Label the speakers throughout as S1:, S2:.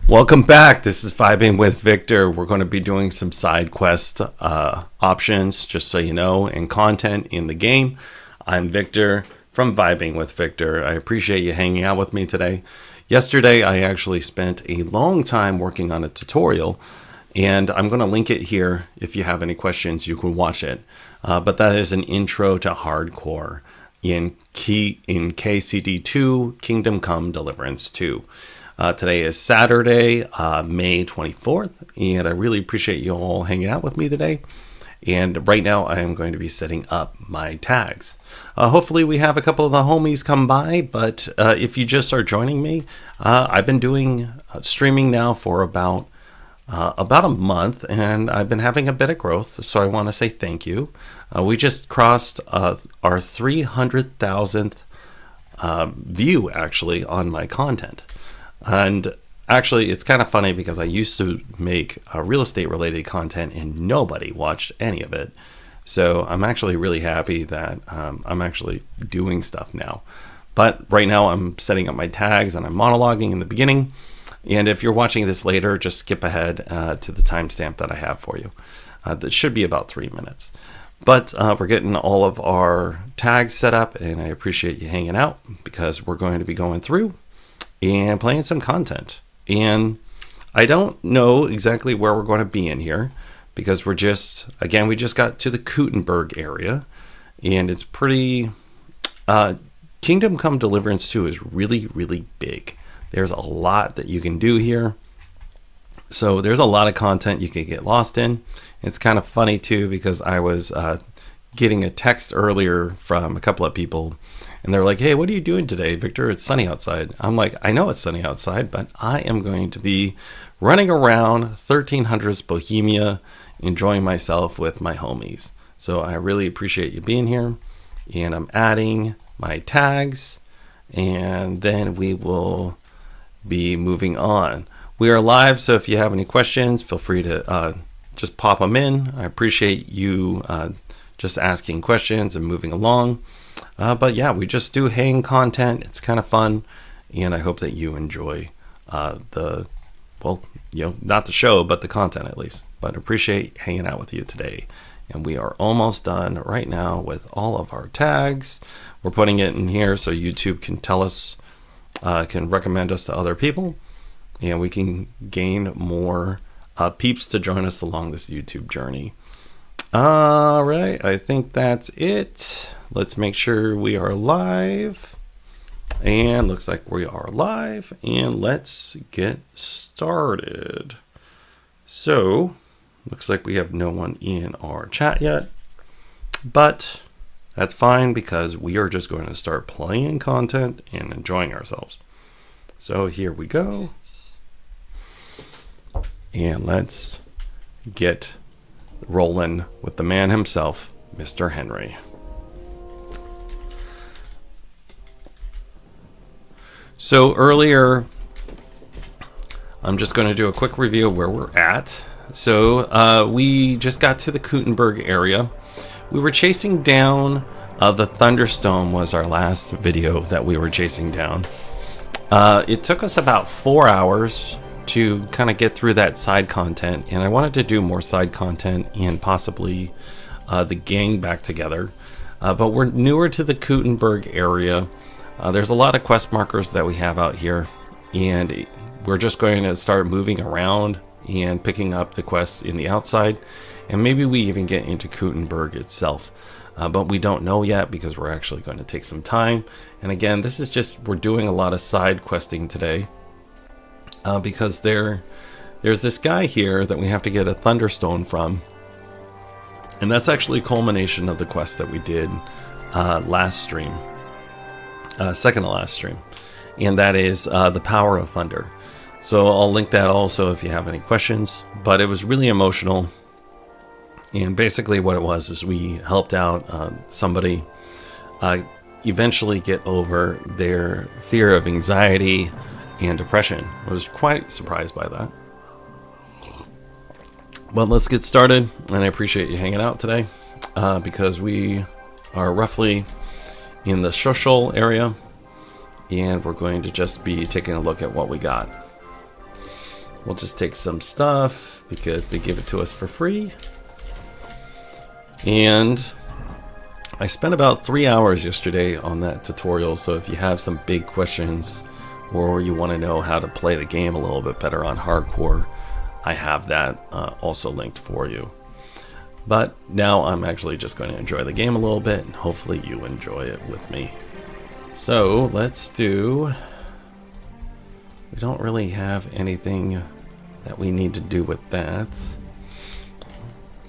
S1: Welcome back. This is Vibing with Victor. We're going to be doing some side quest options, just so you know, and content in the game. I'm Victor from Vibing with Victor. I appreciate you hanging out with me today. Yesterday, I actually spent a long time working on a tutorial, and I'm going to link it here. If you have any questions, you can watch it. But that is an intro to hardcore in KCD2, Kingdom Come Deliverance 2. Today is Saturday, May 24th, and I really appreciate you all hanging out with me today. And right now I am going to be setting up my tags. Hopefully we have a couple of the homies come by, but if you just are joining me, I've been doing streaming now for about a month, and I've been having a bit of growth, so I want to say thank you. We just crossed our 300,000th view actually on my content. And actually, it's kind of funny because I used to make real estate related content and nobody watched any of it. So I'm actually really happy that I'm actually doing stuff now. But right now I'm setting up my tags and I'm monologuing in the beginning. And if you're watching this later, just skip ahead to the timestamp that I have for you. That should be about 3 minutes. But we're getting all of our tags set up, and I appreciate you hanging out because we're going to be going through and playing some content. And I don't know exactly where we're going to be in here because we just got to the Kuttenberg area, and it's pretty Kingdom Come Deliverance 2 is really big. There's a lot that you can do here, so there's a lot of content you can get lost in. It's kind of funny too because I was getting a text earlier from a couple of people, and they're like, "Hey, what are you doing today, Victor? It's sunny outside." I'm like, "I know it's sunny outside, but I am going to be running around 1300s Bohemia, enjoying myself with my homies." So I really appreciate you being here, and I'm adding my tags, and then we will be moving on. We are live, so if you have any questions, feel free to just pop them in. I appreciate you just asking questions and moving along. But yeah, we just do hang content. It's kind of fun, and I hope that you enjoy not the show, but the content at least. But appreciate hanging out with you today. And we are almost done right now with all of our tags. We're putting it in here so YouTube can tell us, can recommend us to other people, and we can gain more peeps to join us along this YouTube journey. All right, I think that's it. Let's make sure we are live. And looks like we are live. And let's get started. So, looks like we have no one in our chat yet. But that's fine because we are just going to start playing content and enjoying ourselves. So here we go. And let's get rolling with the man himself, Mr. Henry. So earlier, I'm just going to do a quick review of where we're at. So we just got to the Kuttenberg area. We were chasing down the Thunderstone was our last video that we were chasing down. It took us about 4 hours to kind of get through that side content, and I wanted to do more side content and possibly the gang back together. But we're newer to the Kuttenberg area. There's a lot of quest markers that we have out here, and we're just going to start moving around and picking up the quests in the outside, and maybe we even get into Kuttenberg itself. But we don't know yet because we're actually going to take some time. And again, this is just, we're doing a lot of side questing today. Because there's this guy here that we have to get a Thunderstone from, and that's actually a culmination of the quest that we did last stream, second to last stream, and that is the Power of Thunder. So I'll link that also if you have any questions. But it was really emotional, and basically what it was is we helped out somebody eventually get over their fear of anxiety and depression. I was quite surprised by that. But let's get started, and I appreciate you hanging out today because we are roughly in the Schuschel area, and we're going to just be taking a look at what we got. We'll just take some stuff because they give it to us for free. And I spent about 3 hours yesterday on that tutorial, so if you have some big questions or you want to know how to play the game a little bit better on hardcore, I have that also linked for you. But now I'm actually just going to enjoy the game a little bit, and hopefully you enjoy it with me. So let's do... We don't really have anything that we need to do with that.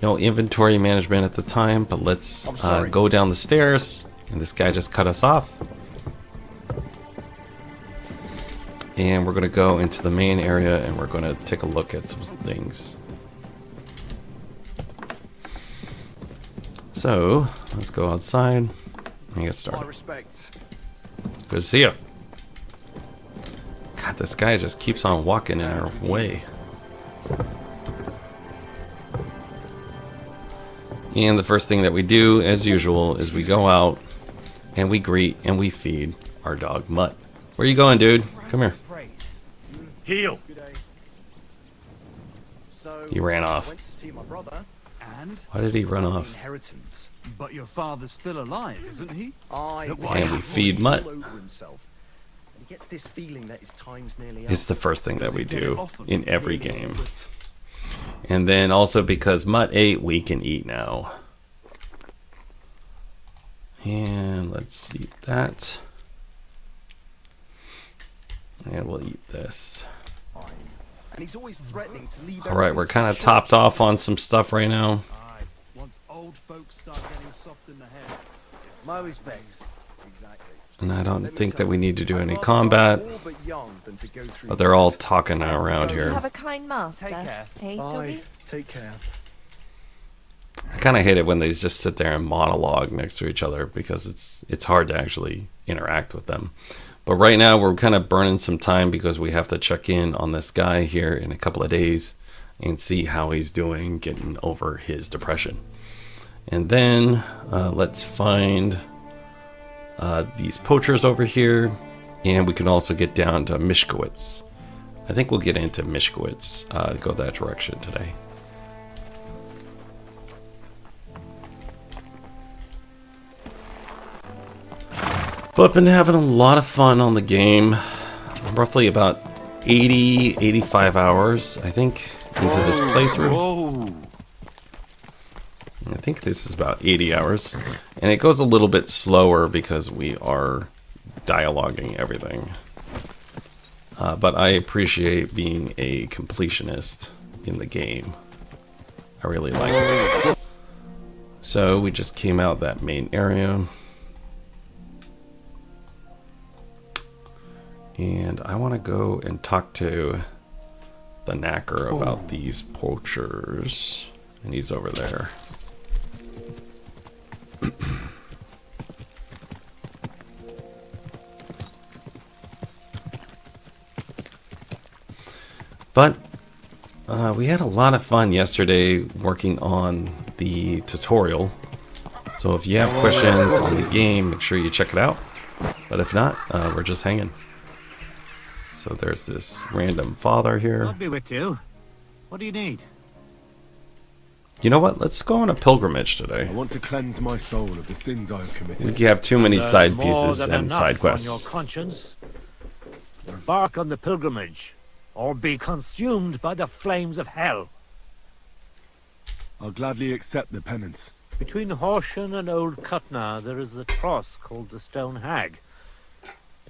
S1: No inventory management at the time, but let's go down the stairs. And this guy just cut us off. And we're going to go into the main area and we're going to take a look at some things. So, let's go outside and get started. Good to see you. God, this guy just keeps on walking in our way. And the first thing that we do, as usual, is we go out and we greet and we feed our dog Mutt. Where you going, dude? Come here.
S2: Heel.
S1: He ran off.
S3: And?
S1: Why did he run off?
S2: Inheritance.
S3: But your father's still alive, isn't he?
S1: And we feed Mutt.
S2: He gets this feeling that his time's nearly up.
S1: It's the first thing that we do in every game. And then also because Mutt ate, we can eat now. And let's eat that. And we'll eat this.
S2: And he's always threatening to leave.
S1: Alright, we're kind of topped off on some stuff right now.
S3: Once old folks start getting soft in the head.
S2: My respects. Exactly.
S1: And I don't think that we need to do any combat. But they're all talking around here.
S4: Have a kind master.
S2: Take care.
S4: Hey,
S2: Bye.
S4: doggy.
S2: Take care.
S1: I kind of hate it when they just sit there and monologue next to each other because it's hard to actually interact with them. But right now we're kind of burning some time because we have to check in on this guy here in a couple of days and see how he's doing getting over his depression. And then let's find these poachers over here, and we can also get down to Mishkowitz. I think we'll get into Mishkowitz, go that direction today. But I've been having a lot of fun on the game. Roughly about 85 hours, I think, into this playthrough. I think this is about 80 hours. And it goes a little bit slower because we are dialoguing everything. But I appreciate being a completionist in the game. I really like it. So we just came out that main area. And I want to go and talk to the knacker about these poachers. And he's over there. But we had a lot of fun yesterday working on the tutorial. So if you have questions on the game, make sure you check it out. But if not, we're just hanging. So there's this random father here.
S5: I'll be with you. What do you need?
S1: You know what? Let's go on a pilgrimage today.
S6: I want to cleanse my soul of the sins I have committed.
S1: We have too many side
S5: More
S1: pieces
S5: than
S1: and
S5: enough
S1: side
S5: on
S1: quests.
S5: your conscience. Embark on the pilgrimage, or be consumed by the flames of hell.
S6: I'll gladly accept the penance.
S5: Between Horsham and Old Cutna, there is a cross called the Stone Hag.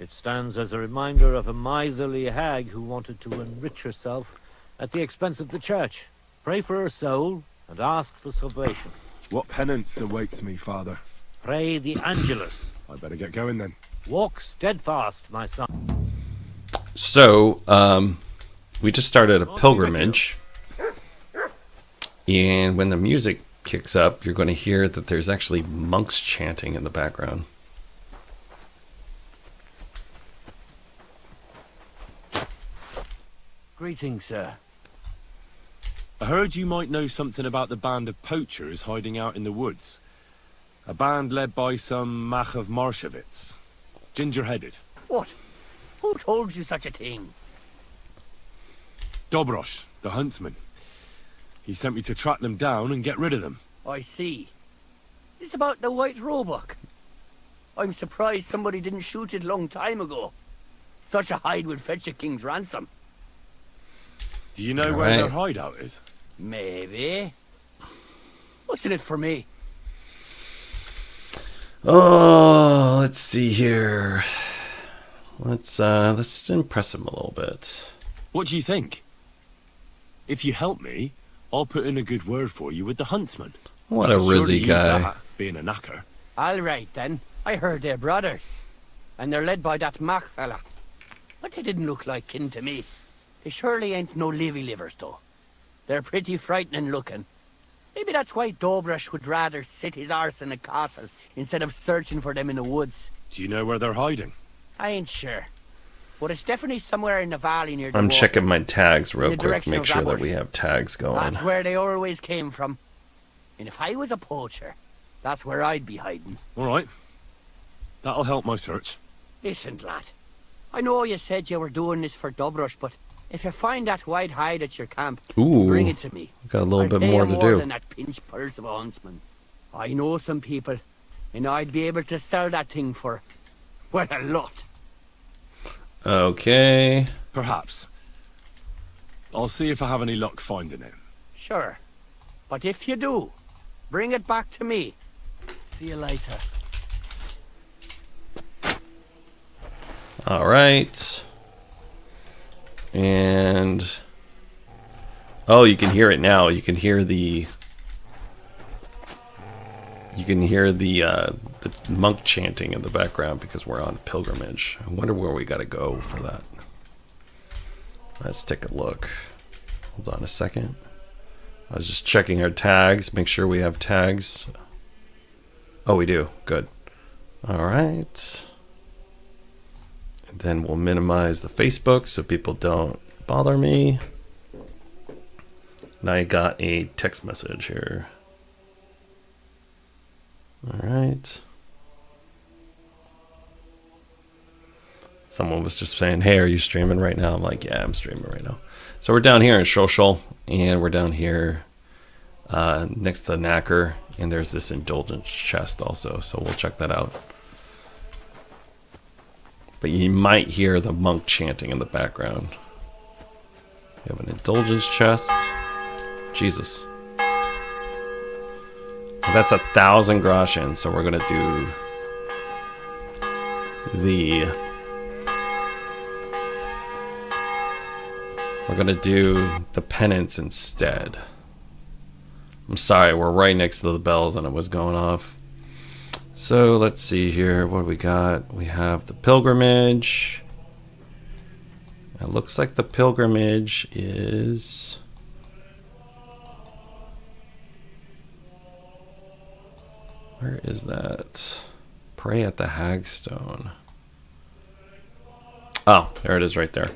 S5: It stands as a reminder of a miserly hag who wanted to enrich herself at the expense of the church. Pray for her soul and ask for salvation.
S6: What penance awaits me, Father?
S5: Pray the Angelus.
S6: I better get going then.
S5: Walk steadfast, my son.
S1: So, we just started a pilgrimage. And when the music kicks up, you're going to hear that there's actually monks chanting in the background.
S5: Greetings, sir.
S6: I heard you might know something about the band of poachers hiding out in the woods. A band led by some Mach of Marshowitz. Ginger-headed.
S5: What? Who told you such a thing?
S6: Dobrosh, the huntsman. He sent me to track them down and get rid of them.
S4: I see. It's about the white roebuck. I'm surprised somebody didn't shoot it long time ago. Such a hide would fetch a king's ransom.
S6: Do you know
S1: All
S6: where their
S1: right.
S6: hideout is?
S4: Maybe. What's in it for me?
S1: Oh, let's see here. Let's impress him a little bit.
S6: What do you think? If you help me, I'll put in a good word for you with the huntsman.
S1: What
S6: You
S1: a
S6: can surely
S1: rizzy
S6: use
S1: guy.
S6: that, being a knacker.
S4: All right, then. I heard they're brothers. And they're led by that Mac fella. But they didn't look like kin to me. They surely ain't no livy livers, though. They're pretty frightening looking. Maybe that's why Dobrosh would rather sit his arse in a castle instead of searching for them in the woods.
S6: Do you know where they're hiding?
S4: I ain't sure. But it's definitely somewhere in the valley near the
S1: I'm
S4: water.
S1: checking my tags real
S4: the
S1: quick.
S4: direction
S1: Make
S4: of
S1: sure that
S4: Rabbit.
S1: we have tags going.
S4: That's where they always came from. And if I was a poacher, that's where I'd be hiding.
S6: All right. That'll help my search.
S4: Listen, lad. I know you said you were doing this for Dobrosh, but if you find that white hide at your camp,
S1: Ooh,
S4: bring it to me.
S1: got a little
S4: I'll
S1: bit
S4: pay
S1: more
S4: you
S1: to do.
S4: than that pinch purse of a huntsman. I know some people, and I'd be able to sell that thing for, well, a lot.
S1: Okay.
S6: Perhaps. I'll see if I have any luck finding it.
S4: Sure. But if you do, bring it back to me. See you later.
S1: All right. And oh, you can hear it now. You can hear the the monk chanting in the background because we're on pilgrimage. I wonder where we got to go for that. Let's take a look. Hold on a second. I was just checking our tags, make sure we have tags. Oh, we do. Good. All right. And then we'll minimize the Facebook so people don't bother me. And I got a text message here. All right. Someone was just saying, hey, are you streaming right now? I'm like, yeah, I'm streaming right now. So we're down here in Shoshol, and we're down here next to the knacker, and there's this indulgence chest also, so we'll check that out. But you might hear the monk chanting in the background. We have an indulgence chest. Jesus. That's 1,000 groschen, so we're gonna do the penance instead. I'm sorry, we're right next to the bells and it was going off. So let's see here. What do we got? We have the pilgrimage. It looks like the pilgrimage is... Where is that? Pray at the Hagstone. Oh, there it is right there.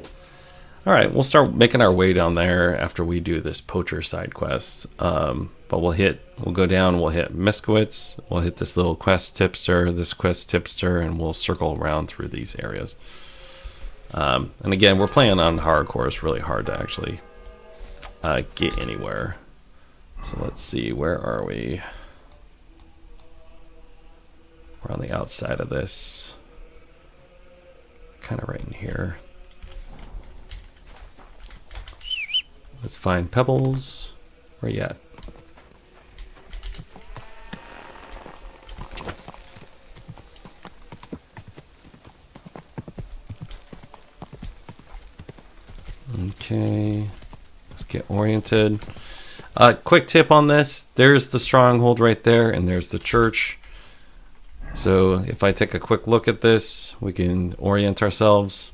S1: All right, we'll start making our way down there after we do this poacher side quest. But we'll go down, we'll hit Miskowitz, we'll hit this little quest tipster, this quest tipster, and we'll circle around through these areas. And again, we're playing on hardcore. It's really hard to actually get anywhere. So let's see, where are we? We're on the outside of this. Kind of right in here. Let's find pebbles. Where you at? Okay. Let's get oriented. Quick tip on this. There's the stronghold right there, and there's the church. So if I take a quick look at this, we can orient ourselves.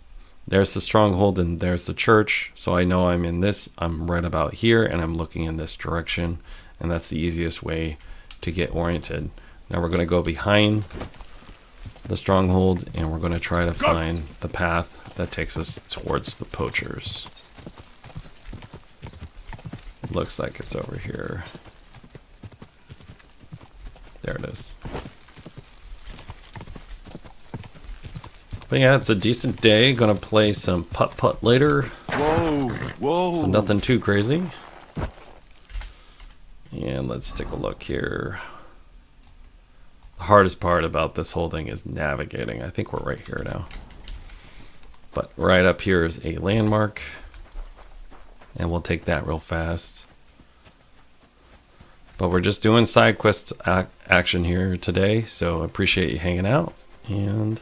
S1: There's the stronghold and there's the church. So I know I'm in this. I'm right about here and I'm looking in this direction. And that's the easiest way to get oriented. Now we're going to go behind the stronghold and we're going to try to find the path that takes us towards the poachers. Looks like it's over here. There it is. But yeah, it's a decent day. Gonna play some putt-putt later.
S6: Whoa, whoa.
S1: So nothing too crazy. And let's take a look here. The hardest part about this whole thing is navigating. I think we're right here now. But right up here is a landmark. And we'll take that real fast. But we're just doing side quest action here today. So I appreciate you hanging out. And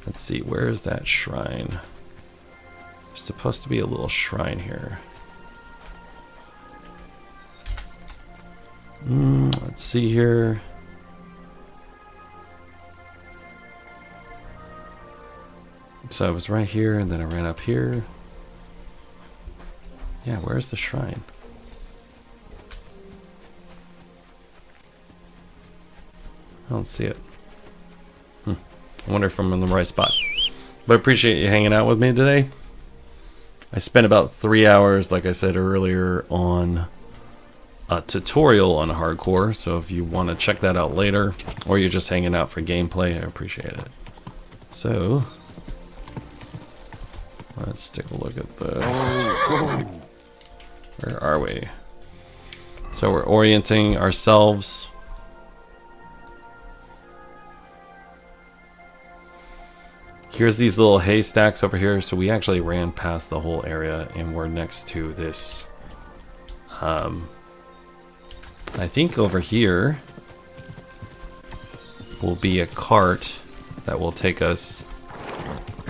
S1: let's see, where is that shrine? There's supposed to be a little shrine here. Let's see here. So I was right here and then I ran up here. Yeah, where's the shrine? I don't see it. I wonder if I'm in the right spot. But I appreciate you hanging out with me today. I spent about 3 hours, like I said earlier, on a tutorial on hardcore, so if you want to check that out later, or you're just hanging out for gameplay, I appreciate it. So let's take a look at this. Where are we? So we're orienting ourselves. Here's these little haystacks over here. So we actually ran past the whole area and we're next to this I think over here will be a cart that will take us.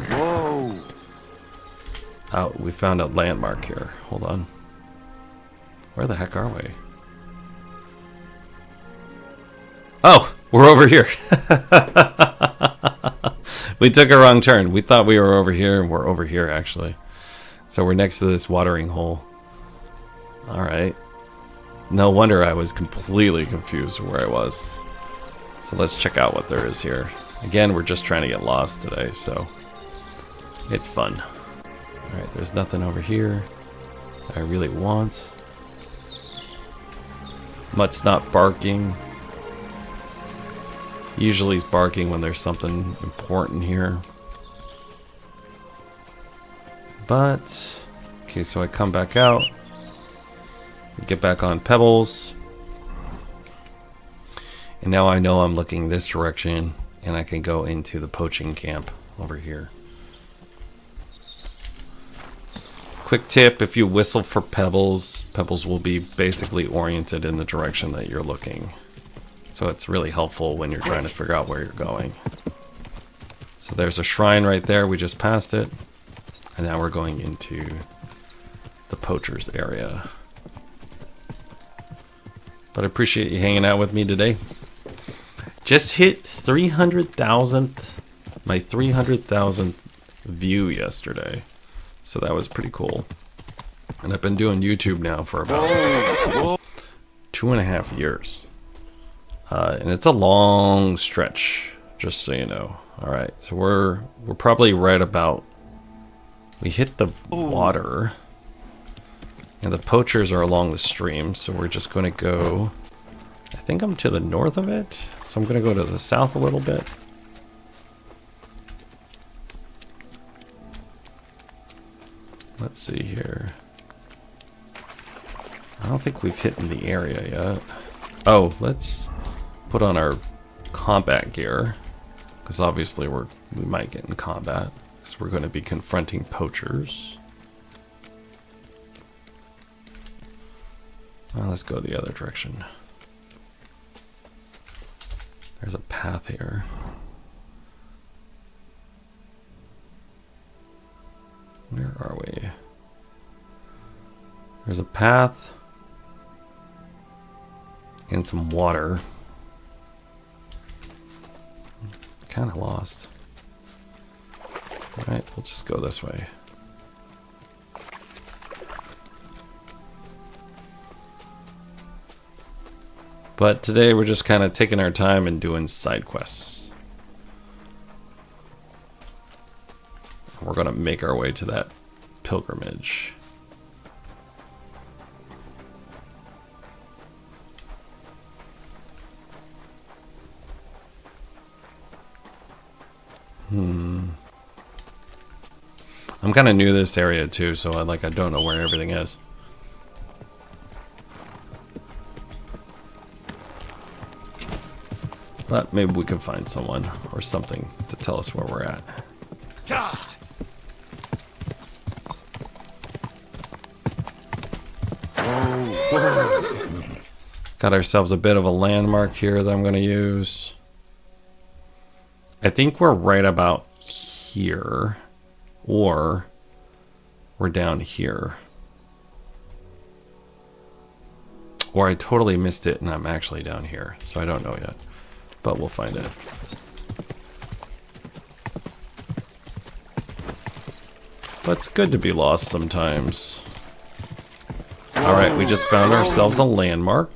S6: Whoa!
S1: Out. We found a landmark here. Hold on. Where the heck are we? Oh, we're over here. We took a wrong turn. We thought we were over here, and we're over here actually. So we're next to this watering hole. All right. No wonder I was completely confused where I was. So let's check out what there is here. Again, we're just trying to get lost today, so it's fun. Alright, there's nothing over here that I really want. Mutt's not barking. Usually he's barking when there's something important here. But, okay, so I come back out. Get back on Pebbles. And now I know I'm looking this direction and I can go into the poaching camp over here. Quick tip, if you whistle for Pebbles, Pebbles will be basically oriented in the direction that you're looking. So it's really helpful when you're trying to figure out where you're going. So there's a shrine right there, we just passed it. And now we're going into the poachers area. But I appreciate you hanging out with me today. Just hit 300,000th, my 300,000th view yesterday. So that was pretty cool. And I've been doing YouTube now for about 2.5 years. And it's a long stretch, just so you know. All right, so we're probably right about, we hit the water. And the poachers are along the stream, so we're just going to go, I think I'm to the north of it, so I'm going to go to the south a little bit. Let's see here. I don't think we've hit in the area yet. Oh, let's put on our combat gear, because obviously we might get in combat, because we're going to be confronting poachers. Well, let's go the other direction. There's a path here. Where are we? There's a path and some water. Kind of lost. Alright, we'll just go this way. But today we're just kind of taking our time and doing side quests. We're going to make our way to that pilgrimage. I'm kind of new to this area too, so I don't know where everything is. But maybe we can find someone or something to tell us where we're at. Got ourselves a bit of a landmark here that I'm going to use. I think we're right about here, or we're down here. Or I totally missed it and I'm actually down here, so I don't know yet. But we'll find it. But it's good to be lost sometimes. Alright, we just found ourselves a landmark.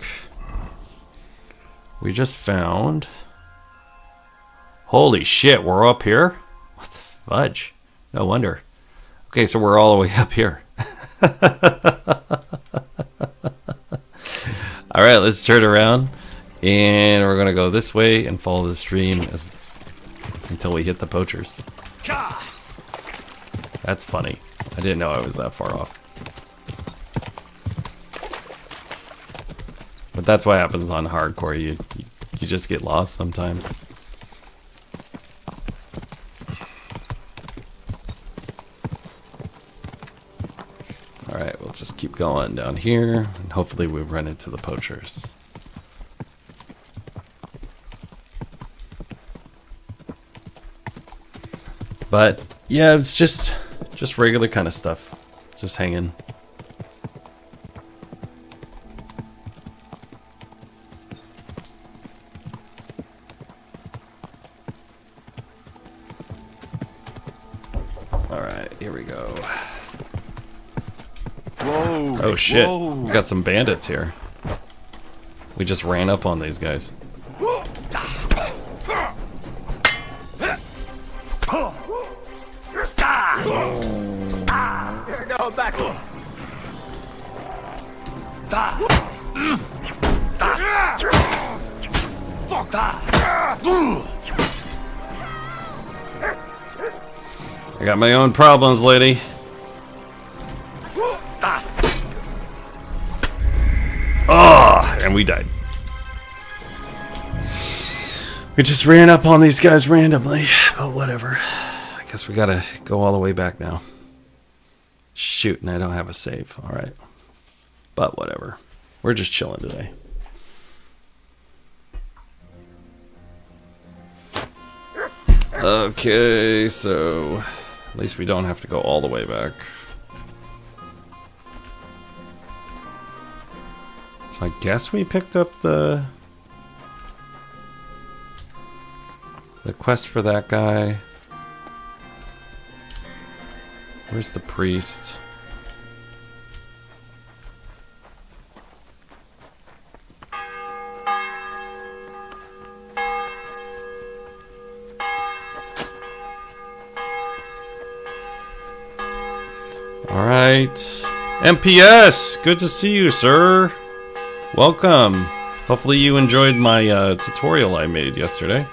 S1: We just found... Holy shit, we're up here? What the fudge? No wonder. Okay, so we're all the way up here. Alright, let's turn around. And we're going to go this way and follow the stream until we hit the poachers. That's funny. I didn't know I was that far off. But that's what happens on hardcore. You just get lost sometimes. Alright, we'll just keep going down here. And hopefully we run into the poachers. But yeah, it's just regular kind of stuff. Just hanging. Alright, here we go.
S6: Whoa!
S1: Oh shit,
S6: Whoa.
S1: we got some bandits here. We just ran up on these guys.
S4: No, back.
S1: I got my own problems, lady. Oh, and we died. We just ran up on these guys randomly, but whatever. I guess we gotta go all the way back now. Shoot, and I don't have a save. Alright. But whatever. We're just chilling today. Okay, so at least we don't have to go all the way back. So I guess we picked up the quest for that guy. Where's the priest? Alright. MPS! Good to see you, sir. Welcome. Hopefully you enjoyed my tutorial I made yesterday.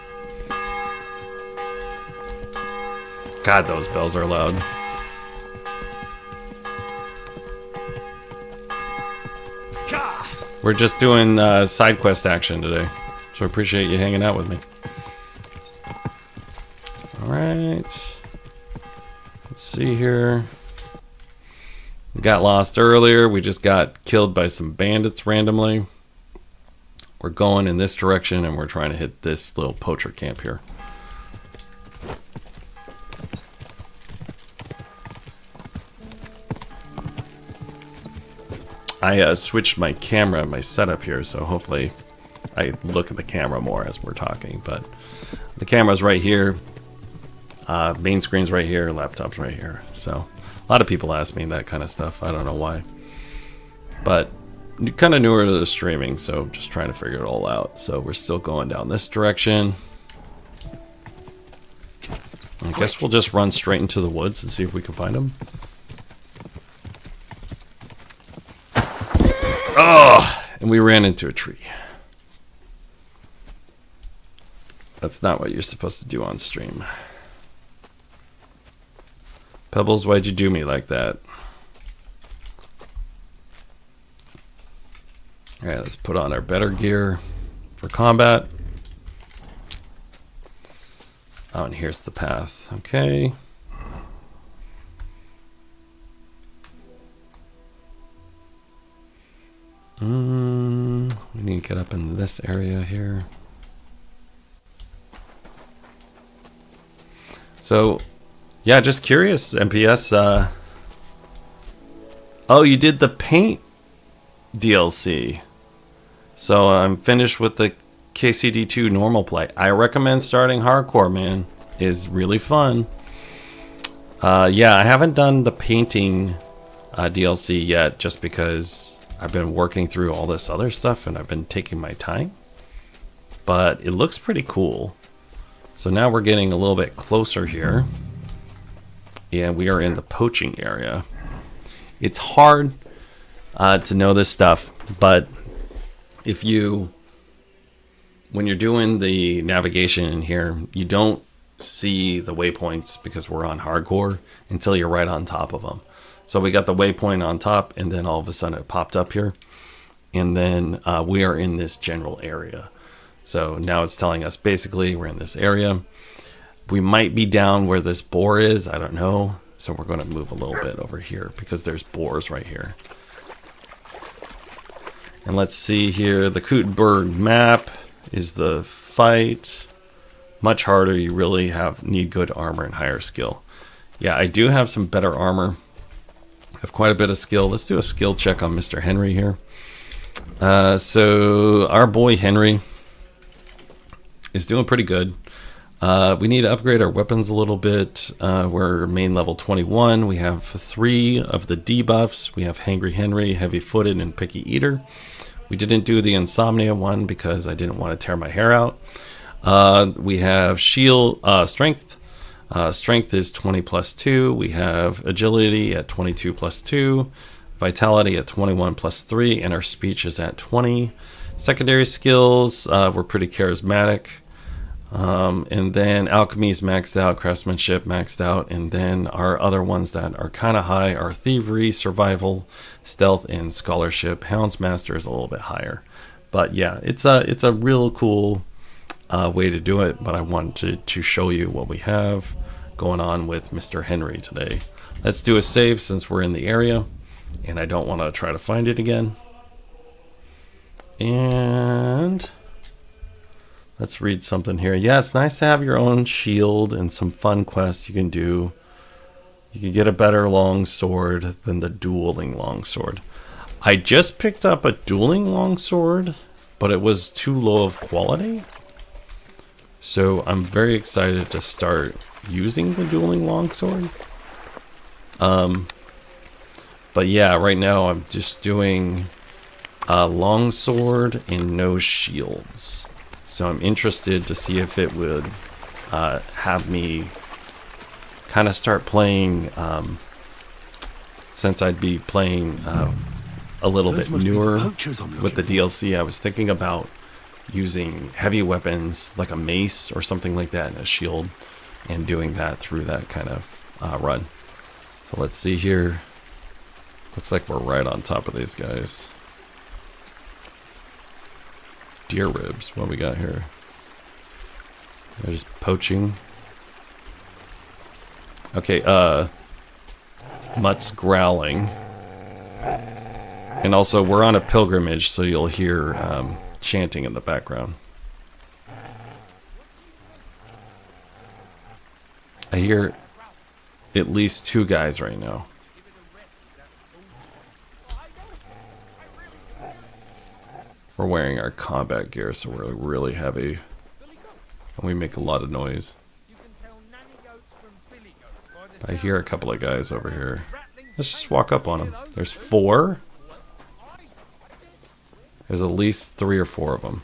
S1: God, those bells are loud. We're just doing side quest action today, so I appreciate you hanging out with me. Alright. Let's see here. We got lost earlier. We just got killed by some bandits randomly. We're going in this direction and we're trying to hit this little poacher camp here. I switched my camera, my setup here, so hopefully I look at the camera more as we're talking. But the camera's right here, main screen's right here, laptop's right here. So a lot of people ask me that kind of stuff. I don't know why, but kind of newer to the streaming, so just trying to figure it all out. So we're still going down this direction. I guess we'll just run straight into the woods and see if we can find them. Oh, and we ran into a tree. That's not what you're supposed to do on stream. Pebbles, why'd you do me like that? Alright, let's put on our better gear for combat. Oh, and here's the path. Okay. We need to get up in this area here. So, yeah, just curious, MPS. Oh, you did the paint DLC. So I'm finished with the KCD2 normal play. I recommend starting hardcore, man. It's really fun. Yeah, I haven't done the painting DLC yet just because I've been working through all this other stuff and I've been taking my time. But it looks pretty cool. So now we're getting a little bit closer here. And we are in the poaching area. It's hard to know this stuff, but if you, when you're doing the navigation in here, you don't see the waypoints because we're on hardcore until you're right on top of them. So we got the waypoint on top, and then all of a sudden it popped up here, and then we are in this general area. So now it's telling us basically we're in this area. We might be down where this boar is, I don't know. So we're going to move a little bit over here because there's boars right here. And let's see here, the Kuttenberg map is the fight. Much harder, you really need good armor and higher skill. Yeah, I do have some better armor. I have quite a bit of skill. Let's do a skill check on Mr. Henry here. So our boy Henry is doing pretty good. We need to upgrade our weapons a little bit. We're main level 21. We have 3 of the debuffs. We have Hangry Henry, Heavy Footed, and Picky Eater. We didn't do the Insomnia one because I didn't want to tear my hair out. We have Shield, Strength. Strength is 20 plus 2. We have Agility at 22 plus 2. Vitality at 21 plus 3. And our Speech is at 20. Secondary skills, we're pretty charismatic. And then Alchemy's maxed out, Craftsmanship maxed out, and then our other ones that are kind of high are Thievery, Survival, Stealth, and Scholarship. Houndsmaster is a little bit higher, but yeah, it's a real cool way to do it. But I wanted to show you what we have going on with Mr. Henry today. Let's do a save since we're in the area, and I don't want to try to find it again. And let's read something here. Yeah, it's nice to have your own shield and some fun quests you can do. You can get a better longsword than the dueling longsword. I just picked up a dueling longsword, but it was too low of quality. So I'm very excited to start using the dueling longsword. But yeah, right now I'm just doing a longsword and no shields. So I'm interested to see if it would have me kind of start playing, since I'd be playing a little bit newer with the DLC. I was thinking about using heavy weapons like a mace or something like that and a shield, and doing that through that kind of run. So let's see here. Looks like we're right on top of these guys. Deer ribs, what we got here? They're just poaching. Okay, Mutt's growling. And also, we're on a pilgrimage, so you'll hear chanting in the background. I hear at least 2 guys right now. We're wearing our combat gear, so we're really heavy. And we make a lot of noise. I hear a couple of guys over here. Let's just walk up on them. There's 4. There's at least 3 or 4 of them.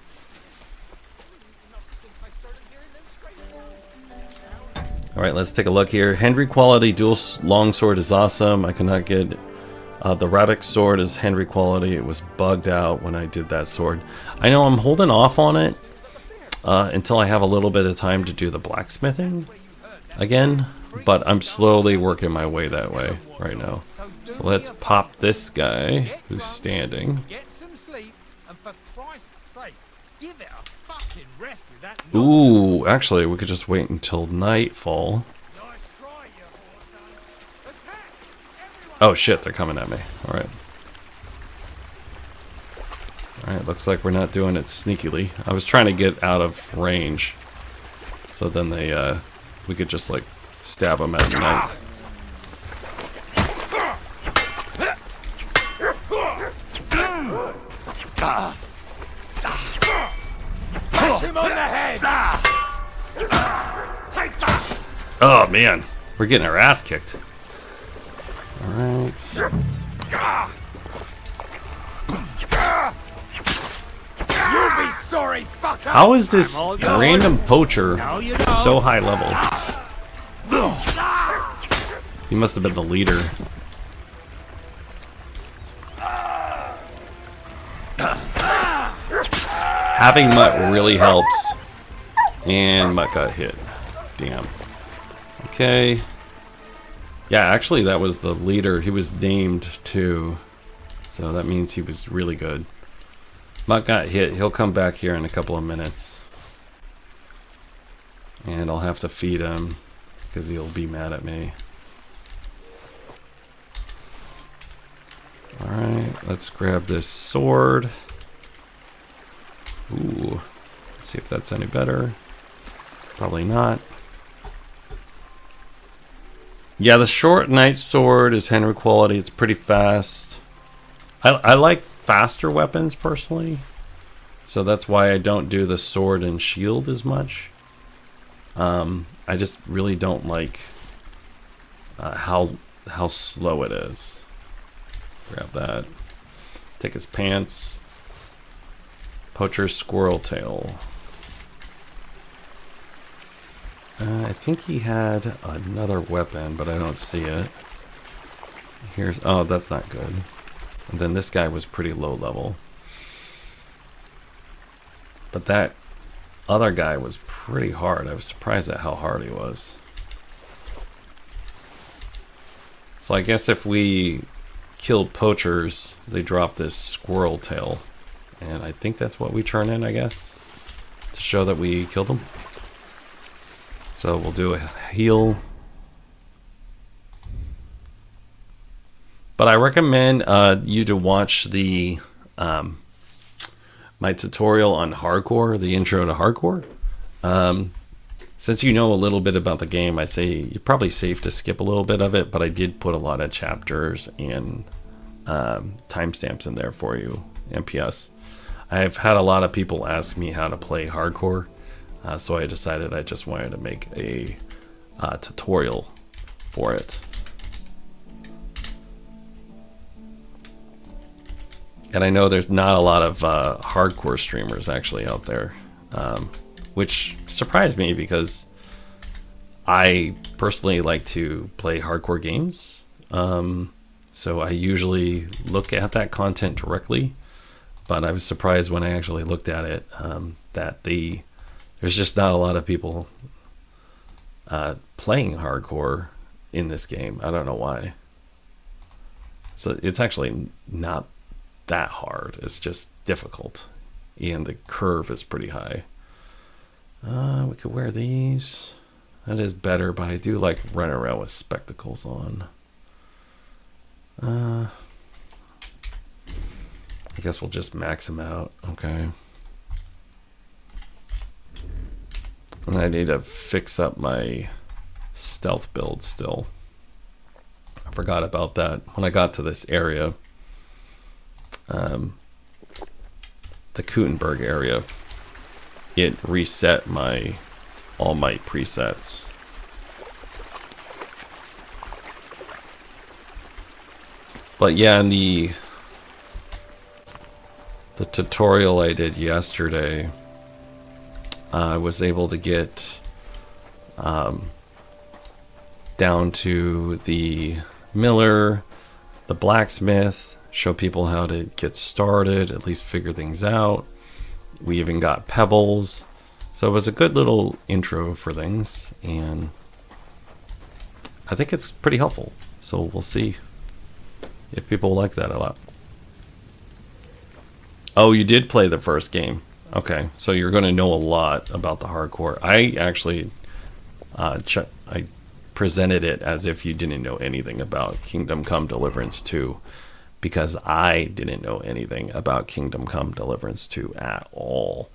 S1: Alright, let's take a look here. Henry quality dual longsword is awesome. I cannot get... the Radix sword is Henry quality. It was bugged out when I did that sword. I know I'm holding off on it until I have a little bit of time to do the blacksmithing again. but I'm slowly working my way that way right now. So let's pop this guy who's standing.
S3: Get some sleep, and for Christ's sake, give it a fucking rest with that.
S1: Ooh, actually, we could just wait until nightfall.
S3: Nice try, you horse. Attack! Everyone!
S1: Oh shit, they're coming at me. Alright. Alright, looks like we're not doing it sneakily. I was trying to get out of range. So then we could just like stab them at night.
S3: Him on the head! Take that!
S1: Oh man, we're getting our ass kicked. Alright.
S3: You'll be sorry, fucker!
S1: How is this
S5: I'm all yours.
S1: random poacher
S5: Now you know.
S1: so high level? He must have been the leader. Having MUTT really helps. And MUTT got hit. Damn. Okay. Yeah, actually that was the leader. He was named too. So that means he was really good. MUTT got hit. He'll come back here in a couple of minutes. And I'll have to feed him because he'll be mad at me. Alright, let's grab this sword. Ooh, let's see if that's any better. Probably not. Yeah, the short knight sword is Henry quality. It's pretty fast. I like faster weapons personally, so that's why I don't do the sword and shield as much. I just really don't like how slow it is. Grab that. Take his pants. Poacher's squirrel tail. I think he had another weapon, but I don't see it. Here's, oh, that's not good. And then this guy was pretty low level. But that other guy was pretty hard. I was surprised at how hard he was. So I guess if we killed poachers, they drop this squirrel tail. And I think that's what we turn in, I guess, to show that we killed them. So we'll do a heal. But I recommend you to watch the my tutorial on hardcore, the intro to hardcore. Since you know a little bit about the game, I'd say you're probably safe to skip a little bit of it, but I did put a lot of chapters and timestamps in there for you, MPS. I've had a lot of people ask me how to play hardcore, so I decided I just wanted to make a tutorial for it. And I know there's not a lot of hardcore streamers actually out there, which surprised me because I personally like to play hardcore games. So I usually look at that content directly, but I was surprised when I actually looked at it that there's just not a lot of people playing hardcore in this game. I don't know why. So it's actually not that hard. It's just difficult, and the curve is pretty high. We could wear these. That is better, but I do like running around with spectacles on. I guess we'll just max them out. Okay. And I need to fix up my stealth build still. I forgot about that. When I got to this area, the Kutenberg area, it reset all my presets. But yeah, in the tutorial I did yesterday, I was able to get down to the miller, the blacksmith, show people how to get started, at least figure things out. We even got pebbles. So it was a good little intro for things, and I think it's pretty helpful. So we'll see if people like that a lot. Oh, you did play the first game. Okay, so you're going to know a lot about the hardcore. I actually I presented it as if you didn't know anything about Kingdom Come Deliverance 2, because I didn't know anything about Kingdom Come Deliverance 2 at all.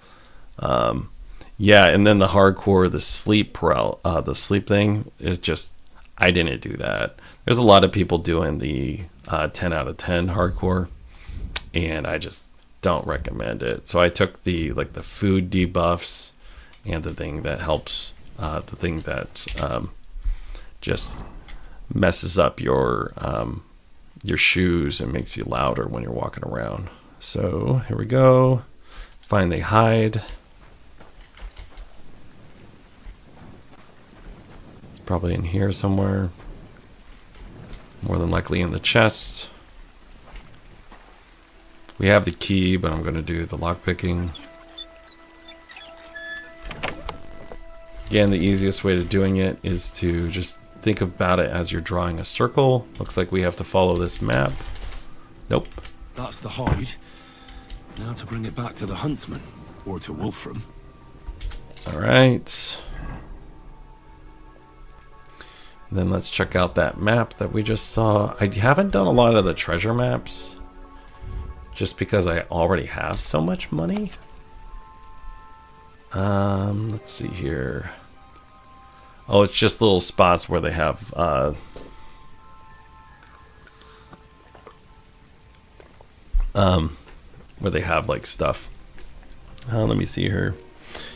S1: Yeah, and then the hardcore, the sleep thing is just, I didn't do that. There's a lot of people doing the 10 out of 10 hardcore, and I just don't recommend it. So I took the food debuffs and the thing that helps, the thing that just messes up your shoes and makes you louder when you're walking around. So here we go. Finally hide. Probably in here somewhere. More than likely in the chest. We have the key, but I'm going to do the lockpicking. Again, the easiest way to doing it is to just think about it as you're drawing a circle. Looks like we have to follow this map. Nope.
S6: That's the hide. Now to bring it back to the huntsman, or to Wolfram.
S1: Alright. Then let's check out that map that we just saw. I haven't done a lot of the treasure maps, just because I already have so much money. Let's see here. Oh, it's just little spots where they have like stuff. Let me see here.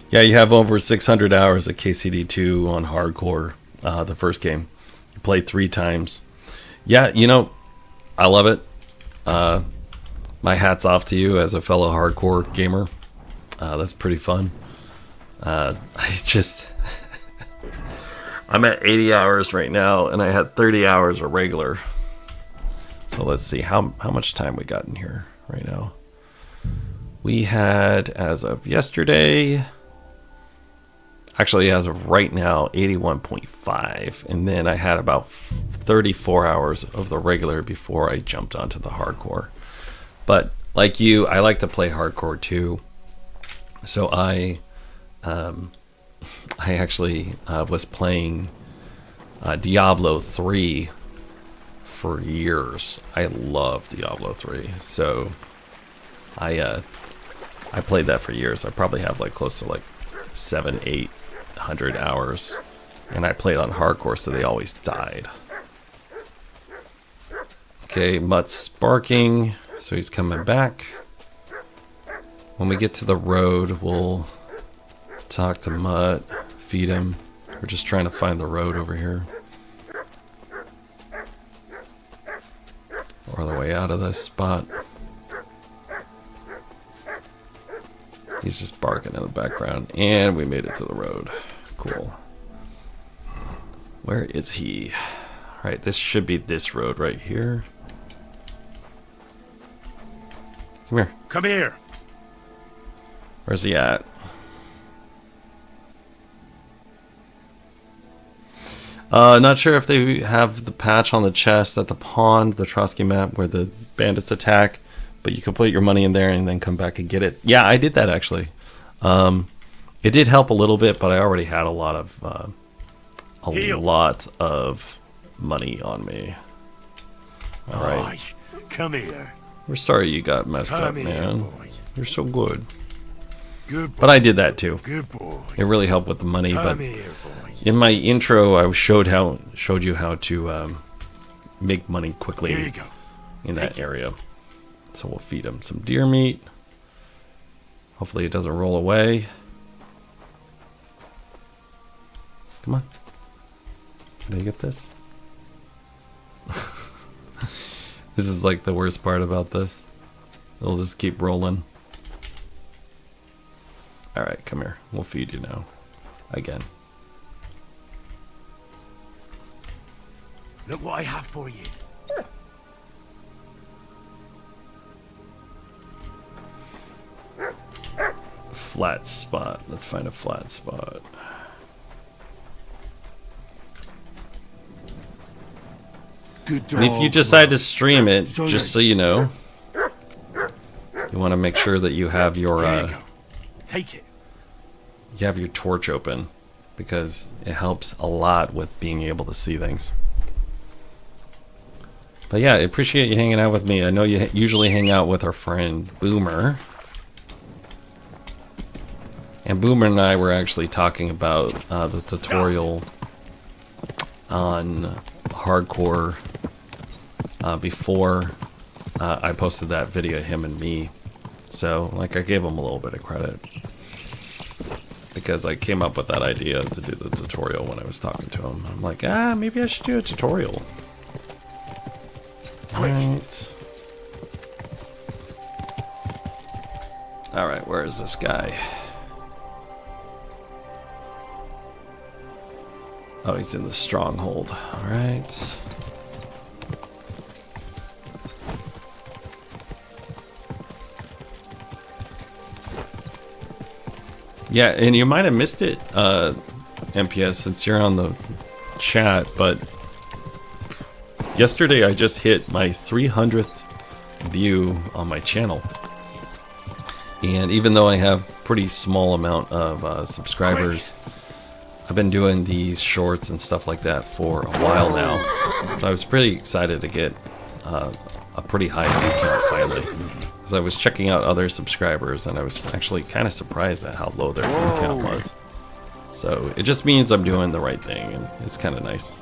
S1: Yeah, you have over 600 hours of KCD2 on hardcore. The first game. You played 3 times. Yeah, you know, I love it. My hat's off to you as a fellow hardcore gamer. That's pretty fun. I'm at 80 hours right now, and I had 30 hours of regular. So let's see how much time we got in here right now. We had, as of yesterday, actually as of right now, 81.5, and then I had about 34 hours of the regular before I jumped onto the hardcore. But like you, I like to play hardcore too. So I actually was playing Diablo 3 for years. I love Diablo 3. So I played that for years. I probably have like close to like 700-800 hours, and I played on hardcore, so they always died. Okay, Mutt's barking, so he's coming back. When we get to the road, we'll talk to Mutt, feed him. We're just trying to find the road over here, or the way out of this spot. He's just barking in the background, and we made it to the road. Cool. Where is he? All right, this should be this road right here. Come here.
S6: Come here.
S1: Where's he at? Not sure if they have the patch on the chest at the pond, the Trotsky map, where the bandits attack, but you can put your money in there and then come back and get it. Yeah, I did that actually. It did help a little bit, but I already had a lot of money on me. All right.
S6: Come here.
S1: We're sorry you got messed up,
S6: Come here,
S1: man.
S6: boy.
S1: You're so good.
S6: Good boy.
S1: But I did that too.
S6: Good boy.
S1: It really helped with the money.
S6: Come
S1: But
S6: here, boy.
S1: in my intro, I showed you how to make money
S6: Here
S1: quickly
S6: you go.
S1: in that area. So we'll feed him some deer meat. Hopefully it doesn't roll away. Come on. Can I get this? This is like the worst part about this. It'll just keep rolling. Alright, come here. We'll feed you now. Again.
S6: Look what I have for you.
S1: Flat spot. Let's find a flat spot.
S7: Good dog.
S1: And if you decide to stream it, just so you know, you want to make sure that you have your
S7: There you go. Take it.
S1: you have your torch open, because it helps a lot with being able to see things. But yeah, I appreciate you hanging out with me. I know you usually hang out with our friend Boomer. And Boomer and I were actually talking about the tutorial on hardcore before I posted that video, him and me. So, like, I gave him a little bit of credit, because I came up with that idea to do the tutorial when I was talking to him. I'm like, maybe I should do a tutorial. Right. Alright, where is this guy? Oh, he's in the stronghold. Alright. Yeah, and you might have missed it, MPS, since you're on the chat, but yesterday I just hit my 300th view on my channel. And even though I have pretty small amount of subscribers, I've been doing these shorts and stuff like that for a while now. So I was pretty excited to get a pretty high view count finally. Because I was checking out other subscribers and I was actually kind of surprised at how low their view count was. So it just means I'm doing the right thing, and it's kind of nice.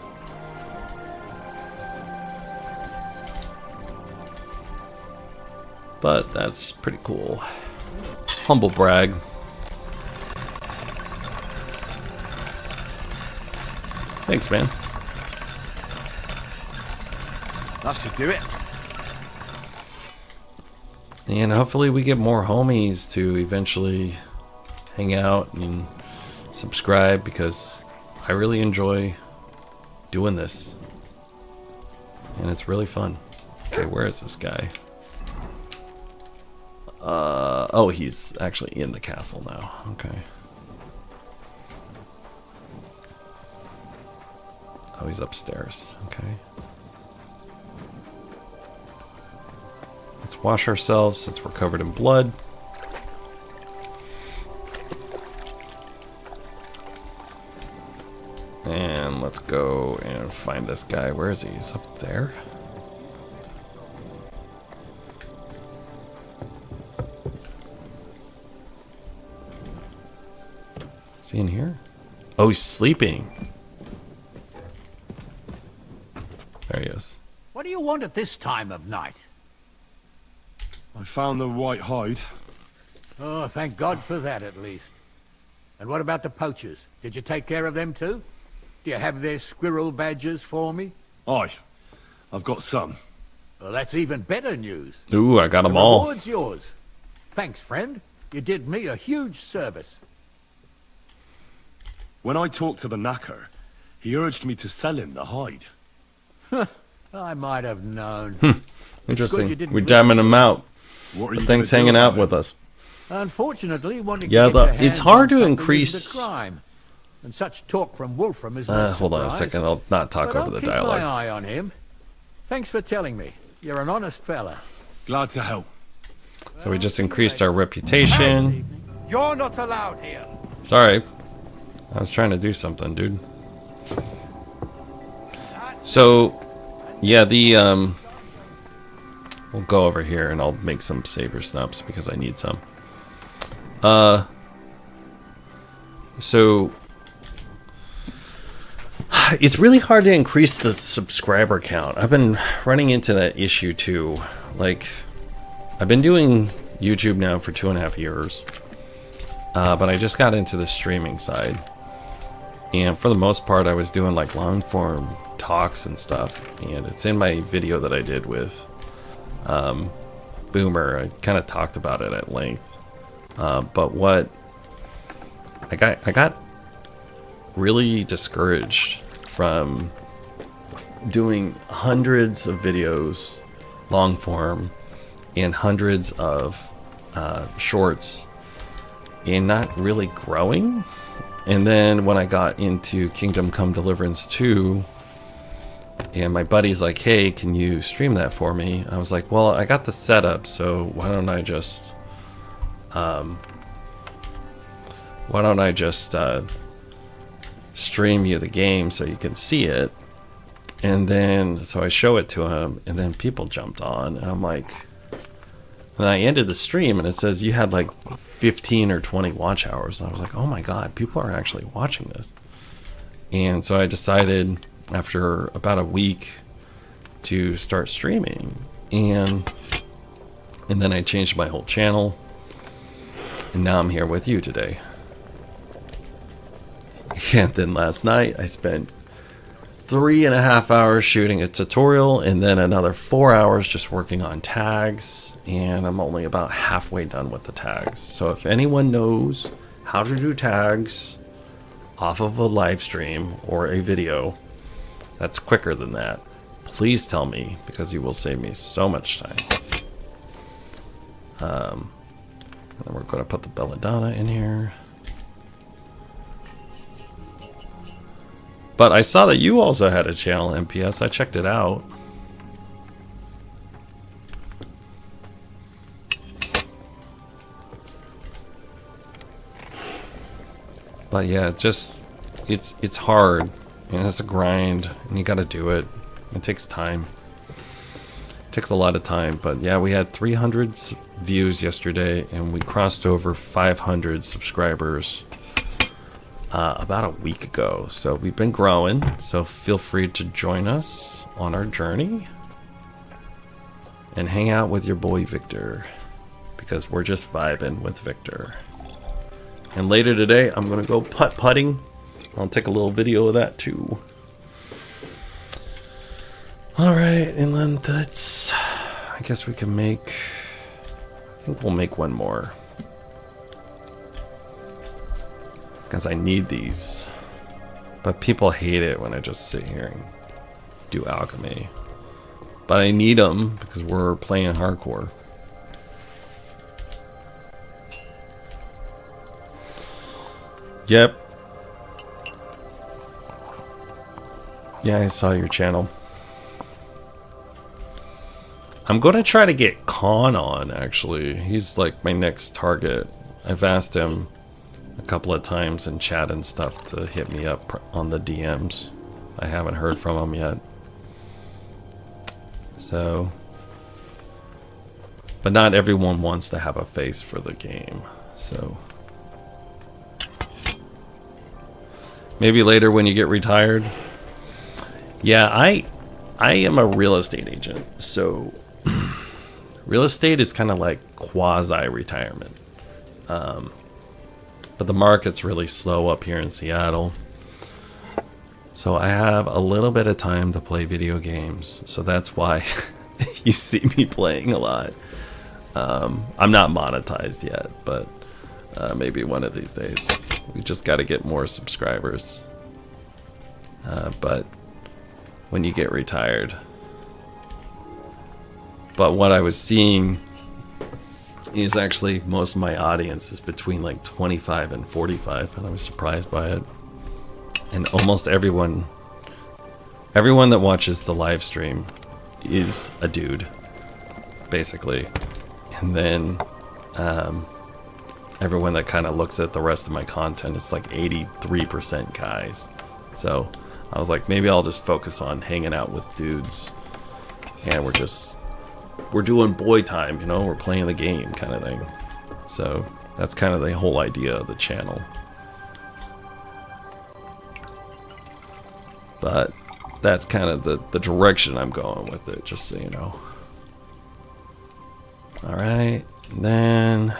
S1: But that's pretty cool. Humble brag. Thanks, man.
S7: That should do it.
S1: And hopefully we get more homies to eventually hang out and subscribe, because I really enjoy doing this. And it's really fun. Okay, where is this guy? Oh, he's actually in the castle now. Okay. Oh, he's upstairs. Okay. Let's wash ourselves since we're covered in blood. And let's go and find this guy. Where is he? He's up there. Is he in here? Oh, he's sleeping. There he is.
S8: What do you want at this time of night?
S6: I found the white hide.
S8: Oh, thank God for that, at least. And what about the poachers? Did you take care of them too? Do you have their squirrel badges for me?
S6: Aye, I've got some.
S8: Well, that's even better news.
S1: Ooh, I got them
S8: The
S1: all.
S8: reward's yours. Thanks, friend. You did me a huge service.
S6: When I talked to the knacker, he urged me to sell him the hide.
S8: I might have known.
S1: Interesting.
S8: you didn't
S1: We're jamming
S8: listen.
S1: him out.
S6: What are
S1: The
S6: you
S1: thing's
S6: gonna do
S1: hanging out
S6: about
S1: with
S6: it?
S1: us.
S8: Unfortunately, wanting
S1: Yeah,
S8: to get your
S1: it's
S8: hands
S1: hard
S8: on
S1: to
S8: something
S1: increase-
S8: isn't a crime. And such talk from Wolfram is no
S1: Hold on a
S8: surprise.
S1: second. I'll not talk
S8: But
S1: over
S8: I'll
S1: the
S8: keep
S1: dialogue.
S8: my eye on him. Thanks for telling me. You're an honest fella.
S6: Glad to help.
S1: So we just increased our reputation.
S3: You're not allowed here.
S1: Sorry. I was trying to do something, dude. So, yeah, we'll go over here and I'll make some saber snubs because I need some. So it's really hard to increase the subscriber count. I've been running into that issue too. Like, I've been doing YouTube now for 2.5 years. But I just got into the streaming side. And for the most part, I was doing like long form talks and stuff. And it's in my video that I did with Boomer. I kind of talked about it at length. But what I got really discouraged from doing hundreds of videos, long form, and hundreds of shorts, and not really growing. And then when I got into Kingdom Come Deliverance 2, And my buddy's like, hey, can you stream that for me? I was like, well, I got the setup, so why don't I just stream you the game so you can see it. And then so I show it to him, and then people jumped on, and I'm like, and I ended the stream and it says you had like 15 or 20 watch hours, and I was like, oh my god, people are actually watching this. And so I decided after about a week to start streaming, and then I changed my whole channel, and now I'm here with you today. And then last night I spent 3.5 hours shooting a tutorial, and then another 4 hours just working on tags, and I'm only about halfway done with the tags. So if anyone knows how to do tags off of a live stream or a video that's quicker than that, please tell me, because you will save me so much time. And then we're going to put the belladonna in here. But I saw that you also had a channel, MPS. I checked it out. But yeah, just it's hard, and it's a grind, and you got to do it. It takes time. It takes a lot of time. But yeah, we had 300 views yesterday, and we crossed over 500 subscribers about a week ago. So we've been growing, so feel free to join us on our journey and hang out with your boy Victor, because we're just vibing with Victor. And later today I'm gonna go putt-putting. I'll take a little video of that too. Alright, and then that's, I guess we can make, I think we'll make one more, because I need these. But people hate it when I just sit here and do alchemy. But I need them because we're playing hardcore. Yep. Yeah, I saw your channel. I'm going to try to get Khan on, actually. He's like my next target. I've asked him a couple of times in chat and stuff to hit me up on the DMs. I haven't heard from him yet. So, but not everyone wants to have a face for the game. So, maybe later when you get retired. Yeah, I am a real estate agent. So, real estate is kind of like quasi-retirement. But the market's really slow up here in Seattle. So I have a little bit of time to play video games. So that's why you see me playing a lot. I'm not monetized yet, but maybe one of these days. We just got to get more subscribers. But when you get retired. But what I was seeing is actually most of my audience is between like 25 and 45, and I was surprised by it. And almost everyone that watches the live stream is a dude, basically. And then everyone that kind of looks at the rest of my content, it's like 83% guys. So I was like, maybe I'll just focus on hanging out with dudes, and we're doing boy time, you know, we're playing the game kind of thing. So that's kind of the whole idea of the channel. But that's kind of the direction I'm going with it, just so you know. Alright, then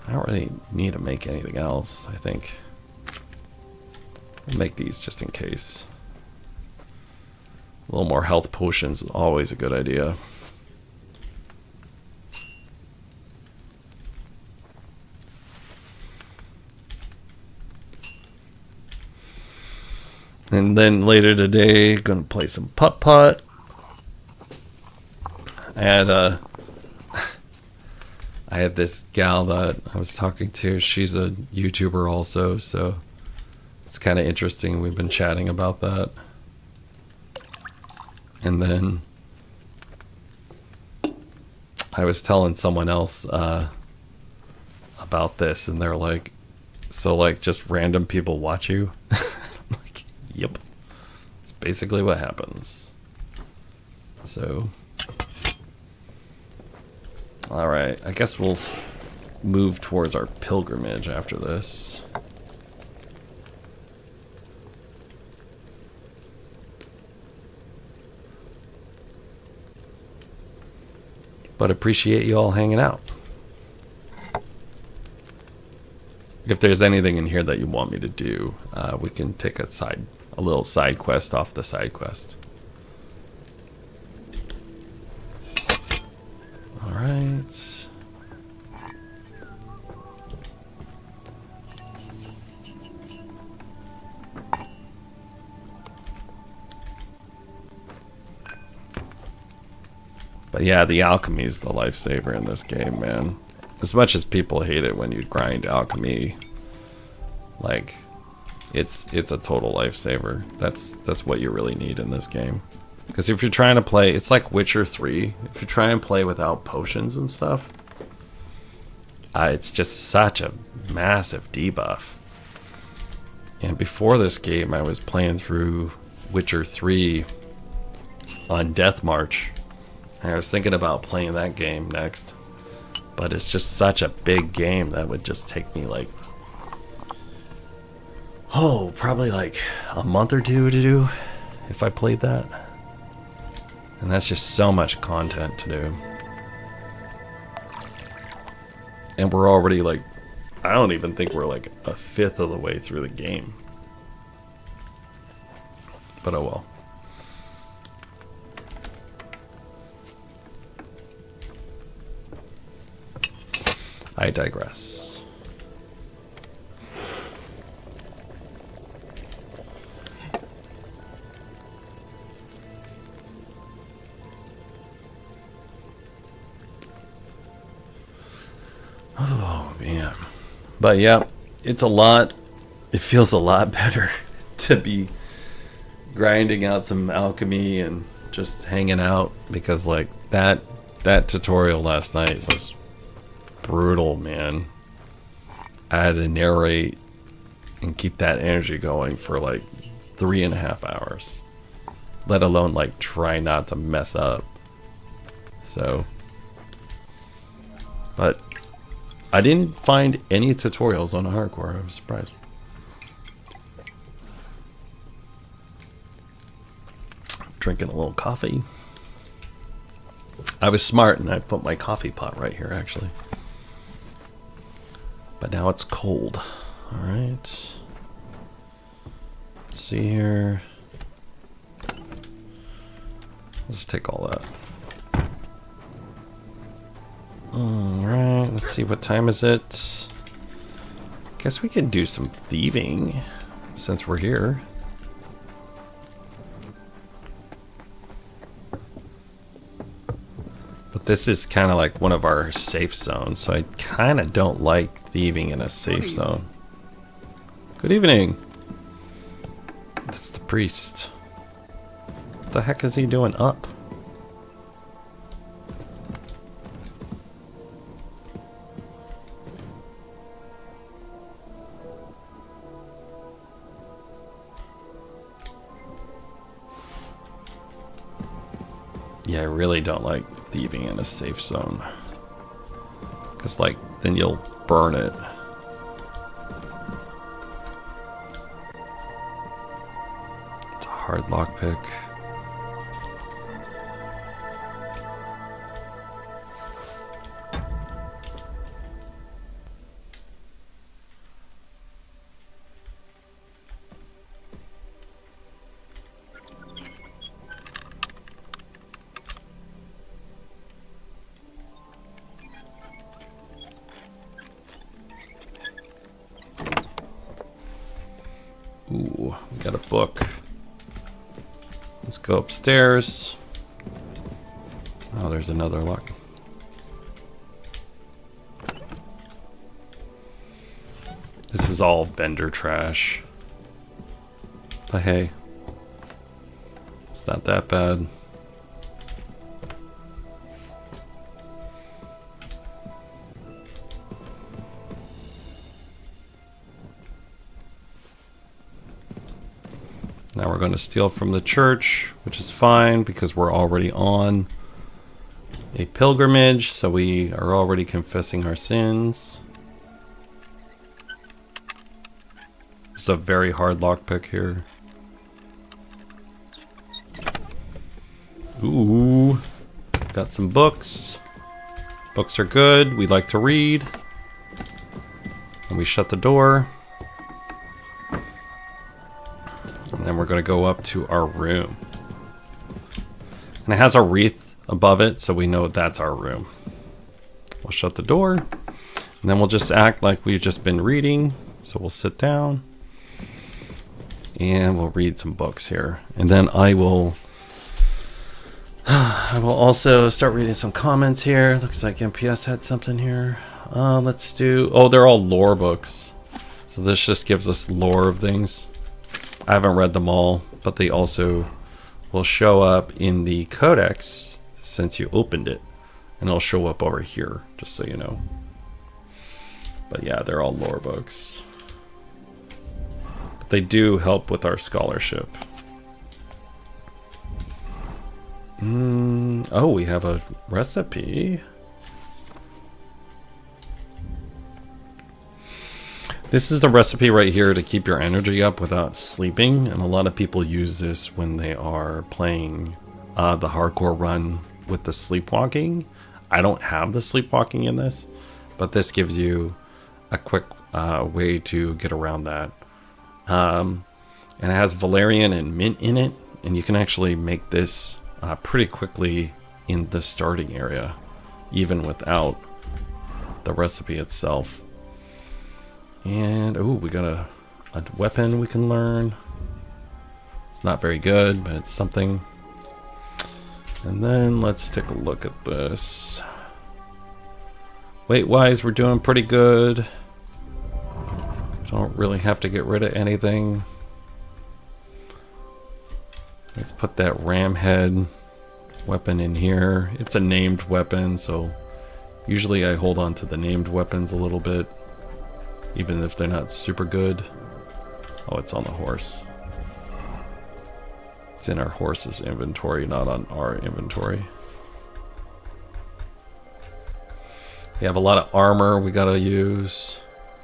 S1: I don't really need to make anything else, I think. I'll make these just in case. A little more health potions is always a good idea. And then later today, gonna play some putt-putt. I had this gal that I was talking to. She's a YouTuber also, so it's kind of interesting. We've been chatting about that. And then I was telling someone else about this, and they're like, so like just random people watch you? I'm like, yep. It's basically what happens. So, all right, I guess we'll move towards our pilgrimage after this. But appreciate you all hanging out. If there's anything in here that you want me to do, we can take a little side quest off the side quest. All right. But yeah, the alchemy is the lifesaver in this game, man. As much as people hate it when you grind alchemy, like it's a total lifesaver. That's what you really need in this game. Because if you're trying to play, it's like Witcher 3. If you try and play without potions and stuff, it's just such a massive debuff. And before this game, I was playing through Witcher 3 on Death March. I was thinking about playing that game next. But it's just such a big game that would just take me like, probably like a month or two to do if I played that. And that's just so much content to do. And we're already like, I don't even think we're like a fifth of the way through the game. But oh well. I digress. Oh man. But yeah, it's a lot. It feels a lot better to be grinding out some alchemy and just hanging out, because like that tutorial last night was brutal, man. I had to narrate and keep that energy going for like 3.5 hours, let alone like try not to mess up. So, but I didn't find any tutorials on hardcore. I was surprised. Drinking a little coffee. I was smart and I put my coffee pot right here actually. But now it's cold. All right. Let's see here. Let's take all that. All right. Let's see, what time is it? Guess we can do some thieving since we're here. But this is kind of like one of our safe zones, so I kind of don't like thieving in a safe zone. Good evening. That's the priest. What the heck is he doing up? Yeah, I really don't like thieving in a safe zone. Because, like, then you'll burn it. It's a hard lockpick. Ooh, we got a book. Let's go upstairs. Oh, there's another lock. This is all vendor trash. But hey, it's not that bad. Now we're going to steal from the church, which is fine because we're already on a pilgrimage, so we are already confessing our sins. It's a very hard lockpick here. Ooh, got some books. Books are good. We like to read. And we shut the door. And then we're going to go up to our room. And it has a wreath above it, so we know that's our room. We'll shut the door. And then we'll just act like we've just been reading. So we'll sit down. And we'll read some books here. And then I will also start reading some comments here. Looks like MPS had something here. Let's do... Oh, they're all lore books. So this just gives us lore of things. I haven't read them all, but they also will show up in the codex since you opened it. And it'll show up over here, just so you know. But yeah, they're all lore books. But they do help with our scholarship. Oh, we have a recipe. This is the recipe right here to keep your energy up without sleeping, and a lot of people use this when they are playing the hardcore run with the sleepwalking. I don't have the sleepwalking in this, but this gives you a quick way to get around that. And it has valerian and mint in it, and you can actually make this pretty quickly in the starting area, even without the recipe itself. And oh, we got a weapon we can learn. It's not very good, but it's something. And then let's take a look at this. Weight wise, we're doing pretty good. Don't really have to get rid of anything. Let's put that ram head weapon in here. It's a named weapon, so usually I hold on to the named weapons a little bit, even if they're not super good. Oh, it's on the horse. It's in our horse's inventory, not on our inventory. We have a lot of armor we gotta use,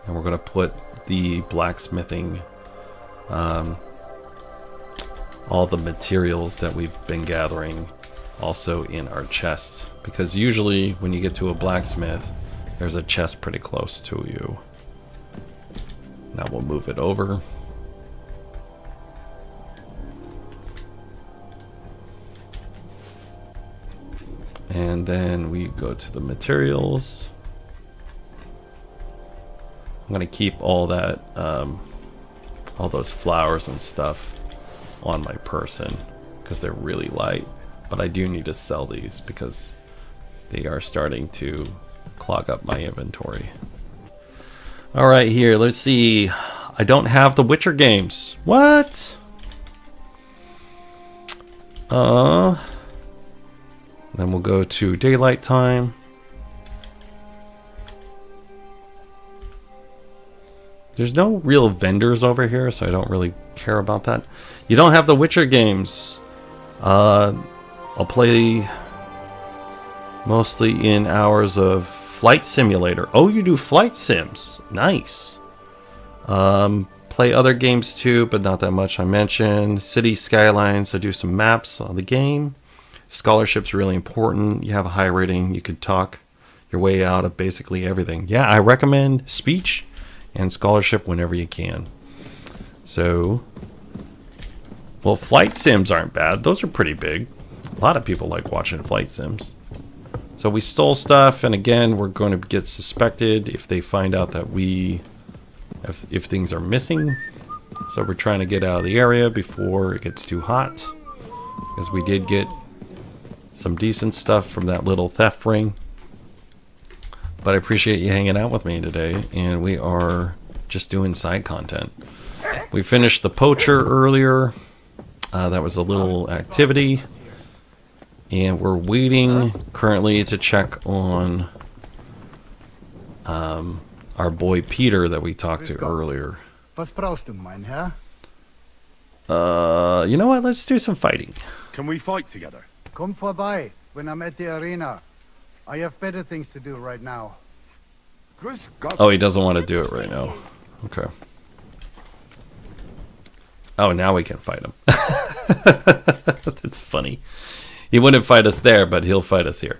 S1: and we're gonna put the blacksmithing, all the materials that we've been gathering also in our chest, because usually when you get to a blacksmith, there's a chest pretty close to you. Now we'll move it over. And then we go to the materials. I'm gonna keep all that, all those flowers and stuff on my person because they're really light. But I do need to sell these because they are starting to clog up my inventory. All right, here, let's see. I don't have the Witcher games. What? Then we'll go to daylight time. There's no real vendors over here, so I don't really care about that. You don't have the Witcher games. I'll play mostly in hours of Flight Simulator. Oh, you do flight sims. Nice. Play other games too, but not that much. I mentioned City Skylines. I do some maps on the game. Scholarship's really important. You have a high rating, you could talk your way out of basically everything. Yeah, I recommend speech and scholarship whenever you can. So, well, flight sims aren't bad. Those are pretty big. A lot of people like watching flight sims. So we stole stuff, and again, we're going to get suspected if they find out that if things are missing. So we're trying to get out of the area before it gets too hot, because we did get some decent stuff from that little theft ring. But I appreciate you hanging out with me today, and we are just doing side content. We finished the poacher earlier. That was a little activity. And we're waiting currently to check on our boy Peter that we talked to earlier.
S3: Was brauchst du, mein Herr?
S1: You know what? Let's do some fighting.
S6: Can we fight together?
S9: Come vorbei when I'm at the arena. I have better things to do right now.
S1: Oh, he doesn't want to do it right now. Okay. Oh, now we can fight him. That's funny. He wouldn't fight us there, but he'll fight us here.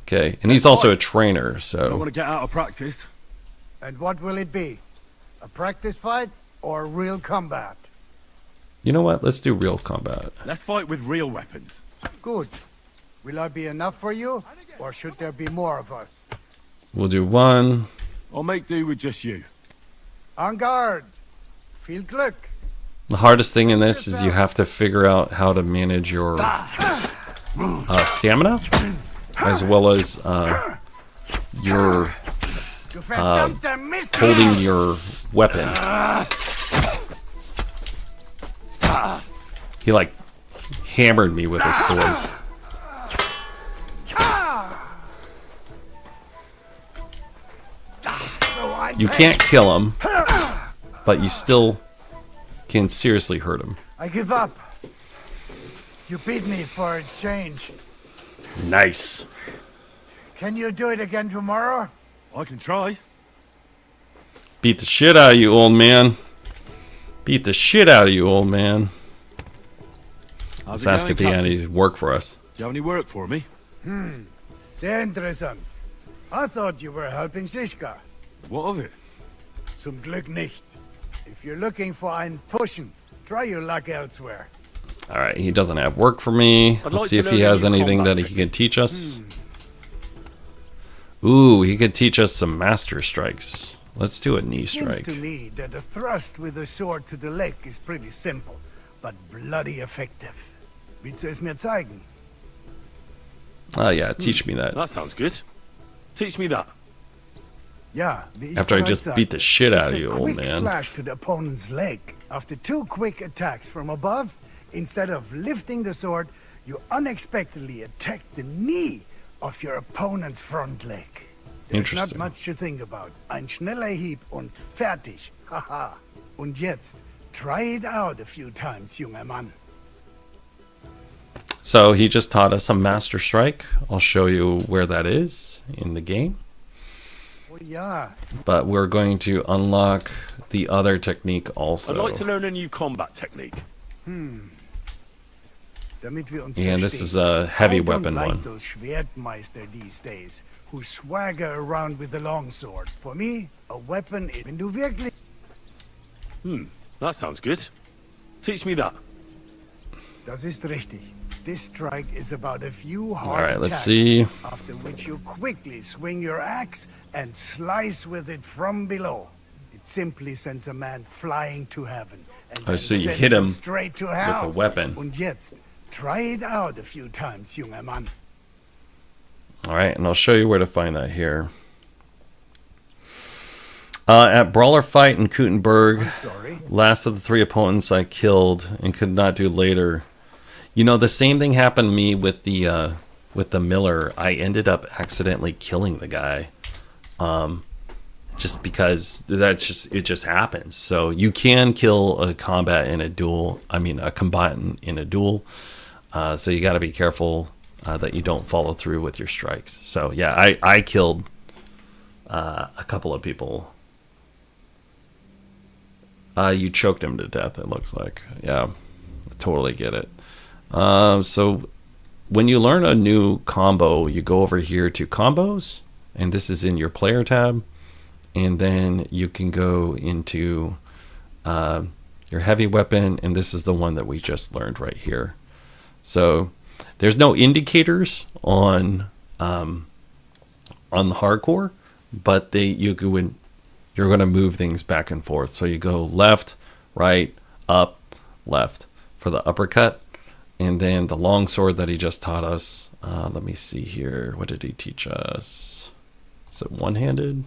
S1: Okay, and he's also a trainer,
S7: I don't
S1: so...
S7: want to get out of practice.
S9: And what will it be? A practice fight or real combat?
S1: You know what? Let's do real combat.
S6: Let's fight with real weapons.
S9: Good. Will I be enough for you? Or should there be more of us?
S1: We'll do one.
S6: I'll make do with just you.
S9: En garde! Viel Glück!
S1: The hardest thing in this is you have to figure out how to manage your stamina, as well as your
S9: Du verdammter Mist!
S1: holding your weapon. He like hammered me with his sword. You can't kill him, but you still can seriously hurt him.
S9: I give up. You beat me for a change.
S1: Nice.
S9: Can you do it again tomorrow?
S6: I can try.
S1: Beat the shit out of you, old man. Beat the shit out of you, old man. Let's ask if he had any work for us.
S6: Do you have any work for me?
S9: Sehr interessant. I thought you were helping Siska.
S6: What of it?
S9: Zum Glück nicht. If you're looking for einen Fuschen, try your luck elsewhere.
S1: Alright, he doesn't have work for me.
S6: I'd
S1: Let's
S6: like
S1: see
S6: to
S1: if he
S6: learn a
S1: has
S6: new
S1: anything
S6: combat
S1: that he can teach us. Ooh, he could teach us some master strikes. Let's do a knee
S9: Seems
S1: strike.
S9: to me that a thrust with a sword to the leg is pretty simple, but bloody effective. Willst du es mir zeigen?
S1: Oh yeah, teach me that.
S6: That sounds good. Teach me that.
S9: Ja, wie ich
S1: After I
S9: bereits
S1: just
S9: sagte,
S1: beat the shit out
S9: it's
S1: of
S9: a
S1: you, old
S9: quick
S1: man.
S9: slash to the opponent's leg. After 2 quick attacks from above, instead of lifting the sword, you unexpectedly attack the knee of your opponent's front leg. There's not
S1: Interesting.
S9: much to think about. Ein schneller Hieb und fertig. Haha. Und jetzt, try it out a few times, junger Mann.
S1: So he just taught us a master strike. I'll show you where that is in the game.
S9: Oh ja,
S1: But we're going to unlock the other technique
S6: I'd
S1: also.
S6: like to learn a new combat technique.
S9: damit wir uns
S1: And this
S9: verstehen.
S1: is a heavy
S9: I don't
S1: weapon
S9: like
S1: one.
S9: those Schwertmeister these days, who swagger around with a longsword. For me, a weapon is... Wenn du wirklich...
S6: That sounds good. Teach me that.
S9: Das ist richtig. This strike is about a few hard
S1: Alright, let's
S9: attacks,
S1: see.
S9: after which you quickly swing your axe and slice with it from below. It simply sends a man flying to heaven. And
S1: Oh,
S9: then
S1: so you
S9: sends
S1: hit him
S9: straight to hell.
S1: a weapon.
S9: Und jetzt, try it out a few times, junger Mann.
S1: Alright, and I'll show you where to find that here. At Brawler Fight in Kuttenberg,
S9: I'm sorry.
S1: last of the 3 opponents I killed and could not do later. You know, the same thing happened to me with the Miller. I ended up accidentally killing the guy. Just because it just happens. So you can kill a combatant in a duel. So you got to be careful that you don't follow through with your strikes. So yeah, I killed a couple of people. You choked him to death, it looks like. Yeah, I totally get it. So when you learn a new combo, you go over here to combos, and this is in your player tab. And then you can go into your heavy weapon, and this is the one that we just learned right here. So there's no indicators on the hardcore, but you're going to move things back and forth. So you go left, right, up, left for the uppercut, and then the long sword that he just taught us. Let me see here. What did he teach us? Is it one-handed?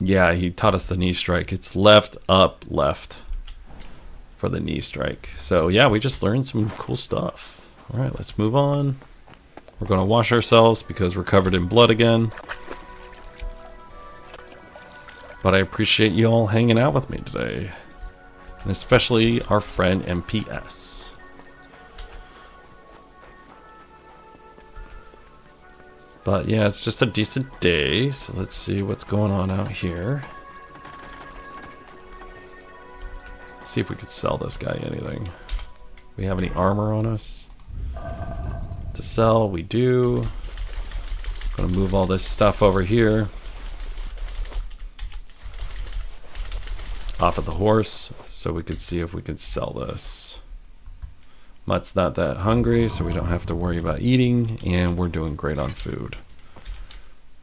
S1: Yeah, he taught us the knee strike. It's left, up, left for the knee strike. So yeah, we just learned some cool stuff. All right, let's move on. We're going to wash ourselves because we're covered in blood again. But I appreciate you all hanging out with me today. and especially our friend MPS. But yeah, it's just a decent day, so let's see what's going on out here. Let's see if we could sell this guy anything. We have any armor on us? To sell, we do. Gonna move all this stuff over here. Off of the horse, so we can see if we can sell this. Mutt's not that hungry, so we don't have to worry about eating, and we're doing great on food.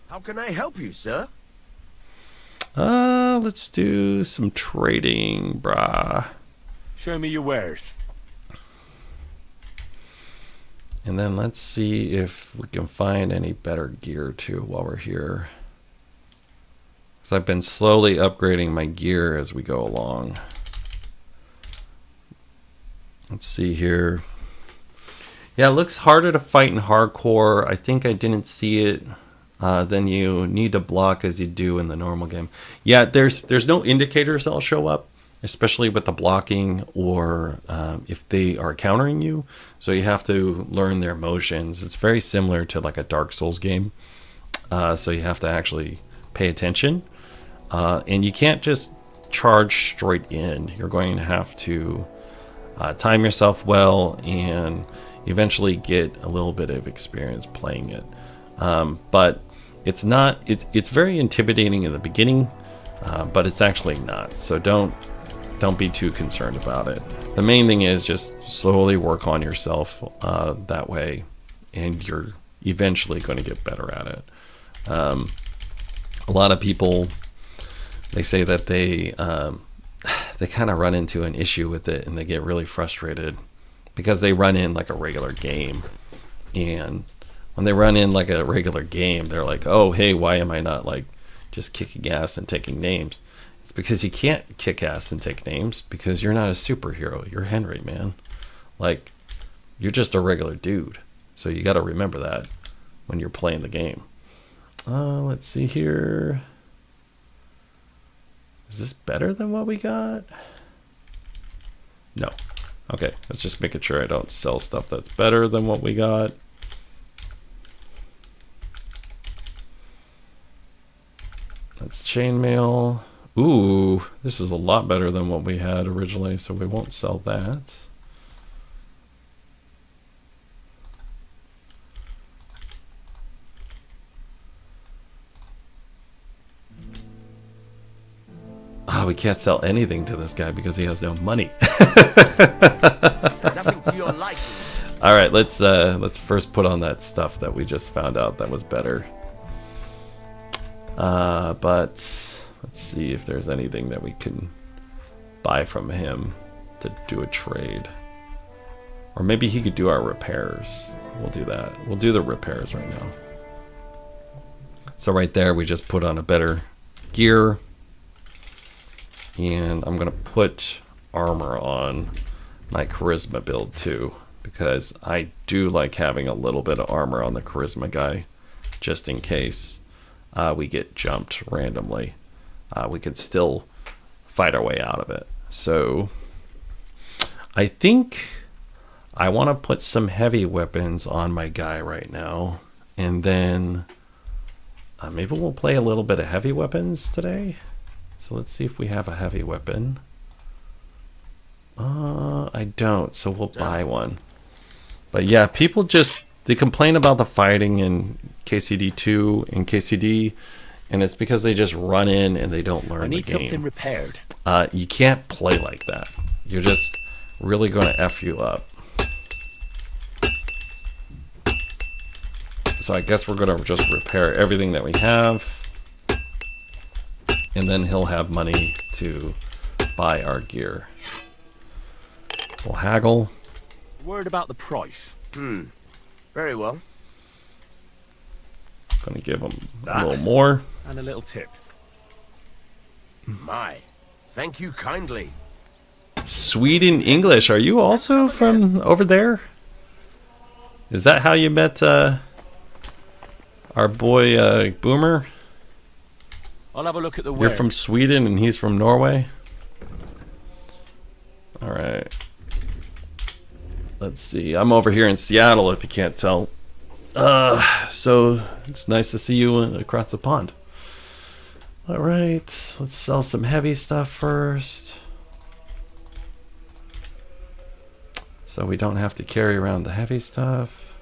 S2: How can I help you, sir?
S1: Let's do some trading, brah.
S6: Show me your wares.
S1: And then let's see if we can find any better gear too while we're here. Because I've been slowly upgrading my gear as we go along. Let's see here. Yeah, it looks harder to fight in hardcore. I think I didn't see it. Then you need to block as you do in the normal game. Yeah, there's no indicators that'll show up, especially with the blocking or if they are countering you. So you have to learn their motions. It's very similar to like a Dark Souls game. So you have to actually pay attention. And you can't just charge straight in. You're going to have to time yourself well and eventually get a little bit of experience playing it. But it's not, it's very intimidating in the beginning, but it's actually not. So don't be too concerned about it. The main thing is just slowly work on yourself that way, and you're eventually going to get better at it. A lot of people, they say that they kind of run into an issue with it, and they get really frustrated because they run in like a regular game, and when they run in like a regular game, they're like, oh, hey, why am I not like just kicking ass and taking names? It's because you can't kick ass and take names because you're not a superhero. You're Henry, man. Like, you're just a regular dude. So you got to remember that when you're playing the game. Let's see here. Is this better than what we got? No. Okay, let's just making sure I don't sell stuff that's better than what we got. That's chainmail. Ooh, this is a lot better than what we had originally, so we won't sell that. Oh, we can't sell anything to this guy because he has no money.
S2: Nothing to your liking.
S1: All right, let's first put on that stuff that we just found out that was better. But let's see if there's anything that we can buy from him to do a trade. Or maybe he could do our repairs. We'll do that. We'll do the repairs right now. So right there, we just put on a better gear. And I'm going to put armor on my charisma build too, because I do like having a little bit of armor on the charisma guy, just in case we get jumped randomly. We can still fight our way out of it. So I think I want to put some heavy weapons on my guy right now, and then maybe we'll play a little bit of heavy weapons today. So let's see if we have a heavy weapon. I don't, so we'll buy one. But yeah, people they complain about the fighting in KCD2 and KCD, and it's because they just run in and they don't learn the game.
S7: I need something repaired.
S1: You can't play like that. You're just really going to F you up. So I guess we're going to just repair everything that we have. And then he'll have money to buy our gear. We'll haggle.
S6: Word about the price.
S2: Very well.
S1: Gonna give him a little more.
S6: And a little tip.
S2: My, thank you kindly.
S1: Sweden English. Are you also from over there? Is that how you met our boy Boomer?
S6: I'll have a look at the
S1: You're from Sweden and he's from Norway? let's see. I'm over here in Seattle, if you can't tell. So it's nice to see you across the pond. All right, let's sell some heavy stuff first, so we don't have to carry around the heavy stuff.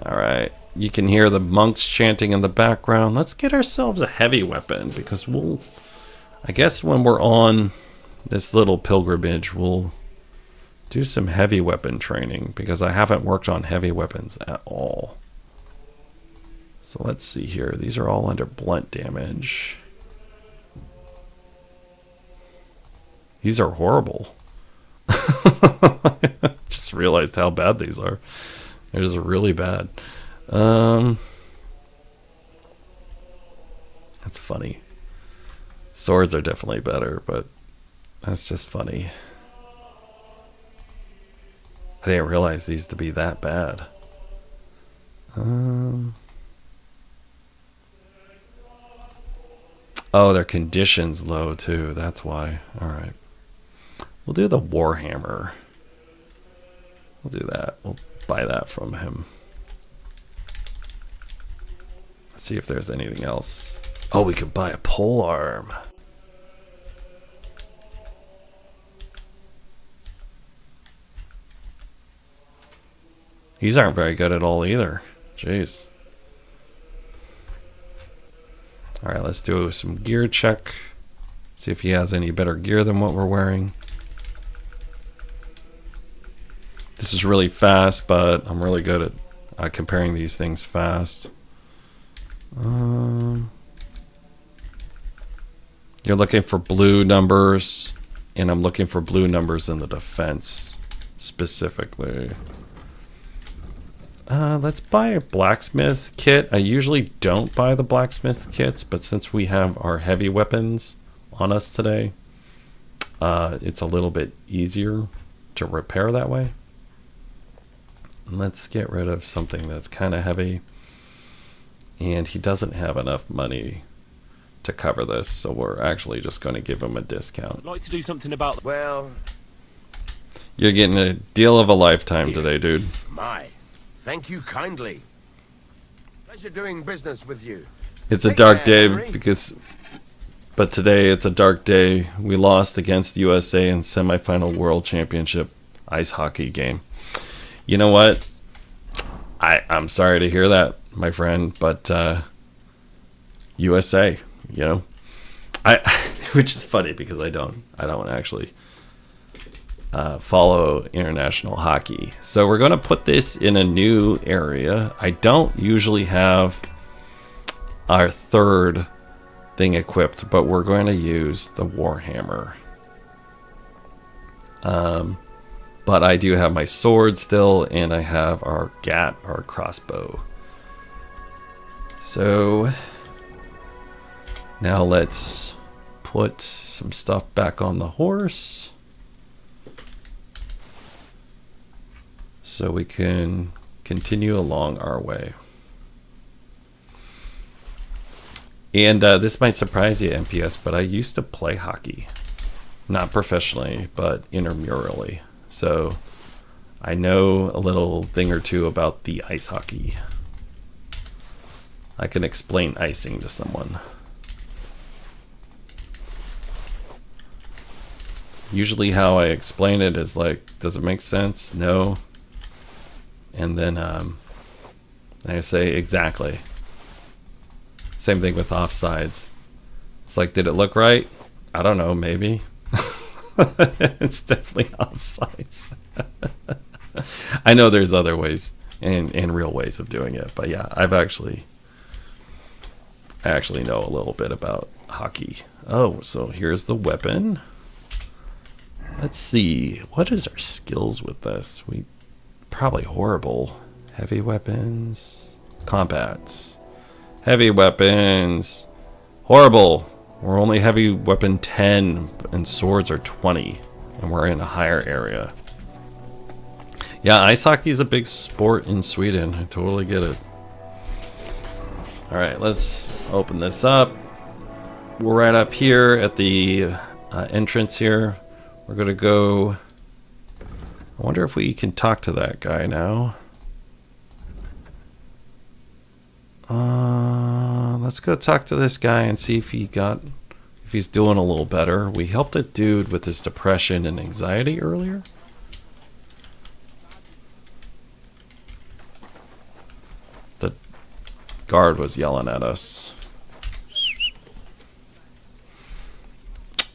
S1: All right, you can hear the monks chanting in the background. Let's get ourselves a heavy weapon, because I guess when we're on this little pilgrimage, we'll do some heavy weapon training, because I haven't worked on heavy weapons at all. So let's see here. These are all under blunt damage. These are horrible. Just realized how bad these are. They're just really bad. That's funny. Swords are definitely better, but that's just funny. I didn't realize these to be that bad. Oh, their condition's low too. That's why. Alright. We'll do the Warhammer. We'll do that. We'll buy that from him. Let's see if there's anything else. Oh, we could buy a pole arm. These aren't very good at all either. Jeez. Alright, let's do some gear check. See if he has any better gear than what we're wearing. This is really fast, but I'm really good at comparing these things fast. You're looking for blue numbers, and I'm looking for blue numbers in the defense specifically. Let's buy a blacksmith kit. I usually don't buy the blacksmith kits, but since we have our heavy weapons on us today, it's a little bit easier to repair that way. Let's get rid of something that's kind of heavy. And he doesn't have enough money to cover this, so we're actually just going to give him a discount.
S6: I'd like to do something about...
S2: Well...
S1: You're getting a deal of a lifetime today, dude.
S2: My... Thank you kindly. Pleasure doing business with you.
S1: It's a dark day but today it's a dark day. We lost against the USA in semifinal World Championship ice hockey game. You know what? I'm sorry to hear that, my friend, but USA, you know, which is funny because I don't actually follow international hockey. So we're going to put this in a new area. I don't usually have our third thing equipped, but we're going to use the Warhammer. But I do have my sword still, and I have our gat, our crossbow. So now let's put some stuff back on the horse, so we can continue along our way. And this might surprise you, MPS, but I used to play hockey. Not professionally, but intramurally. So I know a little thing or two about the ice hockey. I can explain icing to someone. Usually how I explain it is like, does it make sense? No. And then I say exactly. Same thing with offsides. It's like, did it look right? I don't know, maybe. It's definitely offsides. I know there's other ways and real ways of doing it, but yeah, I actually know a little bit about hockey. Oh, so here's the weapon. Let's see, what is our skills with this? We probably horrible. Heavy weapons, combats, heavy weapons, horrible. We're only heavy weapon 10 and swords are 20, and we're in a higher area. Yeah, ice hockey is a big sport in Sweden. I totally get it. All right, let's open this up. we're right up here at the entrance here. We're gonna go. I wonder if we can talk to that guy now. Let's go talk to this guy and see if he's doing a little better. We helped a dude with his depression and anxiety earlier. The guard was yelling at us.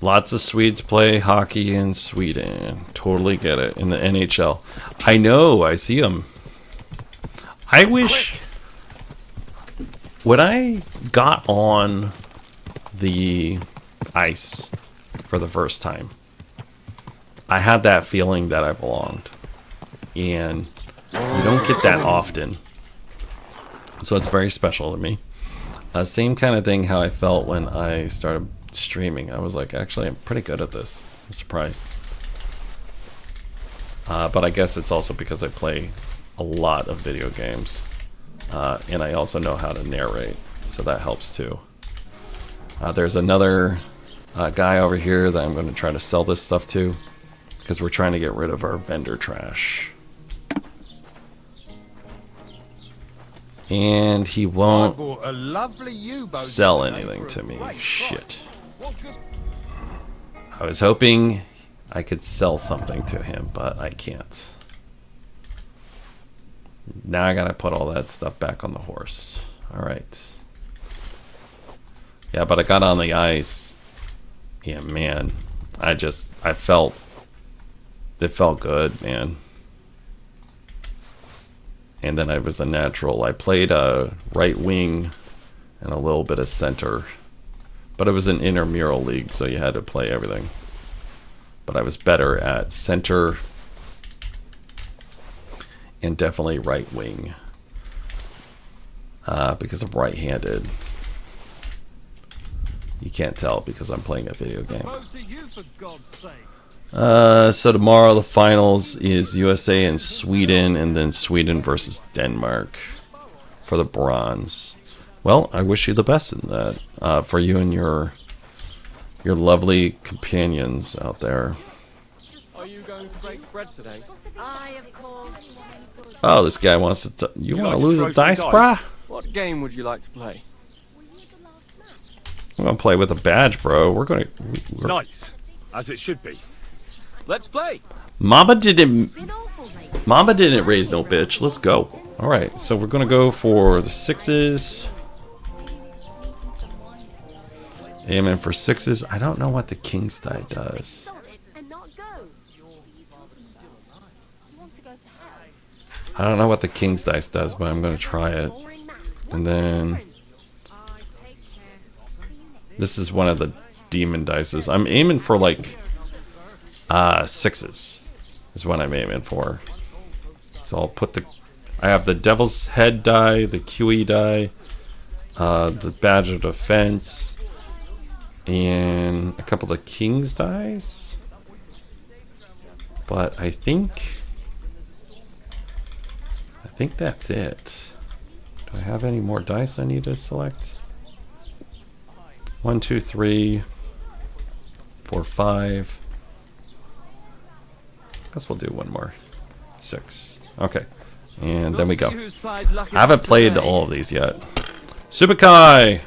S1: Lots of Swedes play hockey in Sweden. Totally get it. In the NHL. I know, I see them. I wish... When I got on the ice for the first time, I had that feeling that I belonged. And you don't get that often. So it's very special to me. Same kind of thing how I felt when I started streaming. I was like, actually, I'm pretty good at this. I'm surprised. But I guess it's also because I play a lot of video games. And I also know how to narrate, so that helps too. There's another guy over here that I'm going to try to sell this stuff to, because we're trying to get rid of our vendor trash. And he won't sell anything to me. Shit. I was hoping I could sell something to him, but I can't. Now I gotta put all that stuff back on the horse. Alright. Yeah, but I got on the ice. Yeah, man. It felt good, man. And then I was a natural. I played right wing and a little bit of center. But it was an intramural league, so you had to play everything. But I was better at center and definitely right wing. Because I'm right-handed. You can't tell because I'm playing a video game. So tomorrow the finals is USA and Sweden, and then Sweden versus Denmark for the bronze. Well, I wish you the best in that, for you and your lovely companions out there.
S10: Are you going to break bread today?
S1: Oh, this guy wants to. You want to lose a dice, brah?
S10: What game would you like to play?
S1: I'm gonna play with a badge, bro. We're
S6: Nice, as it should be.
S10: Let's play.
S1: Mama didn't raise no bitch. Let's go. All right, so we're gonna go for the sixes. Aiming for sixes. I don't know what the king's die does. I don't know what the king's dice does, but I'm gonna try it. And then this is one of the demon dices. I'm aiming for like sixes is what I'm aiming for. So I'll put I have the devil's head die, the QE die, the badge of defense, and a couple of king's dice. But I think that's it. Do I have any more dice I need to select? 1, 2, 3, 4, 5. I guess we'll do one more. 6. Okay. And then we go. I haven't played all of these yet. Subakai!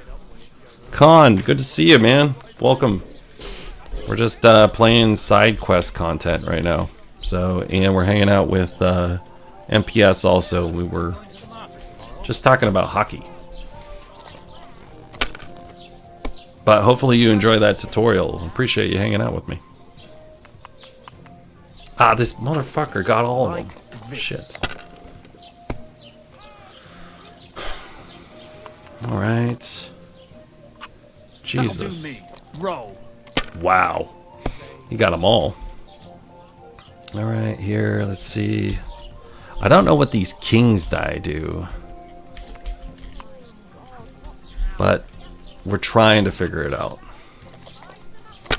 S1: Khan, good to see you, man. Welcome. We're just playing side quest content right now. So, and we're hanging out with MPS also. We were just talking about hockey. But hopefully you enjoy that tutorial. Appreciate you hanging out with me. Ah, this motherfucker got all of them. Shit. Alright. Jesus.
S10: Roll.
S1: Wow. He got them all. Alright, here, let's see. I don't know what these king's die do. But we're trying to figure it out.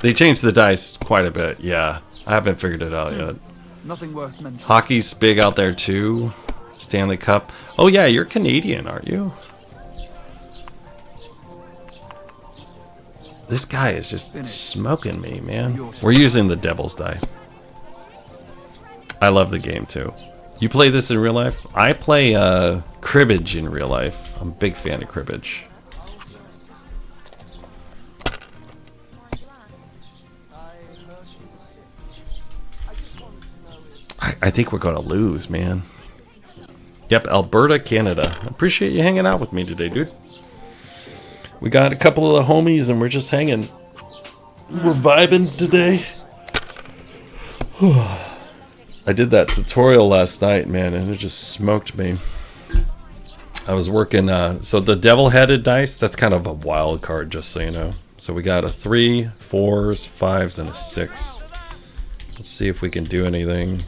S1: They changed the dice quite a bit, yeah. I haven't figured it out yet.
S10: Nothing worth mentioning.
S1: Hockey's big out there too. Stanley Cup. Oh yeah, you're Canadian, aren't you? This guy is just smoking me, man. We're using the devil's die. I love the game too. You play this in real life? I play cribbage in real life. I'm a big fan of cribbage. I think we're going to lose, man. Yep, Alberta, Canada. I appreciate you hanging out with me today, dude. We got a couple of the homies and we're just hanging. We're vibing today. I did that tutorial last night, man, and it just smoked me. I was working, so the devil-headed dice, that's kind of a wild card, just so you know. So we got a 3, 4s, 5s, and a 6. Let's see if we can do anything.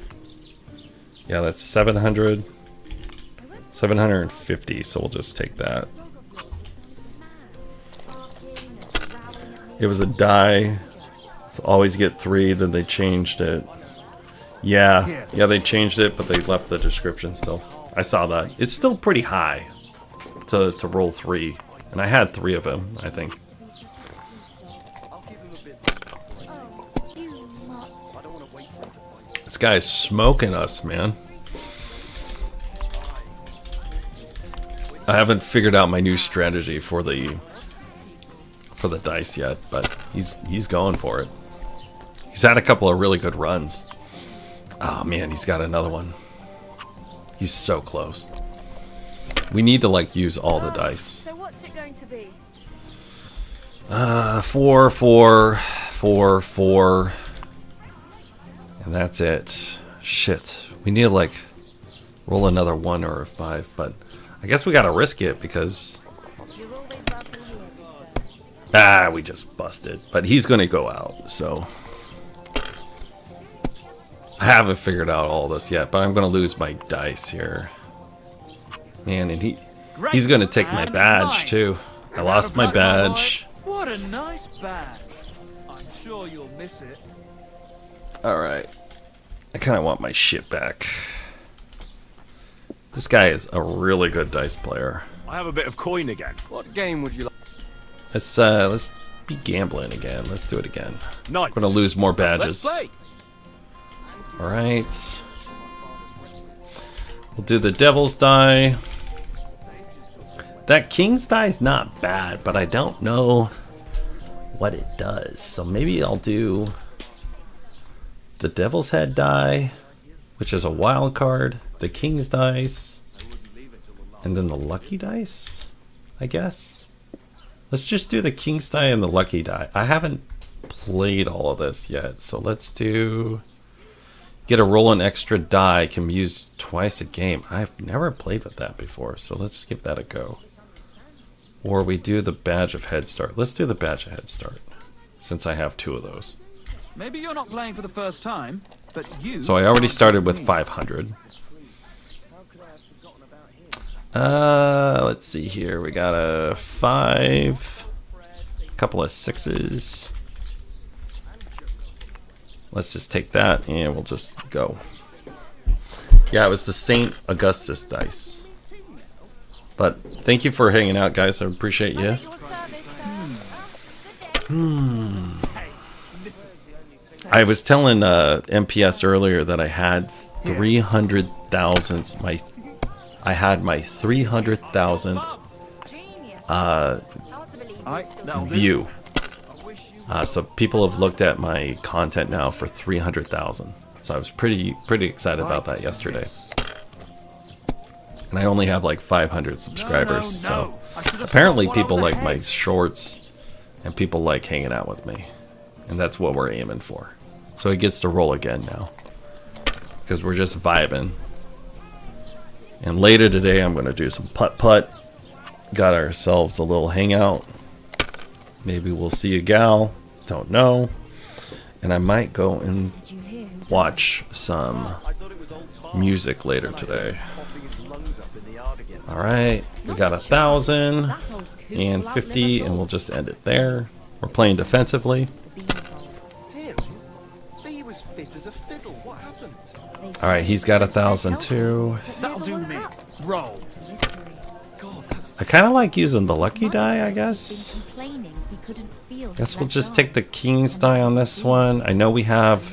S1: Yeah, that's 700. 750, so we'll just take that. It was a die, so always get 3, then they changed it. Yeah, they changed it, but they left the description still. I saw that. It's still pretty high to roll 3, and I had 3 of them, I think. This guy's smoking us, man. I haven't figured out my new strategy for the dice yet, but he's going for it. He's had a couple of really good runs. Oh man, he's got another one. He's so close. We need to like use all the dice.
S11: So what's it going to be?
S1: 4, 4, 4, 4. And that's it. Shit. We need to like roll another 1 or a 5, but I guess we gotta risk it because we just busted. But he's gonna go out, so I haven't figured out all this yet, but I'm gonna lose my dice here. Man, and he's gonna take my badge too. I lost my badge.
S10: What a nice badge. I'm sure you'll miss it.
S1: Alright. I kinda want my shit back. This guy is a really good dice player.
S6: I have a bit of coin again.
S10: What game would you like?
S1: Let's be gambling again. Let's do it again.
S6: Nice.
S1: I'm gonna lose more badges.
S10: Let's play.
S1: Alright. We'll do the devil's die. That king's die is not bad, but I don't know what it does. So maybe I'll do the devil's head die, which is a wild card, the king's dice, and then the lucky dice, I guess. Let's just do the king's die and the lucky die. I haven't played all of this yet, so let's do get a roll an extra die, can be used twice a game. I've never played with that before, so let's give that a go. Or we do the badge of head start. Let's do the badge of head start, since I have 2 of those.
S10: Maybe you're not playing for the first time, but you...
S1: So I already started with 500. Let's see here. We got a 5, a couple of 6s. Let's just take that and we'll just go. Yeah, it was the St. Augustus dice. But thank you for hanging out, guys. I appreciate you. I was telling MPS earlier that I had 300,000. I had my 300,000th view. So people have looked at my content now for 300,000. So I was pretty excited about that yesterday. And I only have like 500 subscribers. So apparently people like my shorts and people like hanging out with me. And that's what we're aiming for. So he gets to roll again now, because we're just vibing. And later today I'm going to do some putt-putt. Got ourselves a little hangout. Maybe we'll see a gal. Don't know. And I might go and watch some music later today. Alright, we got 1,000 and 50, and we'll just end it there. We're playing defensively. Alright, he's got 1,000 too.
S10: That'll do me. Roll.
S1: I kind of like using the lucky die, I guess.
S11: couldn't feel.
S1: Guess we'll just take the king's die on this one. I know we have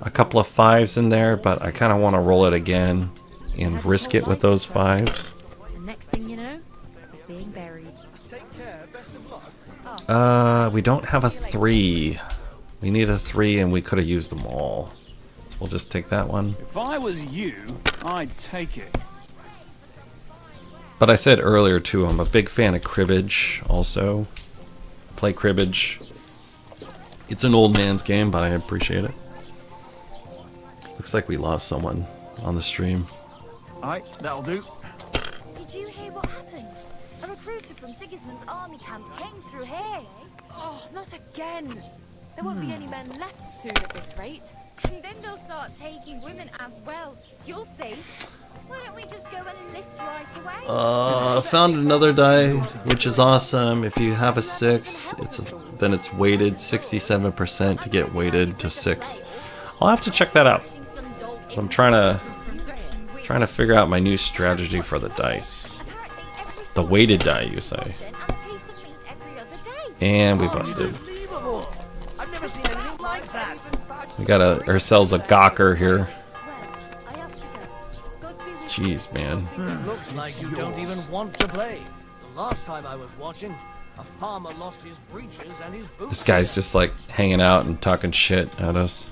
S1: a couple of 5s in there, but I kind of want to roll it again and risk it with those 5s.
S11: The next thing you know, he's being buried. Take care, best of luck.
S1: We don't have a 3. We need a 3 and we could have used them all. We'll just take that one.
S10: If I was you, I'd take it.
S1: But I said earlier too, I'm a big fan of cribbage also. Play cribbage. It's an old man's game, but I appreciate it. Looks like we lost someone on the stream.
S10: Alright, that'll do.
S12: Did you hear what happened? A recruiter from Sigismund's army camp came through here.
S13: Oh, not again. There won't be any men left soon at this rate.
S12: And then they'll start taking women as well. You'll see. Why don't we just go and enlist right away?
S1: Found another die, which is awesome. If you have a 6, then it's weighted 67% to get weighted to 6. I'll have to check that out. I'm trying to figure out my new strategy for the dice. The weighted die, you say? And we busted.
S3: I've never seen anything like that.
S1: We got ourselves a gawker here. Jeez, man.
S3: It looks like you don't even want to play. The last time I was watching, a farmer lost his breeches and his boots.
S1: This guy's just like hanging out and talking shit at us.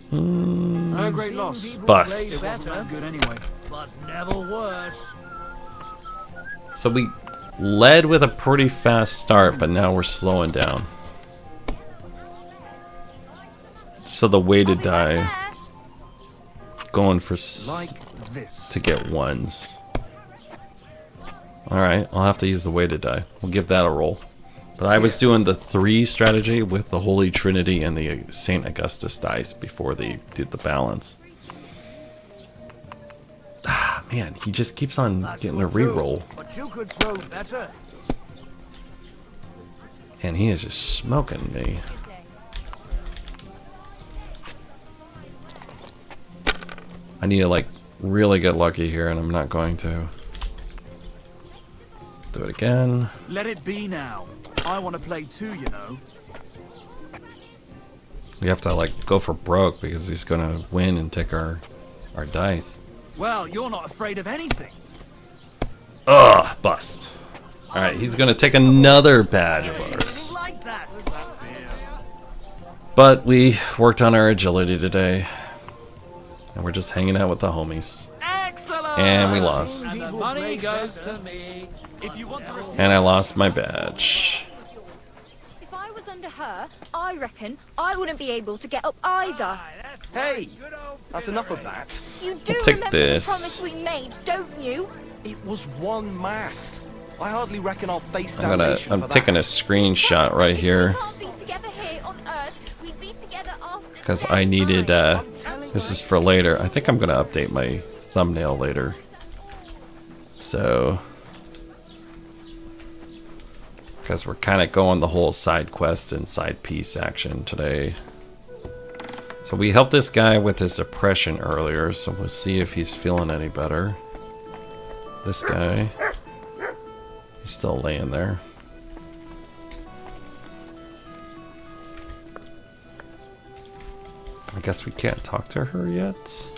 S3: Great loss.
S1: Bust.
S3: Better, good anyway, but never worse.
S1: So we led with a pretty fast start, but now we're slowing down. So the weighted die going for to get 1s. Alright, I'll have to use the weighted die. We'll give that a roll. But I was doing the 3 strategy with the Holy Trinity and the St. Augustus dice before they did the balance. Ah, man, he just keeps on getting a reroll.
S3: But you could throw better.
S1: And he is just smoking me. I need to like really get lucky here, and I'm not going to. Do it again.
S10: Let it be now. I want to play too, you know.
S1: We have to like go for broke because he's gonna win and take our dice.
S10: Well, you're not afraid of anything.
S1: Ugh, bust. Alright, he's gonna take another badge of ours.
S3: Like that.
S1: But we worked on our agility today. And we're just hanging out with the homies.
S10: Excellent!
S1: And we lost.
S10: And the money goes to me. If you want to
S1: And I lost my badge.
S12: If I was under her, I reckon I wouldn't be able to get up either.
S3: Hey, that's enough of that.
S12: You do
S1: take
S12: remember
S1: this.
S12: the promise we made, don't you?
S3: It was one mass. I hardly reckon I'll face
S1: I'm taking a screenshot right here.
S12: We can't be together here on Earth. We'd be together after
S1: Because I needed, this is for later. I think I'm going to update my thumbnail later. So, because we're kind of going the whole side quest and side piece action today. So we helped this guy with his oppression earlier, so we'll see if he's feeling any better. This guy, he's still laying there. I guess we can't talk to her yet.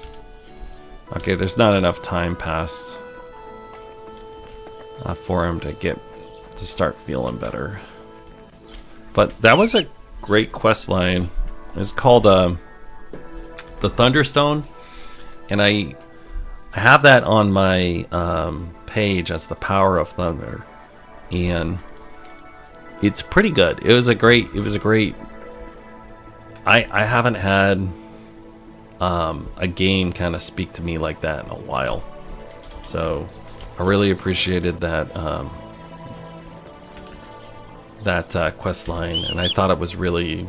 S1: Okay, there's not enough time passed for him to start feeling better. But that was a great quest line. It's called the Thunderstone, and I have that on my page as the Power of Thunder, and it's pretty good. It was a great. I haven't had a game kind of speak to me like that in a while, so I really appreciated that quest line, and I thought it was really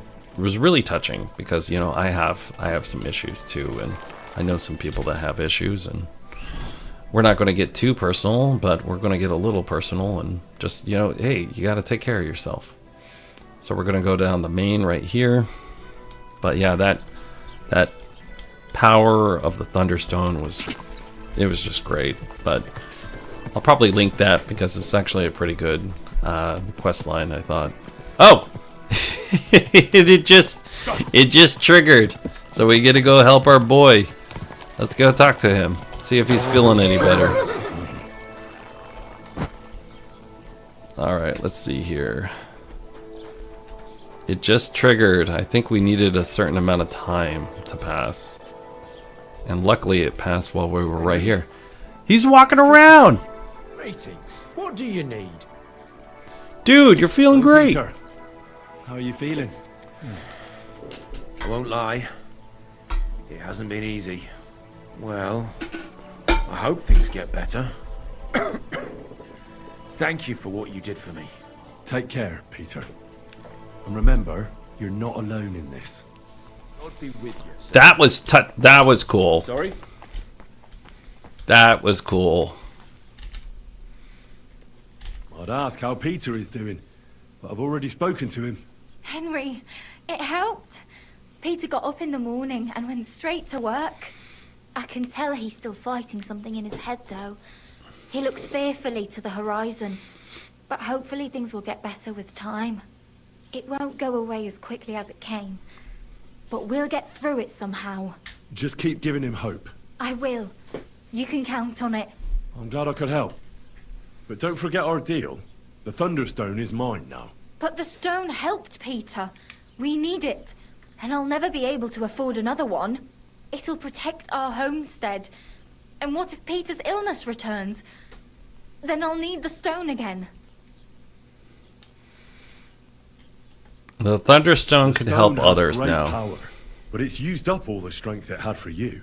S1: touching because, you know, I have some issues too, and I know some people that have issues, and we're not going to get too personal, but we're going to get a little personal and just, you know, hey, you got to take care of yourself. So we're going to go down the main right here. But yeah, that power of the Thunderstone was just great. But I'll probably link that because it's actually a pretty good quest line, I thought. Oh! it just triggered. So we get to go help our boy. Let's go talk to him. See if he's feeling any better. Alright, let's see here. It just triggered. I think we needed a certain amount of time to pass. And luckily it passed while we were right here. He's walking around!
S7: Greetings. What do you need?
S1: Dude, you're feeling great!
S7: Peter, how are you feeling? I won't lie. It hasn't been easy. Well, I hope things get better. Thank you for what you did for me.
S6: Take care, Peter. And remember, you're not alone in this.
S7: God be with you, sir.
S1: That was cool.
S7: Sorry?
S1: That was cool.
S6: I'd ask how Peter is doing, but I've already spoken to him.
S12: Henry, it helped. Peter got up in the morning and went straight to work. I can tell he's still fighting something in his head, though. He looks fearfully to the horizon, but hopefully things will get better with time. It won't go away as quickly as it came, but we'll get through it somehow.
S6: Just keep giving him hope.
S12: I will. You can count on it.
S6: I'm glad I could help. But don't forget our deal. The Thunderstone is mine now.
S12: But the stone helped Peter. We need it, and I'll never be able to afford another one. It'll protect our homestead. And what if Peter's illness returns? Then I'll need the stone again.
S1: The Thunderstone could help
S6: has
S1: others
S6: great
S1: now.
S6: Power, but it's used up all the strength it had for you.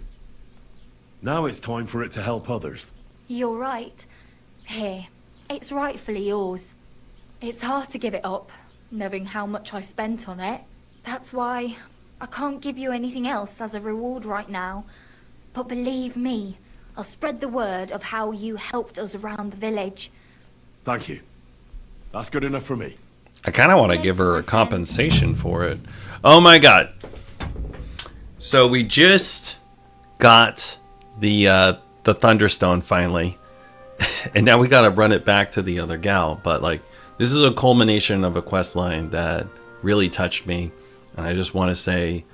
S6: Now it's time for it to help others.
S12: You're right. Here, it's rightfully yours. It's hard to give it up, knowing how much I spent on it. That's why I can't give you anything else as a reward right now. But believe me, I'll spread the word of how you helped us around the village.
S6: Thank you. That's good enough for me.
S1: I kind of want to give her a compensation for it. Oh my god. So we just got the Thunderstone finally. And now we got to run it back to the other gal. But like, this is a culmination of a quest line that really touched me. And I just want to say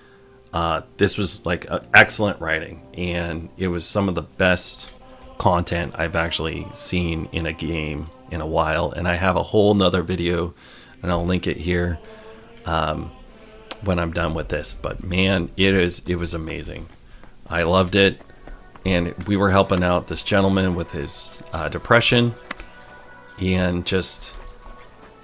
S1: this was like excellent writing. And it was some of the best content I've actually seen in a game in a while. And I have a whole nother video, and I'll link it here when I'm done with this. But man, it was amazing. I loved it. And we were helping out this gentleman with his depression, and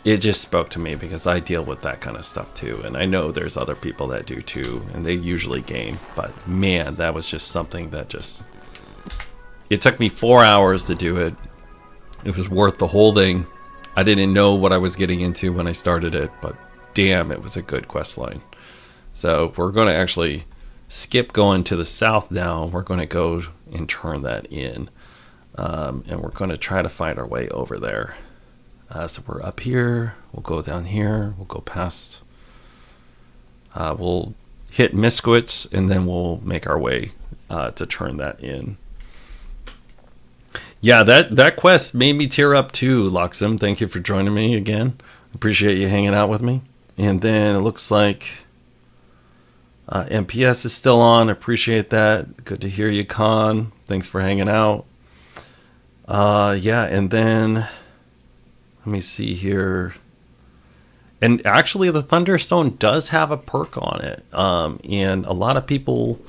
S1: it just spoke to me because I deal with that kind of stuff too, and I know there's other people that do too, and they usually game. But man, that was just something that it took me 4 hours to do it. It was worth the whole thing. I didn't know what I was getting into when I started it, but damn, it was a good quest line. So we're going to actually skip going to the south now. We're going to go and turn that in, and we're going to try to find our way over there. So we're up here, we'll go down here, we'll go past, we'll hit Misquits, and then we'll make our way to turn that in. Yeah, that quest made me tear up too, Loxum. Thank you for joining me again. Appreciate you hanging out with me. And then it looks like MPS is still on. Appreciate that. Good to hear you, Con. Thanks for hanging out. Yeah, and then let me see here. And actually, the Thunderstone does have a perk on it. And a lot of people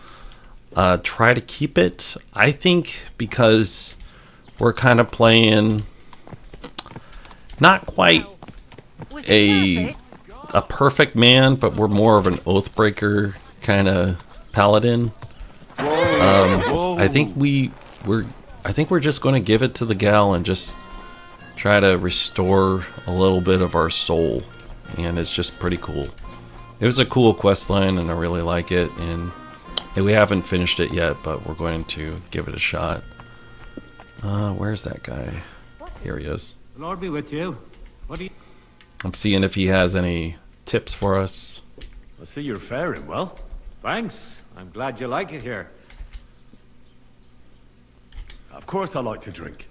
S1: try to keep it. I think because we're kind of playing not quite a perfect man, but we're more of an Oathbreaker kind of paladin. I think we're just going to give it to the gal and just try to restore a little bit of our soul, and it's just pretty cool. It was a cool quest line, and I really like it, and we haven't finished it yet, but we're going to give it a shot. Where's that guy? Here he is.
S5: The Lord be with you. What do you...
S1: I'm seeing if he has any tips for us.
S6: I see you're faring well.
S5: Thanks. I'm glad you like it here.
S6: Of course I like to drink.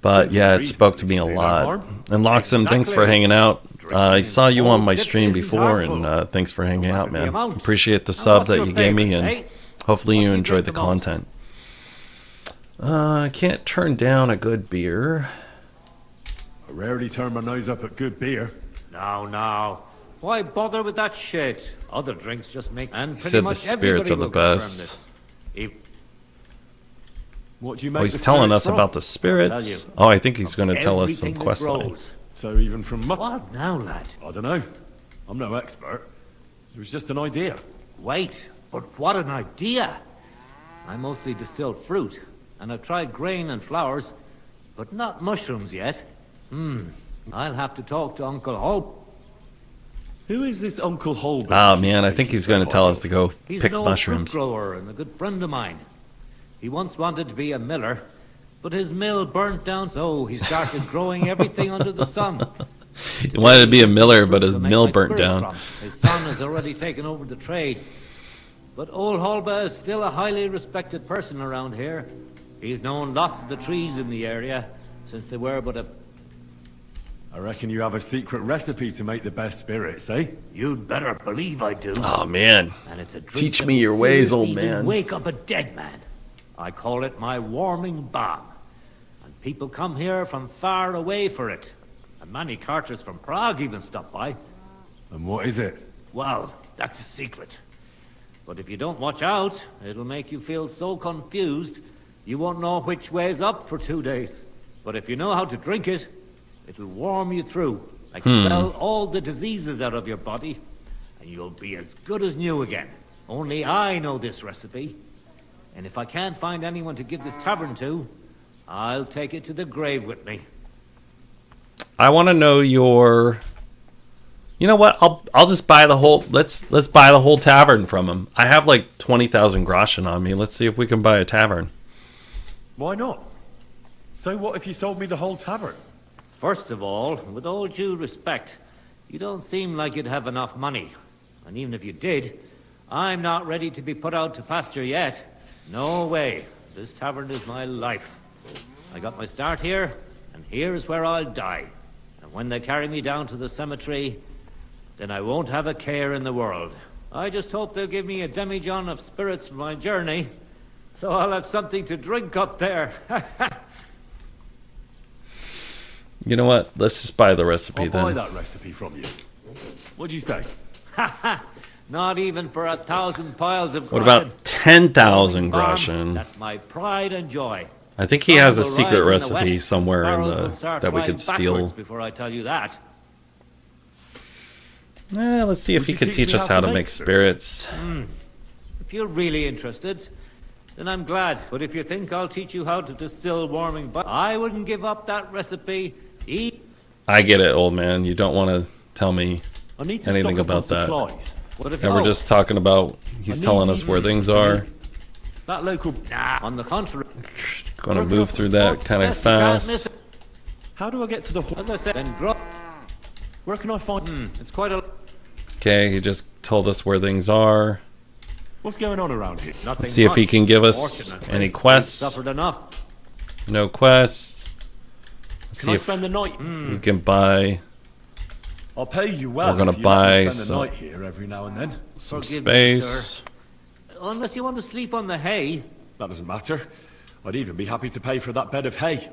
S1: But yeah, it spoke to me a lot. And Loxon, thanks for hanging out. I saw you on my stream before, and thanks for hanging out, man. Appreciate the sub that you gave me, and hopefully you enjoyed the content. I can't turn down a good beer.
S6: I rarely turn my nose up at good beer.
S5: Now. Why bother with that shit? Other drinks just make... And pretty
S1: Said the
S5: much
S1: spirits are the best.
S6: What do you
S1: Oh,
S6: make
S1: he's telling us
S6: from?
S1: about the spirits. Oh, I think he's going to tell us some quest line.
S6: So even from
S5: What now, lad?
S6: I don't know. I'm no expert. It was just an idea.
S5: Wait, but what an idea! I mostly distill fruit, and I've tried grain and flowers, but not mushrooms yet. I'll have to talk to Uncle Hol.
S6: Who is this Uncle Holber?
S1: Oh man, I think he's going to tell us to go
S5: He's
S1: pick
S5: an old
S1: mushrooms.
S5: fruit grower and a good friend of mine. He once wanted to be a miller, but his mill burnt down, so he started growing everything under the sun.
S1: He wanted to be a miller, but his
S5: To make
S1: mill
S5: my
S1: burnt
S5: spirits
S1: down.
S5: from. His son has already taken over the trade. But old Holba is still a highly respected person around here. He's known lots of the trees in the area, since they were but a...
S6: I reckon you have a secret recipe to make the best spirits, eh?
S5: You'd better believe I do.
S1: Oh man,
S5: And it's a drink
S1: teach
S5: that
S1: me
S5: will
S1: your ways,
S5: seriously
S1: old
S5: even
S1: man.
S5: wake up a dead man. I call it my warming balm. And people come here from far away for it. And many carters from Prague even stop by.
S6: And what is it?
S5: Well, that's a secret. But if you don't watch out, it'll make you feel so confused, you won't know which way's up for 2 days. But if you know how to drink it, it'll warm you through, expel all the diseases out of your body, and you'll be as good as new again. Only I know this recipe. And if I can't find anyone to give this tavern to, I'll take it to the grave with me.
S1: I want to know your. You know what? I'll just buy the whole. Let's buy the whole tavern from him. I have like 20,000 groschen on me. Let's see if we can buy a tavern.
S6: Why not? So what if you sold me the whole tavern?
S5: First of all, with all due respect, you don't seem like you'd have enough money. And even if you did, I'm not ready to be put out to pasture yet. No way. This tavern is my life. I got my start here, and here's where I'll die. And when they carry me down to the cemetery, then I won't have a care in the world. I just hope they'll give me a demijohn of spirits for my journey, so I'll have something to drink up there.
S1: You know what? Let's just buy the recipe
S6: I'll
S1: then.
S6: buy that recipe from you. What'd you say?
S5: Not even for 1,000 piles of
S1: What
S5: groschen.
S1: about 10,000
S5: Farm,
S1: groschen?
S5: That's my pride and joy.
S1: I think he has a
S5: Sun will
S1: secret
S5: rise in the
S1: recipe
S5: west,
S1: somewhere in
S5: sparrows will
S1: the
S5: start
S1: that we
S5: flying
S1: could steal.
S5: backwards before I tell you that.
S1: Let's see if
S6: Would
S1: he
S6: you
S1: could
S6: teach
S1: teach
S6: me
S1: us
S6: how
S1: how
S6: to
S1: to
S6: make
S1: make spirits.
S5: If you're really interested, then I'm glad. But if you think I'll teach you how to distill warming butter, I wouldn't give up that recipe.
S1: I get it, old man. You don't want to tell me
S6: I need to
S1: anything
S6: stock up on
S1: about that.
S6: supplies.
S5: What if
S1: And we're
S5: you...
S1: just talking about he's telling us where things are.
S6: That local...
S5: Nah, on the contrary.
S1: Going to move through that kind of
S5: Yes, you can't miss
S1: fast.
S5: it.
S6: How do I get to the...
S5: As I said, then drop.
S6: Where can I find...
S5: It's quite a...
S1: Okay, he just told us where things are.
S6: What's going on around here?
S5: Nothing
S1: Let's see if he
S5: much,
S1: can give us
S5: fortunately.
S1: any
S5: We've
S1: quests.
S5: suffered enough.
S1: No quests. Let's
S6: Can
S1: see
S6: I
S1: if
S6: spend the night?
S1: we can buy
S6: I'll pay you well.
S1: We're gonna
S6: if you let me
S1: buy
S6: spend
S1: some-
S6: the night here every now and then.
S1: some
S5: Forgive me,
S1: space.
S5: Unless you want to sleep on the hay.
S6: That doesn't matter. I'd even be happy to pay for that bed of hay.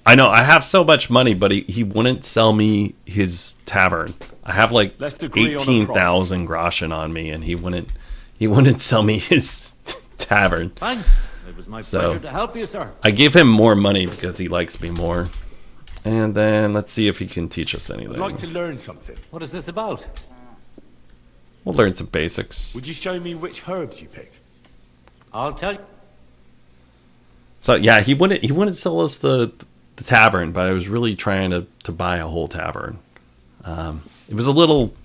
S1: I know, I have so much money, but he wouldn't sell me his tavern. I have like
S6: Let's agree on a
S1: 18,000 groschen on me, and he wouldn't sell me his tavern.
S5: Thanks. It was my
S1: So-
S5: pleasure to help you, sir.
S1: I give him more money because he likes me more. And then let's see if he can teach us anything.
S6: I'd like to learn something.
S5: What is this about?
S1: We'll learn some basics.
S6: Would you show me which herbs you pick?
S5: I'll tell you.
S1: So yeah, he wouldn't sell us the tavern, but I was really trying to buy a whole tavern. It was a little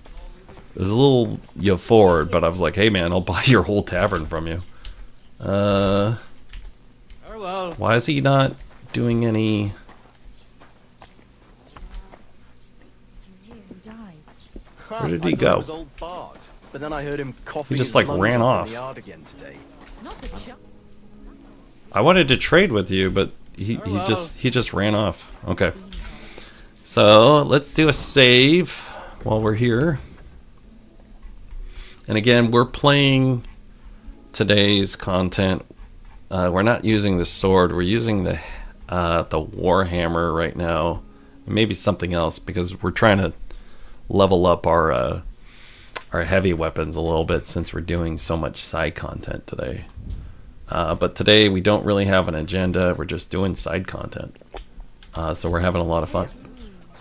S1: forward, but I was like, hey man, I'll buy your whole tavern from you.
S5: Very well.
S1: Why is he not doing any? Where did he go?
S14: But then I heard him coughing.
S1: He just
S14: his
S1: like
S14: lungs
S1: ran
S14: up in
S1: off.
S14: the yard again today.
S1: I wanted to trade with you, but he just ran off. Okay. So let's do a save while we're here. And again, we're playing today's content. We're not using the sword. We're using the warhammer right now, and maybe something else, because we're trying to level up our heavy weapons a little bit since we're doing so much side content today. But today we don't really have an agenda. We're just doing side content. So we're having a lot of fun.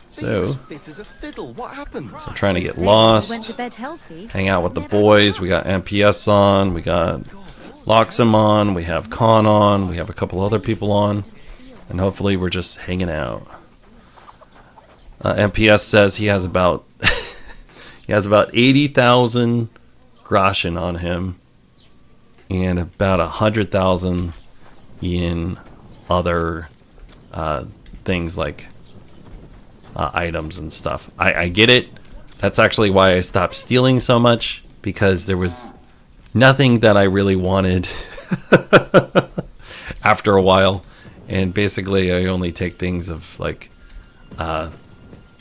S1: So,
S14: fit as a fiddle. What happened?
S1: so trying to get lost, hang out with the boys. We got MPS on, we got Loxam on, we have Con on, we have a couple other people on, and hopefully we're just hanging out. MPS says he has about 80,000 groschen on him, and about 100,000 in other things like items and stuff. I get it. That's actually why I stopped stealing so much, because there was nothing that I really wanted after a while, and basically I only take things of like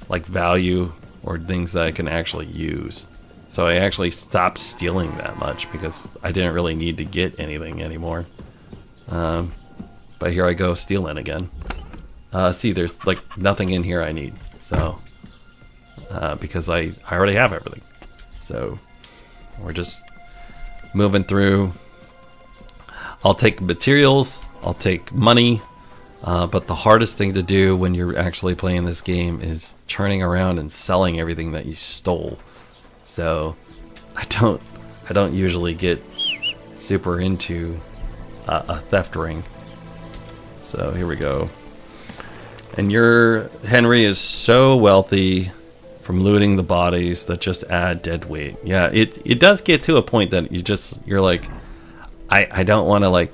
S1: value or things that I can actually use. So I actually stopped stealing that much because I didn't really need to get anything anymore. But here I go stealing again. See, there's like nothing in here I need. So, because I already have everything. So, we're just moving through. I'll take materials, I'll take money, but the hardest thing to do when you're actually playing this game is turning around and selling everything that you stole. So, I don't usually get super into a theft ring. So, here we go. And your Henry is so wealthy from looting the bodies that just add dead weight. Yeah, it does get to a point that you're like, I don't want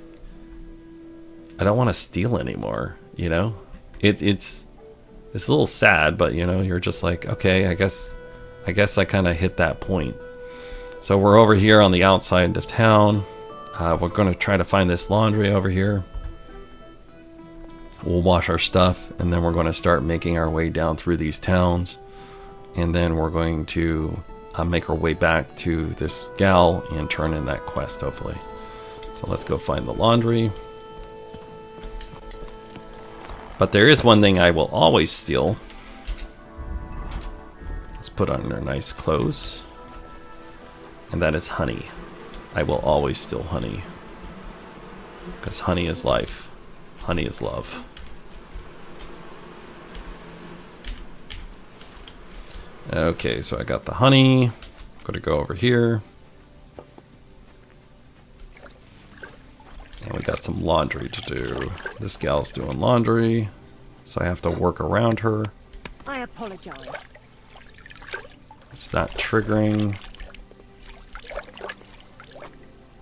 S1: to steal anymore, you know? It's a little sad, but you know, you're just like, okay, I guess I kind of hit that point. So we're over here on the outside of town. We're going to try to find this laundry over here. We'll wash our stuff, and then we're going to start making our way down through these towns, and then we're going to make our way back to this gal and turn in that quest, hopefully. So let's go find the laundry. But there is one thing I will always steal. Let's put on their nice clothes, and that is honey. I will always steal honey, because honey is life. Honey is love. Okay, so I got the honey. I'm going to go over here. And we got some laundry to do. This gal's doing laundry, so I have to work around her.
S15: I apologize.
S1: It's not triggering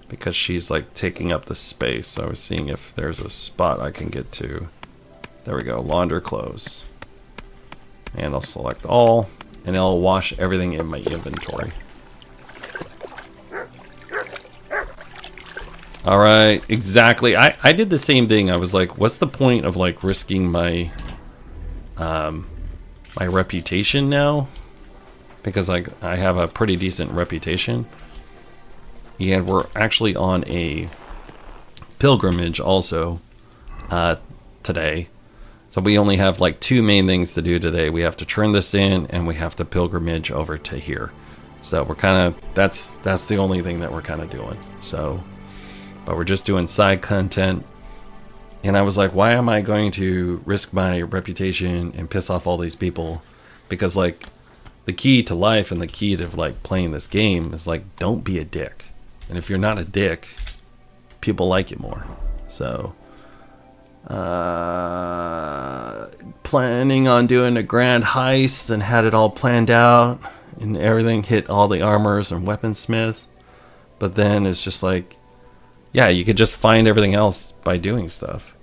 S1: because she's like taking up the space. So I was seeing if there's a spot I can get to. There we go, launder clothes. And I'll select all, and I'll wash everything in my inventory. Alright, exactly. I did the same thing. I was like, what's the point of like risking my my reputation now? Because I have a pretty decent reputation. And we're actually on a pilgrimage also today. So we only have like 2 main things to do today. We have to turn this in, and we have to pilgrimage over to here. So we're kind of, that's the only thing that we're kind of doing. So, but we're just doing side content. And I was like, why am I going to risk my reputation and piss off all these people? Because like the key to life and the key to like playing this game is like, don't be a dick. And if you're not a dick, people like you more. So, planning on doing a grand heist and had it all planned out and everything, hit all the armors and weaponsmiths. But then it's just like, yeah, you could just find everything else by doing stuff.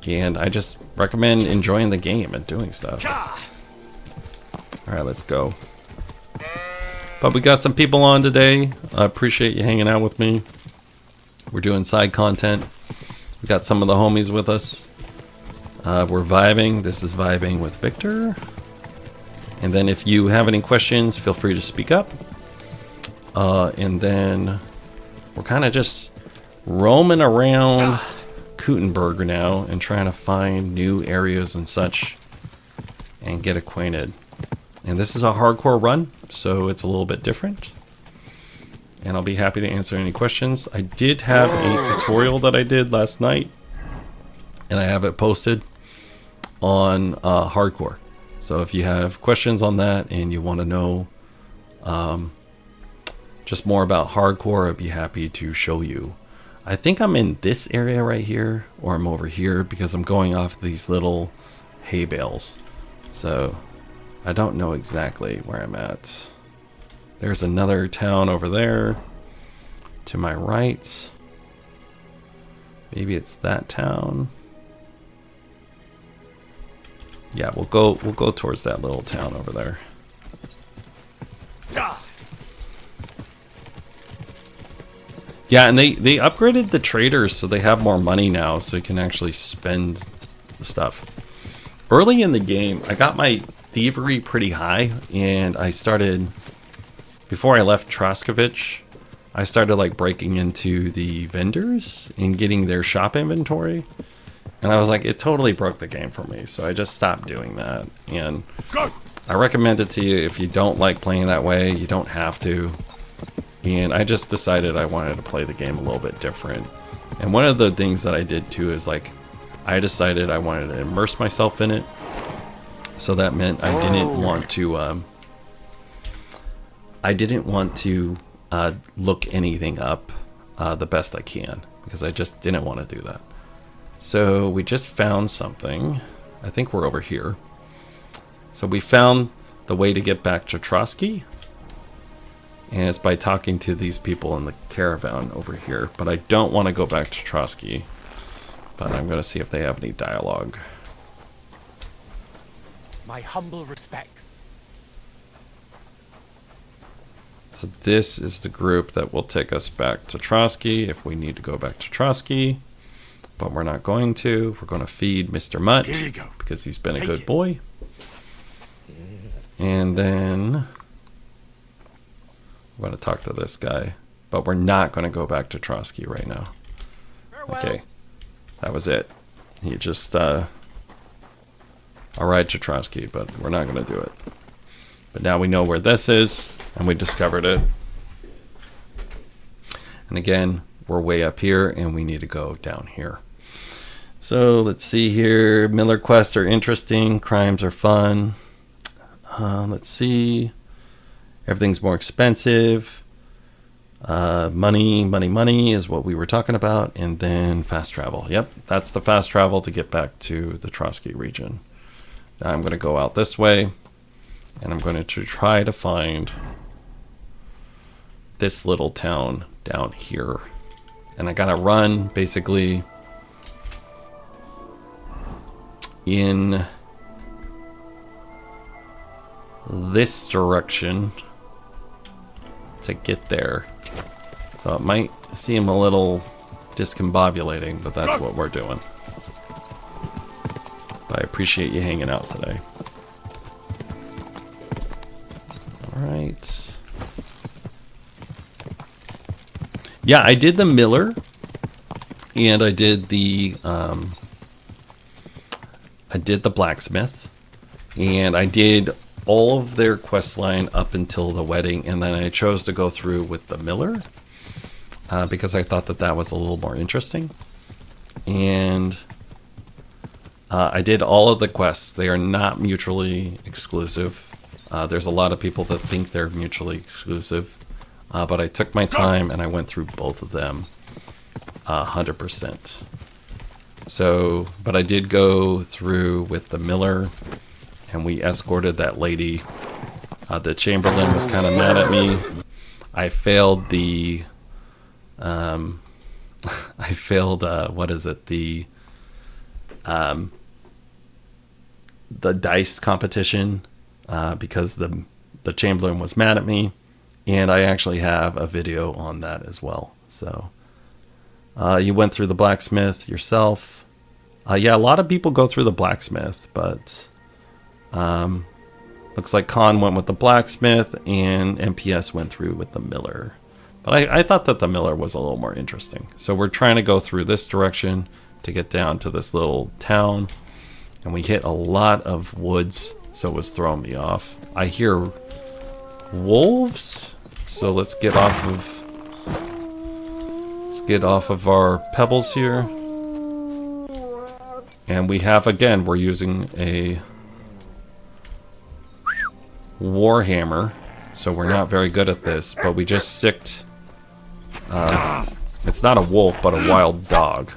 S1: And I just recommend enjoying the game and doing stuff. Alright, let's go. But we got some people on today. I appreciate you hanging out with me. We're doing side content. We got some of the homies with us. We're vibing. This is vibing with Victor. And then if you have any questions, feel free to speak up. And then we're kind of just roaming around Kutenberg now and trying to find new areas and such and get acquainted. And this is a hardcore run, so it's a little bit different. And I'll be happy to answer any questions. I did have a tutorial that I did last night, and I have it posted on hardcore. So if you have questions on that and you want to know just more about hardcore, I'd be happy to show you. I think I'm in this area right here, or I'm over here because I'm going off these little hay bales. So I don't know exactly where I'm at. There's another town over there to my right. Maybe it's that town. Yeah, we'll go towards that little town over there. Yeah, and they upgraded the traders so they have more money now, so you can actually spend the stuff. Early in the game, I got my thievery pretty high, and I started, before I left Troskovich, I started like breaking into the vendors and getting their shop inventory. And I was like, it totally broke the game for me, so I just stopped doing that. And I recommend it to you if you don't like playing that way. You don't have to. And I just decided I wanted to play the game a little bit different. And one of the things that I did too is like, I decided I wanted to immerse myself in it. So that meant I didn't want to look anything up the best I can, because I just didn't want to do that. So we just found something. I think we're over here. So we found the way to get back to Trotsky. And it's by talking to these people in the caravan over here. But I don't want to go back to Trotsky. But I'm going to see if they have any dialogue.
S15: My humble respects.
S1: So this is the group that will take us back to Trotsky if we need to go back to Trotsky. But we're not going to. We're going to feed Mr. Mutt because he's been a good boy. And then we're going to talk to this guy. But we're not going to go back to Trotsky right now. Okay. That was it. He just... I'll ride to Trotsky, but we're not going to do it. But now we know where this is, and we discovered it. And again, we're way up here, and we need to go down here. So let's see here. Miller quests are interesting. Crimes are fun. Let's see. Everything's more expensive. Money is what we were talking about. And then fast travel. Yep, that's the fast travel to get back to the Trotsky region. Now I'm going to go out this way. And I'm going to try to find this little town down here. And I got to run basically in this direction to get there. So it might seem a little discombobulating, but that's what we're doing. But I appreciate you hanging out today. Alright. Yeah, I did the Miller. And I did the blacksmith. And I did all of their quest line up until the wedding, and then I chose to go through with the Miller because I thought that was a little more interesting. And I did all of the quests. They are not mutually exclusive. There's a lot of people that think they're mutually exclusive, but I took my time and I went through both of them 100%. So, but I did go through with the Miller, and we escorted that lady. The Chamberlain was kind of mad at me. I failed the... what is it? The dice competition because the Chamberlain was mad at me. And I actually have a video on that as well. So you went through the blacksmith yourself. Yeah, a lot of people go through the blacksmith, but looks like Khan went with the blacksmith and MPS went through with the miller. But I thought that the miller was a little more interesting. So we're trying to go through this direction to get down to this little town. And we hit a lot of woods, so it was throwing me off. I hear wolves, so let's get off of our pebbles here. And we have, again, we're using a warhammer, so we're not very good at this, but we just sicked, it's not a wolf, but a wild dog.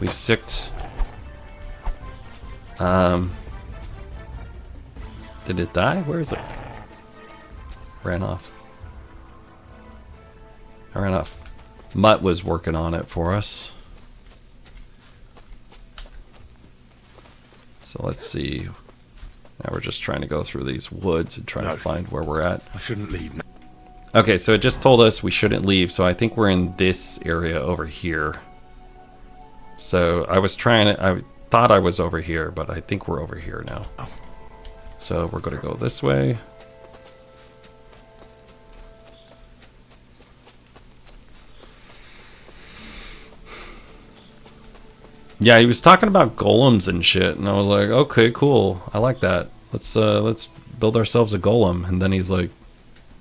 S1: We sicked, did it die? Where is it? Ran off. I ran off. MUTT was working on it for us. So let's see. Now we're just trying to go through these woods and try to find where we're at.
S6: I shouldn't leave now.
S1: Okay, so it just told us we shouldn't leave, so I think we're in this area over here. So I thought I was over here, but I think we're over here now. So we're going to go this way. Yeah, he was talking about golems and shit, and I was like, okay, cool. I like that. Let's build ourselves a golem. And then he's like,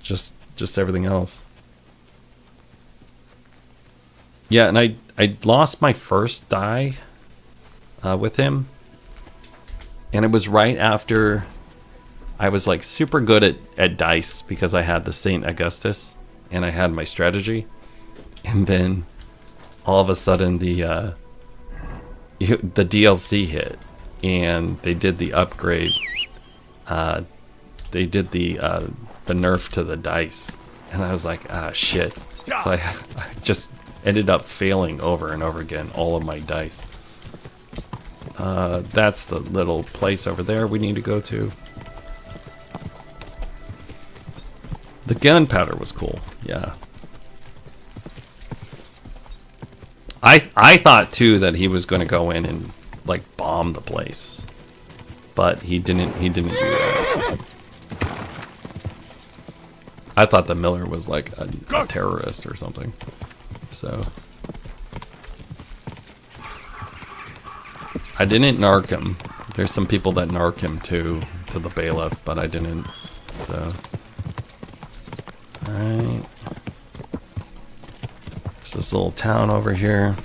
S1: just everything else. Yeah, and I lost my first die with him, and it was right after I was like super good at dice because I had the Saint Augustus and I had my strategy, and then all of a sudden the DLC hit, and they did the upgrade. They did the nerf to the dice, and I was like, ah, shit. So I just ended up failing over and over again all of my dice. That's the little place over there we need to go to. The gunpowder was cool, yeah. I thought too that he was going to go in and like bomb the place, but he didn't do that. I thought the miller was like a terrorist or something. So I didn't narc him. There's some people that narc him too, to the bailiff, but I didn't. So alright. There's this little town over here.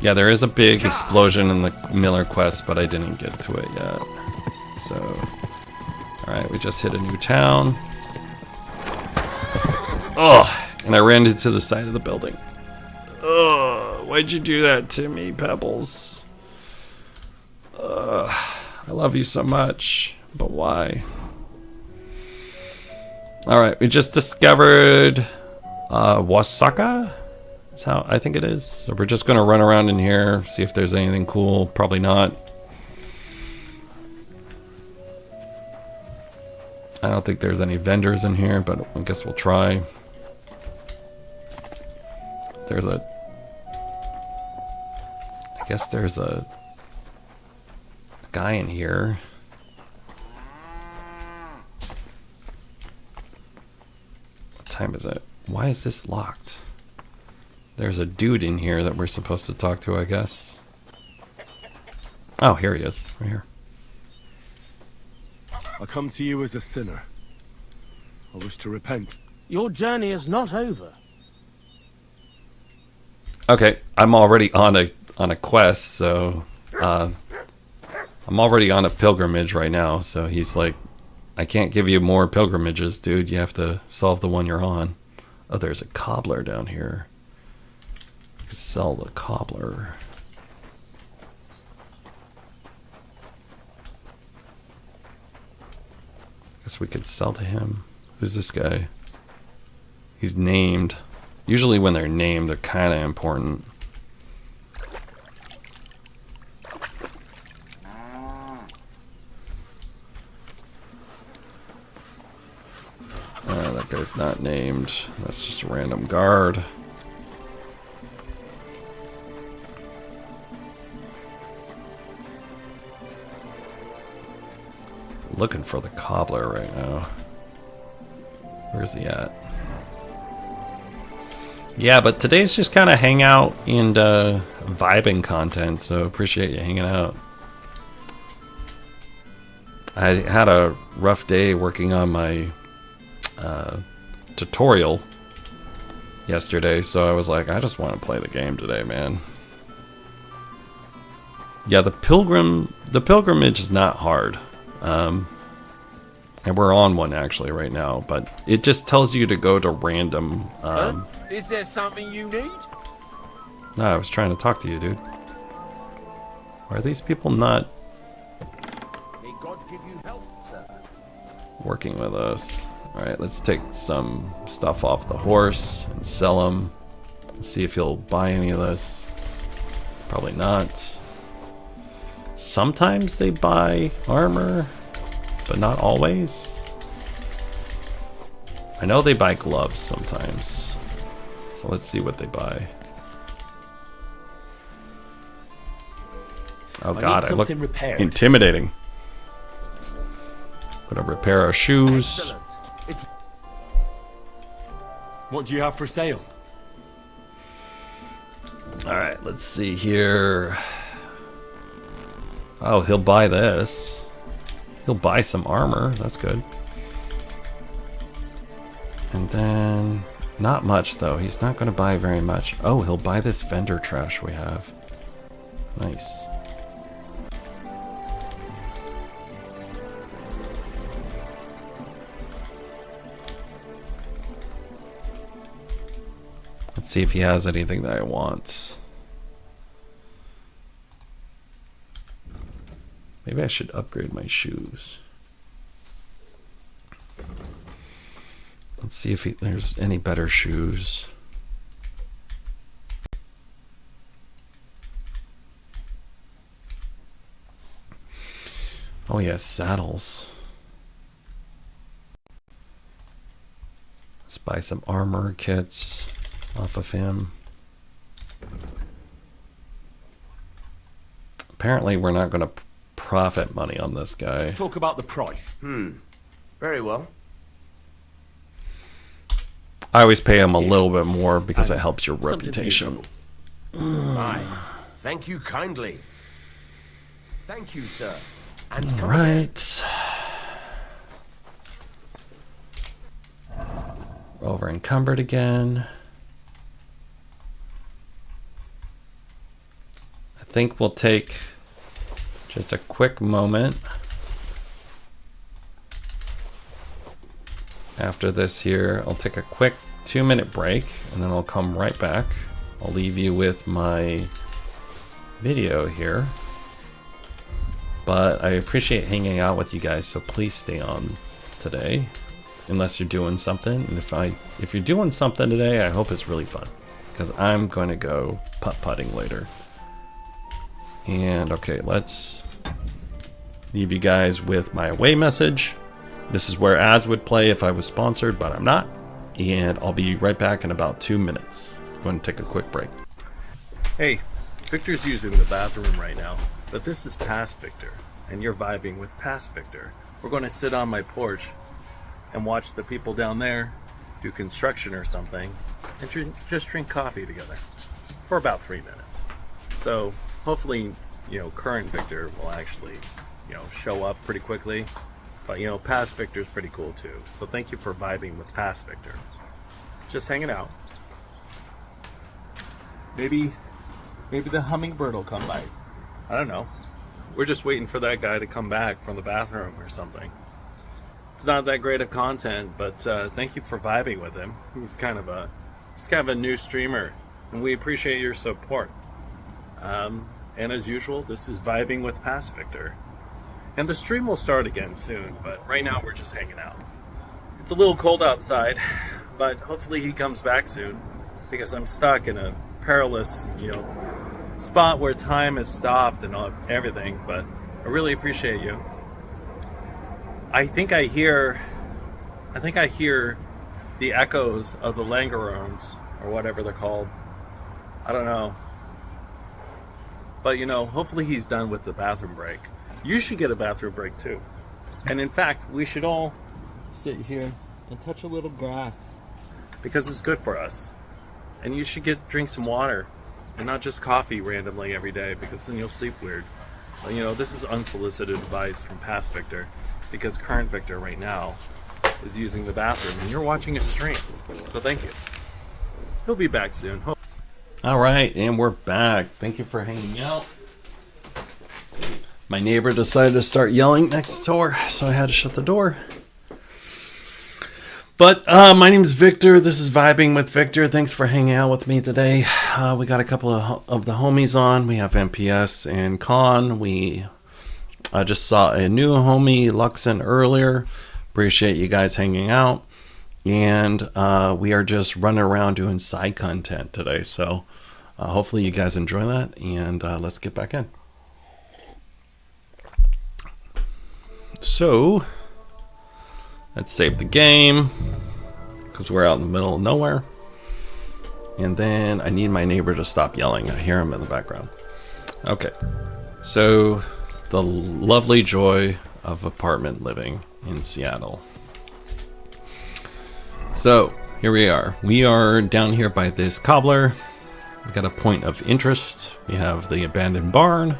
S1: Yeah, there is a big explosion in the Miller quest, but I didn't get to it yet. So, alright, we just hit a new town. Oh, and I ran into the side of the building. Oh, why'd you do that to me, Pebbles? I love you so much, but why? Alright, we just discovered Wasaka? That's how I think it is. So we're just gonna run around in here, see if there's anything cool. Probably not. I don't think there's any vendors in here, but I guess we'll try. There's a... I guess there's a guy in here. What time is it? Why is this locked? There's a dude in here that we're supposed to talk to, I guess. Oh, here he is, right here.
S6: I come to you as a sinner. I wish to repent.
S5: Your journey is not over.
S1: Okay, I'm already on a quest, so I'm already on a pilgrimage right now. So he's like, I can't give you more pilgrimages, dude. You have to solve the one you're on. Oh, there's a cobbler down here. I can sell the cobbler. Guess we could sell to him. Who's this guy? He's named. Usually when they're named, they're kind of important. not named. That's just a random guard. Looking for the cobbler right now. Where's he at? Yeah, but today's just kind of hangout and vibing content, so appreciate you hanging out. I had a rough day working on my tutorial yesterday, so I was like, I just want to play the game today, man. Yeah, the pilgrimage is not hard. And we're on one actually right now, but it just tells you to go to random.
S7: Is there something you need?
S1: No, I was trying to talk to you, dude. Why are these people not
S2: May God give you health, sir.
S1: working with us? Alright, let's take some stuff off the horse and sell them. See if he'll buy any of this. Probably not. Sometimes they buy armor, but not always. I know they buy gloves sometimes. So let's see what they buy. Oh god, I look intimidating. Gonna repair our shoes.
S6: What do you have for sale?
S1: Alright, let's see here. Oh, he'll buy this. He'll buy some armor. That's good. And then... not much, though. He's not going to buy very much. Oh, he'll buy this vendor trash we have. Nice. Let's see if he has anything that I want. Maybe I should upgrade my shoes. Let's see if there's any better shoes. Oh yeah, saddles. Let's buy some armor kits off of him. Apparently we're not going to profit money on this guy.
S7: Let's talk about the price.
S2: Very well.
S1: I always pay him a little bit more because it helps your reputation.
S2: Aye. Thank you kindly. Thank you, sir. And come
S1: Right. Over encumbered again. I think we'll take just a quick moment after this here. I'll take a quick 2-minute break and then I'll come right back. I'll leave you with my video here. But I appreciate hanging out with you guys, so please stay on today. Unless you're doing something. And if you're doing something today, I hope it's really fun. Because I'm going to go putt-putting later. And okay, let's leave you guys with my away message. This is where ads would play if I was sponsored, but I'm not. And I'll be right back in about 2 minutes. Going to take a quick break.
S16: Hey, Victor's using the bathroom right now, but this is past Victor, and you're vibing with past Victor. We're going to sit on my porch and watch the people down there do construction or something, and just drink coffee together for about 3 minutes. So hopefully, current Victor will actually, show up pretty quickly. But, past Victor's pretty cool too. So thank you for vibing with past Victor. Just hanging out. Maybe the hummingbird will come by. I don't know. We're just waiting for that guy to come back from the bathroom or something. It's not that great of content, but thank you for vibing with him. He's kind of a new streamer, and we appreciate your support. And as usual, this is Vibing with Past Victor. And the stream will start again soon, but right now we're just hanging out. It's a little cold outside, but hopefully he comes back soon, because I'm stuck in a perilous, spot where time has stopped and everything, but I really appreciate you. I think I hear the echoes of the Langerons, or whatever they're called. I don't know. But you know, hopefully he's done with the bathroom break. You should get a bathroom break too. And in fact, we should all sit here and touch a little grass because it's good for us. And you should drink some water and not just coffee randomly every day, because then you'll sleep weird. But, you know, this is unsolicited advice from past Victor, because current Victor right now is using the bathroom and you're watching a stream. So thank you. He'll be back soon.
S1: All right, and we're back. Thank you for hanging out. My neighbor decided to start yelling next door, so I had to shut the door. But my name's Victor. This is Vibing with Victor. Thanks for hanging out with me today. We got a couple of the homies on. We have MPS and Con. We just saw a new homie, Luxon, earlier. Appreciate you guys hanging out. And we are just running around doing side content today. So hopefully you guys enjoy that. And let's get back in. So let's save the game, because we're out in the middle of nowhere. And then I need my neighbor to stop yelling. I hear him in the background. Okay. So the lovely joy of apartment living in Seattle. So here we are. We are down here by this cobbler. We got a point of interest. We have the abandoned barn.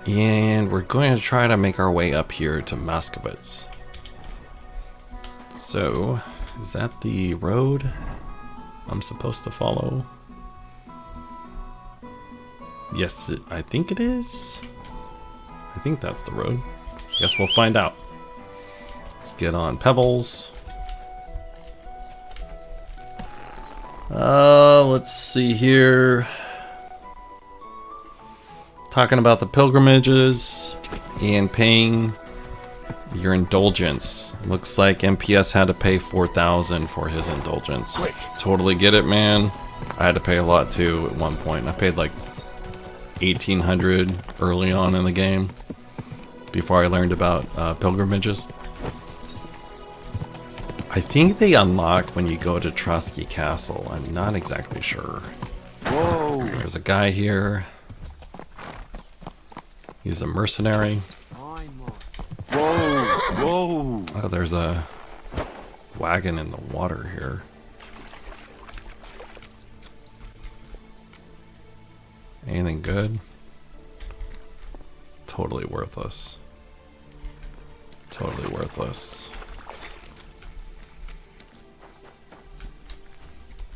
S1: And we're going to try to make our way up here to Moskowitz. So, is that the road I'm supposed to follow? Yes, I think it is. I think that's the road. Guess we'll find out. Let's get on Pebbles. Let's see here. Talking about the pilgrimages and paying your indulgence. Looks like MPS had to pay $4,000 for his indulgence. Quick. Totally get it, man. I had to pay a lot too at one point. I paid like $1,800 early on in the game before I learned about pilgrimages. I think they unlock when you go to Trotsky Castle. I'm not exactly sure. Whoa! There's a guy here. He's a mercenary.
S7: Whoa! Whoa!
S1: Oh, there's a wagon in the water here. Anything good? Totally worthless. Totally worthless.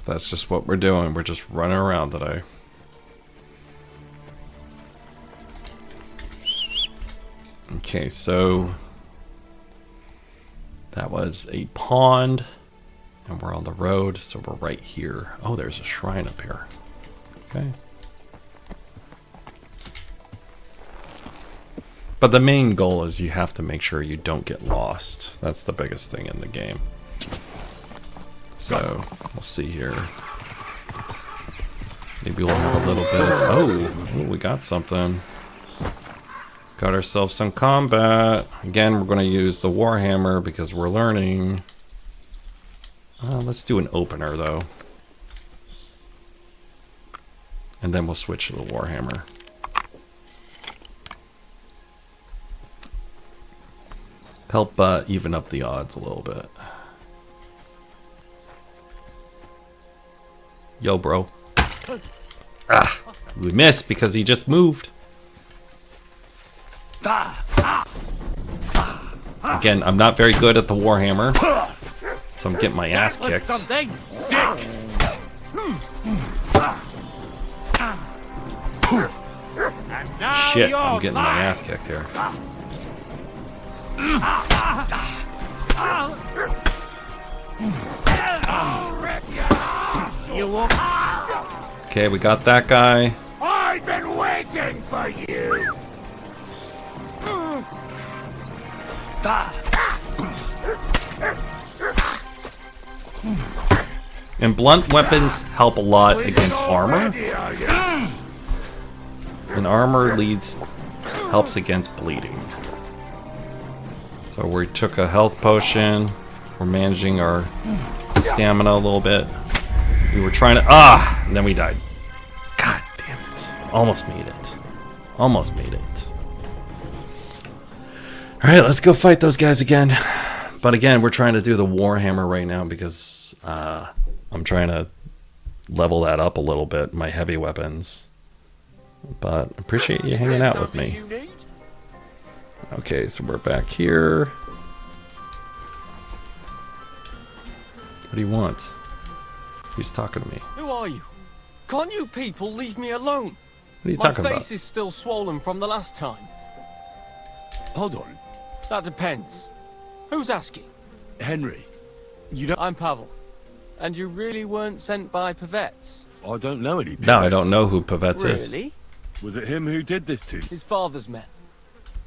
S1: That's just what we're doing. We're just running around today. Okay, so that was a pond, and we're on the road, so we're right here. Oh, there's a shrine up here. Okay. But the main goal is you have to make sure you don't get lost. That's the biggest thing in the game. So, we'll see here. Maybe we'll have a little bit of... Oh, we got something. Got ourselves some combat. Again, we're going to use the Warhammer because we're learning. Let's do an opener, though. And then we'll switch to the Warhammer. Help even up the odds a little bit. Yo, bro. Ah, we missed because he just moved. Again, I'm not very good at the Warhammer, so I'm getting my ass kicked. Shit, I'm getting my ass kicked here. Okay, we got that guy.
S2: I've been waiting for you.
S1: And blunt weapons help a lot against armor. And armor helps against bleeding. So we took a health potion. We're managing our some stamina a little bit. We were trying to... and then we died. God damn it. Almost made it. Almost made it. Alright, let's go fight those guys again. But again, we're trying to do the Warhammer right now because I'm trying to level that up a little bit, my heavy weapons. But appreciate you hanging out with me. Okay, so we're back here. What do you want? He's talking to me.
S10: Who are you? Can't you people leave me alone?
S1: What are you talking about?
S10: My face is still swollen from the last time.
S6: Hold on.
S10: That depends. Who's asking?
S6: Henry, you don't...
S10: I'm Pavel. And you really weren't sent by Pavets?
S6: I don't know any Pavets.
S1: No, I don't know who Pavets is.
S10: Really?
S6: Was it him who did this to you?
S10: His father's men.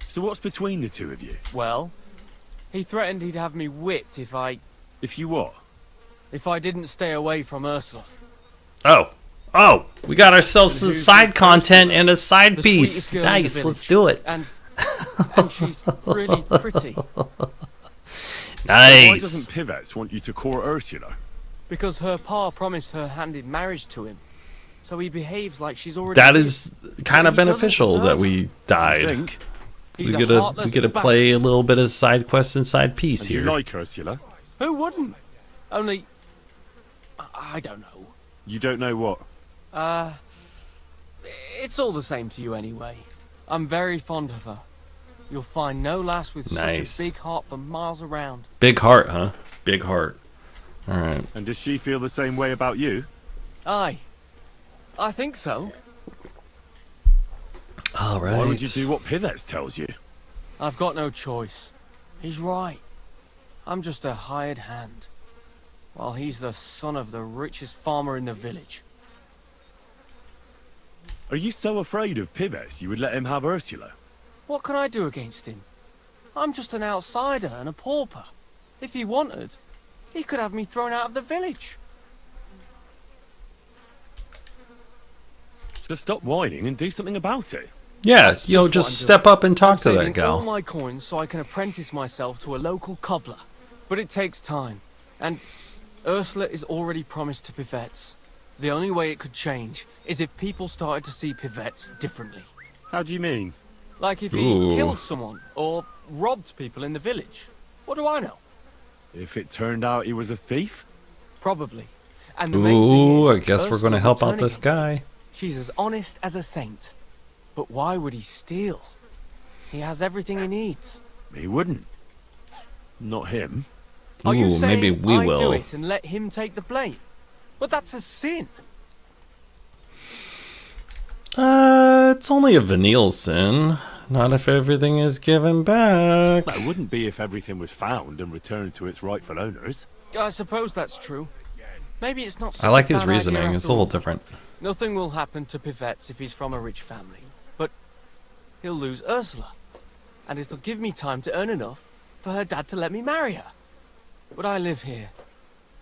S6: So what's between the two of you?
S10: Well, he threatened he'd have me whipped if I...
S6: If you what?
S10: If I didn't stay away from Ursula.
S1: Oh, we got ourselves some side content and a side piece. Nice, let's do it.
S10: And she's really pretty.
S1: Nice.
S6: Why doesn't Pivets want you to court Ursula?
S10: Because her pa promised her hand in marriage to him. So he behaves like she's already...
S1: That is kind of beneficial that we died. We get to play a little bit of side quest and side piece
S6: And
S1: here.
S6: you like Ursula?
S10: Who wouldn't? Only... I don't know.
S6: You don't know what?
S10: It's all the same to you anyway. I'm very fond of her. You'll find no lass with such a big heart for miles around.
S1: Big heart, huh? Big heart. Alright.
S6: And does she feel the same way about you?
S10: Aye. I think so.
S1: Alright.
S6: Why would you do what Pivets tells you?
S10: I've got no choice. He's right. I'm just a hired hand. While he's the son of the richest farmer in the village.
S6: Are you so afraid of Pivets you would let him have Ursula?
S10: What can I do against him? I'm just an outsider and a pauper. If he wanted, he could have me thrown out of the village.
S6: Just stop whining and do something about it.
S1: Yeah,
S10: That's
S1: you know,
S10: what
S1: just
S10: I'm
S1: step
S10: doing.
S1: up and talk
S10: I'm
S1: to that
S10: saving all
S1: gal.
S10: my coins so I can apprentice myself to a local cobbler. But it takes time. And Ursula is already promised to Pivets. The only way it could change is if people started to see Pivets differently.
S6: How do you mean?
S10: Like if he killed someone or robbed people in the village. What do I know?
S6: If it turned out he was a thief?
S10: Probably. And the main thing
S1: Ooh,
S10: is,
S1: I guess we're
S10: Ursula
S1: going to help
S10: would
S1: out
S10: turn
S1: this
S10: against
S1: guy.
S10: him. She's as honest as a saint. But why would he steal? He has everything he needs.
S6: He wouldn't. Not him.
S10: Are you
S1: Ooh,
S10: saying
S1: maybe we
S10: I do
S1: will.
S10: it and let him take the blame? But that's a sin.
S1: It's only a venial sin. Not if everything is given back.
S6: That wouldn't be if everything was found and returned to its rightful owners.
S10: I suppose that's true. Maybe it's not such
S1: I like
S10: a
S1: his
S10: bad idea
S1: reasoning. It's a
S10: after all.
S1: little different.
S10: Nothing will happen to Pivets if he's from a rich family. But he'll lose Ursula. And it'll give me time to earn enough for her dad to let me marry her. But I live here.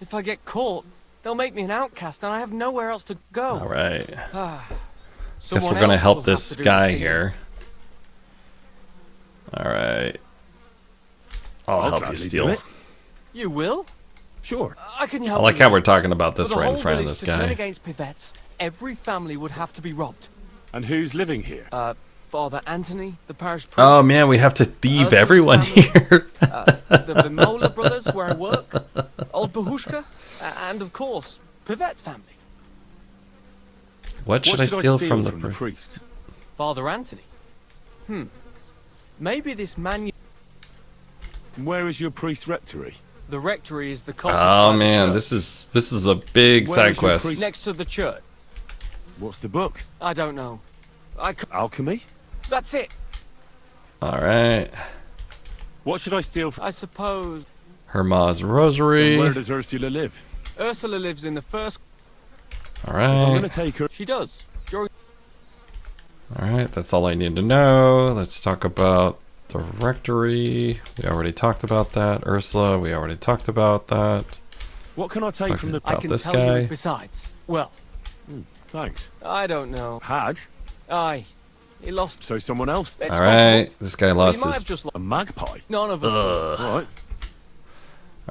S10: If I get caught, they'll make me an outcast and I have nowhere else to go.
S1: Alright. Guess
S10: Someone
S1: we're going to
S10: else
S1: help
S10: will
S1: this
S10: have to do
S1: guy
S10: the
S1: here. Alright. I'll help you
S6: gladly do
S1: steal.
S6: it.
S10: You will?
S6: Sure.
S10: I can
S1: I
S10: help
S1: like
S10: you
S1: how
S10: out.
S1: we're talking about this
S10: For the
S1: right in
S10: whole
S1: front of
S10: village
S1: this
S10: to turn
S1: guy.
S10: against Pivets, every family would have to be robbed.
S6: And who's living here?
S10: Father Anthony, the parish priest.
S1: Oh man, we have to thieve
S10: Ursula's
S1: everyone
S10: family,
S1: here.
S10: the Vimola brothers, where I work, old Bahushka, and of course, Pivet's family.
S1: What should I steal from the
S6: priest?
S10: Father Anthony. Maybe this man.
S6: Where is your priest rectory?
S10: The rectory is the cottage.
S1: Oh
S10: by the
S1: man,
S10: church.
S1: this is a big
S6: Where
S1: side
S6: is your
S1: quest.
S6: priest?
S10: Next to the church.
S6: What's the book?
S10: I don't know.
S6: Alchemy?
S10: That's it.
S1: Alright.
S6: What should I steal from?
S10: I suppose
S1: Herma's Rosary.
S6: And where does Ursula live?
S10: Ursula lives in the first.
S6: If I'm
S1: Alright.
S6: gonna take her.
S10: She does. During
S1: Alright, that's all I need to know. Let's talk about the rectory. We already talked about that. Ursula, we already talked about that.
S6: What can I
S1: Let's
S6: take
S1: talk
S6: from the?
S1: about
S10: I can
S1: this
S10: tell
S1: guy.
S10: you besides. Well,
S6: Thanks.
S10: I don't know.
S6: Had?
S10: Aye. He lost.
S6: So someone else?
S10: It's
S1: Alright,
S10: possible.
S1: this guy
S10: He
S1: lost
S10: might
S1: his...
S10: have just lost.
S6: A magpie?
S10: None of us.
S6: Right.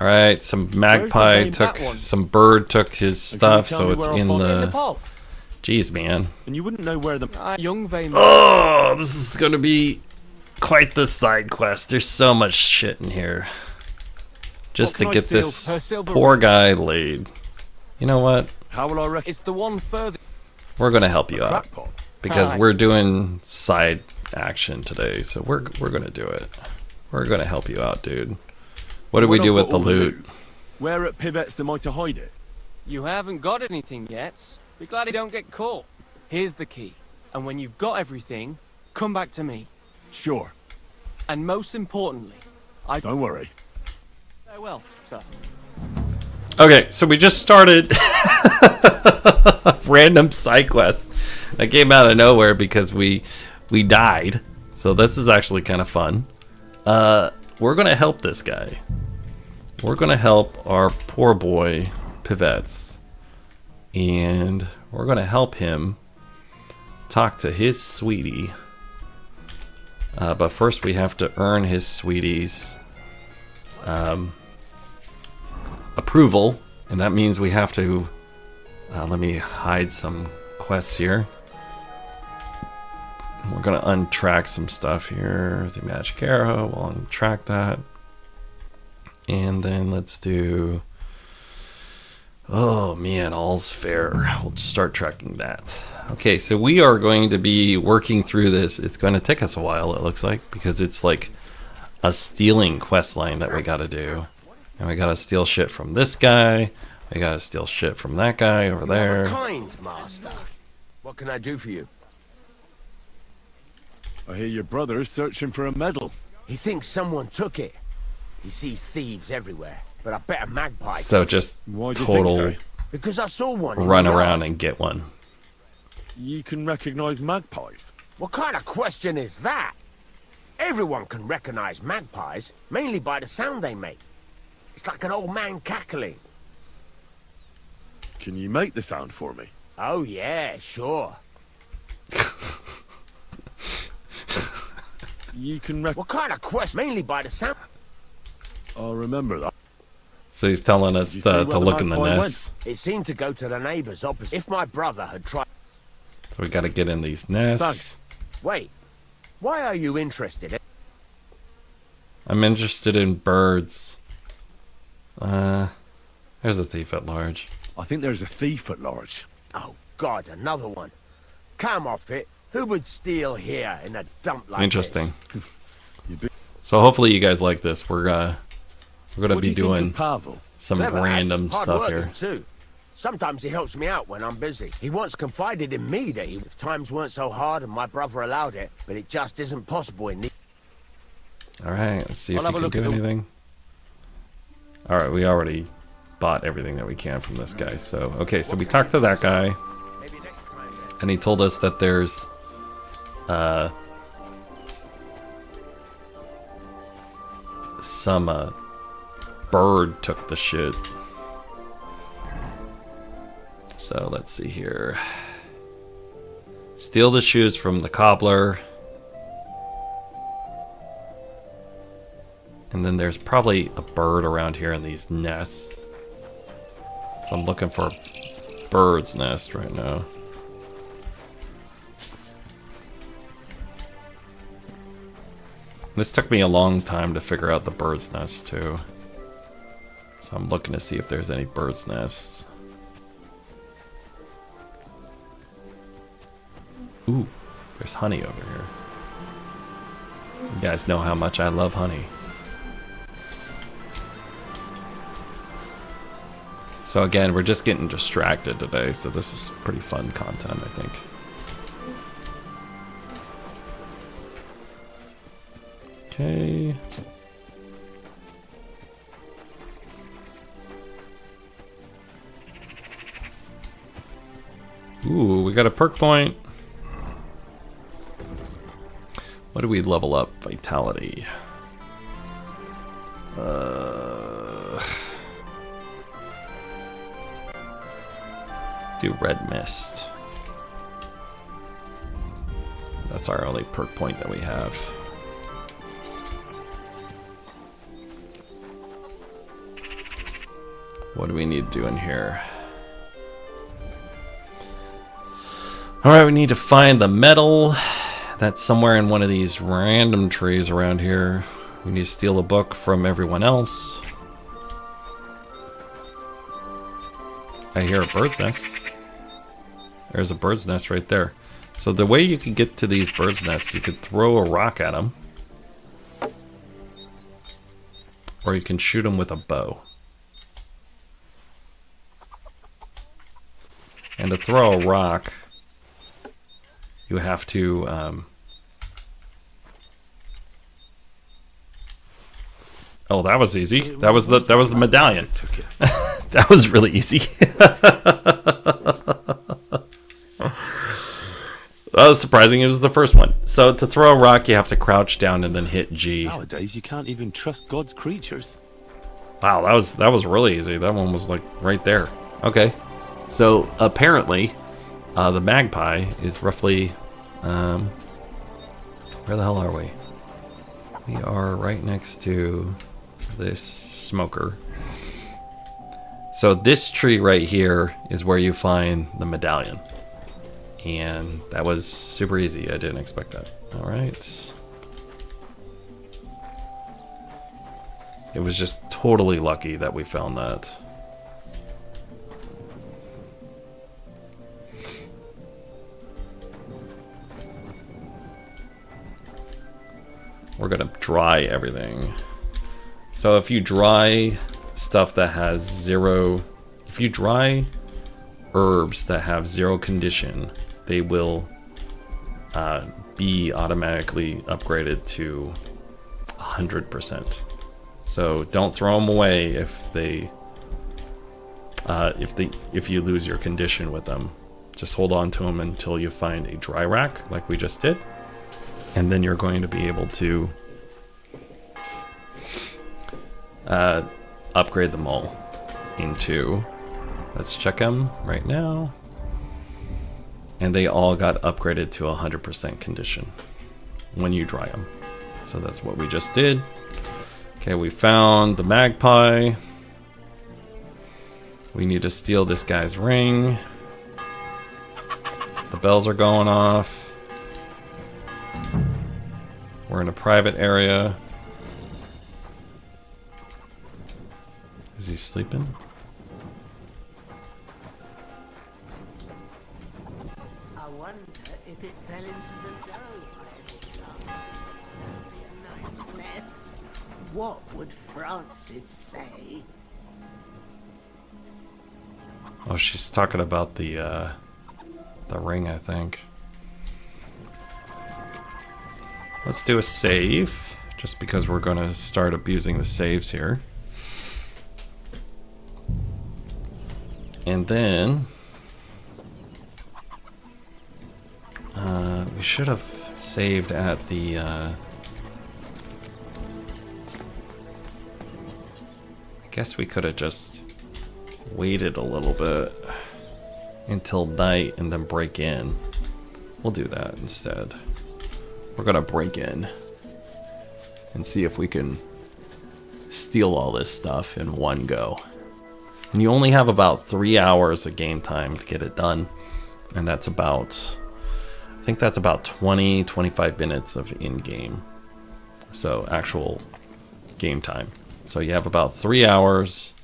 S1: All right, some magpie took, some bird took his stuff, so it's in the. Jeez, man.
S6: And you wouldn't know where the
S10: young vein.
S1: Oh, this is gonna be quite the side quest. There's so much shit in here, just to get this poor guy laid. You know what?
S6: How will I reckon?
S10: It's the one further.
S1: We're gonna help you out because we're doing side action today, so we're gonna do it. We're gonna help you out, dude. What do we do with the loot?
S6: Where at Pivet's am I to hide it?
S10: You haven't got anything yet. Be glad you don't get caught. Here's the key. And when you've got everything, come back to me.
S6: Sure.
S10: And most importantly,
S6: Don't worry.
S10: Farewell, sir.
S1: Okay, so we just started random side quest that came out of nowhere because we died. So this is actually kind of fun. We're gonna help this guy. We're gonna help our poor boy Pivets, and we're gonna help him talk to his sweetie. But first we have to earn his sweetie's approval, and that means we have to let me hide some quests here. We're gonna untrack some stuff here. The magic arrow, we'll untrack that, and then let's do, oh man, all's fair. We'll start tracking that. Okay, so we are going to be working through this. It's going to take us a while, it looks like, because it's like a stealing quest line that we gotta do. And we gotta steal shit from this guy. We gotta steal shit from that guy over there.
S2: Kind master. What can I do for you?
S6: I hear your brother's searching for a medal.
S2: He thinks someone took it. He sees thieves everywhere, but I bet a magpie.
S1: So just total
S2: because I saw one.
S1: Run around and get one.
S6: You can recognize magpies.
S2: What kind of question is that? Everyone can recognize magpies, mainly by the sound they make. It's like an old man cackling.
S6: Can you make the sound for me?
S2: Oh yeah, sure.
S6: You can
S2: What kind of question? Mainly by the sound.
S6: I'll remember that.
S1: So he's telling us to look in the nest.
S2: It seemed to go to the neighbor's opposite. If my brother had tried.
S1: So we got to get in these nests.
S2: Thanks. Wait, why are you interested?
S1: I'm interested in birds. There's a thief at large.
S6: I think there's a thief at large.
S2: Oh God, another one. Come off it. Who would steal here in a dump like
S1: Interesting. So hopefully you guys like this. We're gonna be doing some random stuff here.
S2: Too. Sometimes he helps me out when I'm busy. He once confided in me that if times weren't so hard and my brother allowed it, but it just isn't possible in the.
S1: All right, let's see if we can do anything. All right, we already bought everything that we can from this guy. So okay, so we talked to that guy, and he told us that there's some bird took the shit. So let's see here. Steal the shoes from the cobbler. And then there's probably a bird around here in these nests. So I'm looking for a bird's nest right now. This took me a long time to figure out the bird's nest too. So I'm looking to see if there's any bird's nests. Ooh, there's honey over here. You guys know how much I love honey. So again, we're just getting distracted today, so this is pretty fun content, I think. Okay. Ooh, we got a perk point. What do we level up? Vitality. Do red mist. That's our only perk point that we have. What do we need to do in here? Alright, we need to find the metal. That's somewhere in one of these random trees around here. We need to steal a book from everyone else. I hear a bird's nest. There's a bird's nest right there. So the way you can get to these bird's nests, you could throw a rock at them. Or you can shoot them with a bow. And to throw a rock, you have to oh, that was easy. That was the medallion. That was really easy. That was surprising. It was the first one. So to throw a rock, you have to crouch down and then hit G.
S6: Nowadays, you can't even trust God's creatures.
S1: Wow, that was really easy. That one was like right there. Okay, so apparently, the magpie is roughly. Where the hell are we? We are right next to this smoker. So this tree right here is where you find the medallion. And that was super easy. I didn't expect that. All right. It was just totally lucky that we found that. We're gonna dry everything. So if you dry stuff that has zero, if you dry herbs that have zero condition, they will be automatically upgraded to 100%. So don't throw them away if you lose your condition with them. Just hold on to them until you find a dry rack, like we just did, and then you're going to be able to upgrade them all into. Let's check them right now. And they all got upgraded to 100% condition when you dry them. So that's what we just did. Okay, we found the magpie. We need to steal this guy's ring. The bells are going off. We're in a private area. Is he sleeping?
S4: I wonder if it fell into the dough. That'd be a nice mess. What would Francis say?
S1: Oh, she's talking about the ring, I think. Let's do a save, just because we're going to start abusing the saves here. And then we should have saved at the I guess we could have just waited a little bit until night and then break in. We'll do that instead. We're gonna break in and see if we can steal all this stuff in one go. And you only have about 3 hours of game time to get it done. And that's about, I think that's about 20-25 minutes of in-game. So actual game time. So you have about 3 hours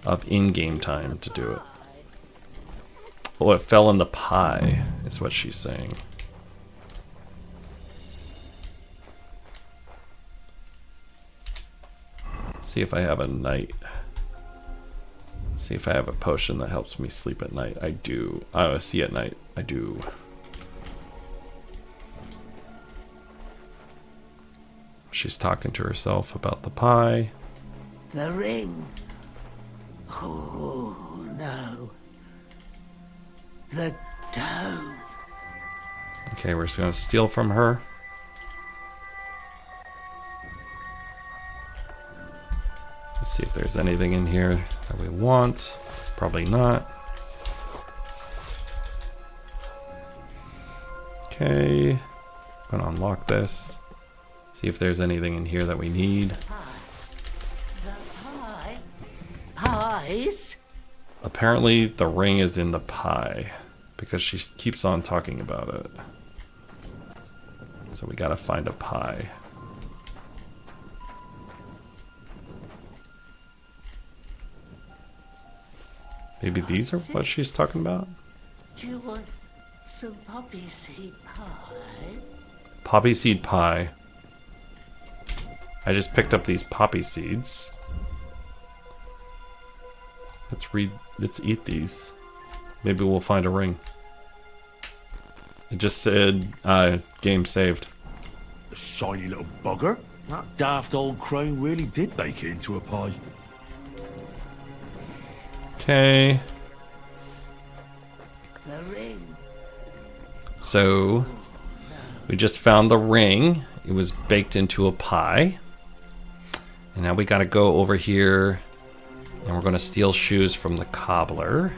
S1: of in-game time to do it. Oh, it fell in the pie, is what she's saying. Let's see if I have a night. See if I have a potion that helps me sleep at night. I do. Oh, see at night. I do. She's talking to herself about the pie.
S4: The ring. Oh, no. The dough.
S1: Okay, we're just going to steal from her. Let's see if there's anything in here that we want. Probably not. Okay. I'm gonna unlock this. See if there's anything in here that we need.
S4: Pie.
S17: pies?
S1: Apparently the ring is in the pie because she keeps on talking about it. So we gotta find a pie. Maybe these are what she's talking about?
S17: Do you want some poppy seed pie?
S1: Poppy seed pie. I just picked up these poppy seeds. Let's eat these. Maybe we'll find a ring. It just said game saved.
S18: A shiny little bugger. That daft old crone really did make it into a pie.
S1: Okay.
S17: The ring.
S1: So we just found the ring. It was baked into a pie. And now we gotta go over here and we're gonna steal shoes from the cobbler.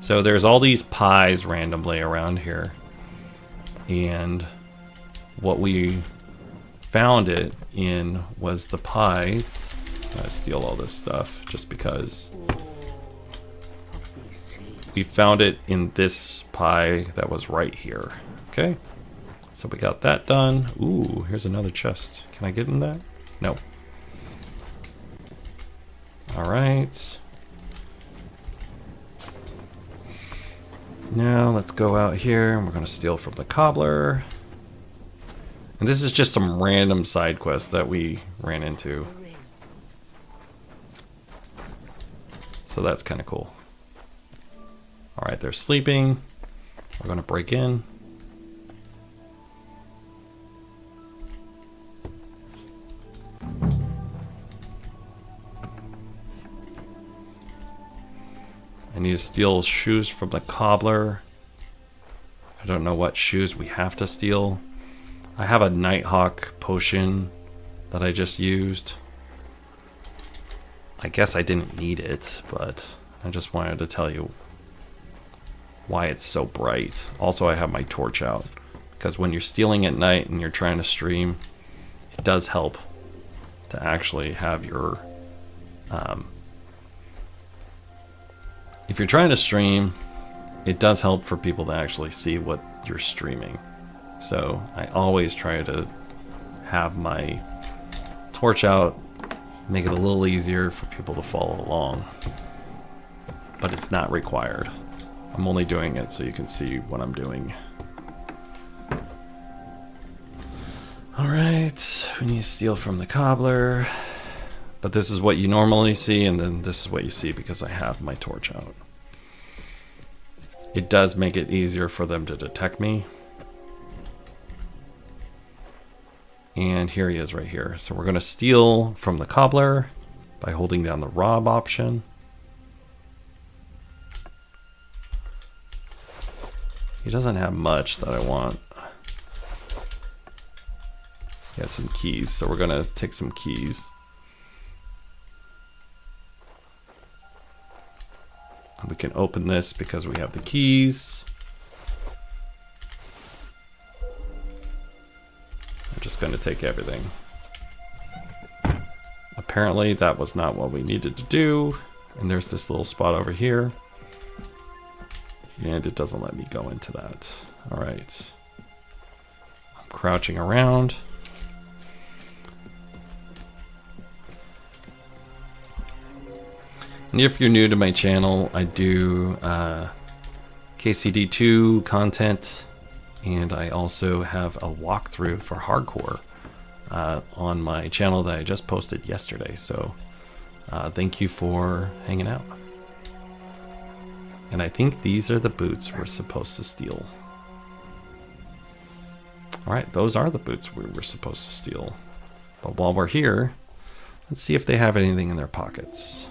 S1: So there's all these pies randomly around here. And what we found it in was the pies. I'm gonna steal all this stuff just because. We found it in this pie that was right here. Okay. So we got that done. Ooh, here's another chest. Can I get in that? No. Alright. Now let's go out here and we're going to steal from the cobbler. And this is just some random side quest that we ran into. So that's kind of cool. Alright, they're sleeping. We're going to break in. I need to steal shoes from the cobbler. I don't know what shoes we have to steal. I have a Nighthawk potion that I just used. I guess I didn't need it, but I just wanted to tell you why it's so bright. Also, I have my torch out because when you're stealing at night and you're trying to stream, it does help to actually have your if you're trying to stream, it does help for people to actually see what you're streaming. So I always try to have my torch out, make it a little easier for people to follow along. But it's not required. I'm only doing it so you can see what I'm doing. Alright, we need to steal from the cobbler. But this is what you normally see, and then this is what you see because I have my torch out. It does make it easier for them to detect me. And here he is right here. So we're going to steal from the cobbler by holding down the rob option. He doesn't have much that I want. He has some keys, so we're going to take some keys. We can open this because we have the keys. I'm just going to take everything. Apparently that was not what we needed to do. And there's this little spot over here. And it doesn't let me go into that. Alright. I'm crouching around. And if you're new to my channel, I do KCD2 content, and I also have a walkthrough for hardcore on my channel that I just posted yesterday. So thank you for hanging out. And I think these are the boots we're supposed to steal. Alright, those are the boots we were supposed to steal. But while we're here, let's see if they have anything in their pockets.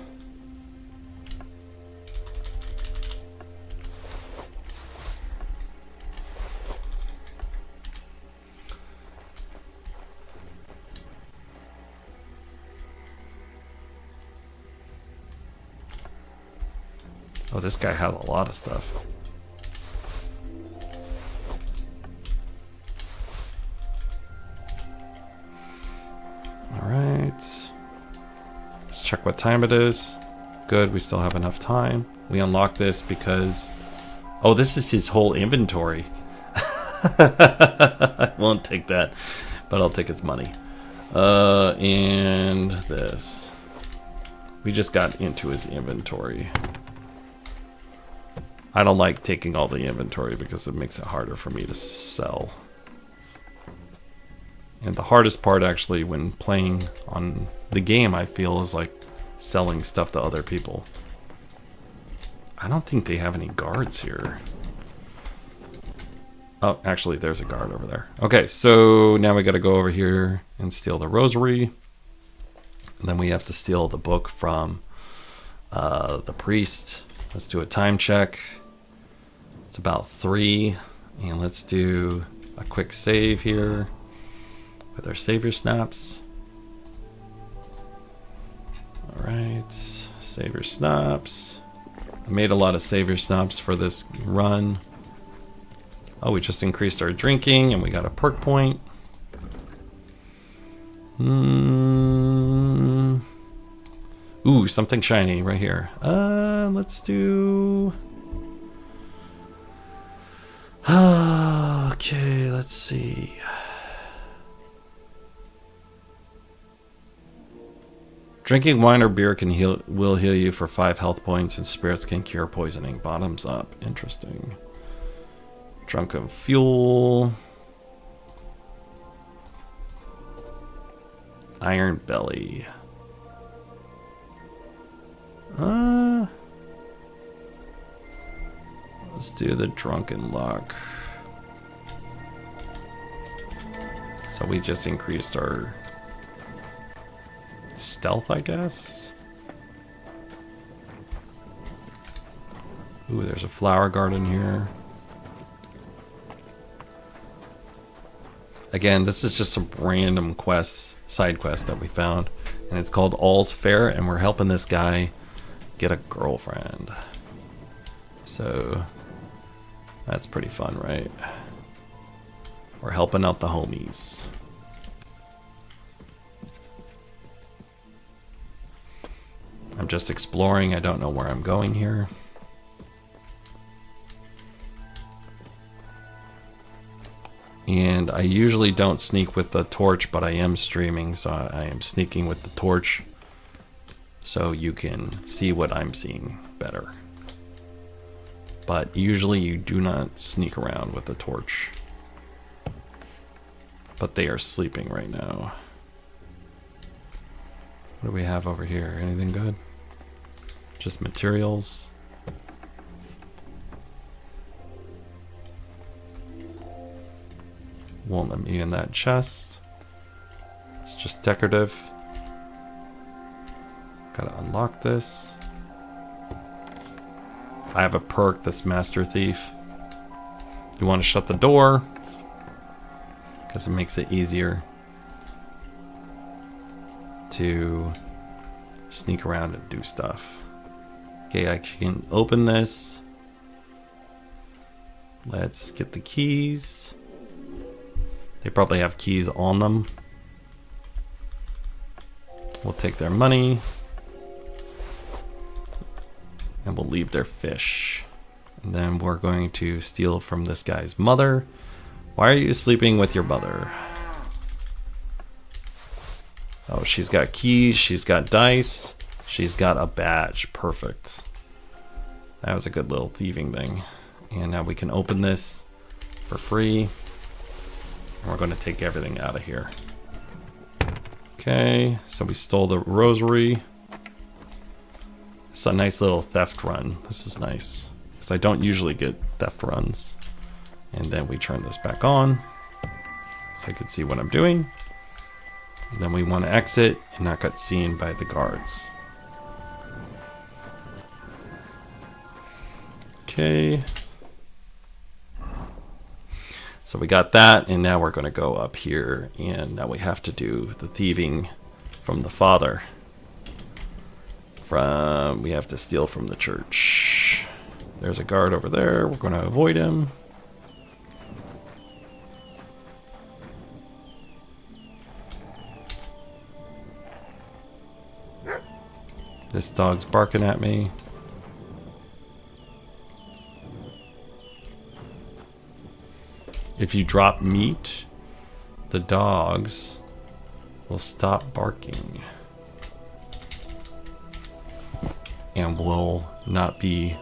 S1: Oh, this guy has a lot of stuff. Alright. Let's check what time it is. Good, we still have enough time. We unlock this because... Oh, this is his whole inventory. I won't take that, but I'll take his money. And this. We just got into his inventory. I don't like taking all the inventory because it makes it harder for me to sell. And the hardest part actually when playing on the game, I feel, is like selling stuff to other people. I don't think they have any guards here. Oh, actually, there's a guard over there. Okay, so now we got to go over here and steal the rosary. And then we have to steal the book from the priest. Let's do a time check. It's about 3. And let's do a quick save here with our savior snaps. Alright, savior snaps. I made a lot of savior snaps for this run. Oh, we just increased our drinking and we got a perk point. Ooh, something shiny right here. Let's do... Okay, let's see. Drinking wine or beer will heal you for 5 health points, and spirits can cure poisoning. Bottoms up. Interesting. Drunk of fuel. Iron belly. Let's do the drunken luck. So we just increased our stealth, I guess. Ooh, there's a flower garden here. Again, this is just some random quest, side quest that we found, and it's called All's Fair, and we're helping this guy get a girlfriend. So that's pretty fun, right? We're helping out the homies. I'm just exploring. I don't know where I'm going here. And I usually don't sneak with the torch, but I am streaming, so I am sneaking with the torch so you can see what I'm seeing better. But usually you do not sneak around with the torch. But they are sleeping right now. What do we have over here? Anything good? Just materials. Won't let me in that chest. It's just decorative. Gotta unlock this. I have a perk that's Master Thief. You want to shut the door because it makes it easier to sneak around and do stuff. Okay, I can open this. Let's get the keys. They probably have keys on them. We'll take their money. And we'll leave their fish. And then we're going to steal from this guy's mother. Why are you sleeping with your mother? Oh, she's got keys, she's got dice, she's got a badge. Perfect. That was a good little thieving thing. And now we can open this for free. And we're going to take everything out of here. Okay, so we stole the rosary. It's a nice little theft run. This is nice, because I don't usually get theft runs. And then we turn this back on, so I can see what I'm doing. And then we want to exit and not get seen by the guards. Okay. So we got that, and now we're going to go up here, and now we have to do the thieving from the father. We have to steal from the church. There's a guard over there. We're going to avoid him. This dog's barking at me. If you drop meat, the dogs will stop barking and will not be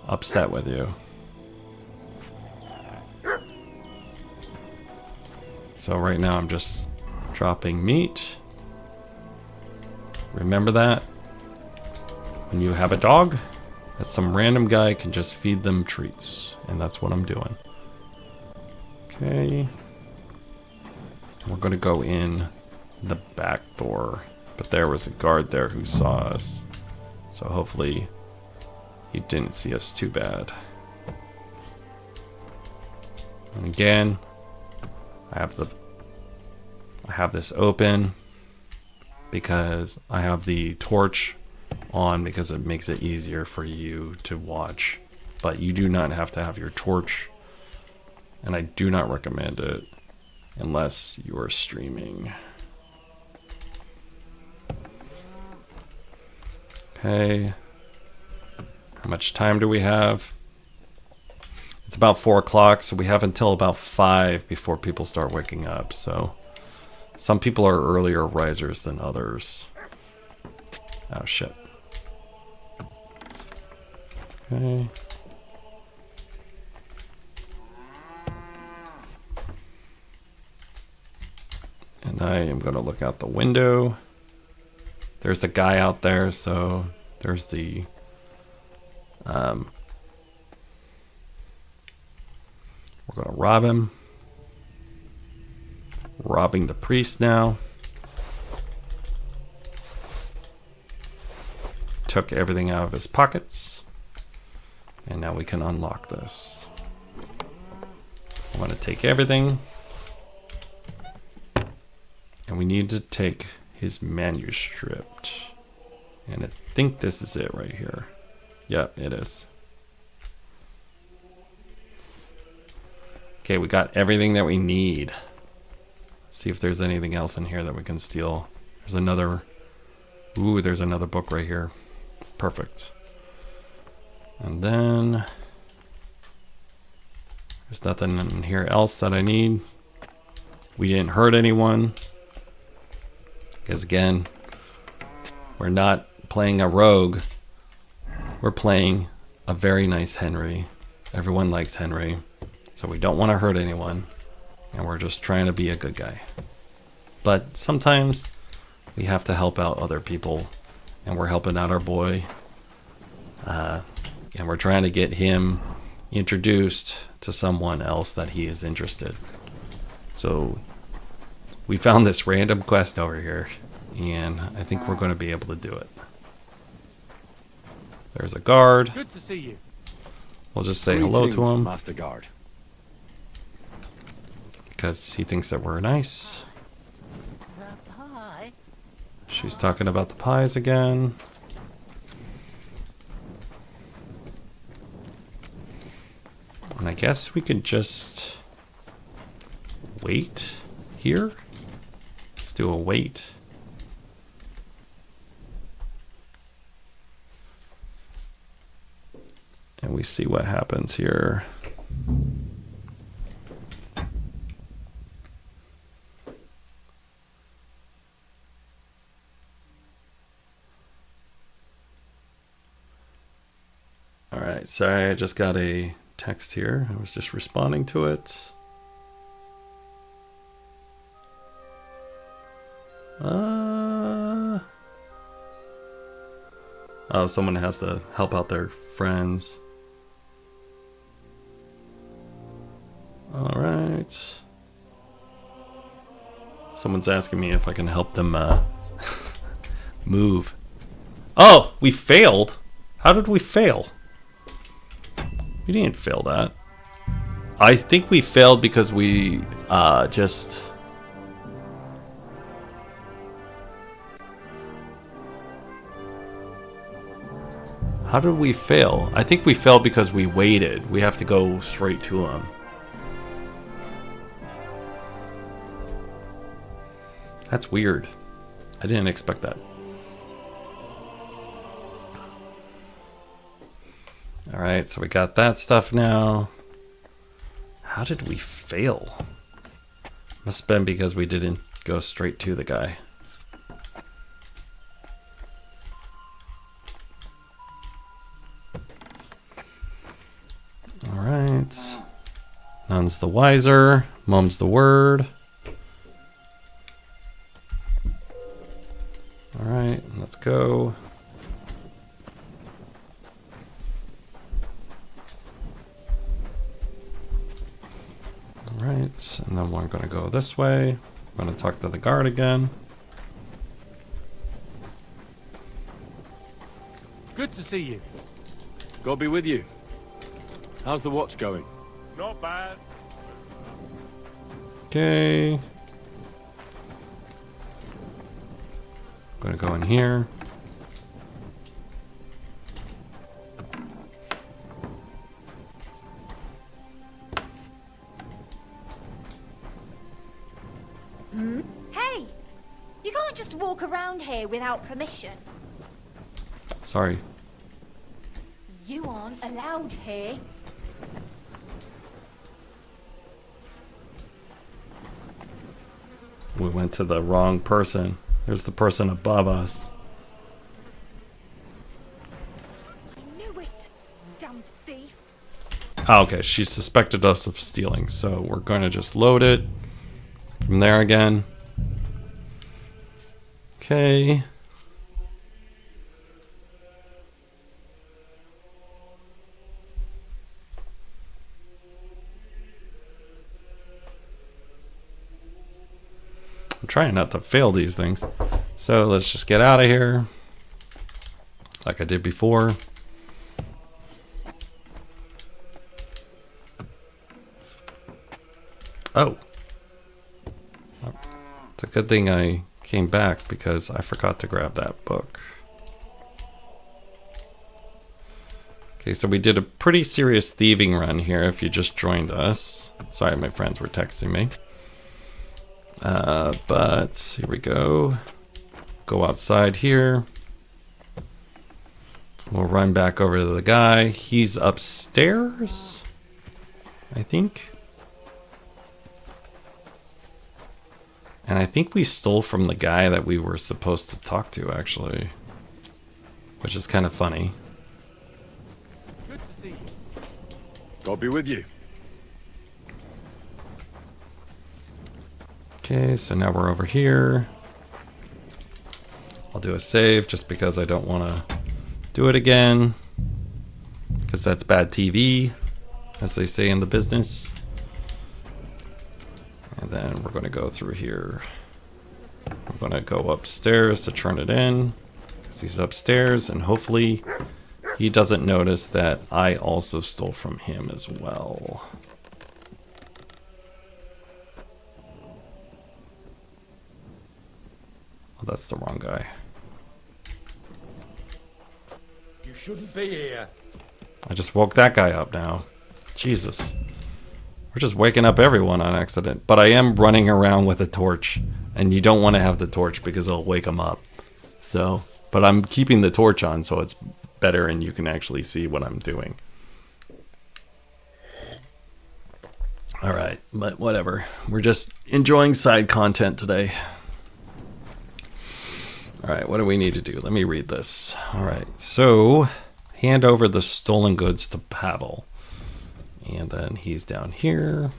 S1: upset with you. So right now I'm just dropping meat. Remember that when you have a dog, that some random guy can just feed them treats, and that's what I'm doing. Okay. We're gonna go in the back door, but there was a guard there who saw us, so hopefully he didn't see us too bad. And again, I have this open because I have the torch on because it makes it easier for you to watch, but you do not have to have your torch, and I do not recommend it unless you are streaming. Okay. How much time do we have? It's about 4 o'clock, so we have until about 5 before people start waking up. So some people are earlier risers than others. Oh shit. Okay. And I am going to look out the window. There's the guy out there, so there's the we're going to rob him. Robbing the priest now. Took everything out of his pockets. And now we can unlock this. I want to take everything. And we need to take his manuscript. And I think this is it right here. Yep, it is. Okay, we got everything that we need. Let's see if there's anything else in here that we can steal. There's another... Ooh, there's another book right here. Perfect. And then... There's nothing in here else that I need. We didn't hurt anyone. Because again, we're not playing a rogue. We're playing a very nice Henry. Everyone likes Henry. So we don't want to hurt anyone. And we're just trying to be a good guy. But sometimes we have to help out other people. And we're helping out our boy. And we're trying to get him introduced to someone else that he is interested. So we found this random quest over here, and I think we're going to be able to do it. There's a guard.
S7: Good to see you.
S1: We'll just say hello to him.
S7: Master Guard.
S1: Because he thinks that we're nice.
S17: Pie.
S1: She's talking about the pies again. And I guess we could just wait here. Let's do a wait. And we see what happens here. All right, sorry, I just got a text here. I was just responding to it. Oh, someone has to help out their friends. All right. Someone's asking me if I can help them move. Oh, we failed. How did we fail? We didn't fail that. I think we failed because we just... How did we fail? I think we failed because we waited. We have to go straight to him. That's weird. I didn't expect that. Alright, so we got that stuff now. How did we fail? Must have been because we didn't go straight to the guy. Alright. None's the wiser. Mum's the word. Alright, let's go. Alright, and then we're going to go this way. I'm going to talk to the guard again.
S7: Good to see you. God be with you. How's the watch going?
S6: Not bad.
S1: Okay. Gonna go in here.
S12: Hey! You can't just walk around here without permission.
S1: Sorry.
S12: You aren't allowed here.
S1: We went to the wrong person. There's the person above us.
S13: I knew it, damn thief.
S1: Oh, okay, she suspected us of stealing, so we're going to just load it from there again. Okay. I'm trying not to fail these things. So let's just get out of here. Like I did before. Oh. It's a good thing I came back because I forgot to grab that book. Okay, so we did a pretty serious thieving run here if you just joined us. Sorry, my friends were texting me. But here we go. Go outside here. We'll run back over to the guy. He's upstairs, I think. And I think we stole from the guy that we were supposed to talk to, actually. Which is kind of funny.
S7: Good to see you. God be with you.
S1: Okay, so now we're over here. I'll do a save just because I don't want to do it again. Because that's bad TV, as they say in the business. And then we're going to go through here. I'm going to go upstairs to turn it in. Because he's upstairs, and hopefully he doesn't notice that I also stole from him as well. Oh, that's the wrong guy.
S7: You shouldn't be here.
S1: I just woke that guy up now. Jesus. We're just waking up everyone on accident. But I am running around with a torch. And you don't want to have the torch because it'll wake them up. So, but I'm keeping the torch on so it's better and you can actually see what I'm doing. Alright, but whatever. We're just enjoying side content today. Alright, what do we need to do? Let me read this. Alright, so hand over the stolen goods to Pavel. And then he's down here.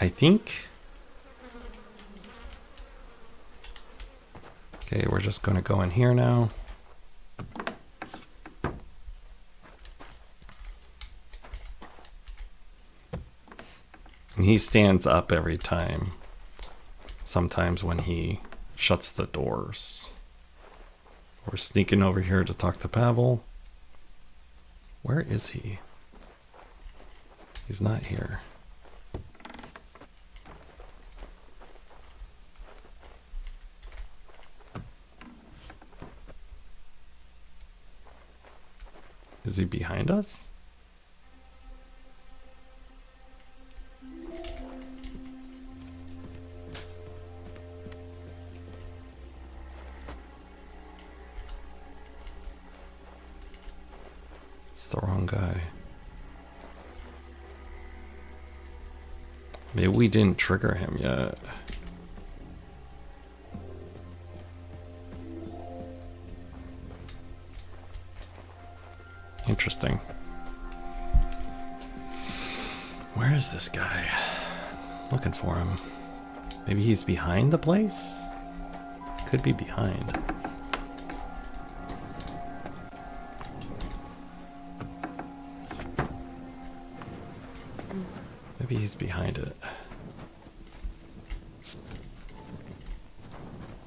S1: I think. Okay, we're just going to go in here now. And he stands up every time. Sometimes when he shuts the doors. We're sneaking over here to talk to Pavel. Where is he? He's not here. Is he behind us? It's the wrong guy. Maybe we didn't trigger him yet. Interesting. Where is this guy? Looking for him. Maybe he's behind the place? Could be behind. Maybe he's behind it.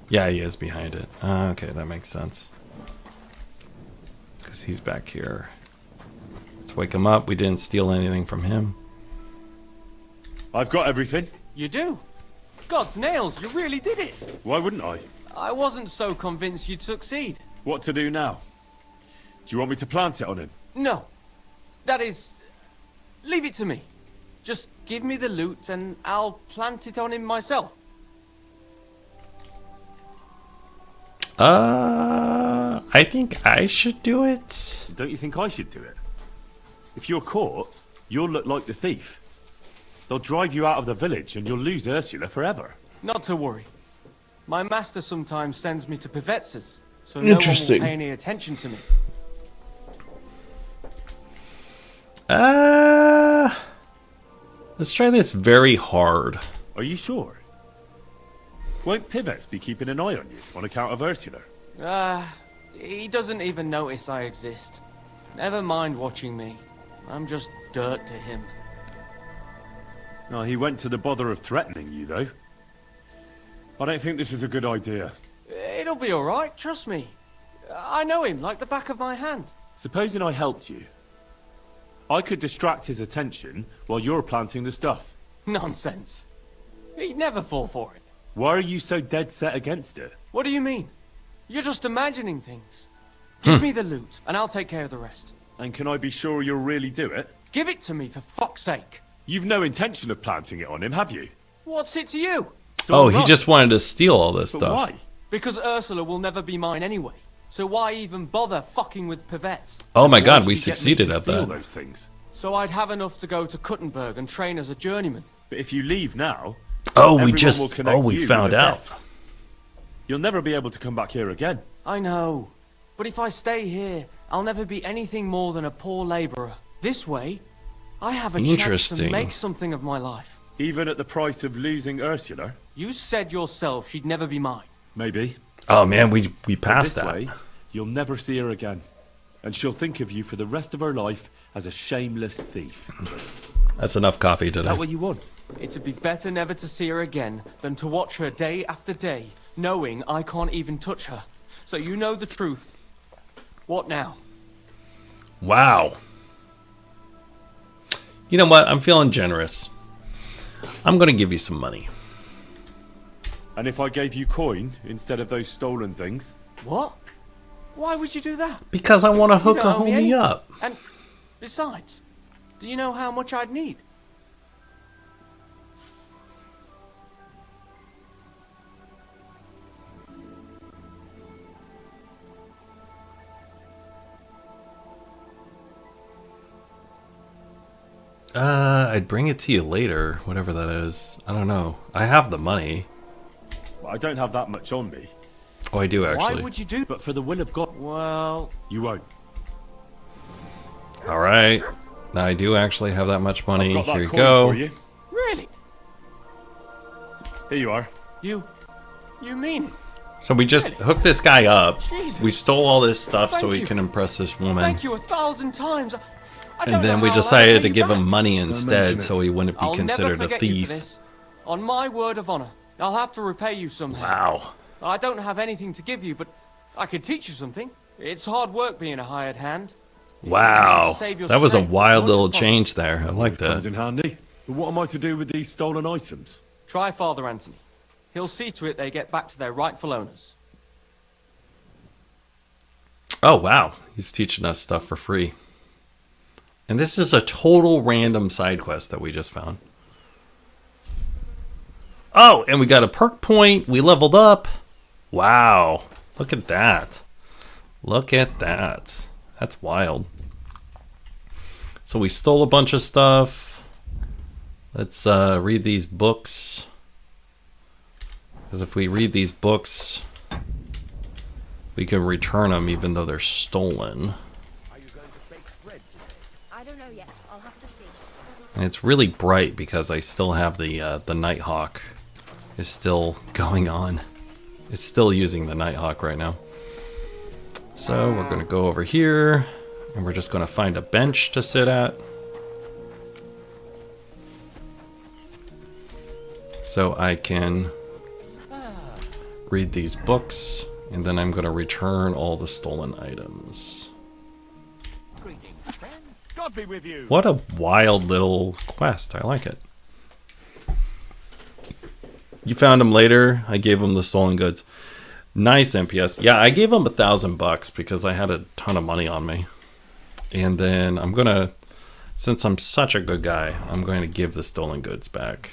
S1: Yeah, he is behind it. Okay, that makes sense. Because he's back here. Let's wake him up. We didn't steal anything from him.
S6: I've got everything.
S10: You do? God's nails, you really did it.
S6: Why wouldn't I?
S10: I wasn't so convinced you'd succeed.
S6: What to do now? Do you want me to plant it on him?
S10: No. That is... leave it to me. Just give me the loot and I'll plant it on him myself.
S1: I think I should do it.
S6: Don't you think I should do it? If you're caught, you'll look like the thief. They'll drive you out of the village and you'll lose Ursula forever.
S10: Not to worry. My master sometimes sends me to Pivetz's, so no one will pay any attention to me.
S1: Let's try this very hard.
S6: Are you sure? Won't Pivetz be keeping an eye on you on account of Ursula?
S10: He doesn't even notice I exist. Never mind watching me. I'm just dirt to him.
S6: No, he went to the bother of threatening you, though. I don't think this is a good idea.
S10: It'll be alright, trust me. I know him like the back of my hand.
S6: Supposing I helped you. I could distract his attention while you're planting the stuff.
S10: Nonsense. He'd never fall for it.
S6: Why are you so dead set against it?
S10: What do you mean? You're just imagining things. Give me the loot, and I'll take care of the rest.
S6: And can I be sure you'll really do it?
S10: Give it to me, for fuck's sake.
S6: You've no intention of planting it on him, have you?
S10: What's it to you?
S1: Oh, he just wanted to steal all this stuff.
S6: Why?
S10: Because Ursula will never be mine anyway. So why even bother fucking with Pivetz?
S1: Oh my god, we succeeded at that.
S6: Those things.
S10: So I'd have enough to go to Kuttenberg and train as a journeyman.
S6: But if you leave now...
S1: we found out.
S6: You'll never be able to come back here again.
S10: I know. But if I stay here, I'll never be anything more than a poor labourer. This way, I have a chance to make something of my life.
S6: Even at the price of losing Ursula?
S10: You said yourself she'd never be mine.
S6: Maybe.
S1: Oh man, we passed that.
S6: This way, you'll never see her again. And she'll think of you for the rest of her life as a shameless thief.
S1: That's enough coffee today.
S6: Is that what you want?
S10: It'd be better never to see her again than to watch her day after day, knowing I can't even touch her. So you know the truth. What now?
S1: Wow. You know what? I'm feeling generous. I'm going to give you some money.
S6: And if I gave you coin instead of those stolen things?
S10: What? Why would you do that?
S1: Because I want to hook a homie up.
S10: And besides, do you know how much I'd need?
S1: I'd bring it to you later, whatever that is. I don't know. I have the money.
S6: I don't have that much on me.
S1: Oh, I do actually.
S10: Why would you do?
S6: But for the will of God.
S10: Well,
S6: you won't.
S1: All right. Now I do actually have that much money.
S6: I've got that
S1: Here you
S6: coin
S1: go.
S6: For you.
S10: Really?
S6: Here you are.
S10: You mean it?
S1: So we just hooked this guy up.
S10: Jesus.
S1: We stole all this stuff so we
S10: you.
S1: can impress this woman.
S10: Thank you 1,000 times.
S1: And then we decided to give him money instead so he wouldn't be considered
S10: I'll never
S1: a
S10: forget you for
S1: thief.
S10: this. On my word of honor, I'll have to repay you somehow.
S1: Wow.
S10: I don't have anything to give you, but I could teach you something. It's hard work being a hired hand.
S1: Wow. That was a wild little change there. I like
S6: Comes
S1: that.
S6: in handy. But what am I to do with these stolen items?
S10: Try Father Anthony. He'll see to it they get back to their rightful owners.
S1: Oh, wow. He's teaching us stuff for free. And this is a total random side quest that we just found. Oh, and we got a perk point. We leveled up. Wow. Look at that. Look at that. That's wild. So we stole a bunch of stuff. Let's read these books. Because if we read these books, we can return them even though they're stolen.
S11: I don't know yet. I'll have to see.
S1: And it's really bright because I still have the Nighthawk is still going on. It's still using the Nighthawk right now. So we're going to go over here and we're just going to find a bench to sit at. So I can read these books and then I'm going to return all the stolen items.
S8: God be with you.
S1: What a wild little quest. I like it. You found him later. I gave him the stolen goods. Nice, MPS. Yeah, I gave him $1,000 because I had a ton of money on me. And then I'm going to, since I'm such a good guy, I'm going to give the stolen goods back.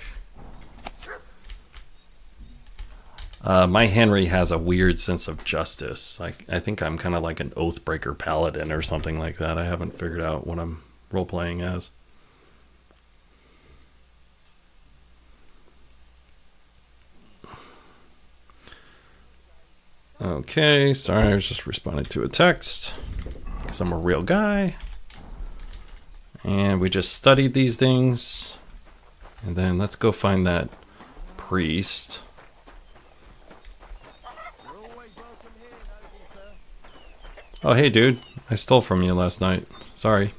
S1: My Henry has a weird sense of justice. I think I'm kind of like an Oathbreaker Paladin or something like that. I haven't figured out what I'm role-playing as. Okay, sorry, I was just responding to a text because I'm a real guy. And we just studied these things. And then let's go find that priest. Oh, hey, dude. I stole from you last night. Sorry.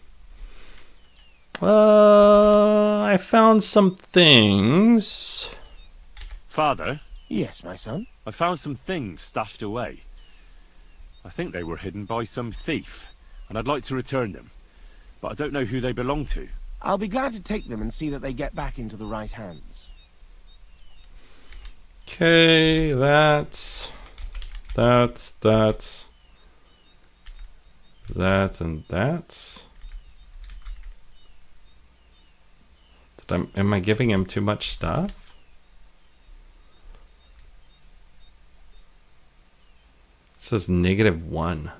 S1: I found some things.
S7: Father?
S2: Yes, my son?
S7: I found some things stashed away. I think they were hidden by some thief, and I'd like to return them. But I don't know who they belong to.
S2: I'll be glad to take them and see that they get back into the right hands.
S1: Okay, that's, and that's. Am I giving him too much stuff? It says -1.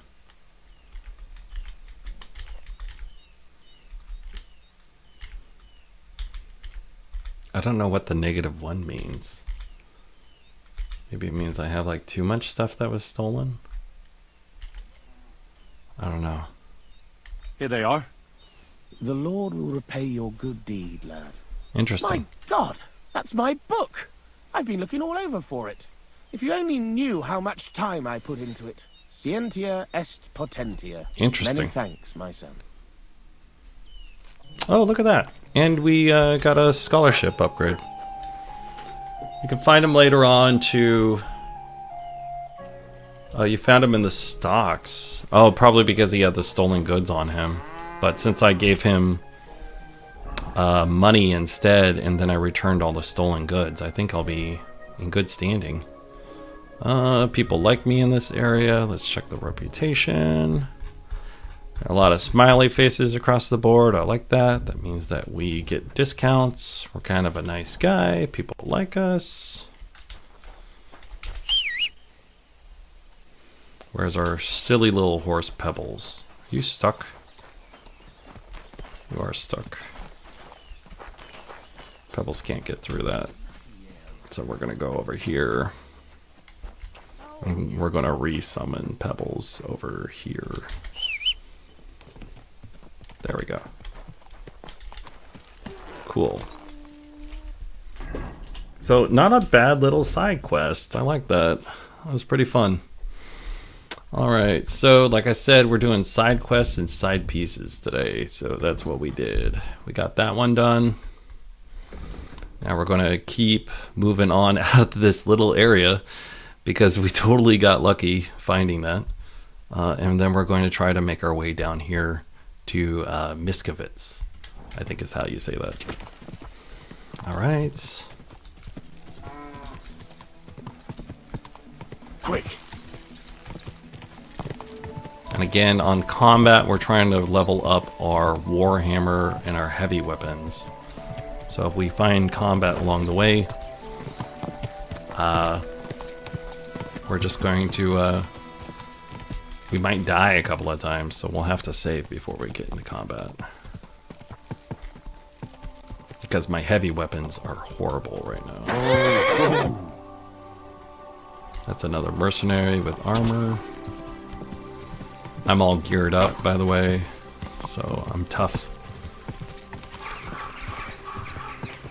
S1: I don't know what the -1 means. Maybe it means I have like too much stuff that was stolen. I don't know.
S7: Here they are.
S2: The Lord will repay your good deed, lad.
S1: Interesting.
S2: My God, that's my book. I've been looking all over for it. If you only knew how much time I put into it. Scientia est potentia.
S1: Interesting.
S2: Many thanks, my son.
S1: Oh, look at that. And we got a scholarship upgrade. You can find him later on to... Oh, you found him in the stocks. Oh, probably because he had the stolen goods on him. But since I gave him money instead, and then I returned all the stolen goods, I think I'll be in good standing. People like me in this area. Let's check the reputation. A lot of smiley faces across the board. I like that. That means that we get discounts. We're kind of a nice guy. People like us. Where's our silly little horse Pebbles? Are you stuck? You are stuck. Pebbles can't get through that. So we're going to go over here. And we're going to re-summon Pebbles over here. There we go. Cool. So not a bad little side quest. I like that. That was pretty fun. Alright, so like I said, we're doing side quests and side pieces today. So that's what we did. We got that one done. Now we're going to keep moving on out of this little area because we totally got lucky finding that. And then we're going to try to make our way down here to Miskovitz, I think is how you say that. Alright.
S2: Quick.
S1: And again, on combat, we're trying to level up our Warhammer and our heavy weapons. So if we find combat along the way, we're just going to, we might die a couple of times, so we'll have to save before we get into combat. because my heavy weapons are horrible right now. That's another mercenary with armor. I'm all geared up, by the way, so I'm tough.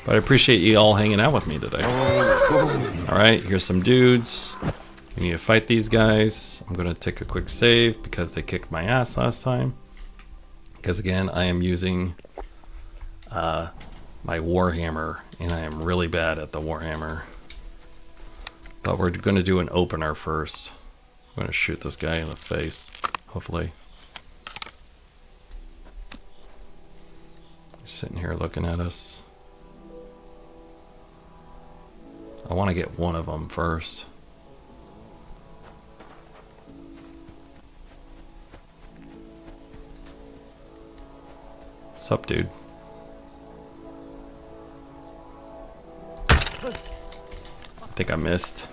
S1: But I appreciate you all hanging out with me today. Alright, here's some dudes. We need to fight these guys. I'm going to take a quick save because they kicked my ass last time. Because again, I am using my Warhammer, and I am really bad at the Warhammer. But we're going to do an opener first. I'm going to shoot this guy in the face, hopefully. He's sitting here looking at us. I want to get one of them first. Sup, dude? I think I missed.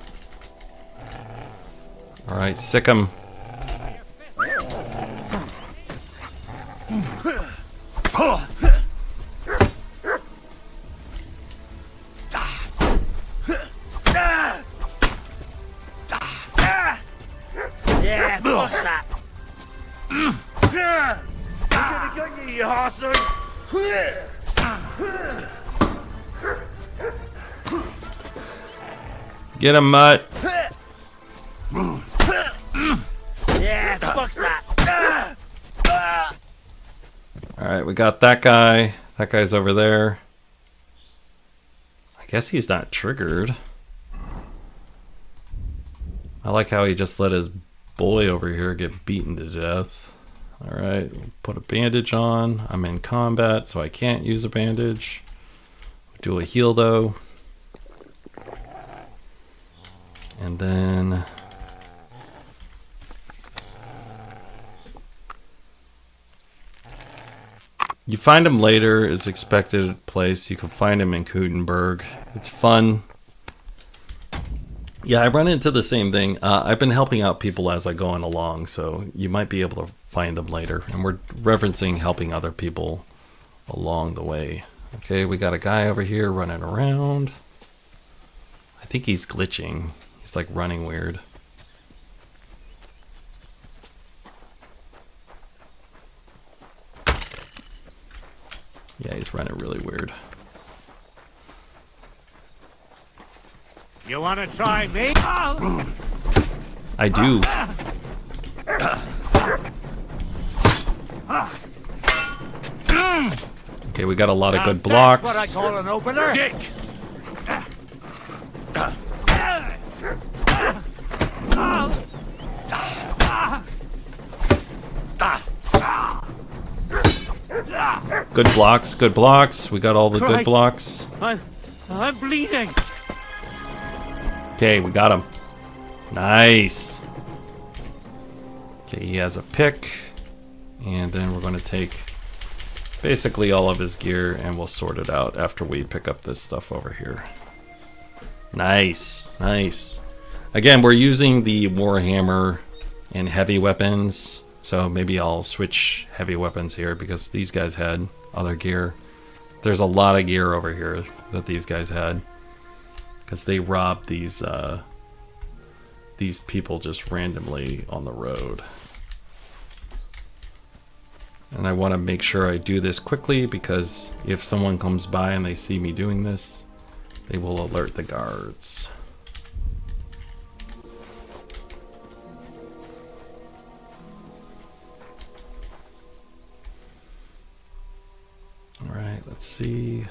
S1: Alright, sick him.
S2: Yeah, fuck that. I'm gonna get you, you arsehole.
S1: Get him, Mutt.
S2: Yeah, fuck that.
S1: Alright, we got that guy. That guy's over there. I guess he's not triggered. I like how he just let his boy over here get beaten to death. Alright, put a bandage on. I'm in combat, so I can't use a bandage. Do a heal, though. And then... you find him later, is expected place. You can find him in Kudenberg. It's fun. Yeah, I run into the same thing. I've been helping out people as I go on along, so you might be able to find them later. And we're referencing helping other people along the way. Okay, we got a guy over here running around. I think he's glitching. He's like running weird. Yeah, he's running really weird.
S5: You want to try me?
S1: I do. Okay, we got a lot of good blocks.
S5: That's what I call an opener. Dick.
S1: Good blocks, good blocks. We got all the good blocks.
S5: I'm bleeding.
S1: Okay, we got him. Nice. Okay, he has a pick. And then we're going to take basically all of his gear and we'll sort it out after we pick up this stuff over here. Nice, nice. Again, we're using the Warhammer and heavy weapons. So maybe I'll switch heavy weapons here because these guys had other gear. There's a lot of gear over here that these guys had. Because they robbed these people just randomly on the road. And I want to make sure I do this quickly because if someone comes by and they see me doing this, they will alert the guards. Alright, let's see.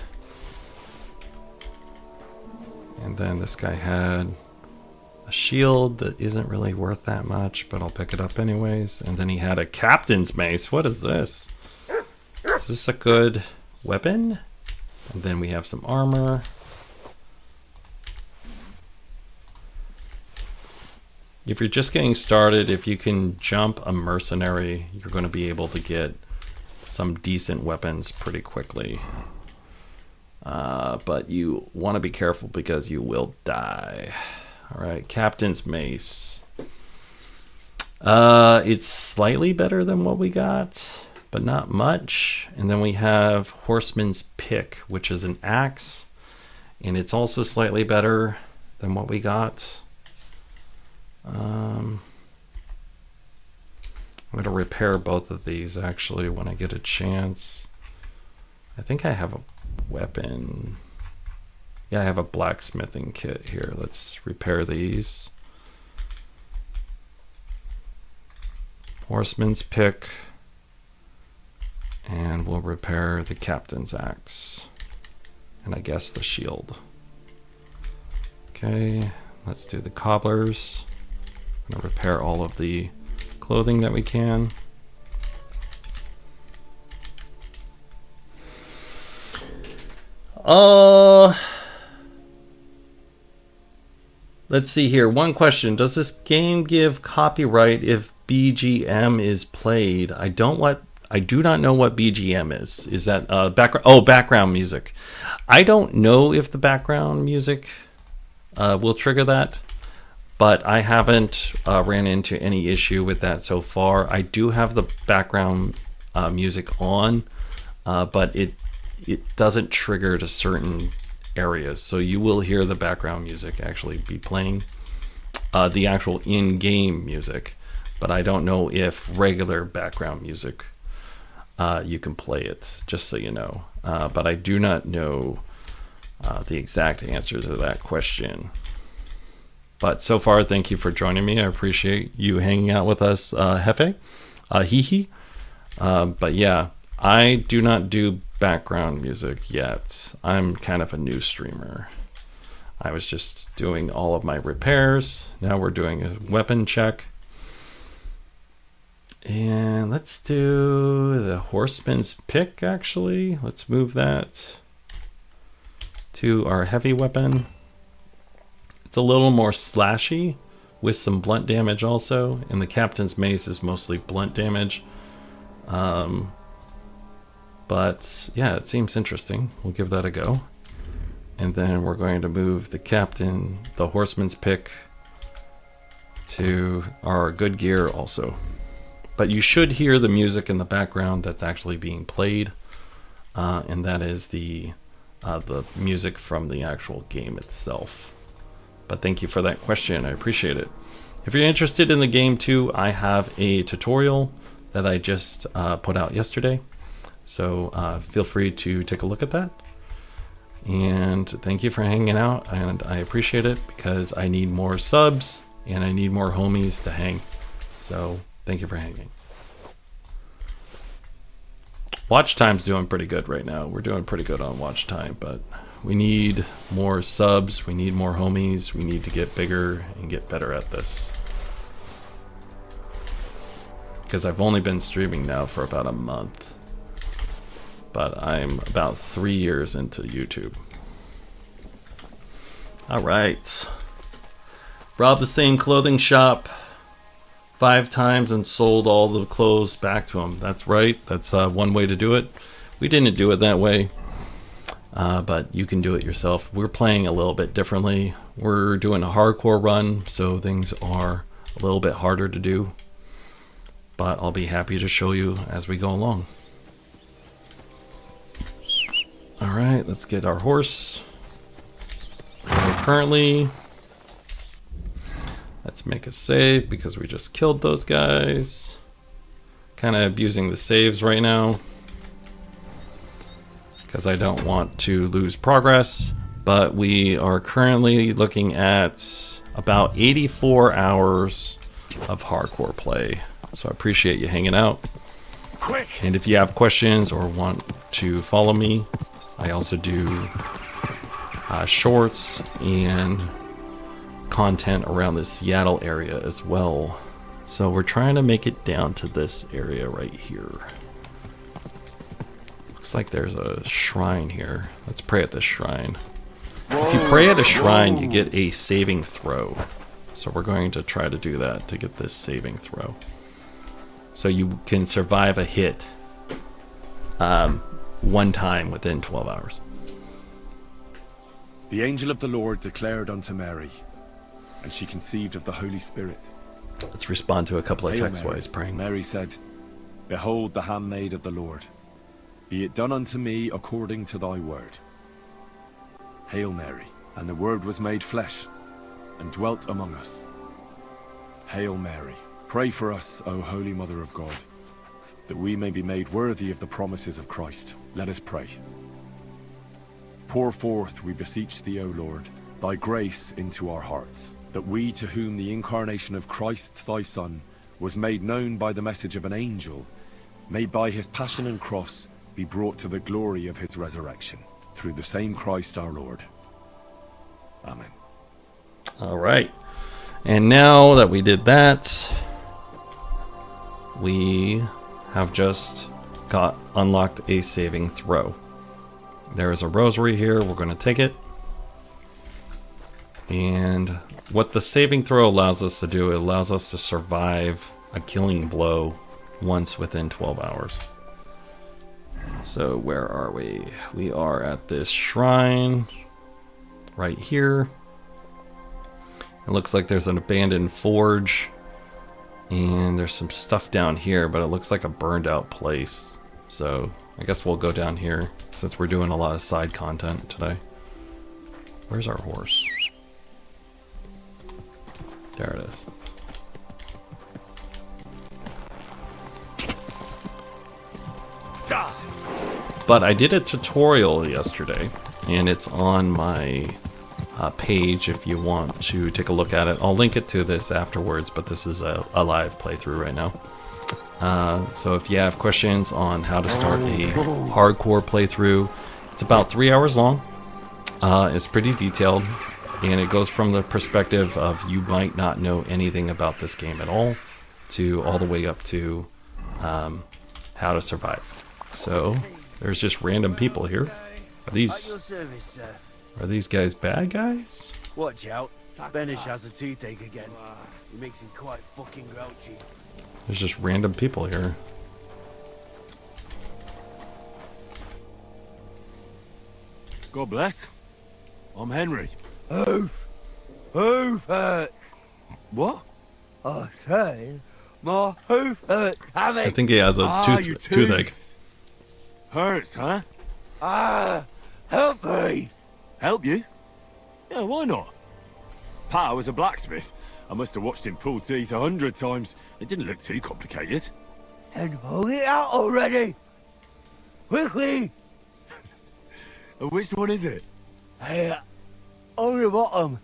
S1: And then this guy had a shield that isn't really worth that much, but I'll pick it up anyways. And then he had a captain's mace. What is this? Is this a good weapon? And then we have some armor. If you're just getting started, if you can jump a mercenary, you're going to be able to get some decent weapons pretty quickly. But you want to be careful because you will die. Alright, Captain's Mace. It's slightly better than what we got. but not much. And then we have Horseman's Pick, which is an axe, and it's also slightly better than what we got. I'm going to repair both of these actually when I get a chance. I think I have a weapon. Yeah, I have a blacksmithing kit here. Let's repair these. Horseman's Pick. And we'll repair the captain's axe. And I guess the shield. Okay, let's do the cobblers. I'm going to repair all of the clothing that we can. Let's see here. One question. Does this game give copyright if BGM is played? I do not know what BGM is. Is that background? Oh, background music. I don't know if the background music will trigger that, but I haven't ran into any issue with that so far. I do have the background music on, but it doesn't trigger to certain areas, so you will hear the background music actually be playing, the actual in-game music, but I don't know if regular background music you can play it, just so you know. But I do not know the exact answer to that question. But so far, thank you for joining me. I appreciate you hanging out with us, Hefe. Hee. But yeah, I do not do background music yet. I'm kind of a new streamer. I was just doing all of my repairs. Now we're doing a weapon check. And let's do the Horseman's Pick, actually. Let's move that to our heavy weapon. It's a little more slashy with some blunt damage also. And the Captain's Mace is mostly blunt damage. But yeah, it seems interesting. We'll give that a go. And then we're going to move the Horseman's Pick, to our good gear also. But you should hear the music in the background that's actually being played. And that is the music from the actual game itself. But thank you for that question. I appreciate it. If you're interested in the game too, I have a tutorial that I just put out yesterday. So feel free to take a look at that. And thank you for hanging out. And I appreciate it because I need more subs and I need more homies to hang. So thank you for hanging. Watch time's doing pretty good right now. We're doing pretty good on watch time, but we need more subs. We need more homies. We need to get bigger and get better at this. Because I've only been streaming now for about a month. But I'm about 3 years into YouTube. Alright. Robbed the same clothing shop 5 times and sold all the clothes back to him. That's right. That's one way to do it. We didn't do it that way. But you can do it yourself. We're playing a little bit differently. We're doing a hardcore run, so things are a little bit harder to do. But I'll be happy to show you as we go along. Alright, let's get our horse. Currently, let's make a save because we just killed those guys. Kind of abusing the saves right now because I don't want to lose progress. But we are currently looking at about 84 hours of hardcore play. So I appreciate you hanging out.
S2: Quick.
S1: And if you have questions or want to follow me, I also do shorts and content around the Seattle area as well. So we're trying to make it down to this area right here. Looks like there's a shrine here. Let's pray at this shrine. If you pray at a shrine, you get a saving throw. So we're going to try to do that to get this saving throw. So you can survive a hit one time within 12 hours.
S6: The angel of the Lord declared unto Mary, and she conceived of the Holy Spirit.
S1: Let's respond to a couple of
S6: Hail
S1: texts while
S6: Mary.
S1: he's praying.
S6: Mary said, Behold the handmaid of the Lord. Be it done unto me according to thy word. Hail Mary, and the Word was made flesh, and dwelt among us. Hail Mary, pray for us, O Holy Mother of God, that we may be made worthy of the promises of Christ. Let us pray. Pour forth, we beseech thee, O Lord, thy grace into our hearts, that we, to whom the incarnation of Christ thy Son was made known by the message of an angel, may by his passion and cross be brought to the glory of his resurrection, through the same Christ our Lord. Amen.
S1: All right. And now that we did that, we have just got unlocked a saving throw. There is a rosary here. We're going to take it. And what the saving throw allows us to do, it allows us to survive a killing blow once within 12 hours. So where are we? We are at this shrine right here. It looks like there's an abandoned forge, and there's some stuff down here, but it looks like a burned out place. So I guess we'll go down here since we're doing a lot of side content today. Where's our horse? There it is. But I did a tutorial yesterday, and it's on my page if you want to take a look at it. I'll link it to this afterwards, but this is a live playthrough right now. So if you have questions on how to start a hardcore playthrough, it's about 3 hours long. It's pretty detailed, and it goes from the perspective of you might not know anything about this game at all, to all the way up to how to survive. So there's just random people here. Are these guys bad guys?
S2: Watch out. Benish has a toothache again. He makes him quite fucking grouchy.
S1: There's just random people here.
S18: God bless. I'm Henry.
S3: Hoof hurts.
S18: What?
S3: I say, my hoof hurts.
S1: I think he has a toothache.
S18: Hurts, huh?
S3: Help me.
S18: Help you? Yeah, why not? Pa was a blacksmith. I must have watched him pull teeth 100 times. It didn't look too complicated.
S3: Then pull it out already. Quickly.
S18: Which one is it?
S3: Hey, on the bottom.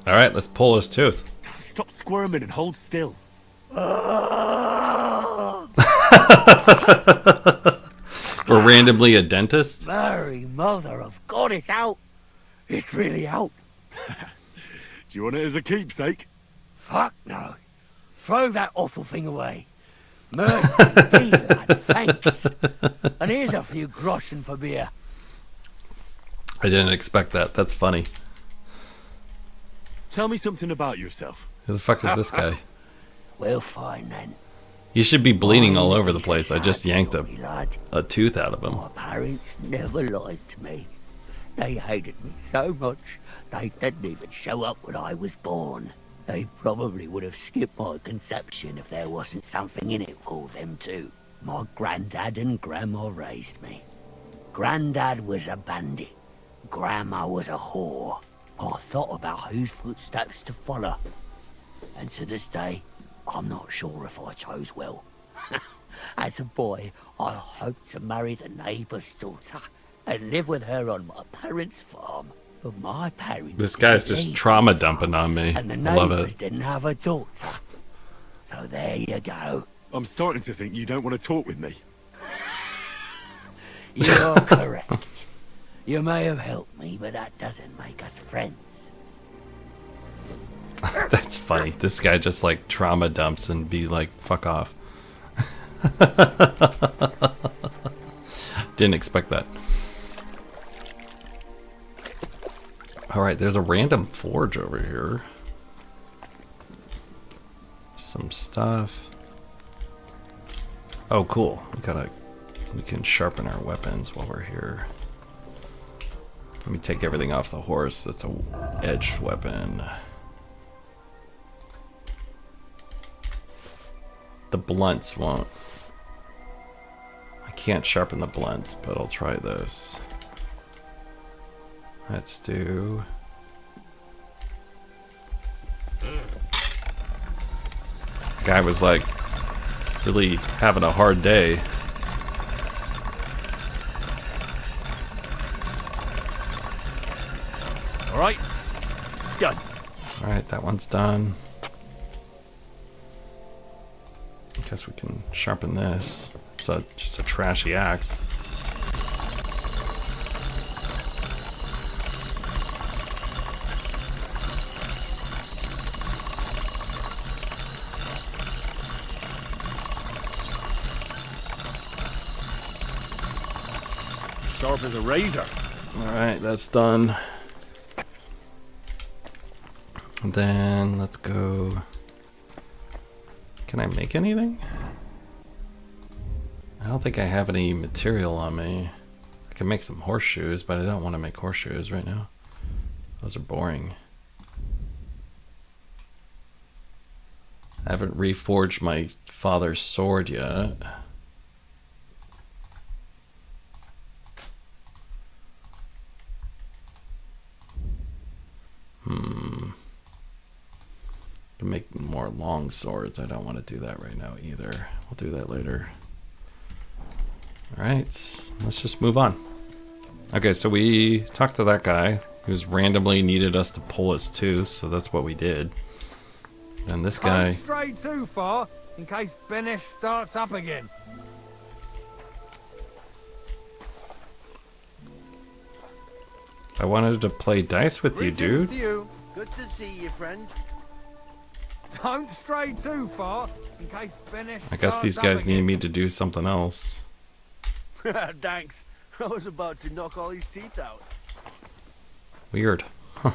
S1: All right, let's pull his tooth.
S18: Stop squirming and hold still.
S1: We're randomly a dentist?
S3: Mary, mother of God, it's out. It's really out.
S18: Do you want it as a keepsake?
S3: Fuck no. Throw that awful thing away. Mercy me, lad, thanks. And here's a few groschen for beer.
S1: I didn't expect that. That's funny.
S18: Tell me something about yourself.
S1: Who the fuck is this guy?
S3: Well, fine then.
S1: You should be bleeding all over the place. I just yanked
S3: lad.
S1: a tooth out of him.
S3: My parents never lied to me. They hated me so much, they didn't even show up when I was born. They probably would have skipped my conception if there wasn't something in it for them too. My granddad and grandma raised me. Granddad was a bandit. Grandma was a whore. I thought about whose footsteps to follow. And to this day, I'm not sure if I chose well. As a boy, I hoped to marry the neighbour's daughter and live with her on my parents' farm. But my parents...
S1: This guy's just trauma dumping on me.
S3: And the
S1: I love
S3: neighbours
S1: it.
S3: didn't have a daughter. So there you go.
S18: I'm starting to think you don't want to talk with me.
S3: You're correct. You may have helped me, but that doesn't make us friends.
S1: That's funny. This guy just like trauma dumps and be like, fuck off. Didn't expect that. Alright, there's a random forge over here. Some stuff. Oh, cool. We can sharpen our weapons while we're here. Let me take everything off the horse. That's a edged weapon. the blunts won't. I can't sharpen the blunts, but I'll try this. Let's do... Guy was like really having a hard day.
S18: Alright, done.
S1: Alright, that one's done. I guess we can sharpen this. It's just a trashy axe.
S18: Sharp as a razor.
S1: Alright, that's done. And then let's go. Can I make anything? I don't think I have any material on me. I can make some horseshoes, but I don't want to make horseshoes right now. Those are boring. I haven't reforged my father's sword yet. Can make more long swords. I don't want to do that right now either. We'll do that later. Alright, let's just move on. Okay, so we talked to that guy who's randomly needed us to pull his tooth, so that's what we did. And this guy...
S19: Don't stray too far, in case Benesh starts up again.
S1: I wanted to play dice with you, dude.
S19: To you.
S2: Good to see you, friend.
S19: Don't stray too far, in case Benesh
S1: I guess these guys need me to do something else.
S2: Thanks. I was about to knock all his teeth out.
S1: Weird. Huh.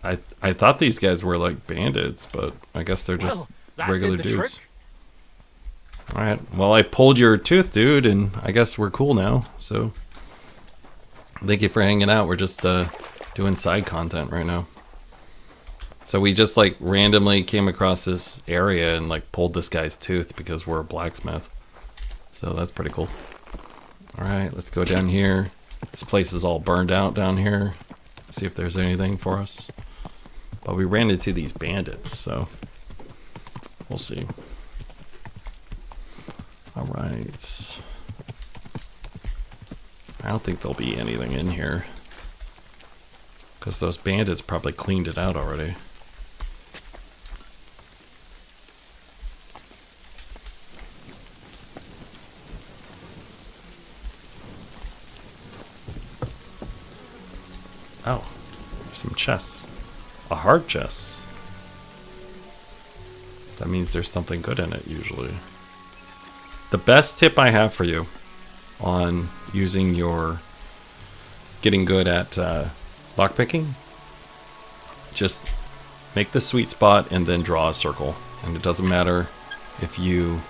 S1: I thought these guys were like bandits, but I guess they're just regular dudes. Alright, well I pulled your tooth, dude, and I guess we're cool now, so... Thank you for hanging out. We're just doing side content right now. So we just like randomly came across this area and like pulled this guy's tooth because we're a blacksmith. So that's pretty cool. Alright, let's go down here. This place is all burned out down here. See if there's anything for us. But we ran into these bandits, so we'll see. Alright. I don't think there'll be anything in here. Because those bandits probably cleaned it out already. Oh, there's some chests. A hard chest. That means there's something good in it, usually. The best tip I have for you on using your... getting good at lockpicking, just make the sweet spot and then draw a circle. And it doesn't matter if you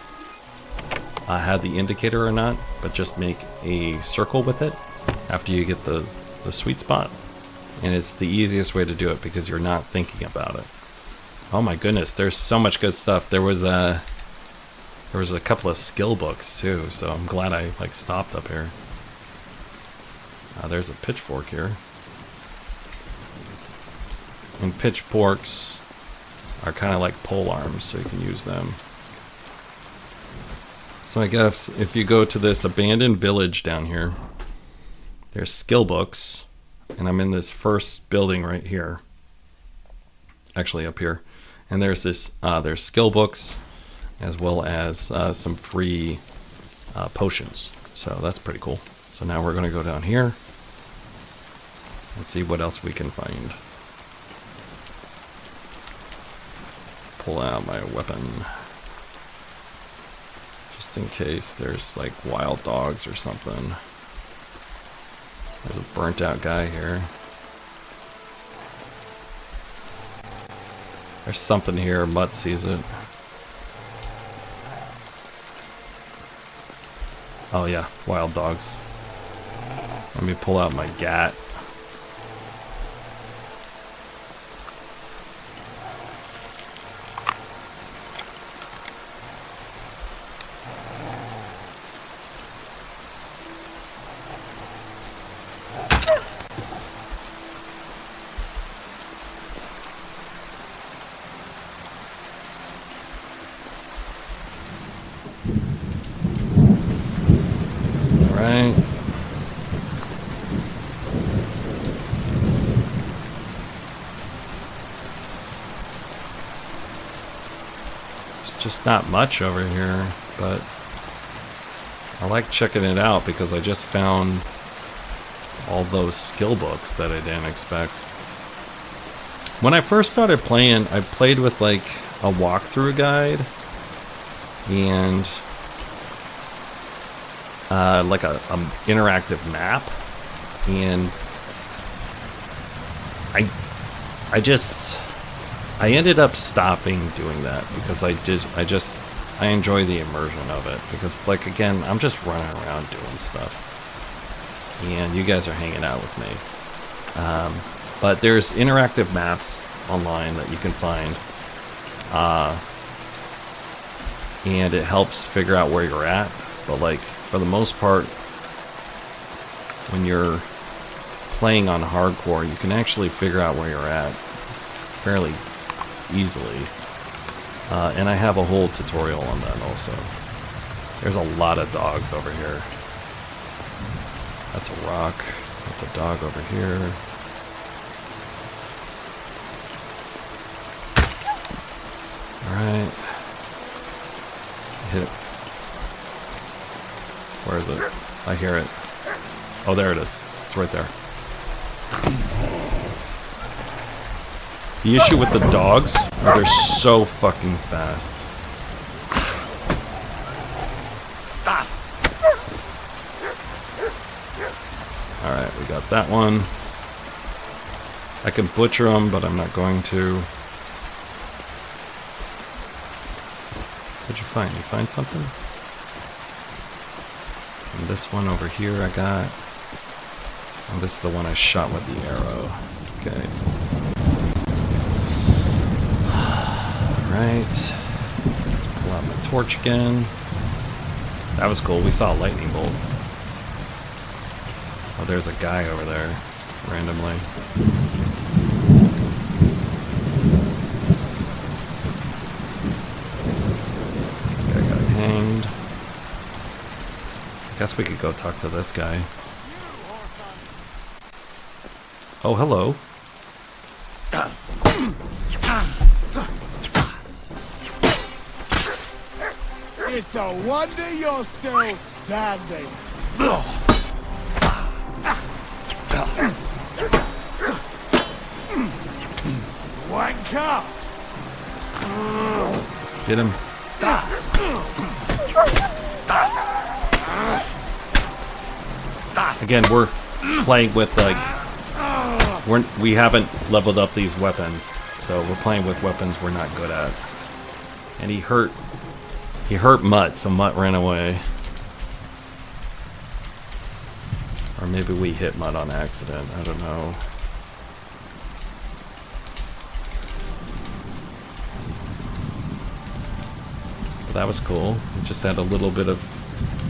S1: had the indicator or not, but just make a circle with it after you get the sweet spot. And it's the easiest way to do it because you're not thinking about it. Oh my goodness, there's so much good stuff. There was a couple of skill books too, so I'm glad I like stopped up here. There's a pitchfork here. And pitchforks are kind of like pole arms, so you can use them. So I guess if you go to this abandoned village down here, there's skill books. And I'm in this first building right here. Actually up here. And there's this there's skill books as well as some free potions. So that's pretty cool. So now we're gonna go down here and see what else we can find. Pull out my weapon. Just in case there's like wild dogs or something. There's a burnt out guy here. There's something here, MUTT sees it. Oh yeah, wild dogs. Let me pull out my gat. Alright. It's just not much over here, but I like checking it out because I just found all those skill books that I didn't expect. When I first started playing, I played with like a walkthrough guide and like a interactive map, and I ended up stopping doing that because I enjoy the immersion of it, because like again, I'm just running around doing stuff and you guys are hanging out with me. But there's interactive maps online that you can find, and it helps figure out where you're at. But like for the most part, when you're playing on hardcore, you can actually figure out where you're at fairly easily. And I have a whole tutorial on that also. There's a lot of dogs over here. That's a rock. That's a dog over here. Alright. Hit it. Where is it? I hear it. Oh, there it is. It's right there. The issue with the dogs are they're so fucking fast. Alright, we got that one. I can butcher them, but I'm not going to. What'd you find? You find something? And this one over here I got. Oh, this is the one I shot with the arrow. Okay. Alright. Let's pull out my torch again. That was cool. We saw a lightning bolt. Oh, there's a guy over there. Randomly. Guy got hanged. I guess we could go talk to this guy. Oh, hello.
S19: It's a wonder you're still standing. Wanker!
S1: Get him. Again, we're playing with like we haven't leveled up these weapons, so we're playing with weapons we're not good at. And he hurt Mutt, so Mutt ran away. Or maybe we hit Mutt on accident, I don't know. But that was cool. We just had a little bit of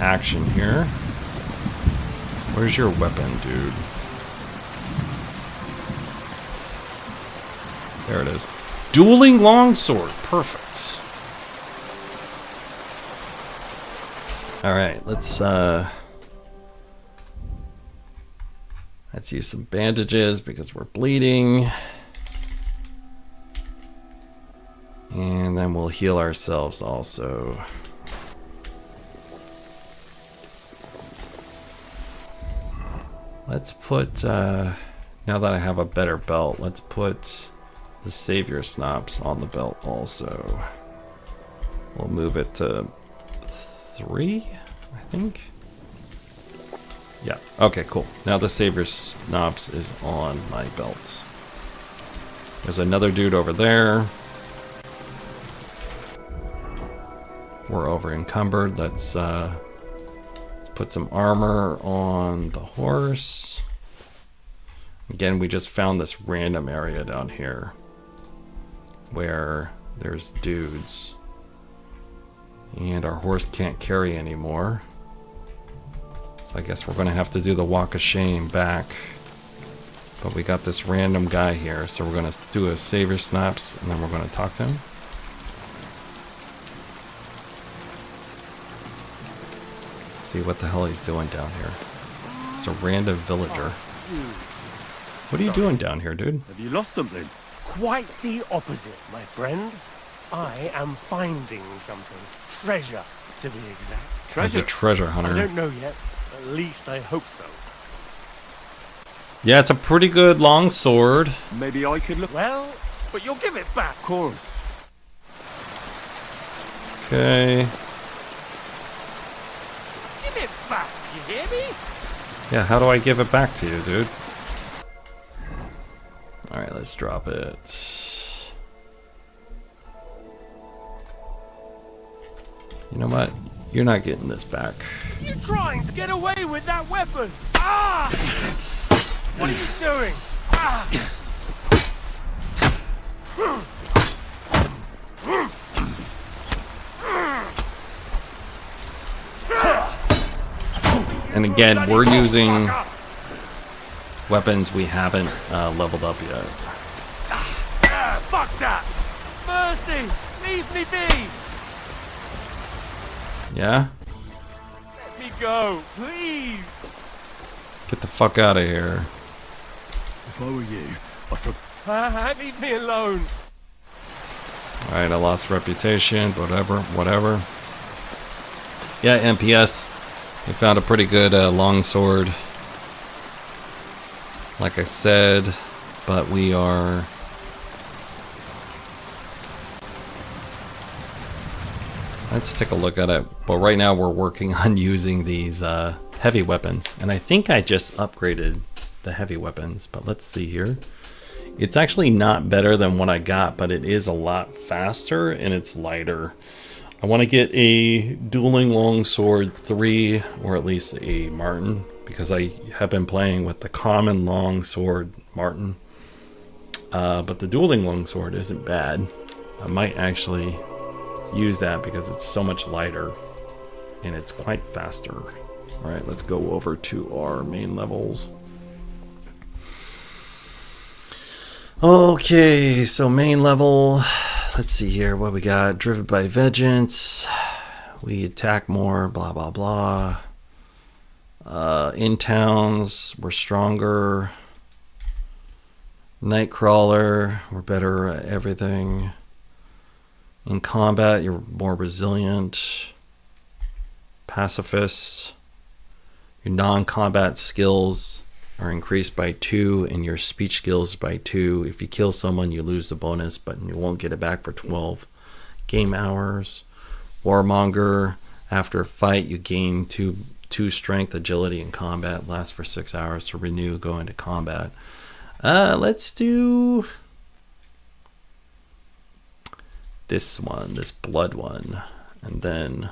S1: action here. Where's your weapon, dude? There it is. Dueling longsword. Perfect. Alright, let's use some bandages because we're bleeding. And then we'll heal ourselves also. Let's put, now that I have a better belt, let's put the Savior Snops on the belt also. We'll move it to 3, I think. Yeah, okay, cool. Now the Savior Snops is on my belt. There's another dude over there. We're over encumbered. Let's put some armor on the horse. Again, we just found this random area down here where there's dudes. And our horse can't carry anymore. So I guess we're going to have to do the walk of shame back. But we got this random guy here, so we're going to do a Savior Snaps, and then we're going to talk to him. See what the hell he's doing down here. It's a random villager. What are you doing down here, dude?
S18: Have you lost something?
S20: Quite the opposite, my friend. I am finding something. Treasure, to be exact.
S1: He's a treasure hunter.
S20: I don't know yet. At least I hope so.
S1: Yeah, it's a pretty good long sword.
S18: Maybe I could look.
S20: Well, but you'll give it back.
S18: Of course.
S1: Okay.
S20: Give it back, you hear me?
S1: Yeah, how do I give it back to you, dude? Alright, let's drop it. You know what? You're not getting this back.
S20: You trying to get away with that weapon? Ah! What are you doing? Ah!
S1: And again, we're using weapons we haven't leveled up yet.
S20: Ah, fuck that! Mercy! Leave me be!
S1: Yeah?
S20: Let me go, please!
S1: Get the fuck out of here.
S18: If I were you,
S20: Leave me alone!
S1: Alright, I lost reputation, whatever. Yeah, MPS. We found a pretty good long sword. Like I said, but we are... Let's take a look at it. But right now we're working on using these heavy weapons. And I think I just upgraded the heavy weapons. But let's see here. It's actually not better than what I got, but it is a lot faster and it's lighter. I want to get a dueling longsword 3, or at least a Martin, because I have been playing with the common longsword Martin. But the dueling longsword isn't bad. I might actually use that because it's so much lighter and it's quite faster. All right, let's go over to our main levels. Okay, so main level, let's see here what we got. Driven by vengeance, we attack more, blah blah blah. In towns, we're stronger. Nightcrawler, we're better at everything. In combat, you're more resilient. Pacifist, your non-combat skills are increased by 2 and your speech skills by 2. If you kill someone, you lose the bonus, but you won't get it back for 12 game hours. Warmonger, after a fight, you gain 2 strength, agility, and combat. Lasts for 6 hours to renew, go into combat. Let's do this one, this blood one, and then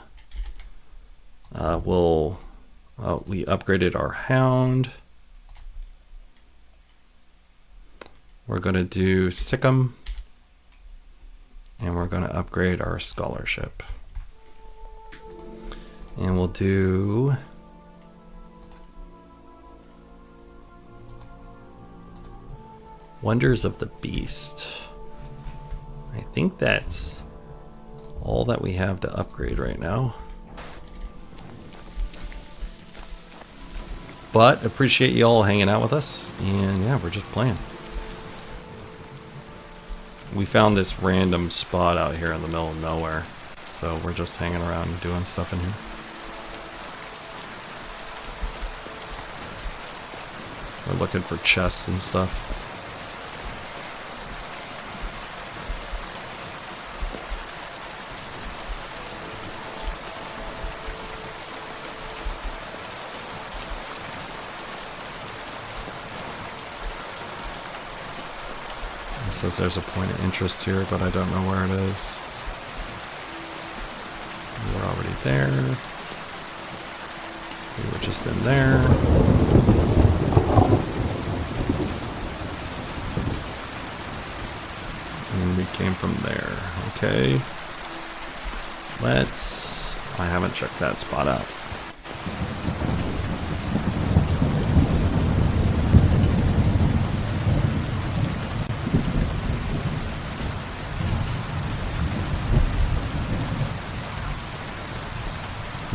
S1: we upgraded our hound. We're going to do Sikkim, and we're going to upgrade our scholarship. And we'll do Wonders of the Beast. I think that's all that we have to upgrade right now. But appreciate you all hanging out with us, and yeah, we're just playing. We found this random spot out here in the middle of nowhere, so we're just hanging around and doing stuff in here. We're looking for chests and stuff. It says there's a point of interest here, but I don't know where it is. We're already there. We were just in there. And we came from there. Okay. I haven't checked that spot out.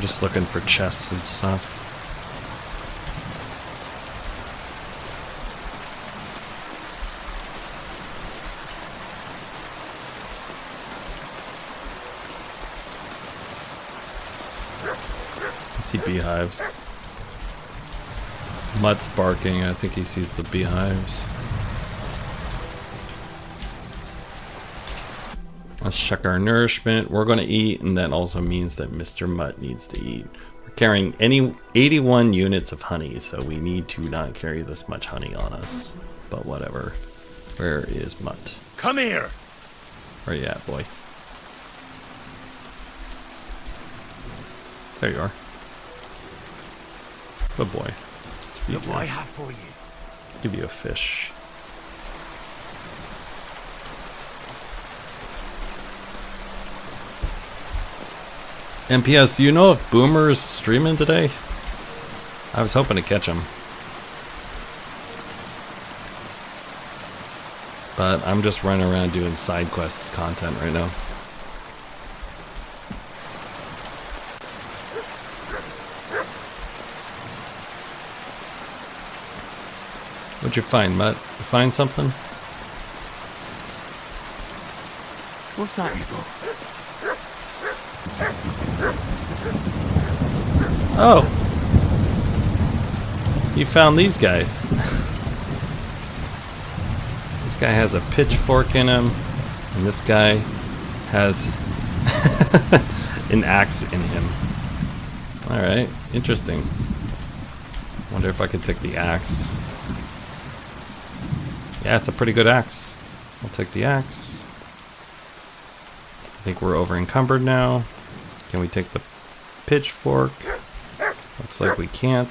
S1: just looking for chests and stuff. I see beehives. Mutt's barking. I think he sees the beehives. Let's check our nourishment. We're going to eat, and that also means that Mr. Mutt needs to eat. We're carrying 81 units of honey, so we need to not carry this much honey on us. But whatever. Where is Mutt?
S20: Come here!
S1: Where you at, boy? There you are. Good boy. Let's feed
S8: Look
S1: you.
S8: what I have for you.
S1: Give you a fish. MPS, do you know if Boomer's streaming today? I was hoping to catch him. But I'm just running around doing side quest content right now. What'd you find, Mutt? You find something?
S3: What's that?
S1: Oh! You found these guys. This guy has a pitchfork in him, and this guy has an axe in him. Alright, interesting. Wonder if I could take the axe. Yeah, it's a pretty good axe. I'll take the axe. I think we're over encumbered now. Can we take the pitchfork? Looks like we can't.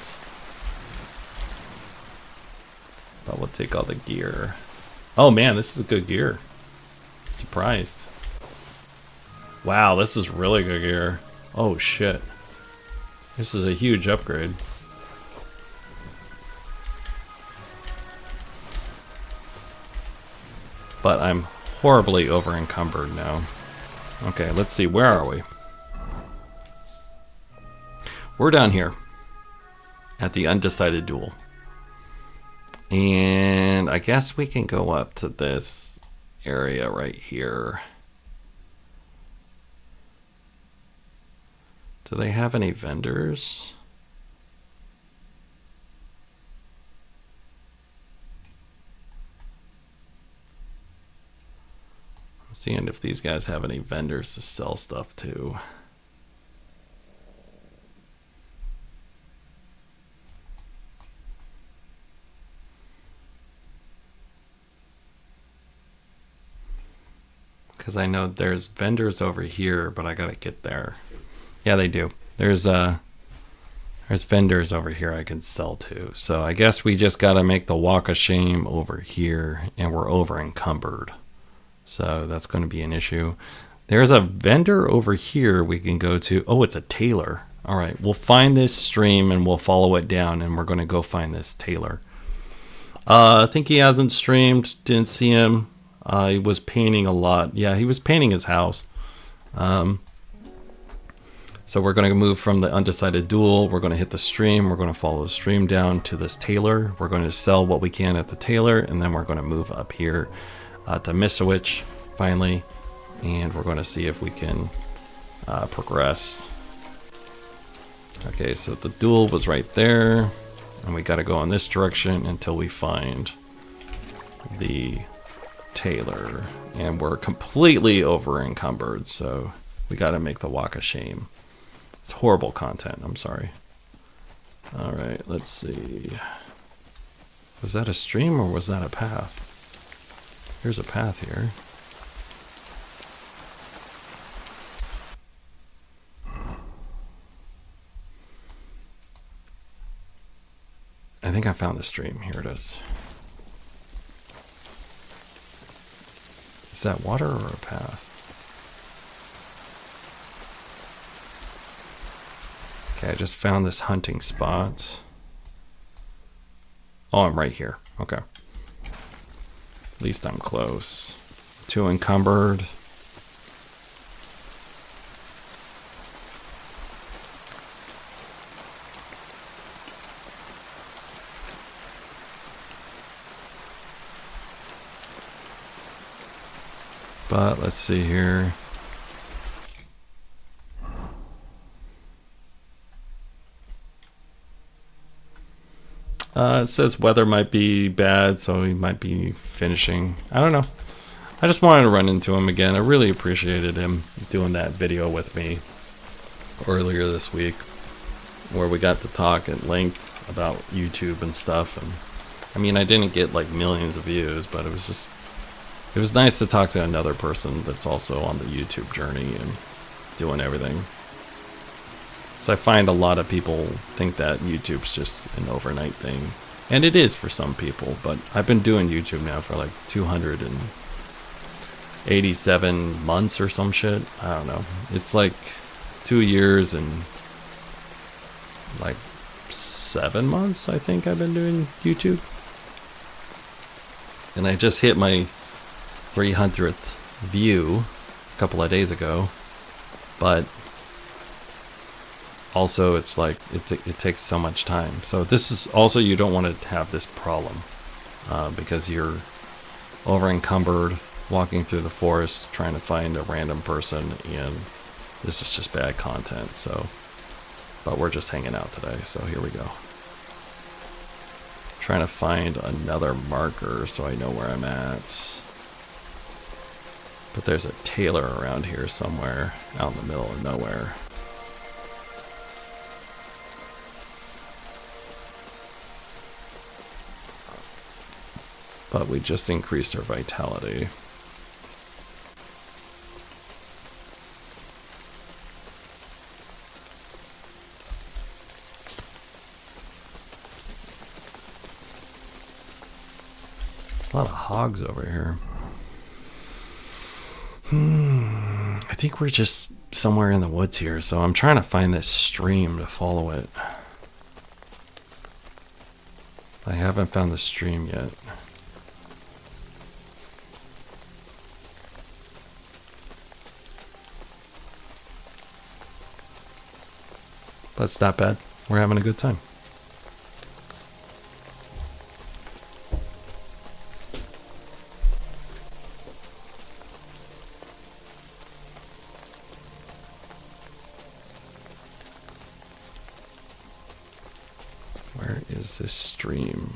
S1: But we'll take all the gear. Oh man, this is good gear. Surprised. Wow, this is really good gear. Oh shit. This is a huge upgrade. But I'm horribly over encumbered now. Okay, let's see, where are we? We're down here at the undecided duel. And I guess we can go up to this area right here. Do they have any vendors? I'm seeing if these guys have any vendors to sell stuff to. Because I know there's vendors over here, but I gotta get there. Yeah, they do. There's vendors over here I can sell to. So I guess we just gotta make the walk of shame over here, and we're over encumbered. So that's going to be an issue. There's a vendor over here we can go to. Oh, it's a tailor. All right, we'll find this stream and we'll follow it down, and we're going to go find this tailor. I think he hasn't streamed. Didn't see him. He was painting a lot. Yeah, he was painting his house. So we're going to move from the undecided duel. We're going to hit the stream. We're going to follow the stream down to this tailor. We're going to sell what we can at the tailor, and then we're going to move up here to Misowich finally, and we're going to see if we can progress. Okay, so the duel was right there, and we got to go in this direction until we find the tailor, and we're completely over encumbered, so we got to make the walk of shame. It's horrible content, I'm sorry. Alright, let's see. Was that a stream or was that a path? Here's a path here. I think I found the stream. Here it is. Is that water or a path? Okay, I just found this hunting spot. Oh, I'm right here. Okay. At least I'm close. Too encumbered. But let's see here. It says weather might be bad, so he might be finishing. I don't know. I just wanted to run into him again. I really appreciated him doing that video with me earlier this week, where we got to talk at length about YouTube and stuff. And I mean, I didn't get like millions of views, but it was nice to talk to another person that's also on the YouTube journey and doing everything. So I find a lot of people think that YouTube's just an overnight thing, and it is for some people, but I've been doing YouTube now for like 287 months or some shit. I don't know. It's like 2 years and like 7 months, I think I've been doing YouTube. And I just hit my 300th view a couple of days ago, but also it's like it takes so much time. So this is also, you don't want to have this problem because you're over encumbered walking through the forest trying to find a random person, and this is just bad content. So, but we're just hanging out today, so here we go. Trying to find another marker so I know where I'm at. But there's a tailor around here somewhere out in the middle of nowhere. But we just increased our vitality. A lot of hogs over here. I think we're just somewhere in the woods here, so I'm trying to find this stream to follow it. I haven't found the stream yet. But it's not bad. We're having a good time. Where is this stream?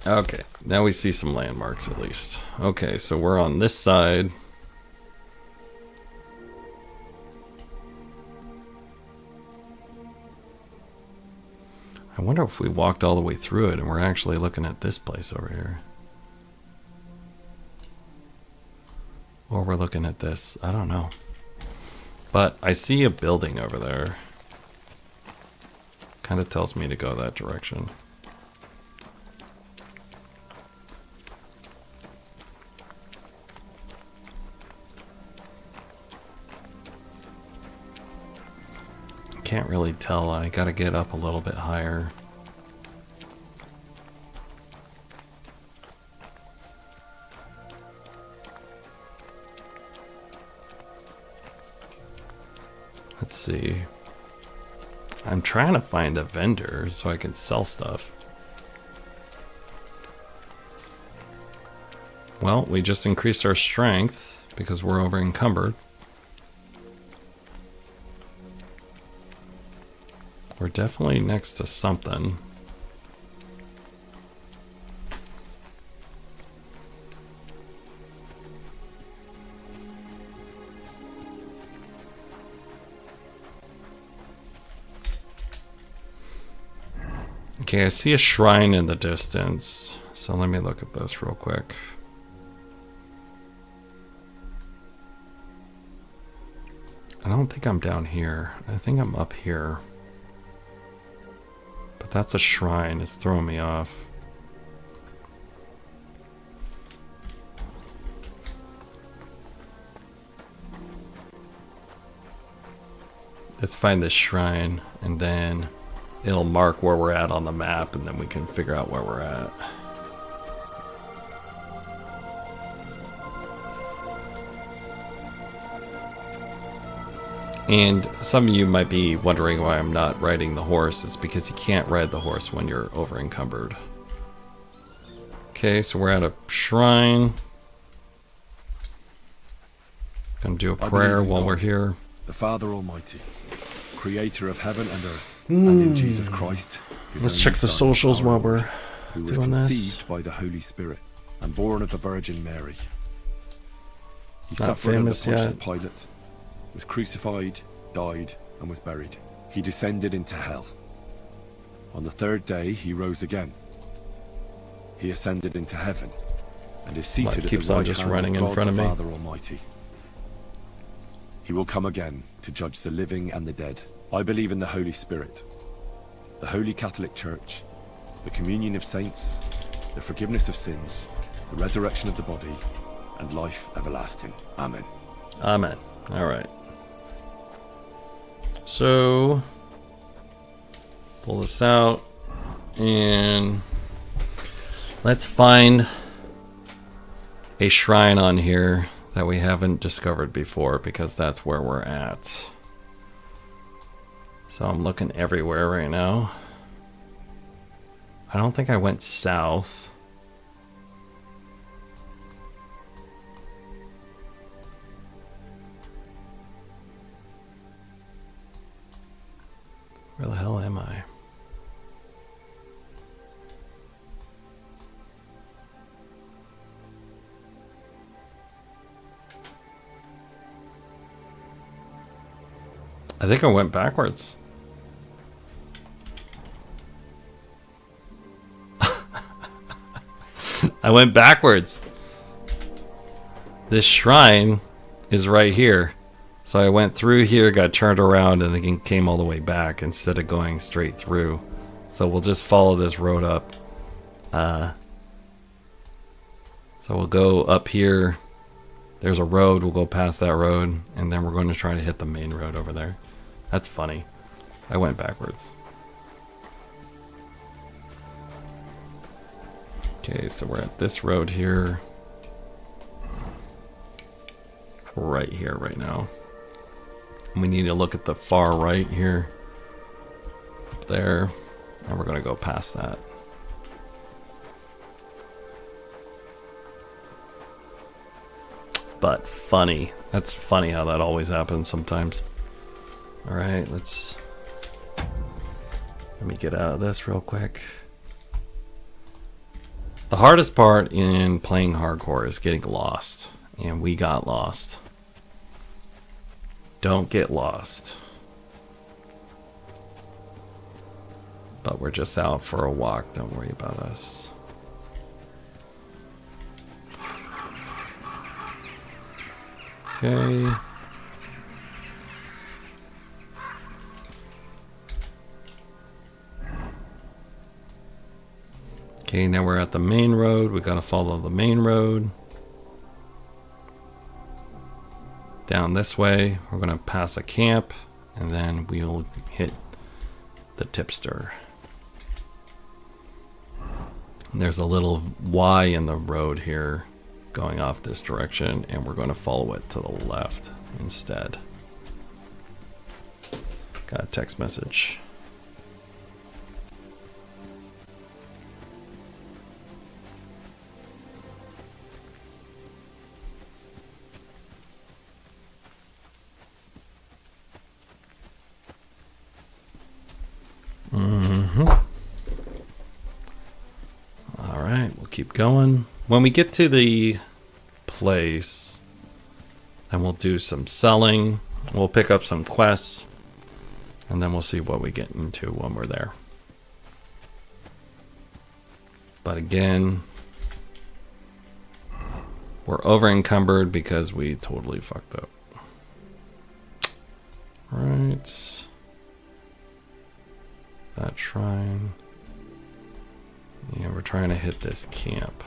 S1: Okay, now we see some landmarks at least. Okay, so we're on this side. I wonder if we walked all the way through it and we're actually looking at this place over here. Or we're looking at this. I don't know. But I see a building over there. Kind of tells me to go that direction. Can't really tell. I gotta get up a little bit higher. Let's see. I'm trying to find a vendor so I can sell stuff. Well, we just increased our strength because we're over encumbered. We're definitely next to something. Okay, I see a shrine in the distance. So let me look at this real quick. I don't think I'm down here. I think I'm up here. But that's a shrine. It's throwing me off. Let's find this shrine, and then it'll mark where we're at on the map, and then we can figure out where we're at. And some of you might be wondering why I'm not riding the horse. It's because you can't ride the horse when you're over encumbered. Okay, so we're at a shrine. Gonna do a prayer while we're here.
S6: The Father Almighty, creator of heaven and earth, and in Jesus Christ.
S1: Let's check the socials while we're
S6: who was
S1: doing this.
S6: conceived by the Holy Spirit and born of the Virgin Mary. He
S1: Not
S6: suffered under
S1: famous
S6: Pontius
S1: yet.
S6: Pilate, was crucified, died, and was buried. He descended into hell. On the third day, he rose again. He ascended into heaven and is seated at
S1: keeps
S6: the
S1: on
S6: right
S1: just
S6: hand
S1: running
S6: of
S1: in
S6: God
S1: front of
S6: the
S1: me.
S6: Father Almighty. He will come again to judge the living and the dead. I believe in the Holy Spirit, the Holy Catholic Church, the communion of saints, the forgiveness of sins, the resurrection of the body, and life everlasting. Amen.
S1: Amen. All right. So, pull this out and let's find a shrine on here that we haven't discovered before, because that's where we're at. So I'm looking everywhere right now. I don't think I went south. Where the hell am I? I think I went backwards. I went backwards. This shrine is right here. So I went through here, got turned around, and then came all the way back instead of going straight through. So we'll just follow this road up. So we'll go up here. There's a road, we'll go past that road, and then we're going to try to hit the main road over there. That's funny. I went backwards. Okay, so we're at this road here. Right here, right now. And we need to look at the far right here. Up there. And we're going to go past that. But funny. That's funny how that always happens sometimes. Alright, let me get out of this real quick. The hardest part in playing hardcore is getting lost. And we got lost. Don't get lost. But we're just out for a walk, don't worry about us. Okay. Okay, now we're at the main road. We gotta follow the main road. Down this way, we're gonna pass a camp, and then we'll hit the tipster. And there's a little Y in the road here going off this direction, and we're going to follow it to the left instead. Got a text message. All right, we'll keep going. When we get to the place, then we'll do some selling. We'll pick up some quests, and then we'll see what we get into when we're there. But again, we're over encumbered because we totally fucked up. Right. That shrine. Yeah, we're trying to hit this camp.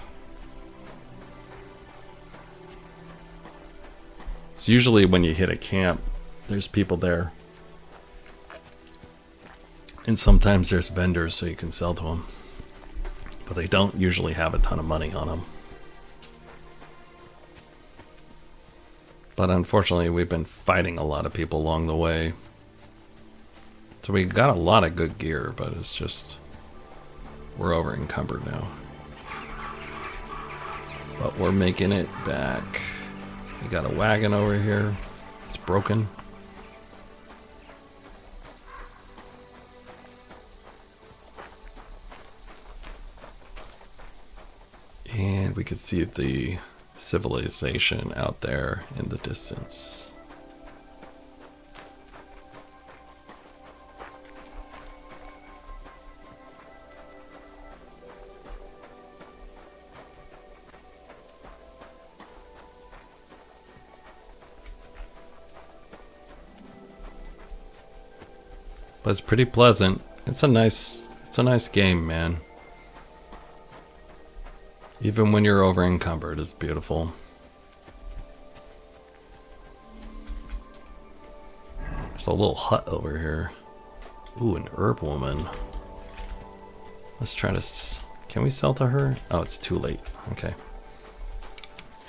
S1: It's usually when you hit a camp, there's people there. And sometimes there's vendors so you can sell to them. But they don't usually have a ton of money on them. But unfortunately, we've been fighting a lot of people along the way. So we got a lot of good gear, but it's just... we're over encumbered now. But we're making it back. We got a wagon over here. It's broken. And we can see the civilization out there in the distance. But it's pretty pleasant. It's a nice game, man. Even when you're over encumbered, it's beautiful. There's a little hut over here. Ooh, an herb woman. Let's try to... can we sell to her? Oh, it's too late. Okay.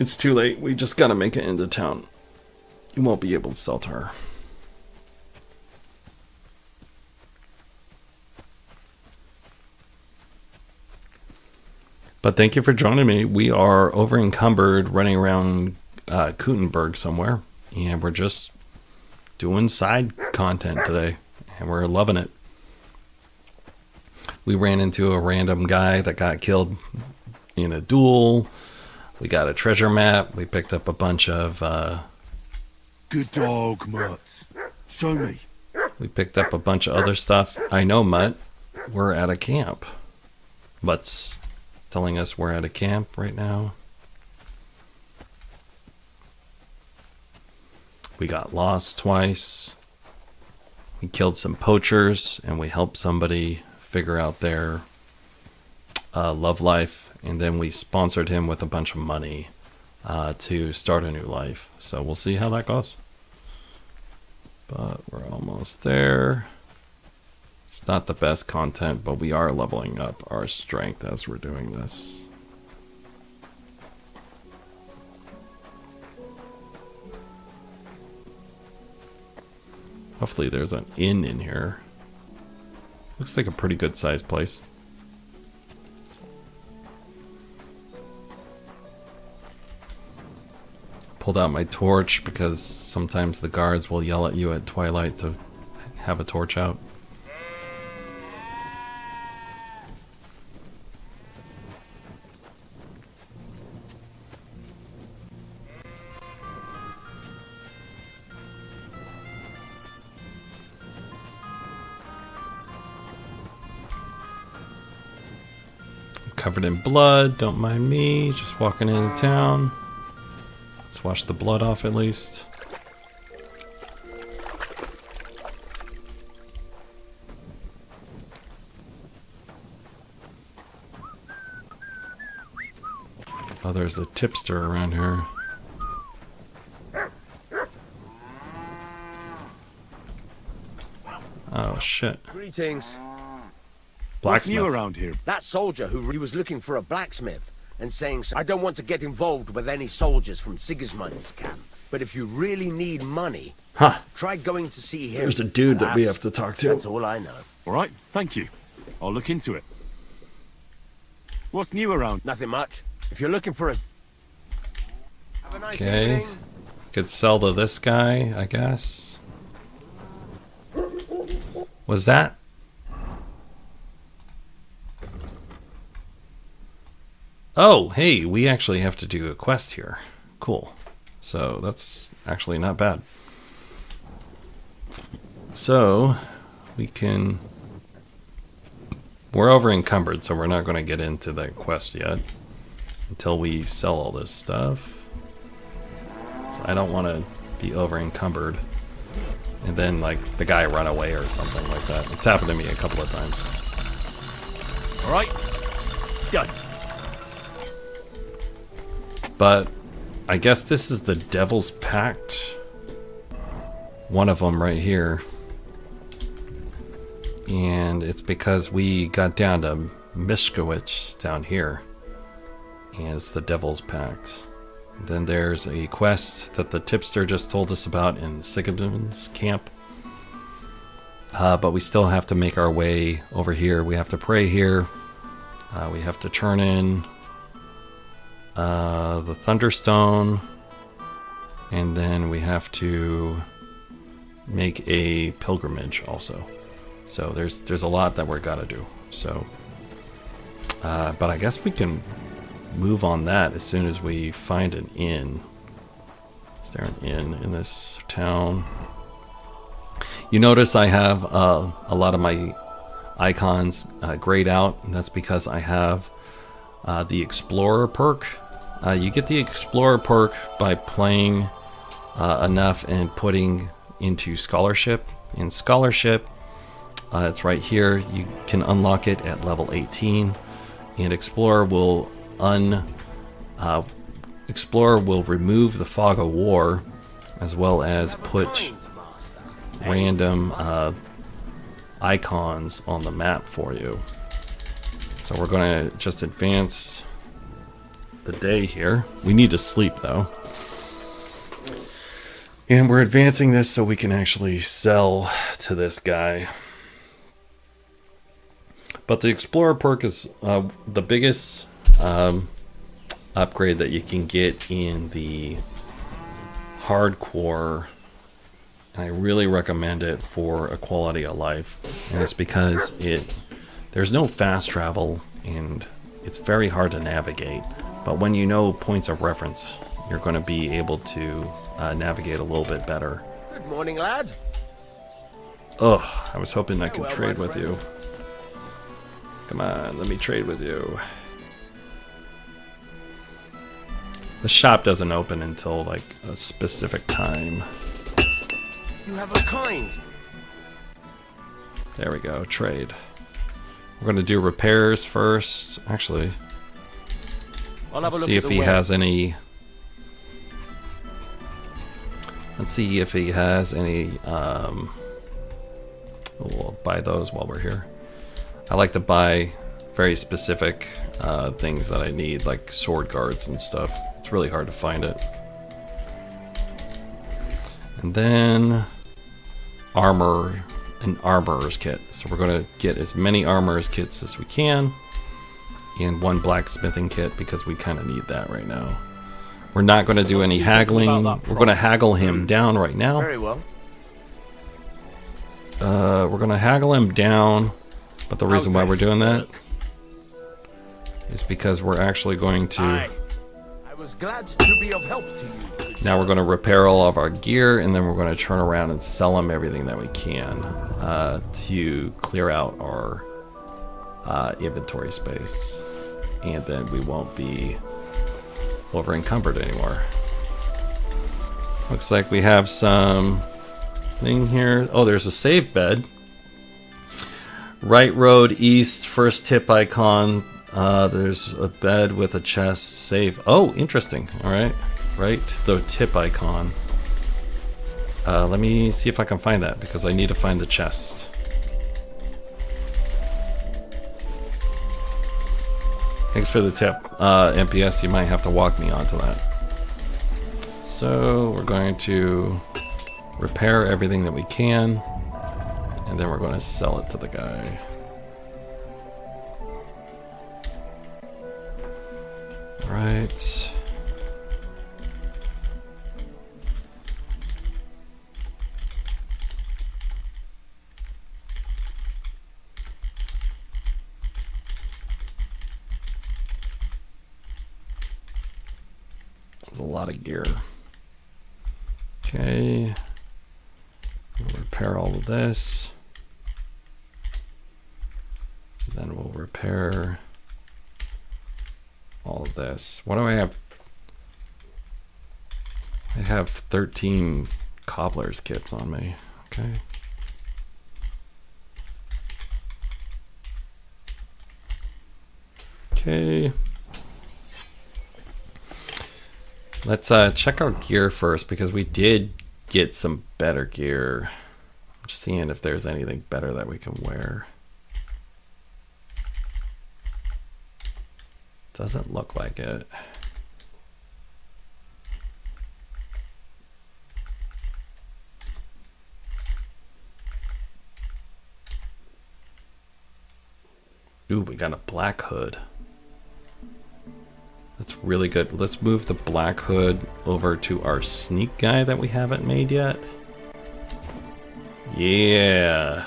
S1: It's too late. We just gotta make it into town. You won't be able to sell to her. But thank you for joining me. We are over encumbered, running around Kutenberg somewhere, and we're just doing side content today, and we're loving it. We ran into a random guy that got killed in a duel. We got a treasure map. We picked up a bunch of...
S18: Good dog, Mutt. Show me.
S1: We picked up a bunch of other stuff. I know, Mutt. We're at a camp. Mutt's telling us we're at a camp right now. We got lost twice. We killed some poachers, and we helped somebody figure out their love life, and then we sponsored him with a bunch of money to start a new life. So we'll see how that goes. But we're almost there. It's not the best content, but we are leveling up our strength as we're doing this. Hopefully there's an inn in here. Looks like a pretty good sized place. Pulled out my torch because sometimes the guards will yell at you at twilight to have a torch out. Covered in blood, don't mind me, just walking into town. Let's wash the blood off at least. Oh, there's a tipster around here. Oh shit.
S2: Greetings.
S6: What's new around here?
S2: That soldier who was looking for a blacksmith and saying, I don't want to get involved with any soldiers from Sigismund's camp. But if you really need money, try going to see him.
S1: There's a dude that we have to talk to.
S2: That's all I know.
S6: All right, thank you. I'll look into it. What's new around?
S2: Nothing much. If you're looking for a... Have a nice
S1: Okay.
S2: evening.
S1: Could sell to this guy, I guess. Was that? Oh, hey, we actually have to do a quest here. Cool. So that's actually not bad. So we can... We're over encumbered, so we're not going to get into that quest yet until we sell all this stuff. So I don't want to be over encumbered and then like the guy run away or something like that. It's happened to me a couple of times.
S6: All right, done.
S1: But I guess this is the Devil's Pact. One of them right here. And it's because we got down to Mishkowitz down here. And it's the Devil's Pact. Then there's a quest that the tipster just told us about in Sigismund's camp. But we still have to make our way over here. We have to pray here. We have to turn in the Thunderstone. And then we have to make a pilgrimage also. So there's a lot that we're gotta do. So, but I guess we can move on that as soon as we find an inn. Is there an inn in this town? You notice I have a lot of my icons grayed out, and that's because I have the Explorer perk. You get the Explorer perk by playing enough and putting into Scholarship. In Scholarship, it's right here. You can unlock it at level 18, and Explorer will remove the Fog of War, as well as put random icons on the map for you. So we're going to just advance the day here. We need to sleep though. And we're advancing this so we can actually sell to this guy. But the Explorer perk is the biggest upgrade that you can get in the hardcore. And I really recommend it for a quality of life. And it's because there's no fast travel and it's very hard to navigate. But when you know points of reference, you're going to be able to navigate a little bit better.
S2: Good morning, lad.
S1: Ugh, I was hoping I could trade with you. Come on, let me trade with you. The shop doesn't open until like a specific time.
S2: You have a kind.
S1: There we go, trade. We're going to do repairs first. Actually, let's see if he has any. Let's see if he has any. We'll buy those while we're here. I like to buy very specific things that I need, like sword guards and stuff. It's really hard to find it. And then armor and armorer's kit. So we're going to get as many armorer's kits as we can, and one blacksmithing kit because we kind of need that right now. We're not going to do any haggling. We're going to haggle him down right now.
S2: Very well.
S1: We're going to haggle him down, but the reason why we're doing that is because we're actually going to.
S2: I was glad to be of help to you.
S1: Now we're going to repair all of our gear, and then we're going to turn around and sell him everything that we can to clear out our inventory space, and then we won't be over encumbered anymore. Looks like we have some thing here. Oh, there's a save bed. Right road east, first tip icon. There's a bed with a chest. Save. Oh, interesting. All right. Right, the tip icon. Let me see if I can find that because I need to find the chest. Thanks for the tip, MPS. You might have to walk me onto that. So we're going to repair everything that we can, and then we're going to sell it to the guy. All right. There's a lot of gear. Okay. We'll repair all of this. Then we'll repair all of this. What do I have? I have 13 cobbler's kits on me. Okay. Okay. Let's check our gear first because we did get some better gear. I'm just seeing if there's anything better that we can wear. Doesn't look like it. Ooh, we got a black hood. That's really good. Let's move the black hood over to our sneak guy that we haven't made yet. Yeah.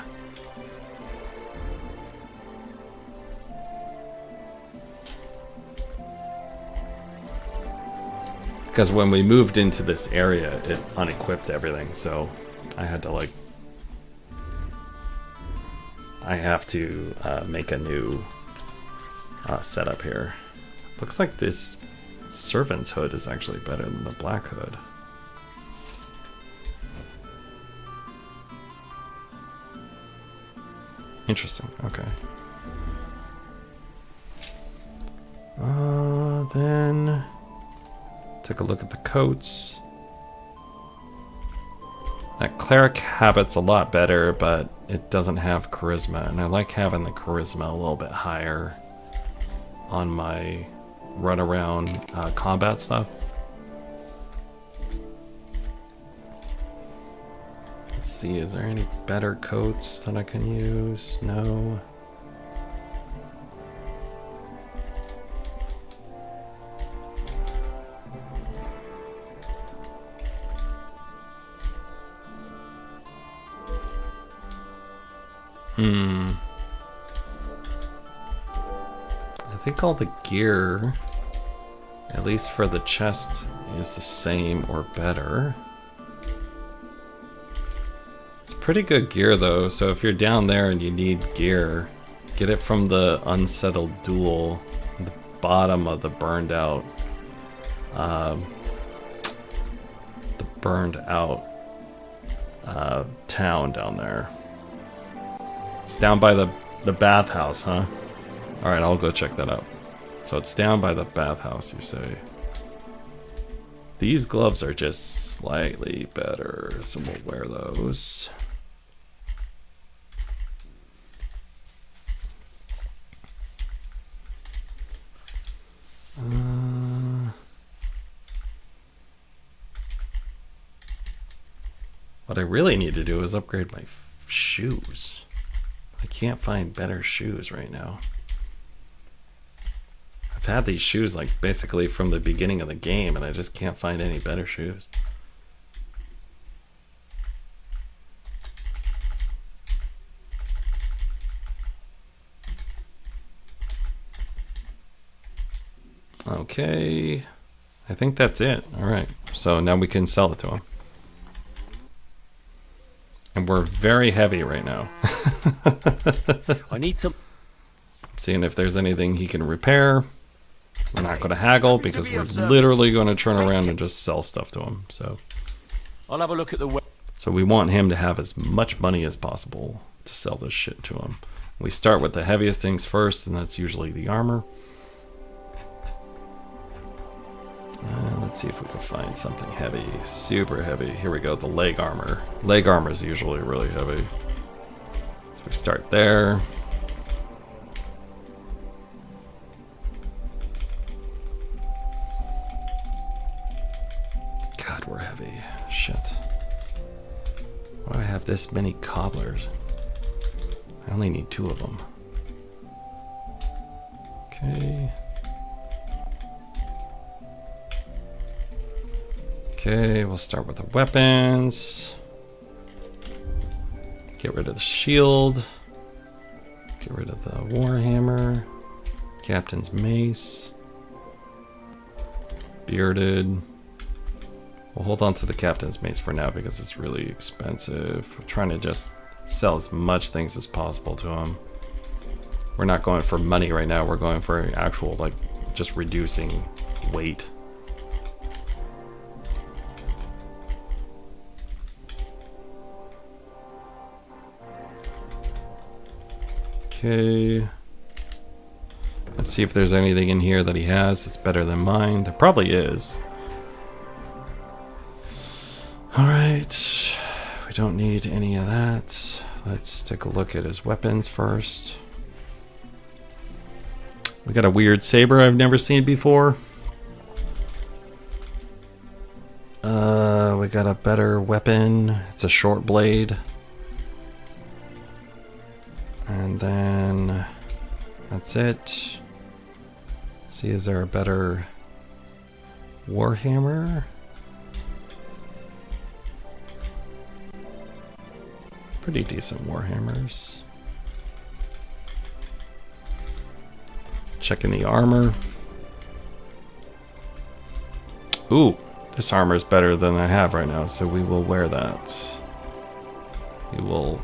S1: Because when we moved into this area, it unequipped everything, so I had to like... I have to make a new setup here. Looks like this servant's hood is actually better than the black hood. Interesting, okay. Then take a look at the coats. That cleric habit's a lot better, but it doesn't have charisma, and I like having the charisma a little bit higher on my run around combat stuff. Let's see, is there any better coats that I can use? No. I think all the gear, at least for the chest, is the same or better. It's pretty good gear though, so if you're down there and you need gear, get it from the Unsettled Duel, the bottom of the burned out town down there. It's down by the bathhouse, huh? Alright, I'll go check that out. So it's down by the bathhouse, you say. These gloves are just slightly better, so we'll wear those. What I really need to do is upgrade my shoes. I can't find better shoes right now. I've had these shoes like basically from the beginning of the game, and I just can't find any better shoes. Okay, I think that's it. All right, so now we can sell it to him. And we're very heavy right now.
S5: I need some...
S1: Seeing if there's anything he can repair. We're not going to haggle because we're literally going to turn around and just sell stuff to him. So
S5: I'll have a look at the...
S1: So we want him to have as much money as possible to sell this shit to him. We start with the heaviest things first, and that's usually the armor. Let's see if we can find something heavy, super heavy. Here we go, the leg armor. Leg armor is usually really heavy. So we start there. God, we're heavy. Shit. Why do I have this many cobblers? I only need 2 of them. Okay. Okay, we'll start with the weapons. Get rid of the shield. Get rid of the warhammer. Captain's mace. Bearded. We'll hold on to the captain's mace for now because it's really expensive. We're trying to just sell as much things as possible to him. We're not going for money right now. We're going for actual, like, just reducing weight. Okay. Let's see if there's anything in here that he has that's better than mine. There probably is. Alright. We don't need any of that. Let's take a look at his weapons first. We got a weird saber I've never seen before. We got a better weapon. It's a short blade. And then That's it. See, is there a better Warhammer? Pretty decent Warhammers. Checking the armor. Ooh, this armor is better than I have right now, so we will wear that. We will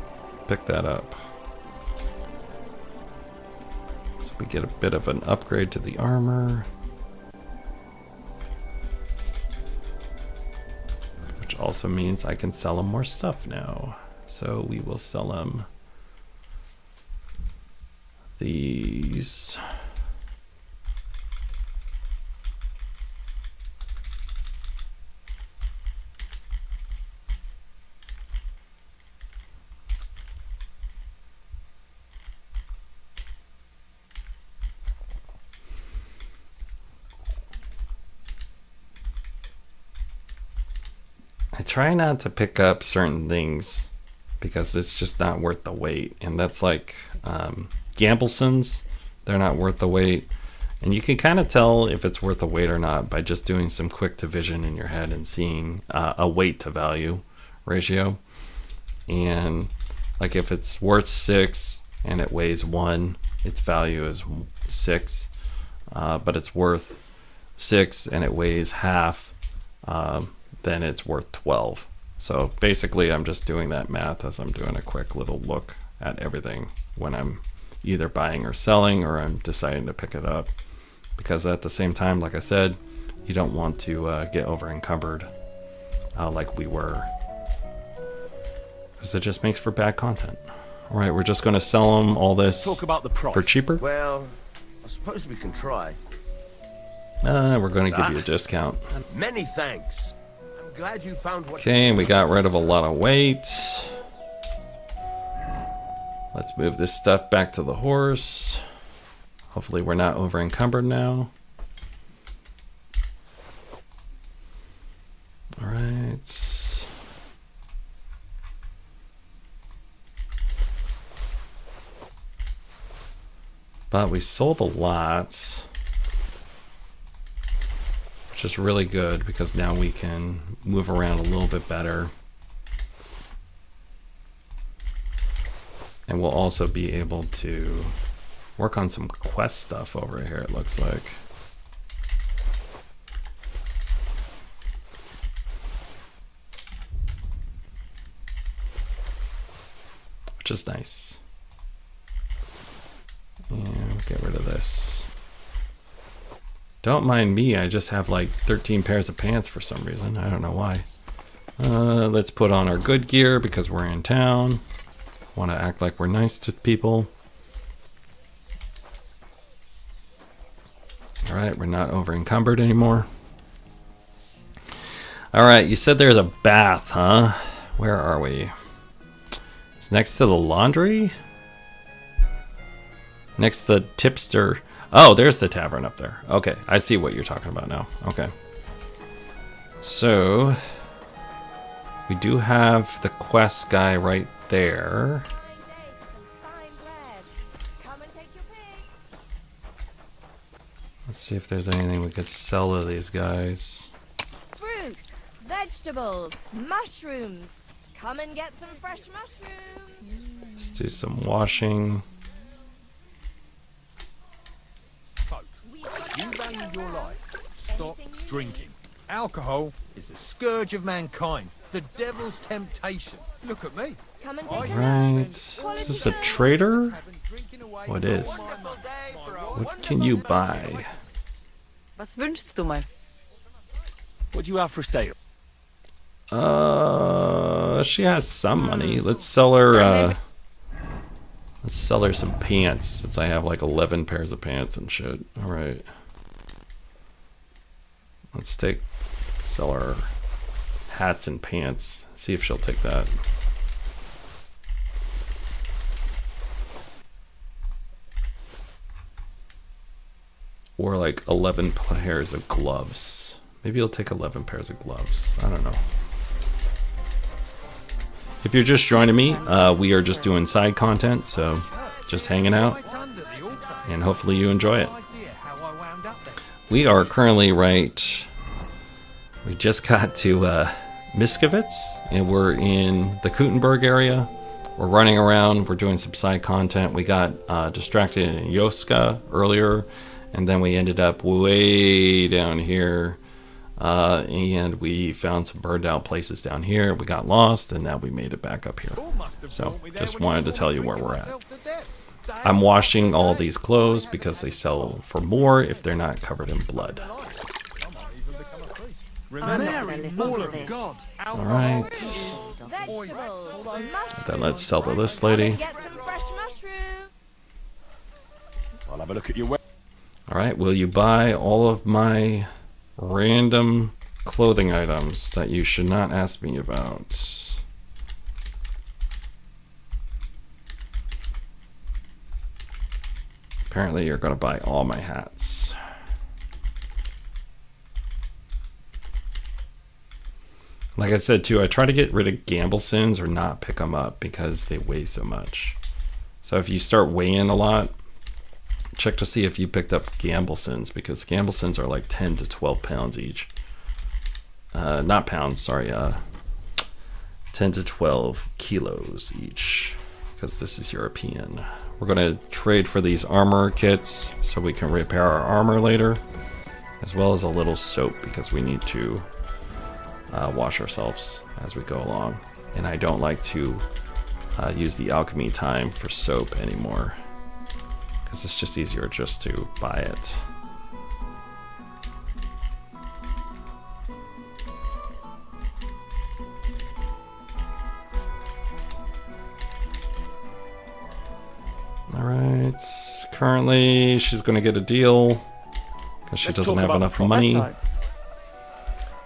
S1: pick that up. So we get a bit of an upgrade to the armor. Which also means I can sell him more stuff now. So we will sell him these. I try not to pick up certain things because it's just not worth the wait. And that's like Gambelsons. They're not worth the wait. And you can kind of tell if it's worth the wait or not by just doing some quick division in your head and seeing a weight to value ratio. And like if it's worth 6 and it weighs 1, its value is 6. But it's worth 6 and it weighs half, then it's worth 12. So basically I'm just doing that math as I'm doing a quick little look at everything when I'm either buying or selling, or I'm deciding to pick it up. Because at the same time, like I said, you don't want to get over encumbered like we were, because it just makes for bad content. All right, we're just going to sell them all this
S2: Talk about the price.
S1: for cheaper.
S2: Well, I suppose we can try.
S1: We're going to give you a discount.
S2: Many thanks. I'm glad you found what.
S1: Okay, and we got rid of a lot of weight. Let's move this stuff back to the horse. Hopefully we're not over encumbered now. All right. But we sold a lot, which is really good because now we can move around a little bit better. And we'll also be able to work on some quest stuff over here, it looks like. Which is nice. And get rid of this. Don't mind me, I just have like 13 pairs of pants for some reason. I don't know why. Let's put on our good gear because we're in town. Want to act like we're nice to people. Alright, we're not over encumbered anymore. Alright, you said there's a bath, huh? Where are we? It's next to the laundry? Next to the tipster. Oh, there's the tavern up there. Okay, I see what you're talking about now. Okay. So, we do have the quest guy right there. Let's see if there's anything we could sell to these guys.
S21: Fruit, vegetables, mushrooms. Come and get some fresh mushrooms.
S1: Let's do some washing.
S19: Folks, you value your life. Stop drinking. Alcohol is the scourge of mankind, the devil's temptation. Look at me.
S21: Come and take
S1: Right. Is this a trader? What is? What can you buy?
S22: Was wünschst du, my?
S19: What do you have for sale?
S1: She has some money. Let's sell her. Let's sell her some pants, since I have like 11 pairs of pants and shit. All right. Let's sell her hats and pants. See if she'll take that. Or like 11 pairs of gloves. Maybe you'll take 11 pairs of gloves. I don't know. If you're just joining me, we are just doing side content, so just hanging out. and hopefully you enjoy it. We are currently we just got to Miskovitz, and we're in the Kutenberg area. We're running around, we're doing some side content. We got distracted in Yoska earlier, and then we ended up way down here, and we found some burned out places down here. We got lost, and now we made it back up here. So just wanted to tell you where we're at. I'm washing all these clothes because they sell for more if they're not covered in blood.
S17: Mary, Mother of God.
S1: Alright. Then let's sell to this lady.
S18: I'll have a look at your web.
S1: Alright, will you buy all of my random clothing items that you should not ask me about? Apparently you're going to buy all my hats. Like I said too, I try to get rid of Gamblesons or not pick them up because they weigh so much. So if you start weighing a lot, check to see if you picked up Gamblesons, because Gamblesons are like 10 to 12 pounds each. Not pounds, sorry. 10 to 12 kilos each, because this is European. We're going to trade for these armor kits so we can repair our armor later, as well as a little soap because we need to wash ourselves as we go along. And I don't like to use the alchemy time for soap anymore, because it's just easier just to buy it. Alright, currently she's going to get a deal because she doesn't have enough money.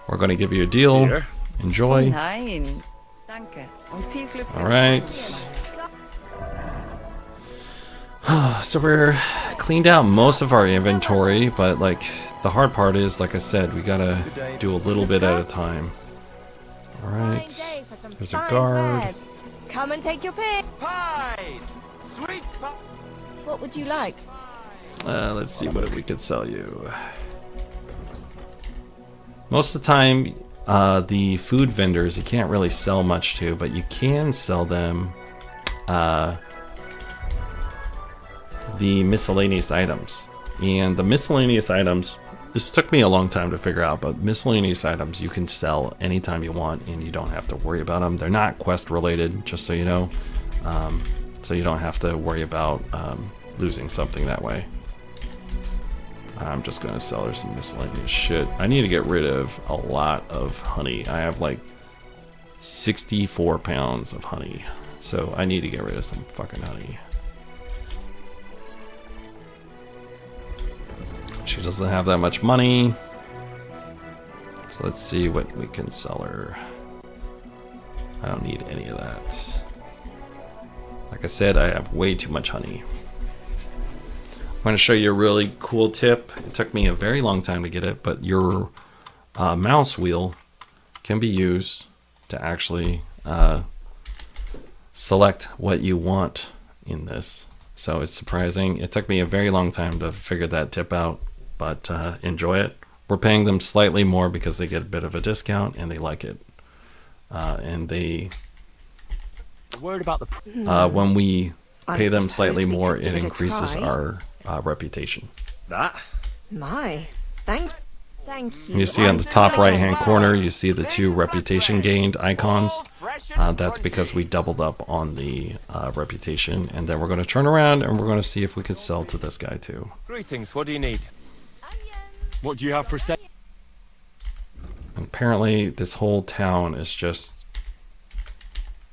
S1: We're going to give you a deal. Here. Enjoy.
S22: Nein, danke. Und viel Glück.
S1: Alright. So we're cleaned out most of our inventory, but like the hard part is, like I said, we gotta do a little bit at a time. Alright. There's a guard.
S21: Come and take your pick.
S7: Pies! Sweet pie!
S21: What would you like?
S1: Let's see what we could sell you. Most of the time, the food vendors you can't really sell much to, but you can sell them the miscellaneous items. And the miscellaneous items, this took me a long time to figure out, but miscellaneous items you can sell anytime you want and you don't have to worry about them. They're not quest related, just so you know. So you don't have to worry about losing something that way. I'm just gonna sell her some miscellaneous shit. I need to get rid of a lot of honey. I have like 64 pounds of honey, so I need to get rid of some fucking honey. She doesn't have that much money, so let's see what we can sell her. I don't need any of that. Like I said, I have way too much honey. I'm going to show you a really cool tip. It took me a very long time to get it, but your mouse wheel can be used to actually select what you want in this. So it's surprising. It took me a very long time to figure that tip out, but enjoy it. We're paying them slightly more because they get a bit of a discount and they like it. And they...
S10: Worried about the
S1: when we pay them slightly more, it increases our reputation.
S21: My, thank you.
S1: You see on the top right hand corner, you see the 2 reputation gained icons. That's because we doubled up on the reputation. And then we're going to turn around and we're going to see if we could sell to this guy too.
S7: Greetings, what do you need?
S18: What do you have for sale?
S1: Apparently this whole town is just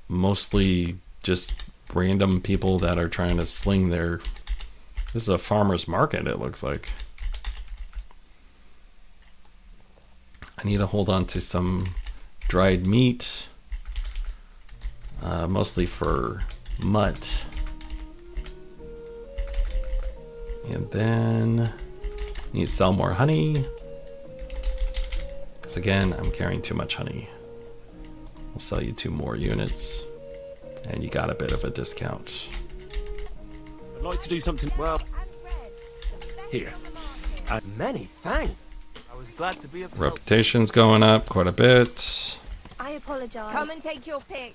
S1: mostly just random people that are trying to sling their... This is a farmer's market, it looks like. I need to hold on to some dried meat, mostly for MUTT. And then need to sell more honey, because again, I'm carrying too much honey. I'll sell you 2 more units, and you got a bit of a discount.
S18: I'd like to do something. Well,
S7: Here.
S10: Many thanks. I was glad to be of help.
S1: Reputation's going up quite a bit.
S12: I apologize.
S21: Come and take your pick.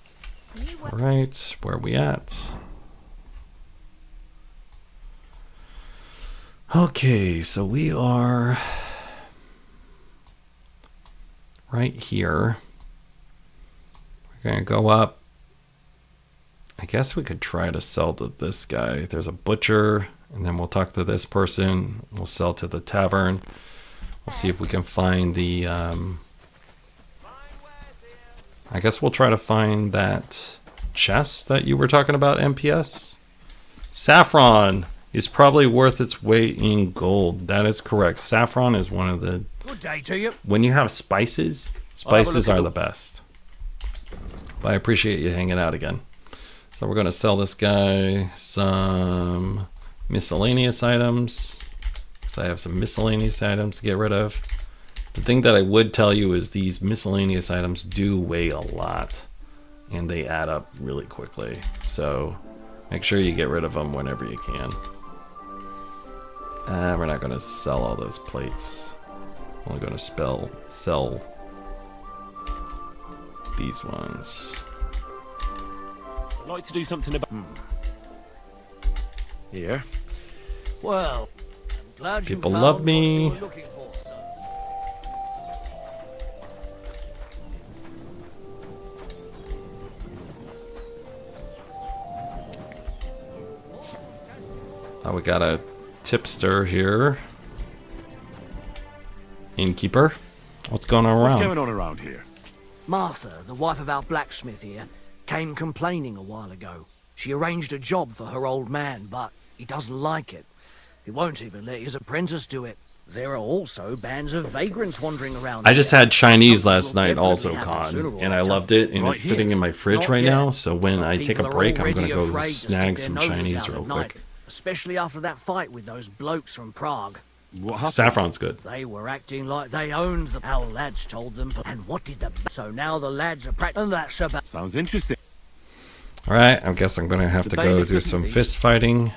S1: All right, where are we at? Okay, so we are right here. We're gonna go up. I guess we could try to sell to this guy. There's a butcher, and then we'll talk to this person. We'll sell to the tavern. We'll see if we can find the I guess we'll try to find that chest that you were talking about, MPS. Saffron is probably worth its weight in gold. That is correct. Saffron is one of the...
S4: Good day to you.
S1: When you have spices, spices are the best. But I appreciate you hanging out again. So we're going to sell this guy some miscellaneous items. So I have some miscellaneous items to get rid of. The thing that I would tell you is these miscellaneous items do weigh a lot. And they add up really quickly. So make sure you get rid of them whenever you can. We're not going to sell all those plates. We're only going to sell these ones.
S18: I'd like to do something about...
S7: Here.
S4: Well, I'm glad
S1: People
S4: you
S1: love
S4: found
S1: me.
S4: what you were looking for, sir.
S1: Oh, we got a tipster here. Innkeeper. What's going on around?
S18: What's going on around here?
S9: Martha, the wife of our blacksmith here, came complaining a while ago. She arranged a job for her old man, but he doesn't like it. He won't even let his apprentice do it. There are also bands of vagrants wandering around.
S1: I just
S9: here.
S1: had Chinese
S9: Something
S1: last
S9: will
S1: night
S9: definitely
S1: also,
S9: happen
S1: Con,
S9: sooner or
S1: and I
S9: later.
S1: loved it, and
S9: Right
S1: it's
S9: here.
S1: sitting in my fridge
S9: Not
S1: right
S9: yet.
S1: now, so when
S9: But
S1: I take a
S9: people are
S1: break, I'm going
S9: already
S1: to go
S9: afraid to
S1: snag
S9: stick
S1: some
S9: their noses
S1: Chinese
S9: out
S1: real
S9: at night,
S1: quick.
S9: especially after that fight with those blokes from Prague.
S18: What happened?
S1: Saffron's good.
S9: They were acting like they owned the... Our lads told them, and what did the... So now the lads are practicing, and that's about...
S18: Sounds interesting.
S1: Alright, I guess I'm going to have to
S18: The
S1: go
S18: bailiff
S1: do
S18: doesn't
S1: some
S18: leave.
S1: fist fighting.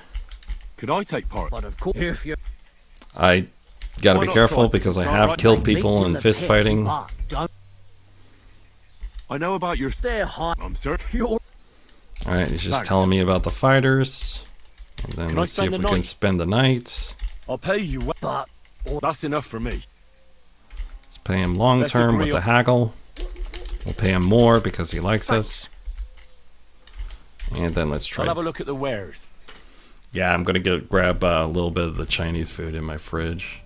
S18: Could I take part?
S9: But of course, if you...
S1: I got to
S18: Why
S1: be
S18: not
S1: careful
S18: try?
S1: because I
S18: Start
S1: have
S18: right
S1: killed
S9: They
S1: people
S9: meet
S1: in
S9: the
S1: fist
S9: pit,
S1: fighting.
S9: but don't...
S18: I know about your...
S9: They're high.
S18: I'm certain.
S9: You're...
S1: Alright, he's just
S18: Thanks.
S1: telling me about the fighters. And then
S18: Can I
S1: let's see if
S18: spend
S1: we
S18: the
S1: can
S18: night?
S1: spend the night.
S18: I'll pay you well.
S9: But...
S18: That's enough for me.
S1: Let's pay him long
S18: Let's
S1: term
S18: agree
S1: with the
S18: on-
S1: haggle. We'll pay him more because he likes us. And then let's
S18: I'll
S1: try.
S18: have a look at the wares.
S1: Yeah, I'm gonna grab a little bit of the Chinese food in my fridge.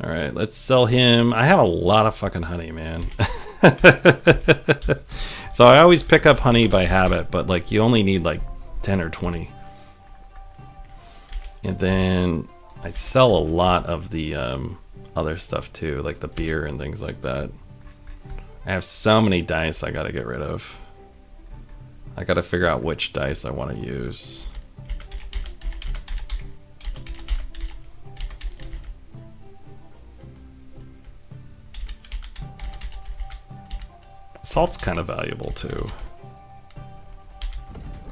S1: All right, let's sell him. I have a lot of fucking honey, man. So I always pick up honey by habit, but like you only need like 10 or 20. And then I sell a lot of the other stuff too, like the beer and things like that. I have so many dice I gotta get rid of. I gotta figure out which dice I want to use. Salt's kind of valuable too.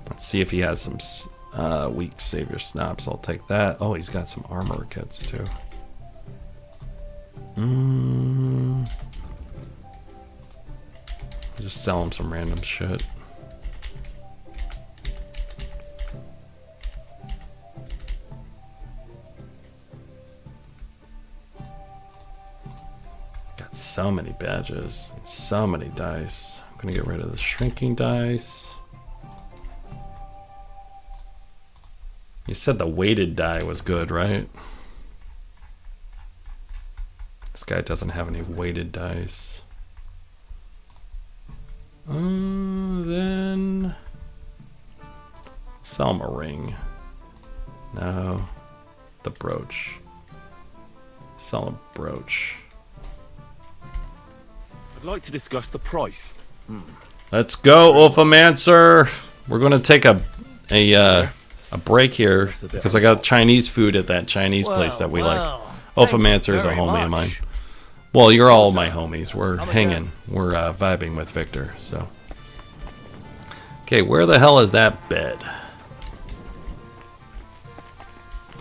S1: Let's see if he has some weak savior snaps. I'll take that. Oh, he's got some armor kits too. Just sell him some random shit. Got so many badges, and so many dice. I'm gonna get rid of the shrinking dice. You said the weighted die was good, right? This guy doesn't have any weighted dice. Then sell him a ring. No, the brooch. Sell a brooch.
S18: I'd like to discuss the price.
S1: Let's go, Ulfamancer. We're gonna take a break here because I got Chinese food at that Chinese place that we like. Ulfamancer is a homie of mine. Well, you're all my homies. We're hanging. We're vibing with Victor. So, okay, where the hell is that bed?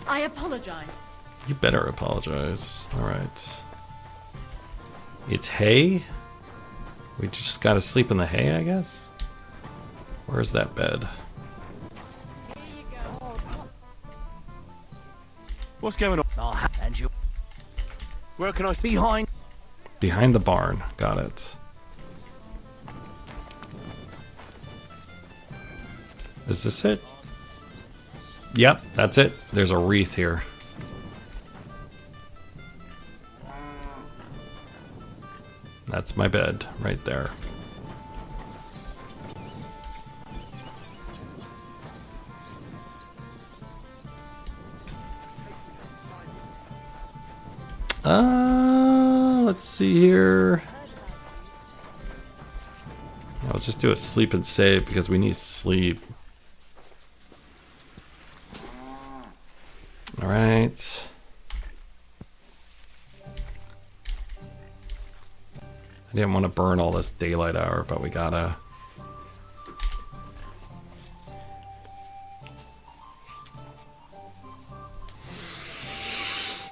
S14: I apologize.
S1: You better apologize. Alright. It's hay? We just gotta sleep in the hay, I guess? Where's that bed?
S18: What's going on?
S9: And you...
S18: Where can I...
S9: Behind...
S1: Behind the barn. Got it. Is this it? Yep, that's it. There's a wreath here. That's my bed right there. Let's see here. I'll just do a sleep and save because we need sleep. All right. I didn't want to burn all this daylight hour, but we gotta.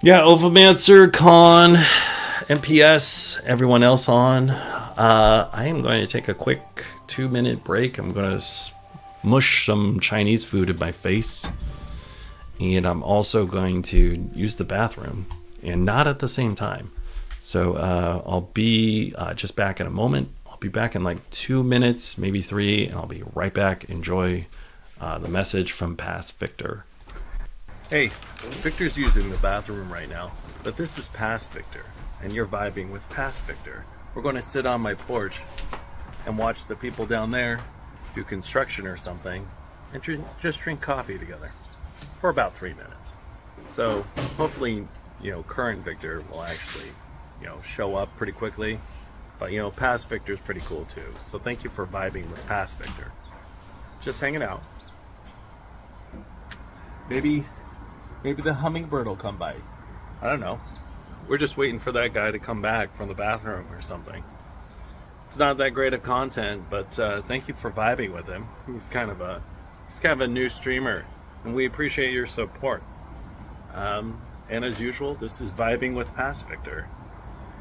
S1: Yeah, Ovomancer, Con, MPS, everyone else on. I am going to take a quick 2-minute break. I'm going to mush some Chinese food in my face. And I'm also going to use the bathroom. And not at the same time. So I'll be just back in a moment. I'll be back in like 2 minutes, maybe 3. And I'll be right back. Enjoy the message from Past Victor.
S16: Hey, Victor's using the bathroom right now, but this is Past Victor, and you're vibing with Past Victor. We're going to sit on my porch and watch the people down there do construction or something, and just drink coffee together for about 3 minutes. So hopefully, current Victor will actually, show up pretty quickly, but Past Victor's pretty cool too. So thank you for vibing with Past Victor. Just hanging out. Maybe the hummingbird will come by. I don't know. We're just waiting for that guy to come back from the bathroom or something. It's not that great of content, but thank you for vibing with him. He's kind of a new streamer, and we appreciate your support. And as usual, this is Vibing with Past Victor.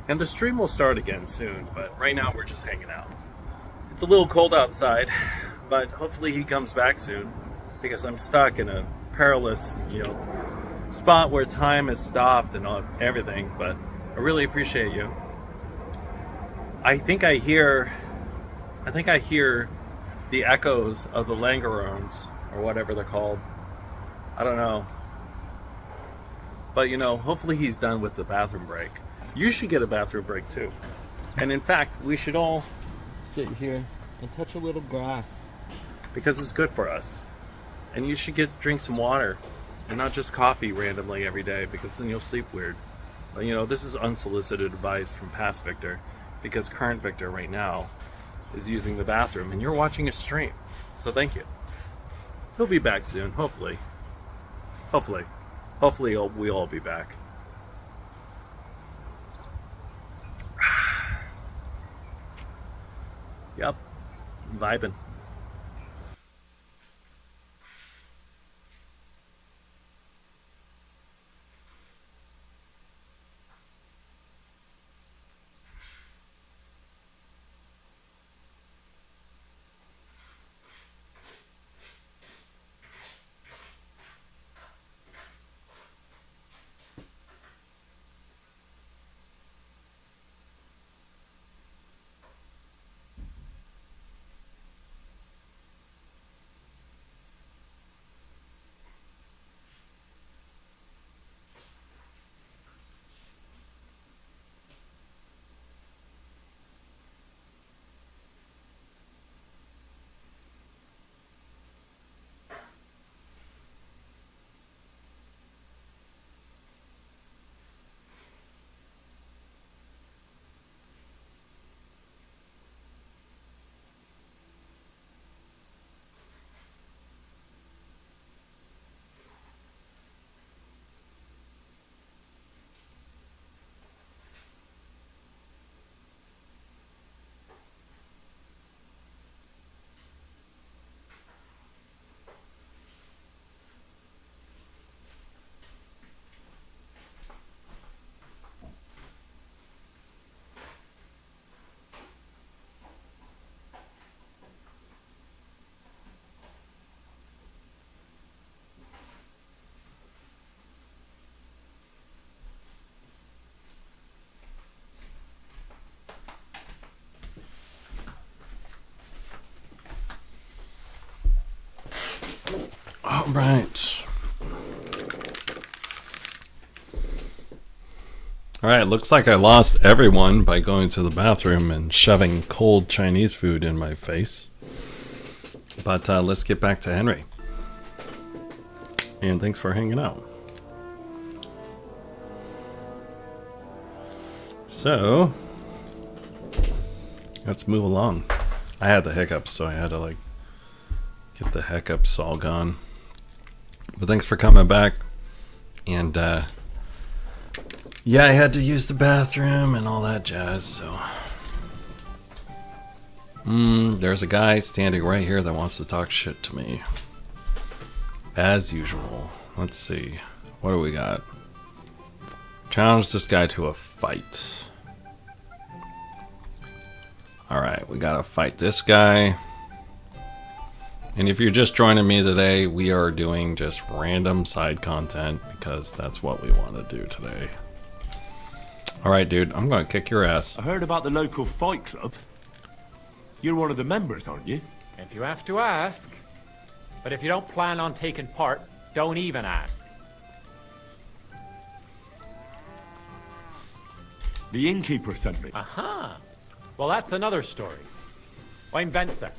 S16: And the stream will start again soon, but right now we're just hanging out. It's a little cold outside, but hopefully he comes back soon, because I'm stuck in a perilous, spot where time has stopped and everything, but I really appreciate you. I think I hear the echoes of the Langerones, or whatever they're called. I don't know. But hopefully he's done with the bathroom break. You should get a bathroom break too. And in fact, we should all sit here and touch a little grass, because it's good for us. And you should drink some water. And not just coffee randomly every day, because then you'll sleep weird. But this is unsolicited advice from Past Victor, because current Victor right now is using the bathroom and you're watching a stream. So thank you. He'll be back soon, hopefully. Hopefully we'll all be back. Yep, vibing.
S1: Right. Alright, looks like I lost everyone by going to the bathroom and shoving cold Chinese food in my face. But let's get back to Henry. And thanks for hanging out. So, let's move along. I had the hiccups, so I had to like get the hiccups all gone. But thanks for coming back. And yeah, I had to use the bathroom and all that jazz, so. There's a guy standing right here that wants to talk shit to me. As usual. Let's see. What do we got? Challenge this guy to a fight. Alright, we gotta fight this guy. And if you're just joining me today, we are doing just random side content because that's what we want to do today. Alright, dude, I'm gonna kick your ass.
S18: I heard about the local fight club. You're one of the members, aren't you?
S14: If you have to ask. But if you don't plan on taking part, don't even ask.
S18: The innkeeper sent me.
S14: Aha! Well, that's another story. I'm Venza.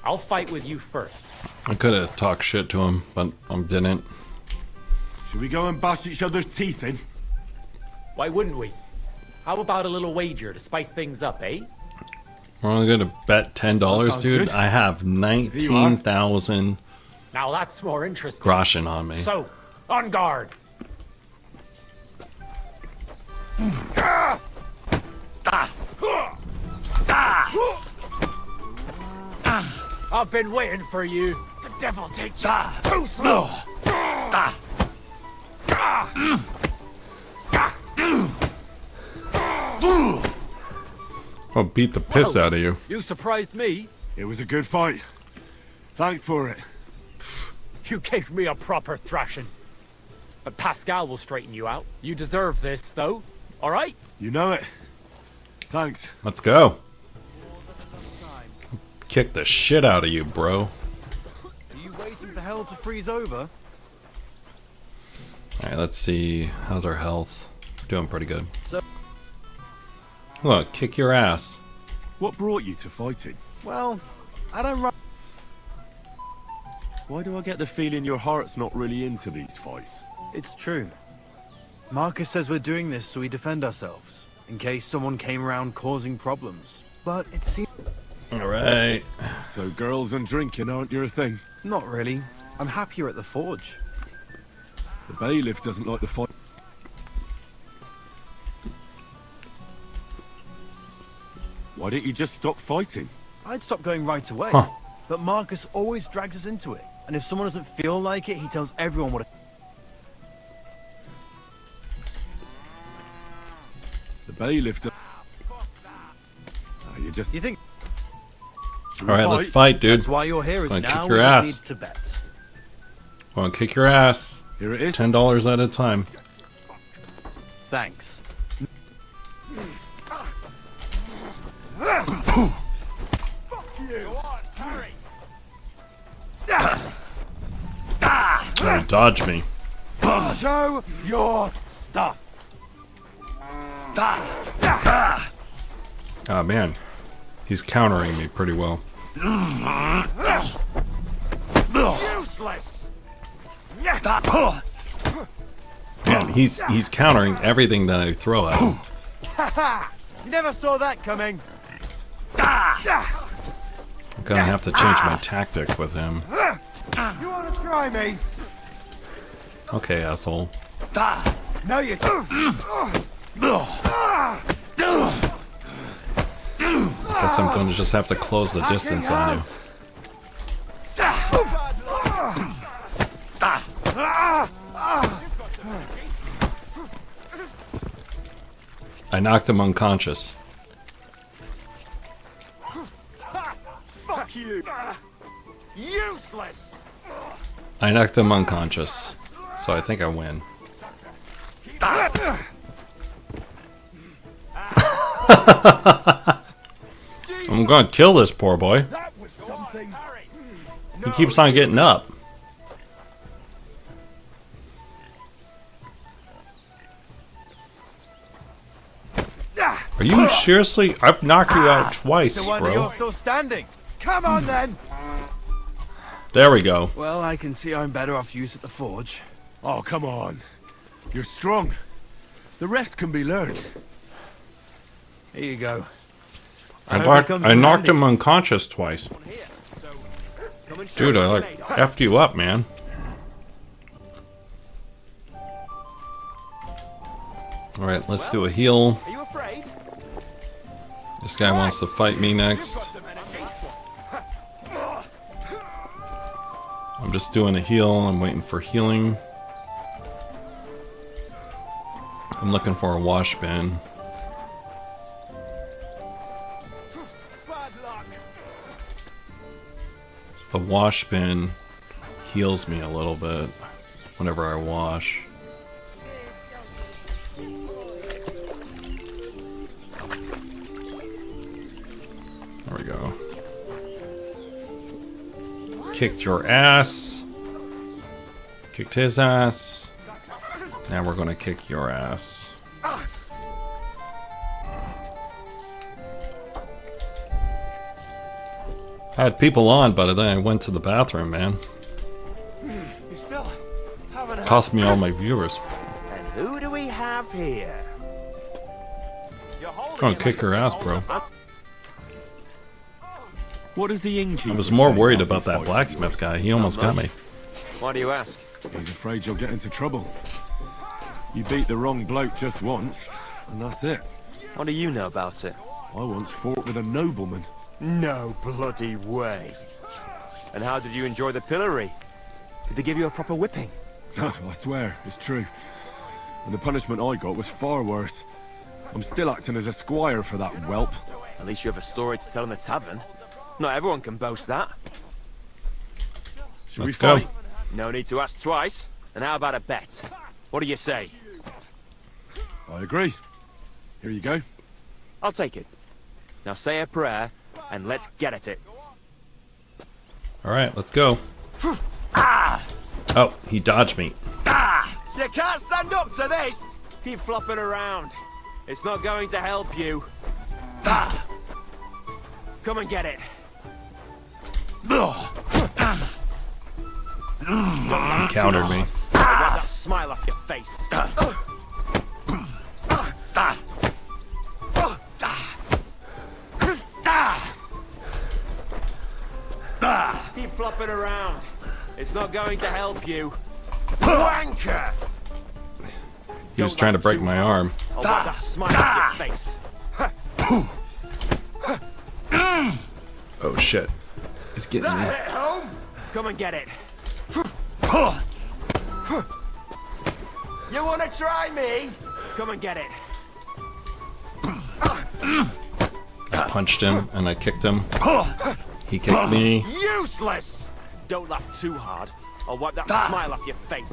S14: I'll fight with you first.
S1: I could have talked shit to him, but I didn't.
S18: Should we go and bash each other's teeth in?
S14: Why wouldn't we? How about a little wager to spice things up, eh?
S1: We're only gonna bet $10, dude.
S14: good.
S1: I have 19,000
S14: Now that's more interesting.
S1: groschen on me.
S14: So, on guard. I've been waiting for you. The devil take you. Too slow.
S1: I'll beat the piss out of you.
S14: You surprised me.
S18: It was a good fight. Thanks for it.
S14: You gave me a proper thrashing. But Pascal will straighten you out. You deserve this, though. All right?
S18: You know it. Thanks.
S1: Let's go. Kick the shit out of you, bro.
S15: Are you waiting for hell to freeze over?
S1: Alright, let's see. How's our health? Doing pretty good.
S15: So
S1: Look, kick your ass.
S18: What brought you to fighting?
S15: well, I don't
S18: Why do I get the feeling your heart's not really into these fights?
S15: It's true. Marcus says we're doing this so we defend ourselves, in case someone came around causing problems. But it seems...
S1: Alright.
S18: So girls and drinking aren't your thing?
S15: Not really. I'm happier at the forge.
S18: The bailiff doesn't like the fight. Why didn't you just stop fighting?
S15: I'd stop going right away.
S1: Huh.
S15: But Marcus always drags us into it. And if someone doesn't feel like it, he tells everyone what...
S18: The bailiff does... you just...
S15: You think...
S1: Alright, let's fight, dude.
S15: That's why you're here is
S1: Wanna
S15: now
S1: kick your
S15: we
S1: ass.
S15: need to bet.
S1: Wanna kick your ass.
S18: Here it is.
S1: $10 at a time.
S15: Thanks.
S1: Oh, dodge me.
S15: Show your stuff.
S1: Oh man, he's countering me pretty well.
S15: Useless.
S1: Man, he's countering everything that I throw at him.
S15: You never saw that coming.
S1: I'm gonna have to change my tactic with him.
S15: You want to try me?
S1: Okay, asshole.
S15: No, you don't.
S1: Guess I'm gonna just have to close the distance on you. I knocked him unconscious.
S15: Fuck you. Useless.
S1: I knocked him unconscious, so I think I win. I'm gonna kill this poor boy. He keeps on getting up. Are you seriously? I've knocked you out twice,
S15: No wonder
S1: bro.
S15: you're still standing. Come on then.
S1: There we go.
S15: Well, I can see I'm better off use at the forge.
S18: Oh, come on. You're strong. The rest can be learned.
S15: Here you go.
S1: I knocked him unconscious twice. Dude, I like effed you up, man. Alright, let's do a heal.
S7: Are you afraid?
S1: This guy wants to fight me next. I'm just doing a heal. I'm waiting for healing. I'm looking for a wash bin. The wash bin heals me a little bit whenever I wash. There we go. Kicked your ass. Kicked his ass. Now we're gonna kick your ass. I had people on, but then I went to the bathroom, man.
S7: You still haven't
S1: Cost me all my viewers.
S7: And who do we have here?
S1: Gonna kick her ass, bro.
S18: What does the innkeeper
S1: I was more
S18: say
S1: worried
S18: about
S1: about that blacksmith guy. He almost got me.
S7: Why do you ask?
S18: He's afraid you'll get into trouble. You beat the wrong bloke just once, and that's it.
S7: What do you know about it?
S18: I once fought with a nobleman.
S7: No bloody way. And how did you enjoy the pillory? Did they give you a proper whipping?
S18: I swear, it's true. And the punishment I got was far worse. I'm still acting as a squire for that whelp.
S7: At least you have a story to tell in the tavern. Not everyone can boast that.
S18: Should
S1: Let's
S18: we fight?
S1: go.
S7: No need to ask twice. And how about a bet? What do you say?
S18: I agree. Here you go.
S7: I'll take it. Now say a prayer, and let's get at it.
S1: Alright, let's go. Oh, he dodged me.
S7: You can't stand up to this! Keep flopping around. It's not going to help you. Come and get it.
S1: He countered me.
S7: Wipe that smile off your face. Keep flopping around. It's not going to help you. Wanker!
S1: He was trying to break my arm.
S7: I'll wipe that smile off your face.
S1: Oh shit. He's getting me.
S7: Hit home? Come and get it. You want to try me? Come and get it.
S1: I punched him and I kicked him. He kicked me.
S7: Useless! Don't laugh too hard. I'll wipe that smile off your face.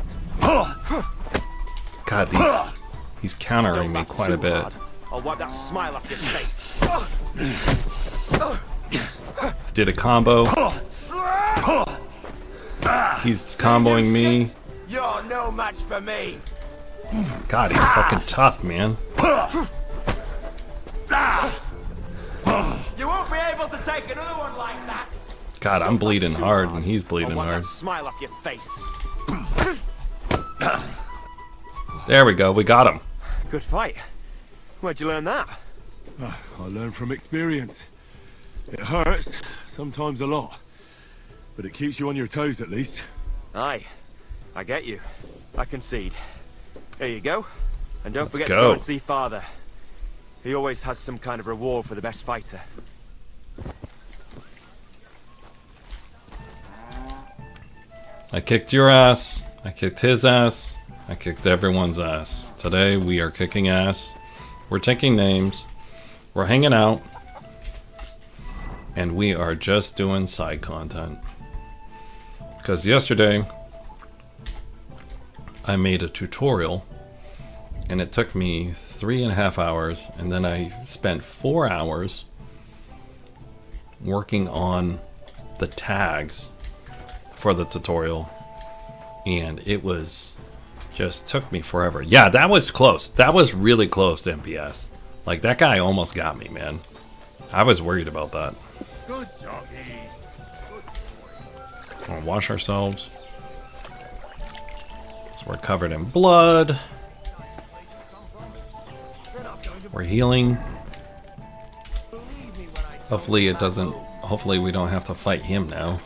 S1: God, he's countering me quite a bit.
S7: I'll wipe that smile off your face.
S1: Did a combo. He's comboing me.
S7: You're no match for me.
S1: God, he's fucking tough, man.
S7: You won't be able to take another one like that.
S1: God, I'm bleeding hard and he's bleeding
S7: I'll wipe
S1: hard.
S7: that smile off your face.
S1: There we go, we got him.
S7: Good fight. Where'd you learn that?
S18: I learned from experience. It hurts, sometimes a lot. But it keeps you on your toes at least.
S7: Aye, I get you. I concede. Here you go. And don't forget
S1: go.
S7: to go and see Father. He always has some kind of reward for the best fighter.
S1: I kicked your ass. I kicked his ass. I kicked everyone's ass. Today we are kicking ass. We're taking names. We're hanging out. And we are just doing side content. Because yesterday I made a tutorial and it took me 3.5 hours, and then I spent 4 hours working on the tags for the tutorial, and it was just took me forever. Yeah, that was close. That was really close to MPS. Like, that guy almost got me, man. I was worried about that.
S19: Good doggy.
S1: We'll wash ourselves. So we're covered in blood. We're healing. Hopefully it doesn't... Hopefully we don't have to fight him now.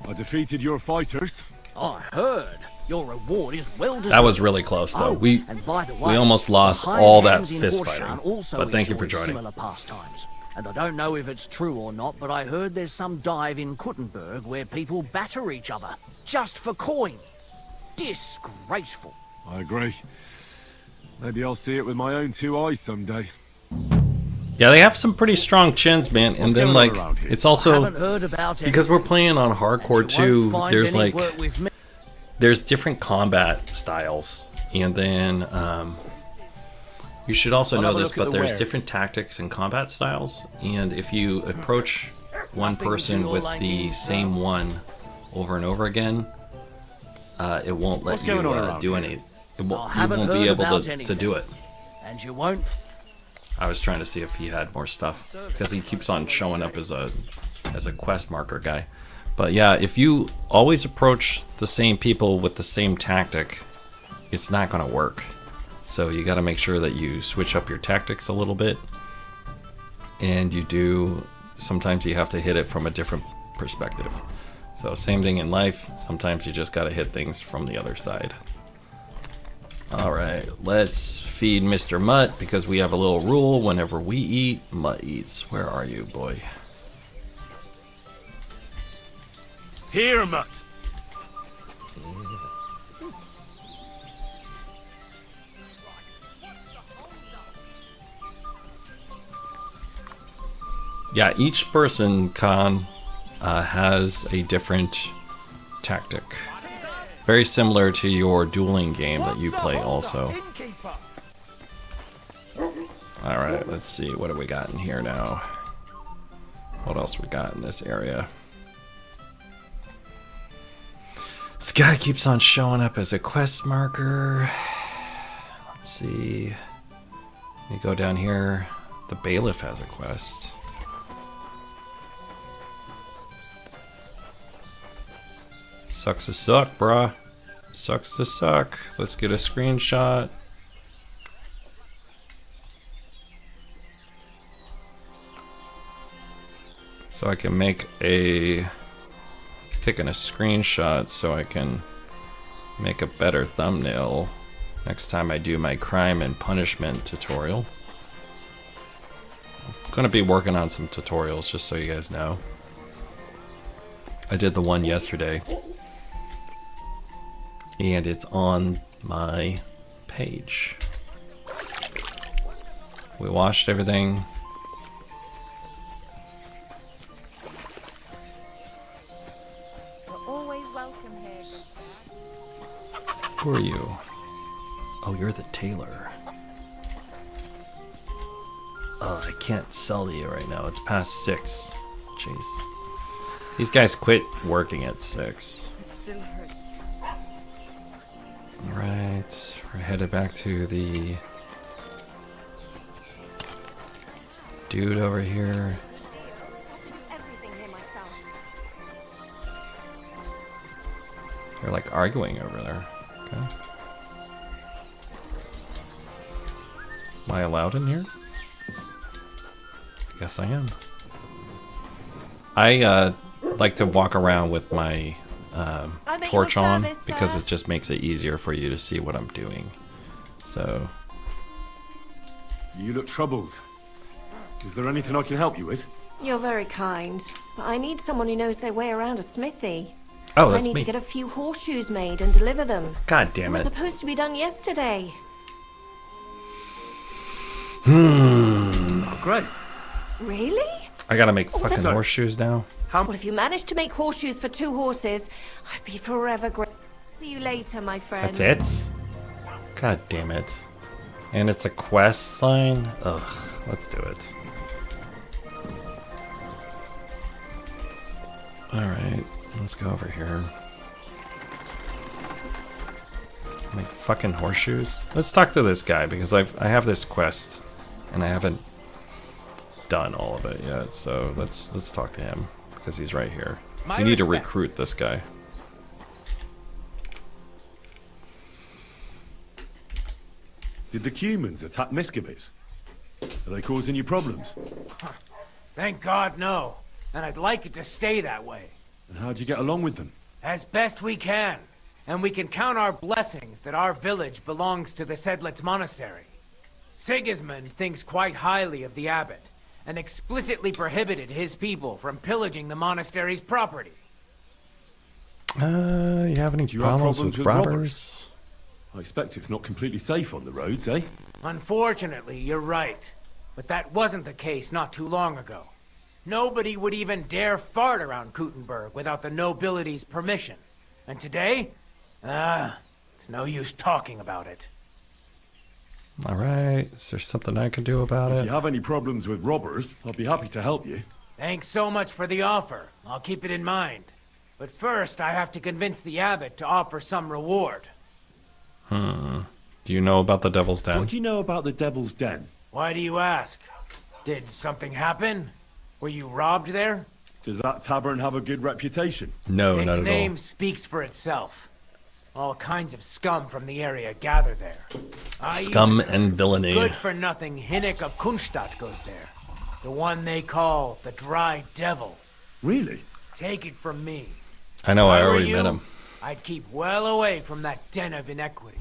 S18: I defeated your fighters.
S9: I heard. Your reward is well deserved.
S1: That was really close, though.
S9: Oh, and by the way,
S1: we almost lost
S9: the hired
S1: all that
S9: hands in
S1: fist
S9: Horseshoe
S1: fighting.
S9: also
S1: But thank you for
S9: enjoy
S1: joining.
S9: Similar pastimes. And I don't know if it's true or not, but I heard there's some dive in Kuttenberg where people batter each other just for coin. Disgraceful.
S18: I agree. Maybe I'll see it with my own 2 eyes someday.
S1: Yeah, they have some pretty strong chins, man. And then, like, it's also...
S9: Haven't heard about
S1: Because we're playing on hardcore,
S9: and you
S1: too,
S9: won't find
S1: there's,
S9: any
S1: like...
S9: work with me.
S1: There's different combat styles. And then, you should also know this, but there's different tactics and combat styles. And if you approach one person with the same one over and over again, it won't let you do any... you won't be able to do it.
S9: And you won't...
S1: I was trying to see if he had more stuff because he keeps on showing up as a quest marker guy. But yeah, if you always approach the same people with the same tactic, it's not going to work. So you got to make sure that you switch up your tactics a little bit. And you do, sometimes you have to hit it from a different perspective. So same thing in life, sometimes you just got to hit things from the other side. Alright, let's feed Mr. Mutt because we have a little rule. Whenever we eat, Mutt eats. Where are you, boy?
S18: Here, Mutt.
S1: Yeah, each person, Khan, has a different tactic. Very similar to your dueling game that you play also. Alright, let's see. What do we got in here now? What else we got in this area? This guy keeps on showing up as a quest marker. Let's see. You go down here. The bailiff has a quest. Sucks to suck, bruh. Sucks to suck. Let's get a screenshot. So I can make taking a screenshot so I can make a better thumbnail next time I do my crime and punishment tutorial. I'm gonna be working on some tutorials just so you guys know. I did the one yesterday. And it's on my page. We washed everything.
S21: You're always welcome here.
S1: Who are you? Oh, you're the tailor. Oh, I can't sell to you right now. It's past 6. Jeez. These guys quit working at 6.
S22: It still hurts.
S1: Alright, we're headed back to the dude over here. They're like arguing over there. Okay. Am I allowed in here? I guess I am. I like to walk around with my torch on because it just makes it easier for you to see what I'm doing. So.
S18: You look troubled. Is there anything I can help you with?
S21: You're very kind, but I need someone who knows their way around a smithy.
S1: Oh, that's
S21: I need
S1: me.
S21: to get a few horseshoes made and deliver them.
S1: God damn
S21: It
S1: it.
S21: was supposed to be done yesterday.
S18: Oh, great.
S21: Really?
S1: I gotta make fucking
S21: that's-
S1: horseshoes now.
S21: Well, if you managed to make horseshoes for 2 horses, I'd be forever grateful. See you later, my friend.
S1: That's it? God damn it. And it's a quest line? Ugh, let's do it. Alright, let's go over here. Make fucking horseshoes. Let's talk to this guy because I have this quest and I haven't done all of it yet. So let's talk to him because he's right here. We need to recruit this guy.
S18: Did the humans attack Miscavige? Are they causing you problems?
S11: Thank God, no. And I'd like it to stay that way.
S18: And how'd you get along with them?
S11: As best we can. And we can count our blessings that our village belongs to the Sedlitz Monastery. Sigismund thinks quite highly of the abbot, and explicitly prohibited his people from pillaging the monastery's property.
S1: You have any problems with robbers?
S18: I expect it's not completely safe on the roads, eh?
S11: Unfortunately, you're right. But that wasn't the case not too long ago. Nobody would even dare fart around Kuttenberg without the nobility's permission. And today? It's no use talking about it.
S1: Alright, is there something I can do about it?
S18: If you have any problems with robbers, I'll be happy to help you.
S11: Thanks so much for the offer. I'll keep it in mind. But first, I have to convince the abbot to offer some reward.
S1: Do you know about the Devil's Den?
S18: What do you know about the Devil's Den?
S11: Why do you ask? Did something happen? Were you robbed there?
S18: Does that tavern have a good reputation?
S1: No, not at all.
S11: Its name speaks for itself. All kinds of scum from the area gather there.
S1: Scum and villainy.
S11: Good-for-nothing Hinnick of Kunstadt goes there. The one they call the Dry Devil.
S18: Really?
S11: Take it from me.
S1: I know, I
S11: If were
S1: already
S11: you,
S1: met him.
S11: I'd keep well away from that den of inequity.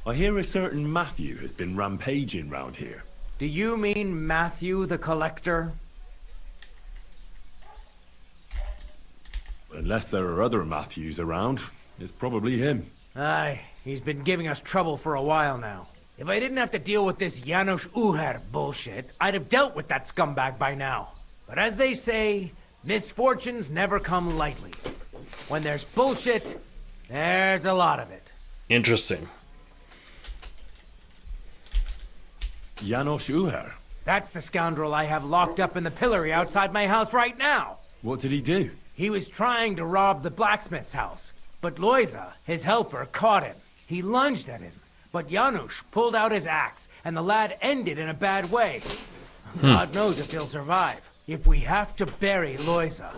S18: I hear a certain Matthew has been rampaging round here.
S11: Do you mean Matthew the Collector?
S18: Unless there are other Matthews around, it's probably him.
S11: Aye, he's been giving us trouble for a while now. If I didn't have to deal with this Janusz Uher bullshit, I'd have dealt with that scumbag by now. But as they say, misfortunes never come lightly. When there's bullshit, there's a lot of it.
S1: Interesting.
S18: Janusz Uher?
S11: That's the scoundrel I have locked up in the pillory outside my house right now.
S18: What did he do?
S11: He was trying to rob the blacksmith's house, but Loisa, his helper, caught him. He lunged at him, but Janusz pulled out his axe, and the lad ended in a bad way. God knows if he'll survive. If we have to bury Loisa,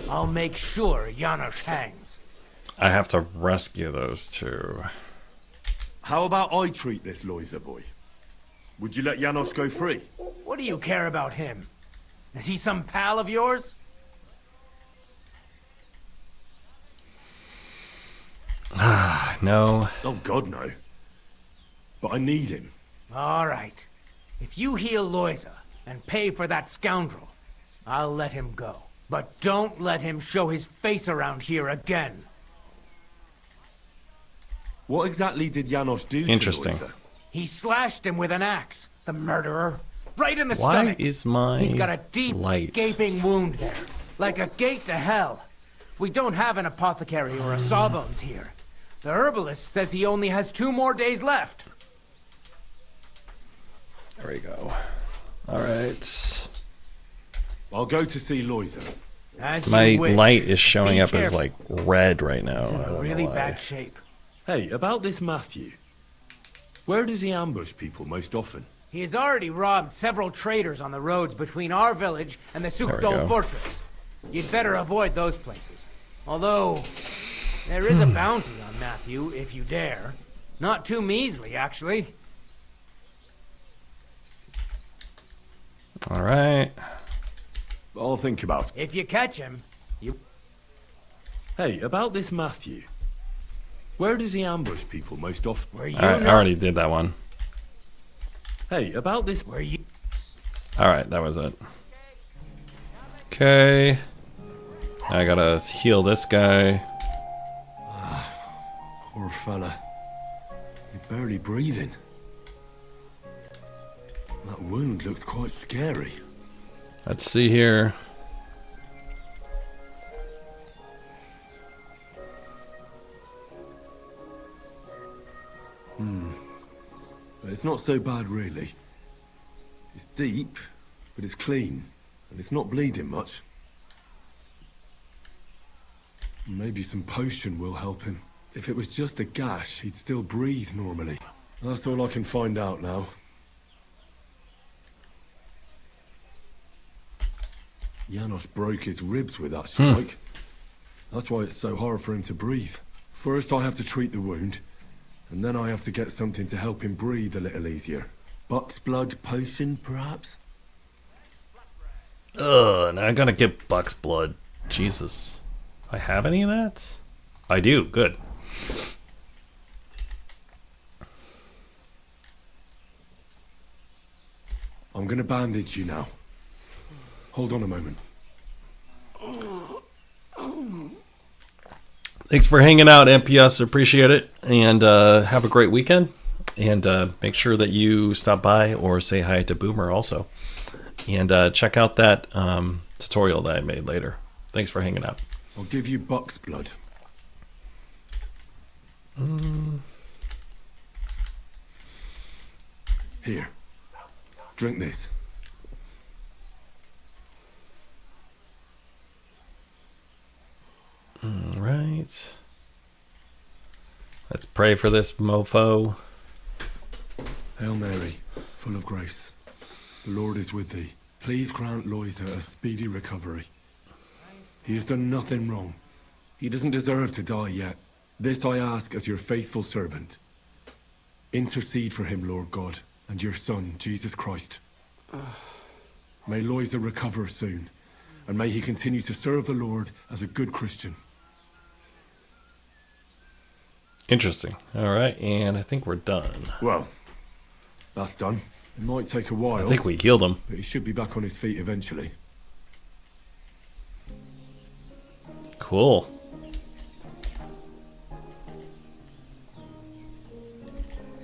S11: I'll make sure Janusz hangs.
S1: I have to rescue those two.
S18: How about I treat this Loisa boy? Would you let Janusz go free?
S11: What do you care about him? Is he some pal of yours?
S1: No.
S18: Oh, God, no. But I need him.
S11: All right. If you heal Loisa and pay for that scoundrel, I'll let him go. But don't let him show his face around here again.
S18: What exactly did Janusz do
S1: Interesting.
S18: to Loisa?
S11: He slashed him with an axe, the murderer. Right in the
S1: Why
S11: stomach.
S1: is my
S11: He's got a deep,
S1: light?
S11: gaping wound there. Like a gate to hell. We don't have an apothecary or a sawbones here. The herbalist says he only has 2 more days left.
S1: There we go. Alright.
S18: I'll go to see Loisa.
S11: As
S1: My
S11: you wish.
S1: light is showing
S11: Be
S1: up as
S11: careful.
S1: like red right now.
S11: He's in
S1: I
S11: a
S1: don't
S11: really
S1: know why.
S11: bad shape.
S18: Hey, about this Matthew. Where does he ambush people most often?
S11: He has already robbed several traders on the roads between our village and the
S1: There we
S11: Sukdol
S1: go.
S11: fortress. You'd better avoid those places. Although, there is a bounty on Matthew, if you dare. Not too measly, actually.
S1: Alright.
S18: I'll think about it.
S11: If you catch him, you...
S18: Hey, about this Matthew. Where does he ambush people most often?
S11: Where you
S1: Alright, I
S11: know...
S1: already did that one.
S18: Hey, about this...
S11: Where you...
S1: Alright, that was it. Okay. I gotta heal this guy.
S18: Poor fella. He's barely breathing. That wound looked quite scary.
S1: Let's see here.
S18: But it's not so bad, really. It's deep, but it's clean. And it's not bleeding much. Maybe some potion will help him.
S6: If it was just a gash, he'd still breathe normally. That's all I can find out now. Janos broke his ribs with that strike. That's why it's so hard for him to breathe. First I have to treat the wound, and then I have to get something to help him breathe a little easier. Buck's blood potion, perhaps?
S1: Ugh, now I gotta get Buck's blood. Jesus. I have any of that? I do, good.
S6: I'm gonna bandage you now. Hold on a moment.
S1: Thanks for hanging out, MPS. Appreciate it. And have a great weekend. And make sure that you stop by or say hi to Boomer also. And check out that tutorial that I made later. Thanks for hanging out.
S6: I'll give you Buck's blood. Here. Drink this.
S1: All right. Let's pray for this mofo.
S6: Hail Mary, full of grace. The Lord is with thee. Please grant Loisa a speedy recovery. He has done nothing wrong. He doesn't deserve to die yet. This I ask as your faithful servant. Intercede for him, Lord God, and your Son, Jesus Christ. May Loisa recover soon, and may he continue to serve the Lord as a good Christian.
S1: Interesting. All right, and I think we're done.
S6: Well, that's done. It might take a while.
S1: I think we healed him.
S6: But he should be back on his feet eventually.
S1: Cool.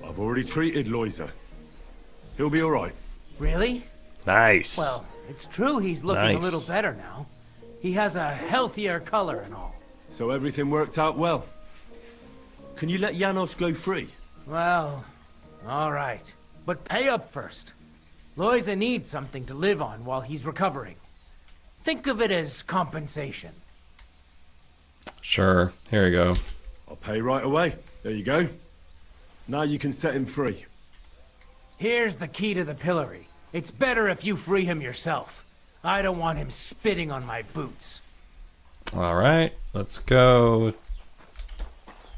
S6: I've already treated Loisa. He'll be all right.
S11: Really?
S1: Nice.
S11: Well, it's true he's looking a little better now. He has a healthier color and all.
S6: So everything worked out well. Can you let Janos go free?
S11: Well, all right. But pay up first. Loisa needs something to live on while he's recovering. Think of it as compensation.
S1: Sure. Here you go.
S6: I'll pay right away. There you go. Now you can set him free.
S11: Here's the key to the pillory. It's better if you free him yourself. I don't want him spitting on my boots.
S1: All right. Let's go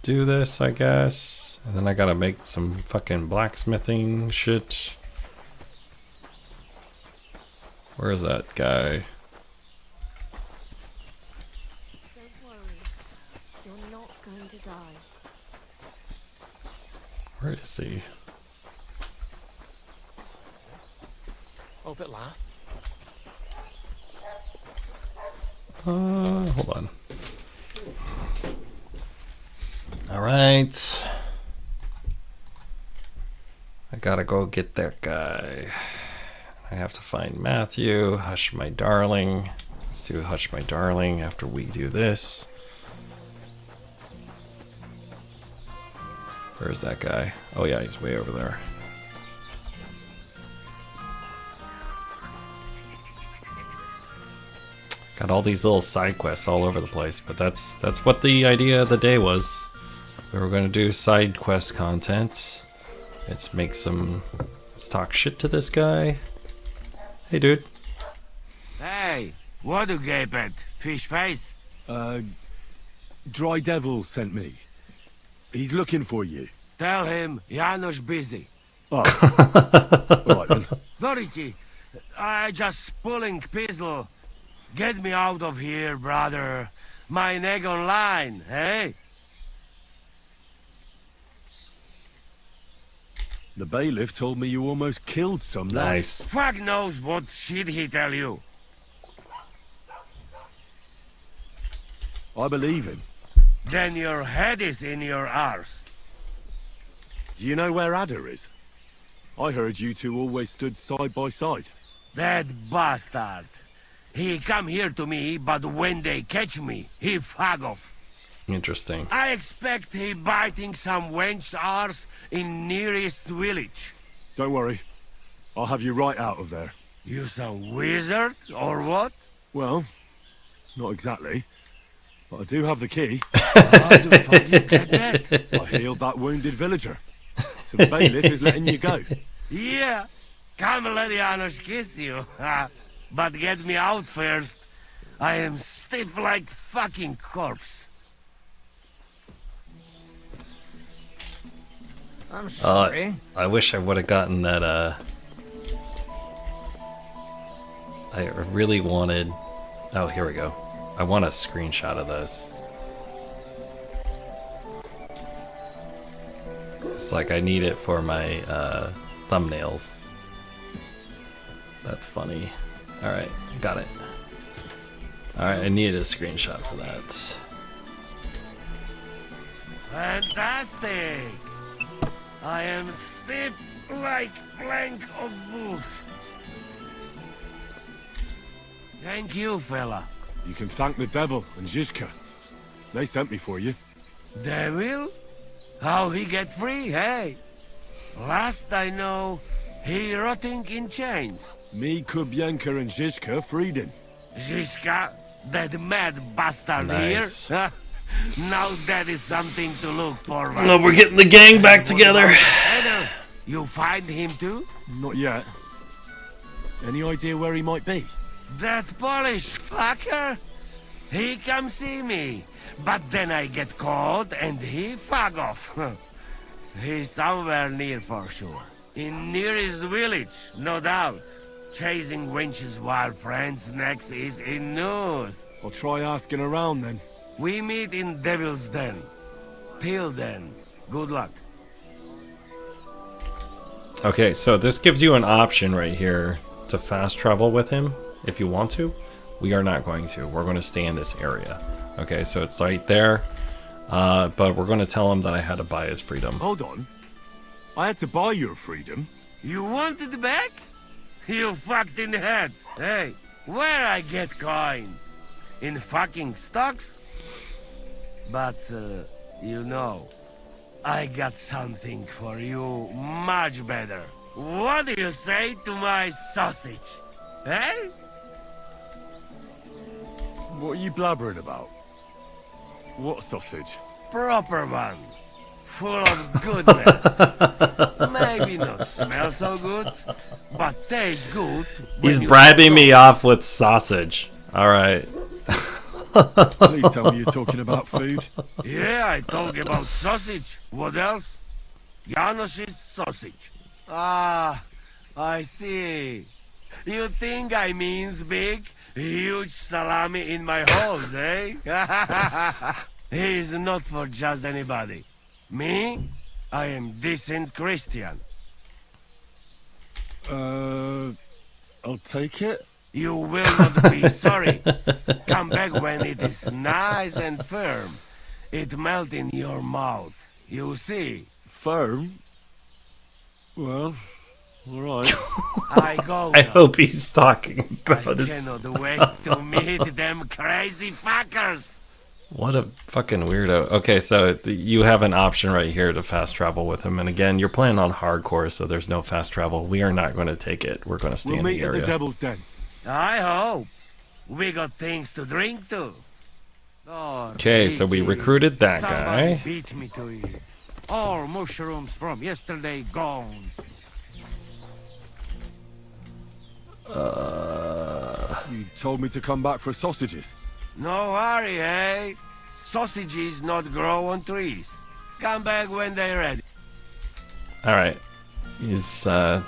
S1: do this, I guess. And then I gotta make some fucking blacksmithing shit. Where's that guy?
S13: Don't worry. You're not going to die.
S1: Where is he?
S10: Hope it lasts.
S1: Hold on. All right. I gotta go get that guy. I have to find Matthew. Hush my darling. Let's do Hush my darling after we do this. Where's that guy? Oh yeah, he's way over there. Got all these little side quests all over the place, but that's what the idea of the day was. We were going to do side quest content. Let's talk shit to this guy. Hey, dude.
S18: Hey, what you gape at? Fish face?
S6: Dry Devil sent me. He's looking for you.
S18: Tell him Janos busy.
S6: Oh. Right then.
S18: Dorothy, I just pulling pistol. Get me out of here, brother. My neck on line, hey?
S6: The bailiff told me you almost killed some lad.
S1: Nice.
S18: Fuck knows what shit he tell you.
S6: I believe him.
S18: Then your head is in your arse.
S6: Do you know where Ada is? I heard you two always stood side by side.
S18: That bastard. He come here to me, but when they catch me, he fuck off.
S1: Interesting.
S18: I expect he biting some wench's arse in nearest village.
S6: Don't worry. I'll have you right out of there.
S18: You some wizard, or what?
S6: Well, not exactly.
S18: But I do have the key. How the fuck you get that? I healed that wounded villager. So the bailiff is letting you go.
S2: Yeah, come let Janos kiss you. But get me out first. I am stiff like fucking corpse.
S11: I'm sorry.
S1: I wish I would have gotten that, I really wanted... Oh, here we go. I want a screenshot of this. It's like I need it for my, thumbnails. That's funny. Alright, got it. Alright, I needed a screenshot for that.
S2: Fantastic! I am stiff like plank of wood. Thank you, fella.
S18: You can thank the devil and Zizka. They sent me for you.
S2: Devil? How he get free, hey? Last I know, he rotting in chains.
S18: Me, Kubyenka, and Zizka freed him.
S2: Zizka? That mad bastard
S1: Nice.
S2: here? Now that is something to look forward to.
S1: Oh, we're getting the gang back together.
S2: Heather, you find him too?
S18: Not yet. Any idea where he might be?
S2: That Polish fucker? He come see me, but then I get caught and he fuck off. He's somewhere near for sure. In nearest village, no doubt. Chasing wenches while friends next is in news.
S18: I'll try asking around then.
S2: We meet in Devil's Den. Till then, good luck.
S1: Okay, so this gives you an option right here to fast travel with him if you want to. We are not going to. We're going to stay in this area. Okay, so it's right there. But we're going to tell him that I had to buy his freedom.
S18: Hold on. I had to buy your freedom.
S2: You want it back? You fucked in the head. Hey, where I get coin? In fucking stocks? But, you know, I got something for you much better. What do you say to my sausage? Eh?
S18: What are you blabbering about? What sausage?
S2: Proper one. Full of goodness. Maybe not smell so good, but taste good.
S1: He's bribing me off with sausage. Alright.
S18: Please tell me you're talking about food.
S2: Yeah, I talk about sausage. What else? Janos's sausage. Ah, I see. You think I means big, huge salami in my holes, eh? He's not for just anybody. Me? I am decent Christian.
S18: I'll take it.
S2: You will not be sorry. Come back when it is nice and firm. It melt in your mouth. You see.
S18: Firm? Well, alright.
S2: I go
S1: I
S2: now.
S1: hope he's talking about
S2: I
S1: his...
S2: cannot wait to meet them crazy fuckers.
S1: What a fucking weirdo. Okay, so you have an option right here to fast travel with him. And again, you're playing on hardcore, so there's no fast travel. We are not going to take it. We're going to stay
S18: We'll
S1: in
S18: meet
S1: the
S18: at
S1: area.
S18: the Devil's Den.
S2: I hope. We got things to drink too. Oh,
S1: Okay, so we recruited that
S8: Somebody
S1: guy.
S8: beat me to it. All mushrooms from yesterday gone.
S18: You told me to come back for sausages.
S2: No hurry, eh? Sausages not grow on trees. Come back when they're ready.
S1: Alright. He's, this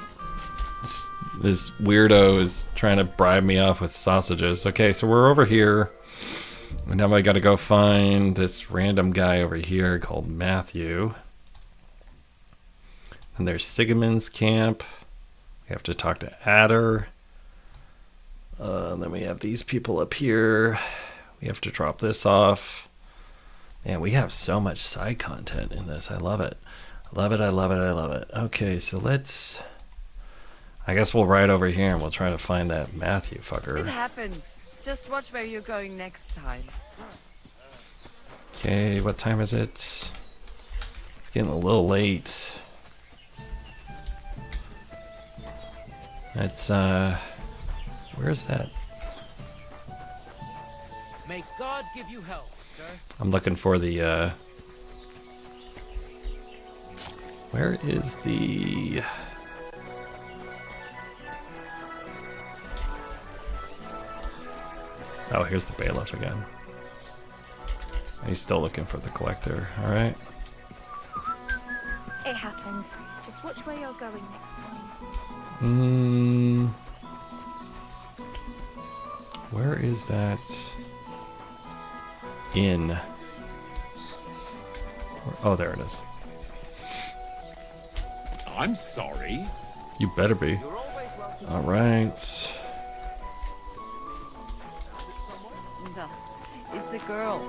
S1: weirdo is trying to bribe me off with sausages. Okay, so we're over here. And now I gotta go find this random guy over here called Matthew. And there's Sigamond's camp. We have to talk to Adder. And then we have these people up here. We have to drop this off. Man, we have so much side content in this. I love it. I love it, I love it, I love it. Okay, so let's... I guess we'll ride over here and we'll try to find that Matthew
S22: It
S1: fucker.
S22: happens. Just watch where you're going next time.
S1: Okay, what time is it? It's getting a little late. It's, where's that?
S11: May God give you health, sir.
S1: I'm looking for the, where is the... Oh, here's the bailiff again. He's still looking for the collector. Alright.
S12: It happens. Just watch where you're going next time.
S1: Where is that inn? Oh, there it is.
S18: I'm sorry.
S1: You better be. Alright.
S22: No, it's a girl.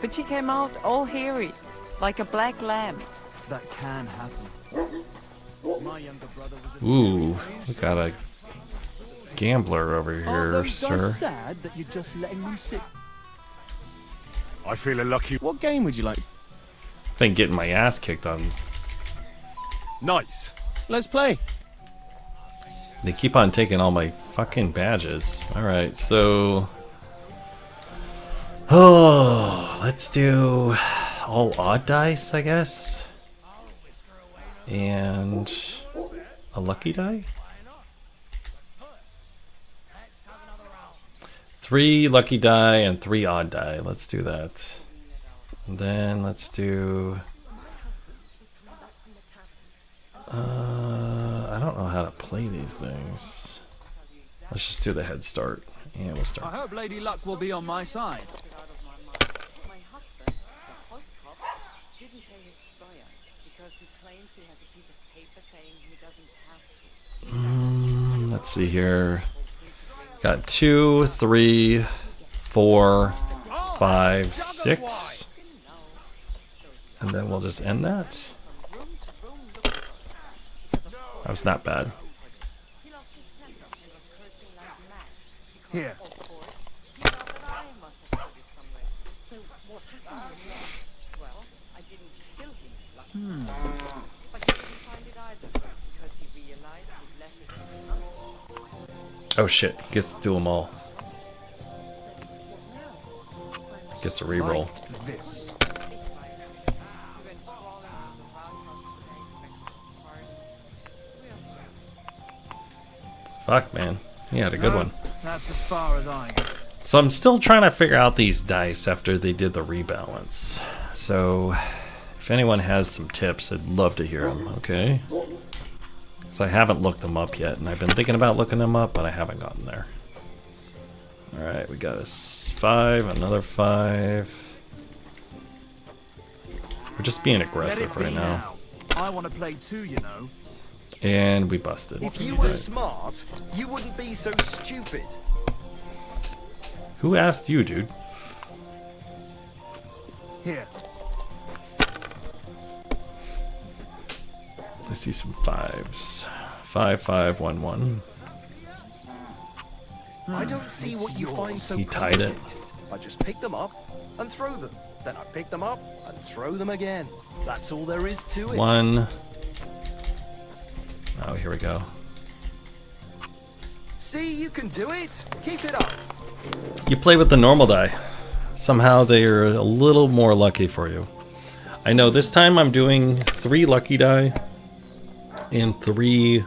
S22: But she came out all hairy, like a black lamb.
S3: That can happen. My younger brother was
S1: Ooh, we got a gambler over here, sir.
S3: sad that you're just letting them sit.
S18: I feel lucky.
S10: What game would you like?
S1: Been getting my ass kicked on.
S18: Nice.
S10: Let's play.
S1: They keep on taking all my fucking badges. Alright, so... Oh, let's do all odd dice, I guess. And a lucky die? 3 lucky die and 3 odd die. Let's do that. And then let's do... I don't know how to play these things. Let's just do the head start. And we'll start.
S3: I hope Lady Luck will be on my side.
S1: Let's see here. Got 2, 3, 4, 5, 6. And then we'll just end that. That was not bad.
S3: Here.
S1: Oh shit, gets to do them all. Gets a reroll.
S3: Like this.
S1: Fuck, man. He had a good one.
S3: That's as far as I go.
S1: So I'm still trying to figure out these dice after they did the rebalance. So if anyone has some tips, I'd love to hear them, okay? Because I haven't looked them up yet, and I've been thinking about looking them up, but I haven't gotten there. Alright, we got a 5, another 5. We're just being aggressive right now.
S3: I want to play too, you know.
S1: And we busted.
S20: If you were smart, you wouldn't be so stupid.
S1: Who asked you, dude?
S3: Here.
S1: I see some 5s. 5, 5, 1, 1.
S20: I don't see what you find so
S1: He tied it.
S20: I just pick them up and throw them. Then I pick them up and throw them again. That's all there is to it.
S1: 1. Oh, here we go.
S20: See, you can do it. Keep it up.
S1: You play with the normal die. Somehow they are a little more lucky for you. I know this time I'm doing 3 lucky die and 3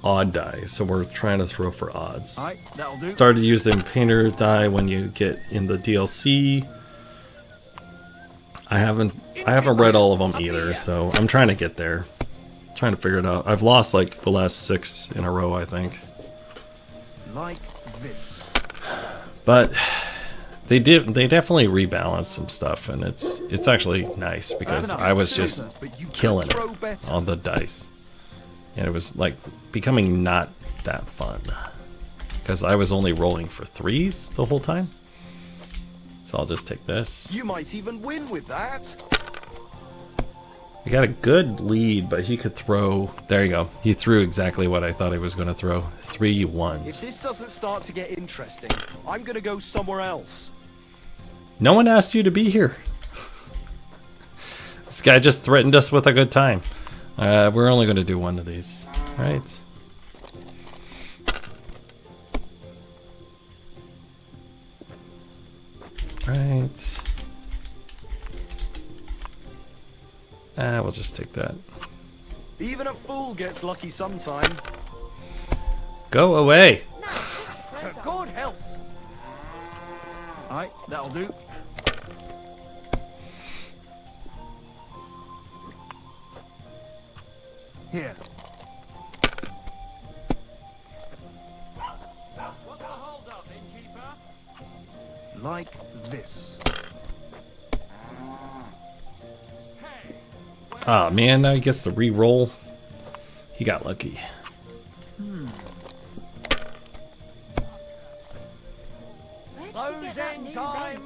S1: odd die. So we're trying to throw for odds.
S3: All right, that'll do.
S1: Started using painter die when you get in the DLC. I haven't read all of them either, so I'm trying to get there. Trying to figure it out. I've lost like the last 6 in a row, I think.
S3: Like this.
S1: But they definitely rebalanced some stuff, and it's actually nice because I was just killing it on the dice. And it was like becoming not that fun. Because I was only rolling for 3s the whole time. So I'll just take this.
S20: You might even win with that.
S1: I got a good lead, but he could throw... There you go. He threw exactly what I thought he was going to throw. 3 1s.
S20: If this doesn't start to get interesting, I'm going to go somewhere else.
S1: No one asked you to be here. This guy just threatened us with a good time. We're only going to do 1 of these. Right? Right. We'll just take that.
S20: Even a fool gets lucky sometime.
S1: Go away.
S20: To good health. Aye, that'll do. Here. What's the hold up, innkeeper? Like this.
S1: Oh man, now he gets the re-roll. He got lucky.
S9: Closing time.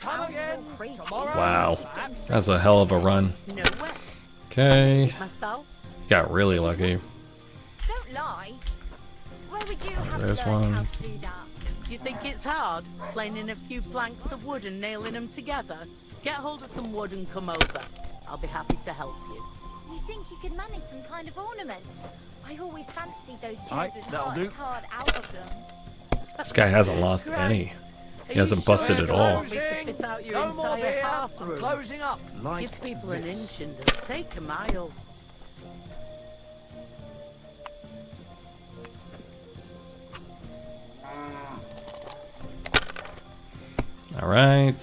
S9: Come again tomorrow.
S1: Wow. That's a hell of a run. Okay. Got really lucky.
S13: Don't lie. Where would you have
S1: There's
S13: learned how
S1: one.
S13: to do that?
S5: You think it's hard, planing a few planks of wood and nailing them together? Get hold of some wood and come over. I'll be happy to help you.
S13: You think you could manage some kind of ornament? I always fancied those chairs
S1: Aye,
S13: with
S1: that'll do.
S13: hard out of them.
S1: This guy hasn't lost any. He hasn't busted at all.
S5: Want me to fit out your
S9: No more
S5: entire
S9: beer.
S5: half
S9: I'm
S5: room?
S9: closing up. Like
S5: Give people an
S9: this.
S5: inch and they'll take a mile.
S1: All right.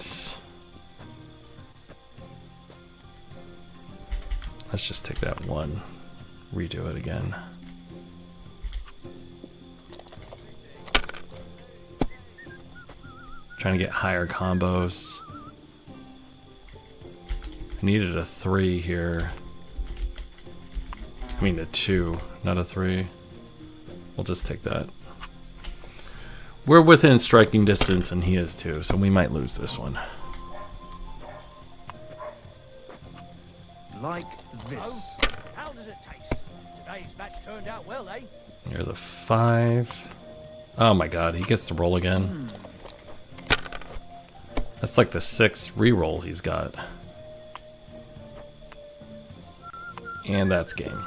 S1: Let's just take that one, redo it again. Trying to get higher combos. I needed a 3 here. I mean a 2, not a 3. We'll just take that. We're within striking distance and he is too, so we might lose this one.
S9: Like this. How does it taste? Today's match turned out well, eh?
S1: Here's a 5. Oh my god, he gets to roll again. That's like the 6th reroll he's got. And that's game.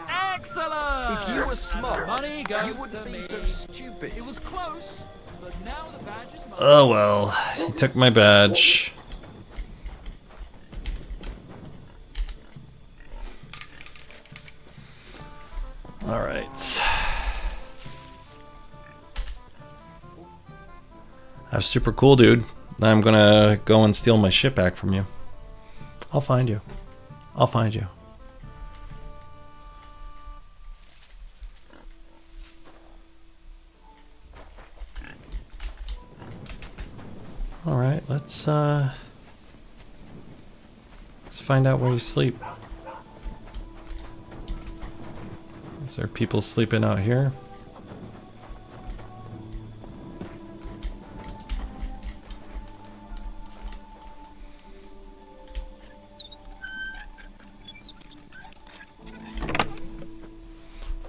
S9: Excellent! If you were smart,
S20: Money goes
S9: you wouldn't
S20: to
S9: be
S20: me.
S9: so stupid. It was close, but now the badge is mine.
S1: Oh well, he took my badge. Alright. That's super cool, dude. I'm gonna go and steal my shit back from you. I'll find you. I'll find you. Alright, let's find out where you sleep. Is there people sleeping out here?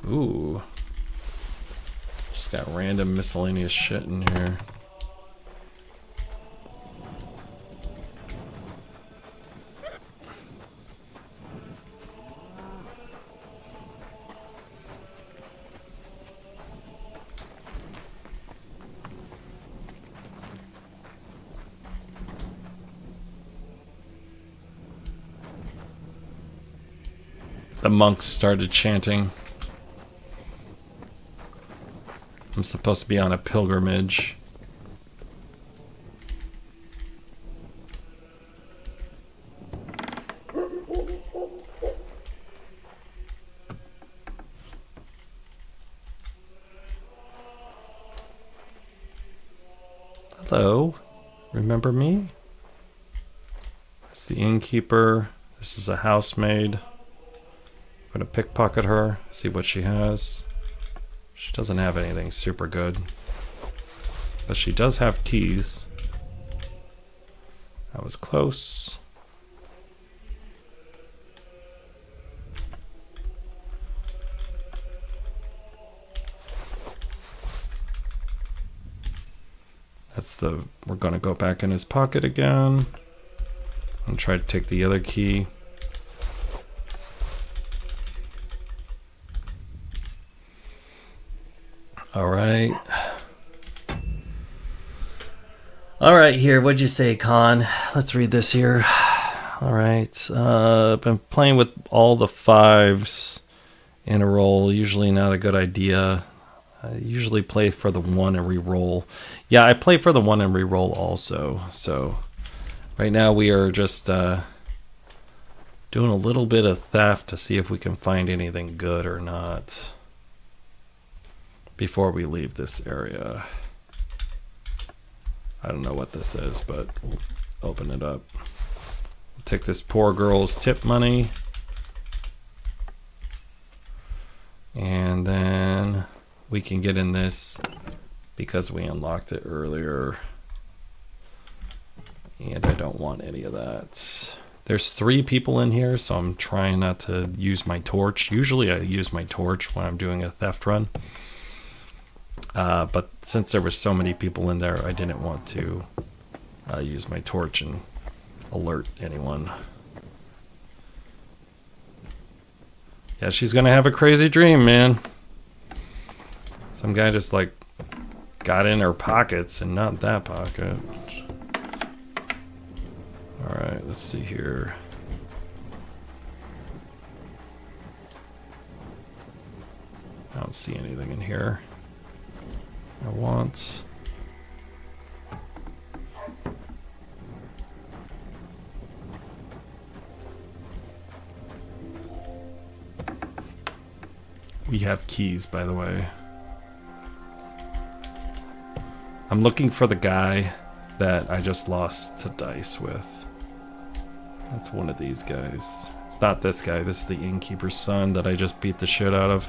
S1: Ooh. Just got random miscellaneous shit in here. The monks started chanting. I'm supposed to be on a pilgrimage. Hello, remember me? That's the innkeeper. This is a housemaid. I'm gonna pickpocket her, see what she has. She doesn't have anything super good, but she does have keys. That was close. We're gonna go back in his pocket again and try to take the other key. All right. Alright, here, what'd you say, Con? Let's read this here. Alright, I've been playing with all the 5s in a roll. Usually not a good idea. I usually play for the 1 and re-roll. Yeah, I play for the 1 and re-roll also. So, right now we are just doing a little bit of theft to see if we can find anything good or not before we leave this area. I don't know what this is, but we'll open it up. We'll take this poor girl's tip money. And then we can get in this because we unlocked it earlier. And I don't want any of that. There's 3 people in here, so I'm trying not to use my torch. Usually I use my torch when I'm doing a theft run. But since there were so many people in there, I didn't want to use my torch and alert anyone. Yeah, she's gonna have a crazy dream, man. Some guy just like got in her pockets and not that pocket. Alright, let's see here. I don't see anything in here I want. We have keys, by the way. I'm looking for the guy that I just lost to dice with. That's one of these guys. It's not this guy. This is the innkeeper's son that I just beat the shit out of.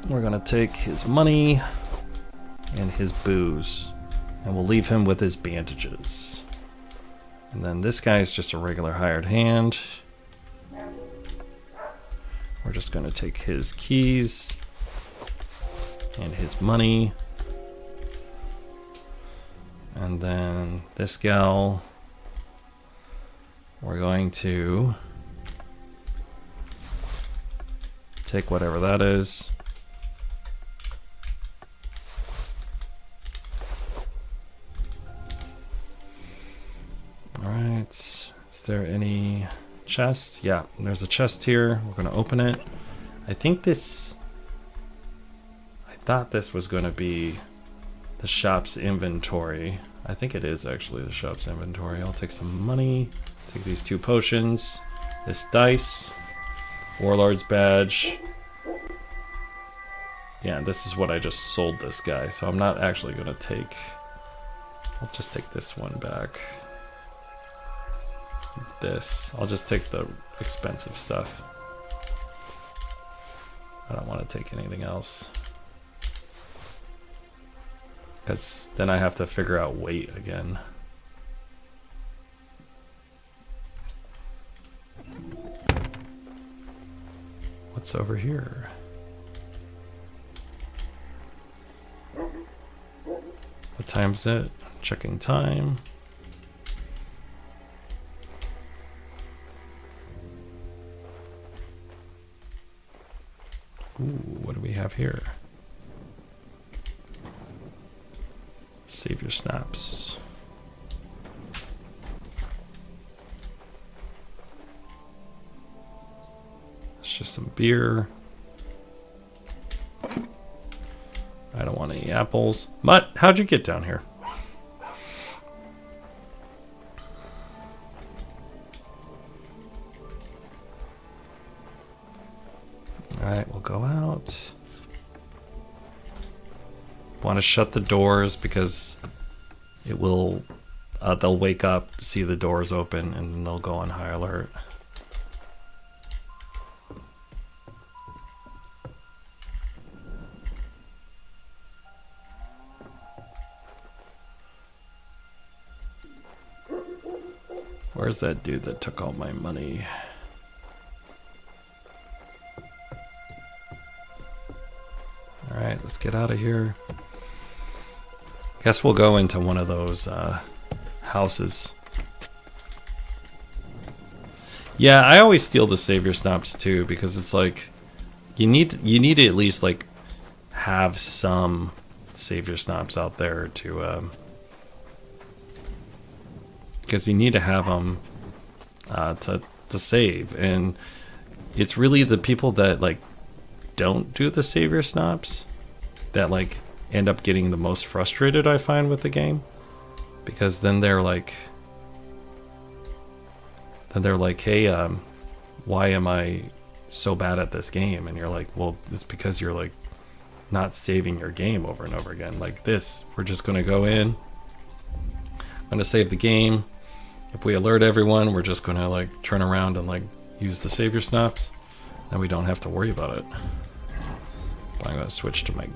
S1: We're gonna take his money and his booze, and we'll leave him with his bandages. And then this guy's just a regular hired hand. We're just gonna take his keys and his money. And then this gal, we're going to take whatever that is. Alright, is there any chest? Yeah, there's a chest here. We're going to open it. I thought this was going to be the shop's inventory. I think it is actually the shop's inventory. I'll take some money, take these 2 potions, this dice, Warlord's badge. Yeah, this is what I just sold this guy, so I'm not actually going to take... I'll just take this one back. This. I'll just take the expensive stuff. I don't want to take anything else. Because then I have to figure out weight again. What's over here? What time is it? Checking time. Ooh, what do we have here? Save your snaps. It's just some beer. I don't want any apples. Mutt, how'd you get down here? Alright, we'll go out. Want to shut the doors because it will, they'll wake up, see the doors open, and then they'll go on high alert. Where's that dude that took all my money? Alright, let's get out of here. Guess we'll go into one of those houses. Yeah, I always steal the savior snaps too, because it's like you need to at least like have some savior snobs out there to, because you need to have them to save, and it's really the people that like don't do the savior snobs that like end up getting the most frustrated, I find, with the game, because then they're like, hey, why am I so bad at this game? And you're like, well, it's because you're like not saving your game over and over again. Like this, we're just gonna go in, I'm gonna save the game. If we alert everyone, we're just gonna like turn around and like use the savior snaps, and we don't have to worry about it. But I'm gonna switch to my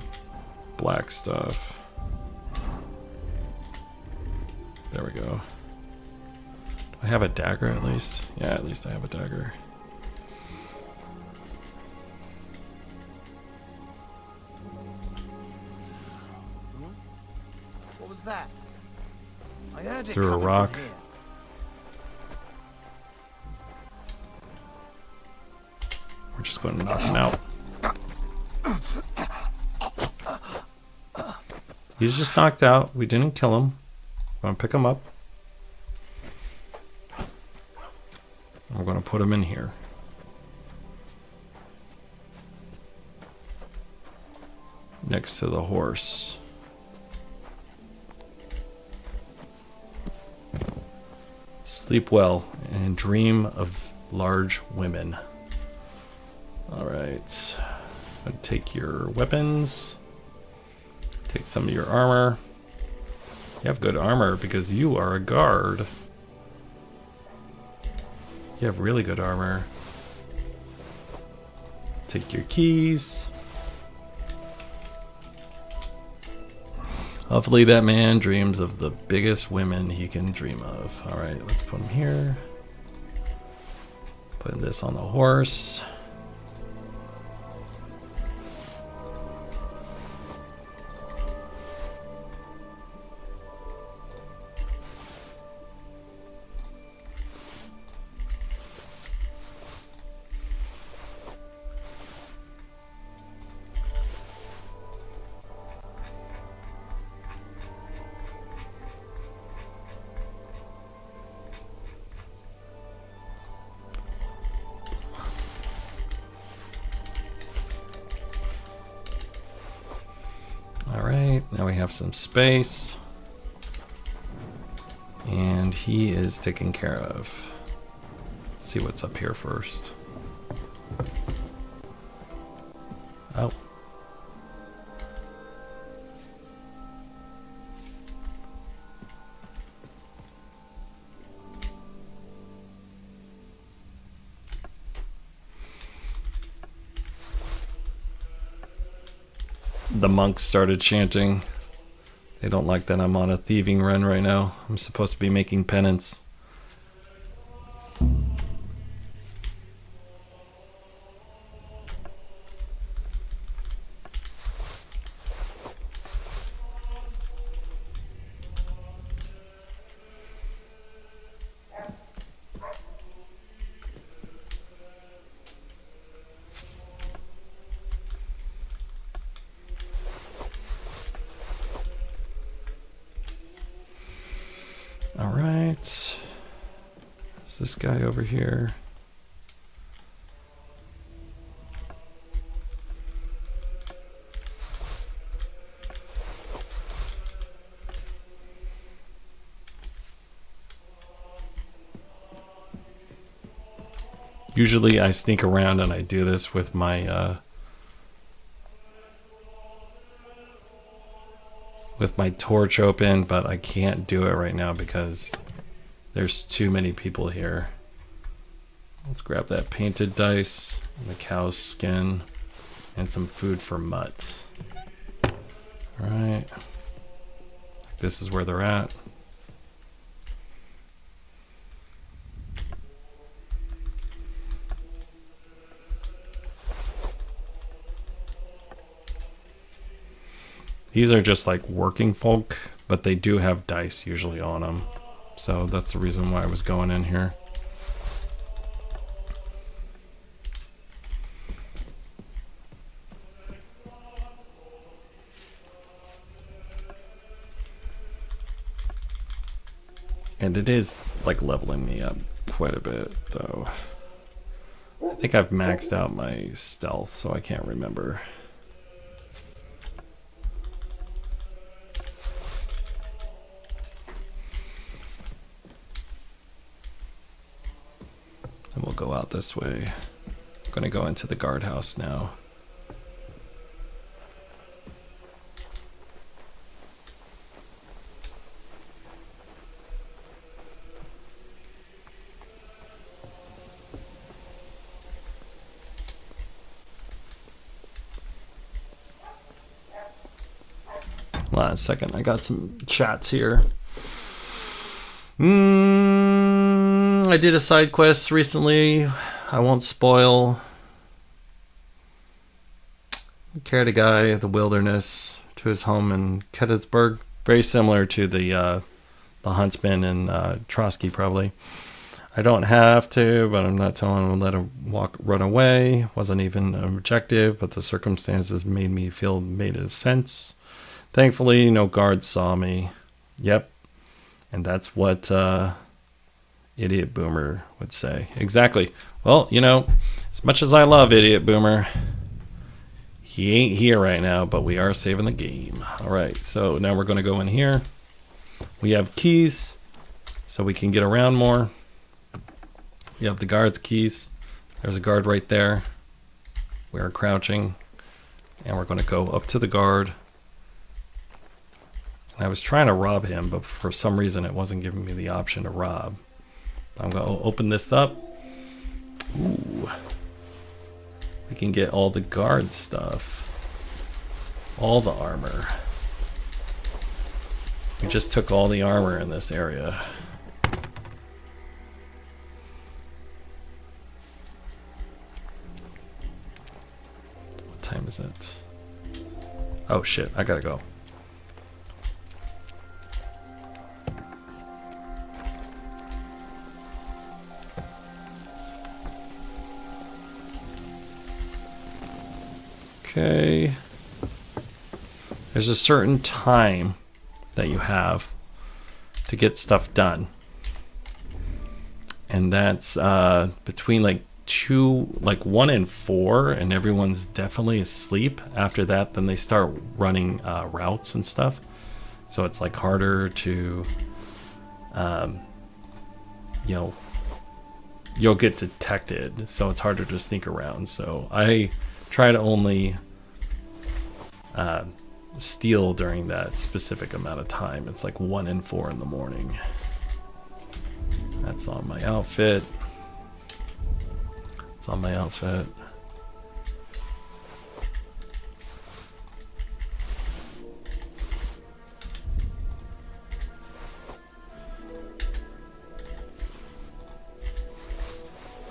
S1: black stuff. There we go. Do I have a dagger at least? Yeah, at least I have a dagger.
S2: What was that? I heard it
S1: Threw a
S2: coming from
S1: rock.
S2: here.
S1: We're just going to knock him out. He's just knocked out. We didn't kill him. We're going to pick him up. And we're going to put him in here. Next to the horse. Sleep well and dream of large women. Alright. I'm going to take your weapons. Take some of your armor. You have good armor because you are a guard. You have really good armor. Take your keys. Hopefully that man dreams of the biggest women he can dream of. Alright, let's put him here. Put this on the horse. Alright, now we have some space. And he is taken care of. Let's see what's up here first. Oh. The monks started chanting. They don't like that I'm on a thieving run right now. I'm supposed to be making penance. Alright. Is this guy over here? Usually I sneak around and I do this with my torch open, but I can't do it right now because there's too many people here. Let's grab that painted dice and the cow's skin and some food for MUTT. Alright. This is where they're at. These are just like working folk, but they do have dice usually on them. So that's the reason why I was going in here. And it is like leveling me up quite a bit though. I think I've maxed out my stealth, so I can't remember. And we'll go out this way. I'm gonna go into the guardhouse now. Hold on a second, I got some chats here. I did a side quest recently. I won't spoil. Carried a guy in the wilderness to his home in Gettysburg. Very similar to the huntsman and Trotsky, probably. I don't have to, but I'm not telling him to let him run away. Wasn't even an objective, but the circumstances made sense. Thankfully, no guards saw me. Yep. And that's what Idiot Boomer would say. Exactly. Well, you know, as much as I love Idiot Boomer, he ain't here right now, but we are saving the game. All right, so now we're going to go in here. We have keys, so we can get around more. We have the guard's keys. There's a guard right there. We are crouching, and we're going to go up to the guard. And I was trying to rob him, but for some reason it wasn't giving me the option to rob. I'm going to open this up. Ooh. We can get all the guard stuff. All the armor. We just took all the armor in this area. What time is it? Oh shit, I gotta go. Okay. There's a certain time that you have to get stuff done. And that's between like 1 and 4, and everyone's definitely asleep. After that, then they start running routes and stuff. So it's like harder to, you know, you'll get detected. So it's harder to sneak around. So I try to only steal during that specific amount of time. It's like 1 and 4 in the morning. That's on my outfit. It's on my outfit.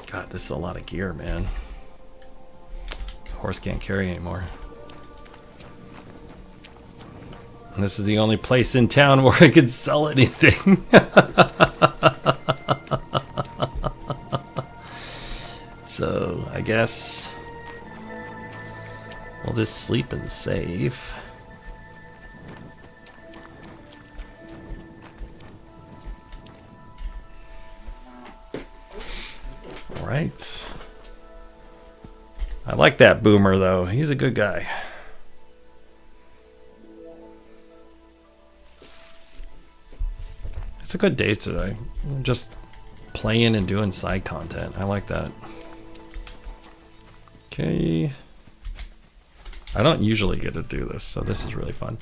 S1: God, this is a lot of gear, man. Horse can't carry anymore. And this is the only place in town where I could sell anything. So I guess we'll just sleep and save. All right. I like that Boomer though. He's a good guy. It's a good day today. I'm just playing and doing side content. I like that. Okay. I don't usually get to do this, so this is really fun.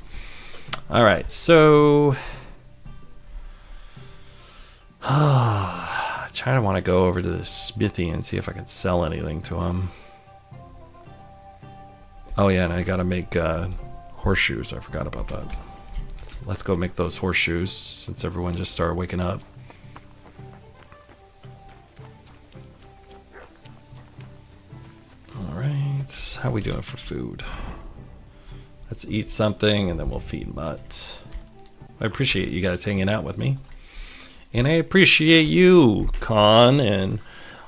S1: All right, so I try to want to go over to the smithy and see if I can sell anything to him. Oh yeah, and I gotta make horseshoes. I forgot about that. So let's go make those horseshoes since everyone just started waking up. Alright, how we doing for food? Let's eat something and then we'll feed Mutt. I appreciate you guys hanging out with me. And I appreciate you, Con, and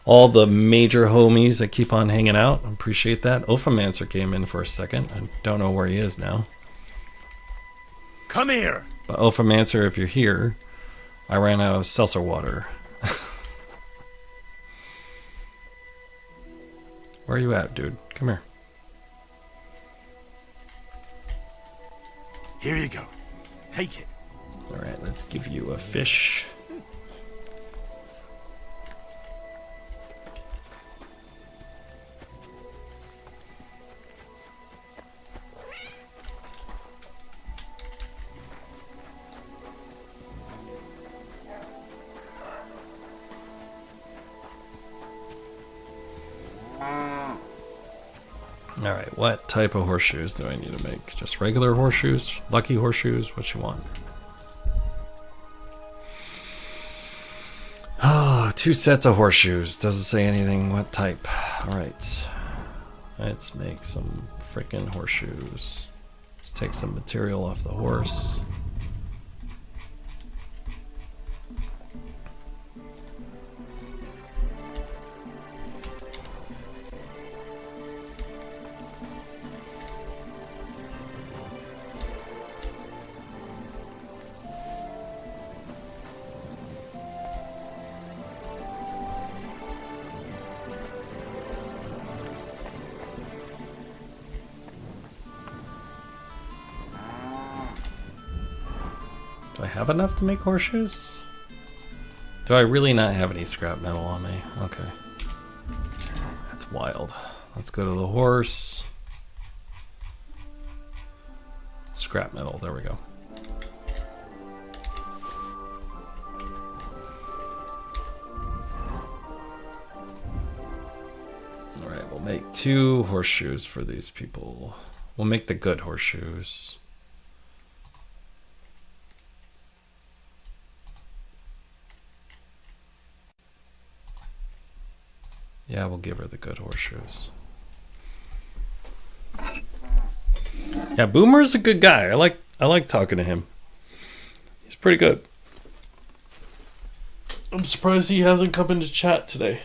S1: all the major homies that keep on hanging out. I appreciate that. Ophomancer came in for a second. I don't know where he is now.
S19: Come here!
S1: But Ophomancer, if you're here, I ran out of seltzer water. Where are you at, dude? Come here.
S18: Here you go. Take it.
S1: Alright, let's give you a fish. Alright, what type of horseshoes do I need to make? Just regular horseshoes? Lucky horseshoes? What you want? Oh, 2 sets of horseshoes. Doesn't say anything what type. Alright. Let's make some freaking horseshoes. Let's take some material off the horse. Do I have enough to make horseshoes? Do I really not have any scrap metal on me? Okay. That's wild. Let's go to the horse. Scrap metal, there we go. Alright, we'll make 2 horseshoes for these people. We'll make the good horseshoes. Yeah, we'll give her the good horseshoes. Yeah, Boomer's a good guy. I like talking to him. He's pretty good. I'm surprised he hasn't come into chat today.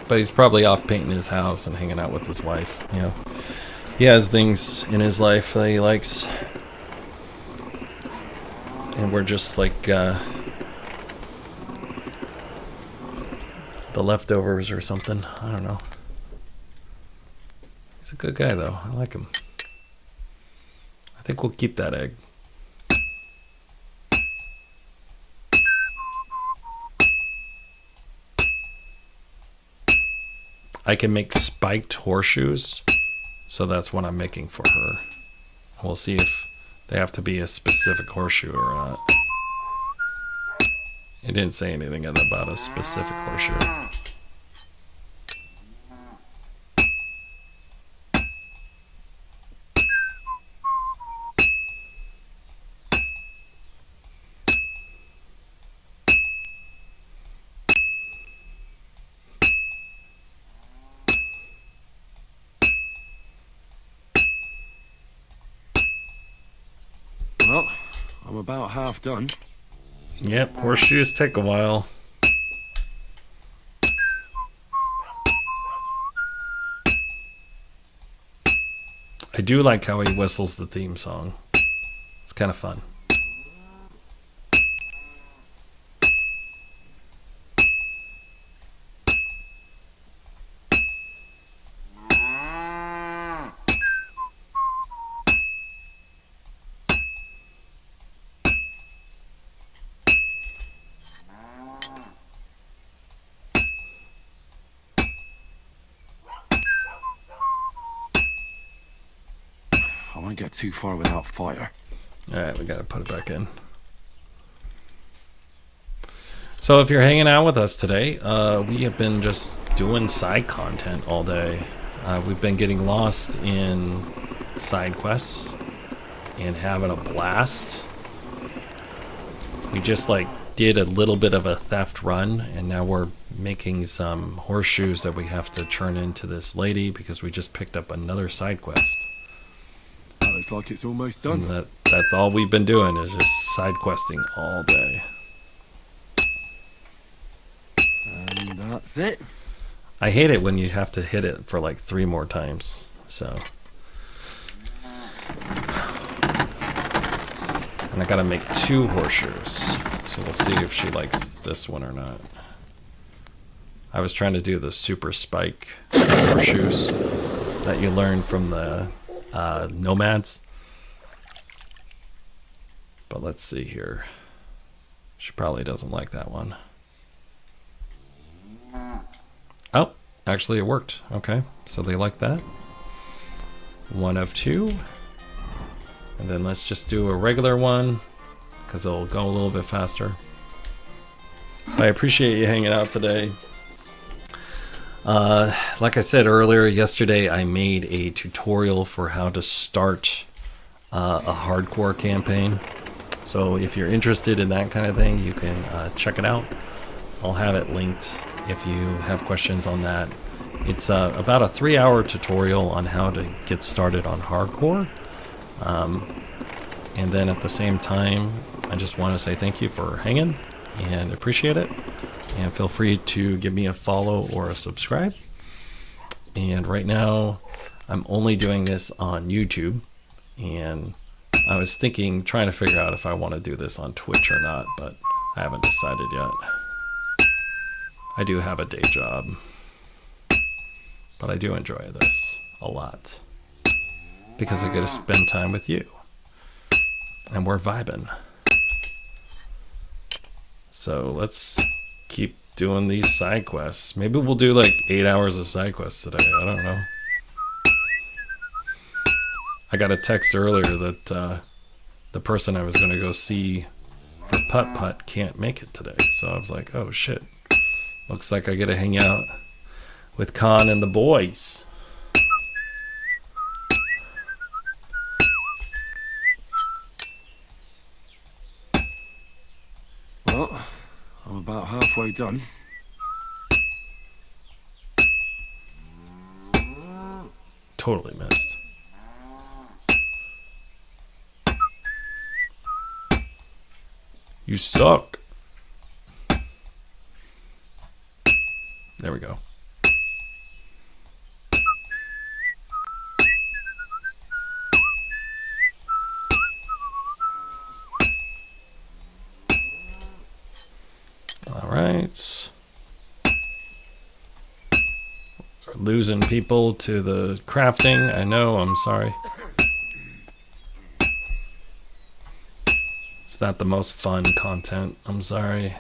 S1: But he's probably off painting his house and hanging out with his wife. You know, he has things in his life that he likes. And we're just like the leftovers or something. I don't know. He's a good guy though. I like him. I think we'll keep that egg. I can make spiked horseshoes, so that's what I'm making for her. We'll see if they have to be a specific horseshoe or not. It didn't say anything about a specific horseshoe.
S6: Well, I'm about half done.
S1: Yep, horseshoes take a while. I do like how he whistles the theme song. It's kind of fun.
S6: I won't get too far without fire.
S1: Alright, we gotta put it back in. So if you're hanging out with us today, we have been just doing side content all day. We've been getting lost in side quests and having a blast. We just like did a little bit of a theft run, and now we're making some horseshoes that we have to turn into this lady because we just picked up another side quest.
S6: Looks like it's almost done.
S1: And that's all we've been doing is just side questing all day.
S6: And that's it.
S1: I hate it when you have to hit it for like 3 more times. So And I gotta make 2 horseshoes. So we'll see if she likes this one or not. I was trying to do the super spike horseshoes that you learn from the nomads. But let's see here. She probably doesn't like that one. Oh, actually it worked. Okay, so they like that. 1 of 2. And then let's just do a regular one, because it'll go a little bit faster. I appreciate you hanging out today. Like I said earlier, yesterday I made a tutorial for how to start a hardcore campaign. So if you're interested in that kind of thing, you can check it out. I'll have it linked if you have questions on that. It's about a 3-hour tutorial on how to get started on hardcore. And then at the same time, I just want to say thank you for hanging and appreciate it. And feel free to give me a follow or a subscribe. And right now, I'm only doing this on YouTube. And I was trying to figure out if I want to do this on Twitch or not, but I haven't decided yet. I do have a day job, but I do enjoy this a lot because I get to spend time with you and we're vibing. So let's keep doing these side quests. Maybe we'll do like 8 hours of side quests today. I don't know. I got a text earlier that the person I was going to go see for putt-putt can't make it today. So I was like, oh shit. Looks like I get to hang out with Khan and the boys.
S6: Well, I'm about halfway done.
S1: Totally missed. You suck. There we go. All right. We're losing people to the crafting. I know, I'm sorry. It's not the most fun content, I'm sorry.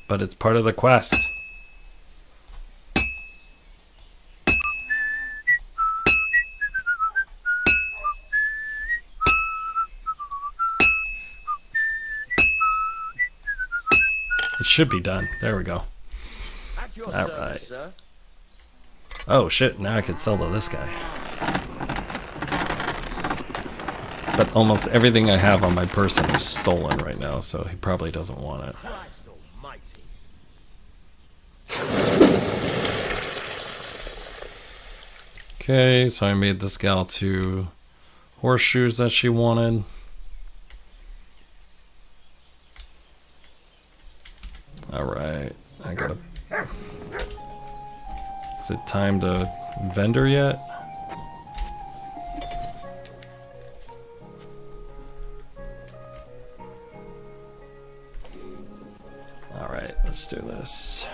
S1: But it's part of the quest. It should be done. There we go. All right. Oh shit, now I could sell to this guy. But almost everything I have on my person is stolen right now, so he probably doesn't want it. Okay, so I made this gal 2 horseshoes that she wanted. Alright, I gotta... Is it time to vendor yet? Alright, let's do this.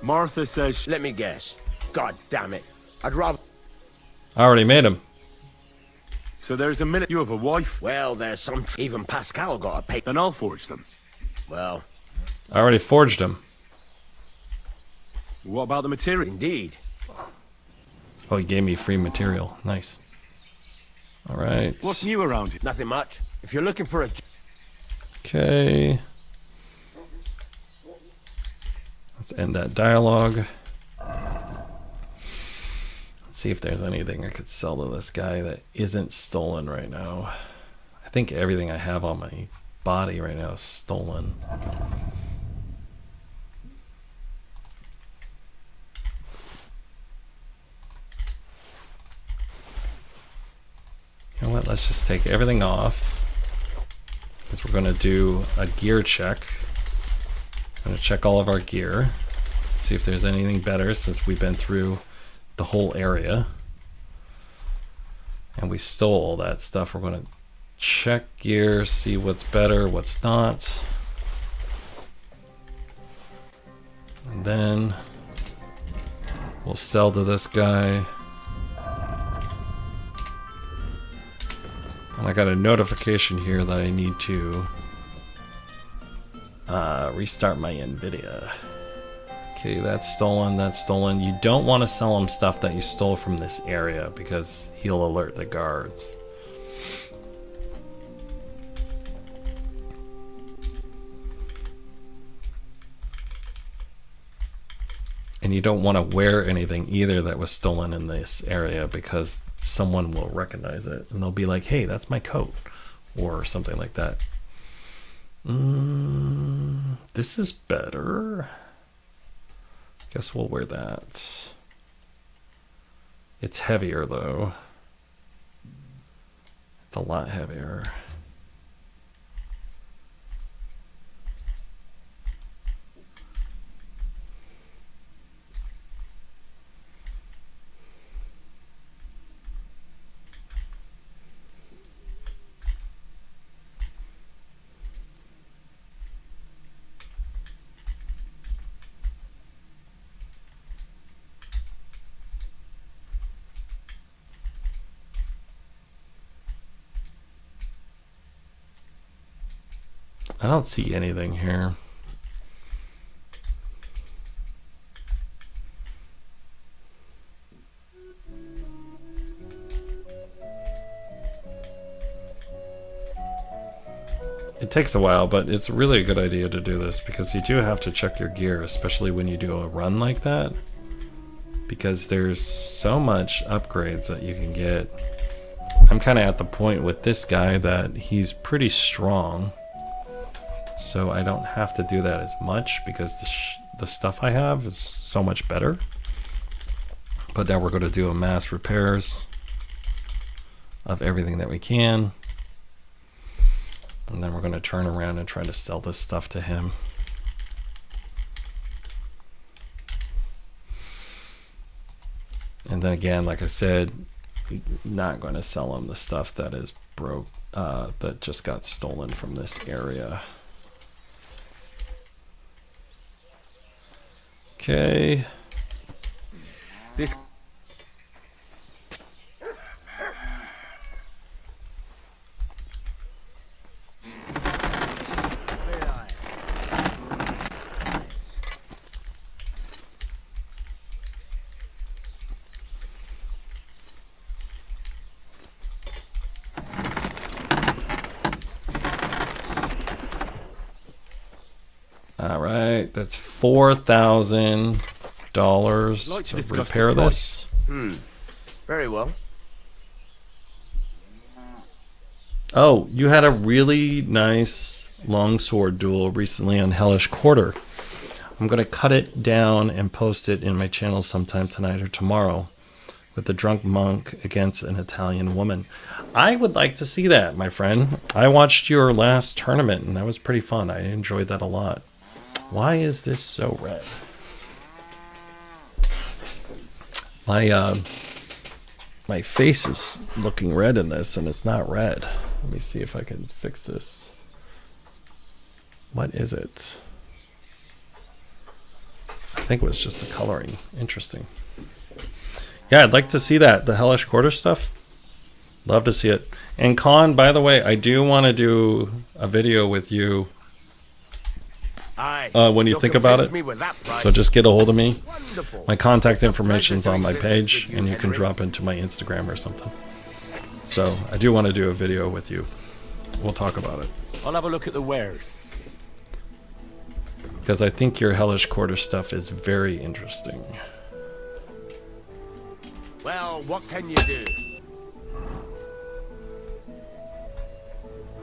S18: Martha says...
S2: Let me guess. God damn it. I'd rather...
S1: I already made him.
S18: So there's a minute you have a wife?
S2: Well, there's some... Even Pascal got a pay...
S18: Then I'll forge them.
S2: Well...
S1: I already forged him.
S18: What about the material?
S2: Indeed.
S1: Oh, he gave me free material. Nice. Alright.
S18: What's new around here?
S2: Nothing much. If you're looking for a...
S1: Okay. Let's end that dialogue. Let's see if there's anything I could sell to this guy that isn't stolen right now. I think everything I have on my body right now is stolen. You know what, let's just take everything off, because we're going to do a gear check. I'm going to check all of our gear, see if there's anything better since we've been through the whole area. And we stole all that stuff. We're going to check gear, see what's better, what's not. And then we'll sell to this guy. And I got a notification here that I need to restart my NVIDIA. Okay, that's stolen, that's stolen. You don't want to sell him stuff that you stole from this area because he'll alert the guards. And you don't want to wear anything either that was stolen in this area because someone will recognize it and they'll be like, hey, that's my coat, or something like that. This is better. Guess we'll wear that. It's heavier though. It's a lot heavier. I don't see anything here. It takes a while, but it's really a good idea to do this because you do have to check your gear, especially when you do a run like that, because there's so much upgrades that you can get. I'm kind of at the point with this guy that he's pretty strong, so I don't have to do that as much because the stuff I have is so much better. But now we're going to do a mass repairs of everything that we can. And then we're going to turn around and try to sell this stuff to him. And then again, like I said, we're not going to sell him the stuff that is broke, that just got stolen from this area. Okay.
S7: This
S1: All right, that's $4,000 to repair this.
S2: Very well.
S1: Oh, you had a really nice longsword duel recently on Hellish Quarter. I'm going to cut it down and post it in my channel sometime tonight or tomorrow with the drunk monk against an Italian woman. I would like to see that, my friend. I watched your last tournament and that was pretty fun. I enjoyed that a lot. Why is this so red? My face is looking red in this and it's not red. Let me see if I can fix this. What is it? I think it was just the coloring. Interesting. Yeah, I'd like to see that. The Hellish Quarter stuff. Love to see it. And Con, by the way, I do want to do a video with you when you think about it. So just get a hold of me.
S2: Wonderful.
S1: My contact information's on my page and you can drop into my Instagram or something. So I do want to do a video with you. We'll talk about it.
S14: I'll have a look at the wares.
S1: Because I think your Hellish Quarter stuff is very interesting.
S2: Well, what can you do?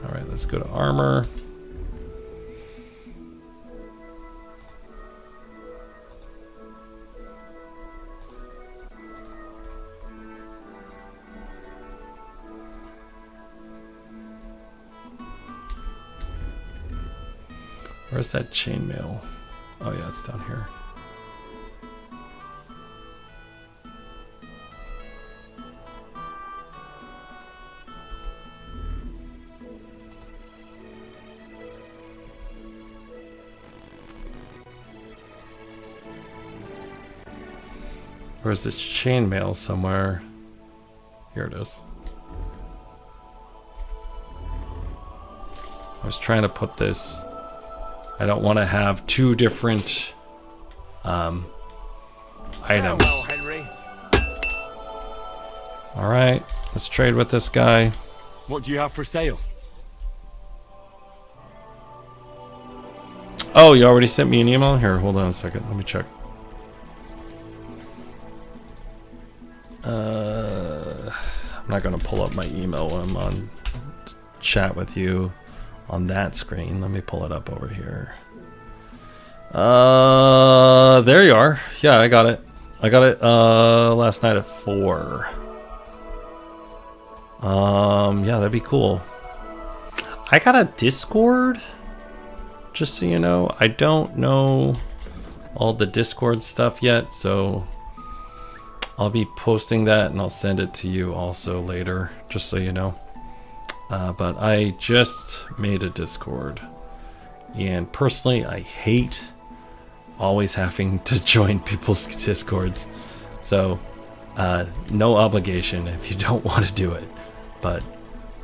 S1: Alright, let's go to armor. Where's that chainmail? Oh yeah, it's down here. Where's this chainmail somewhere? Here it is. I was trying to put this. I don't want to have two different items.
S2: Farewell, Henry.
S1: All right, let's trade with this guy.
S18: What do you have for sale?
S1: Oh, you already sent me an email? Here, hold on a second. Let me check. I'm not going to pull up my email when I'm on chat with you on that screen. Let me pull it up over here. There you are. Yeah, I got it. I got it last night at 4. Yeah, that'd be cool. I got a Discord, just so you know. I don't know all the Discord stuff yet, so I'll be posting that and I'll send it to you also later, just so you know. But I just made a Discord, and personally I hate always having to join people's Discords, so no obligation if you don't want to do it. But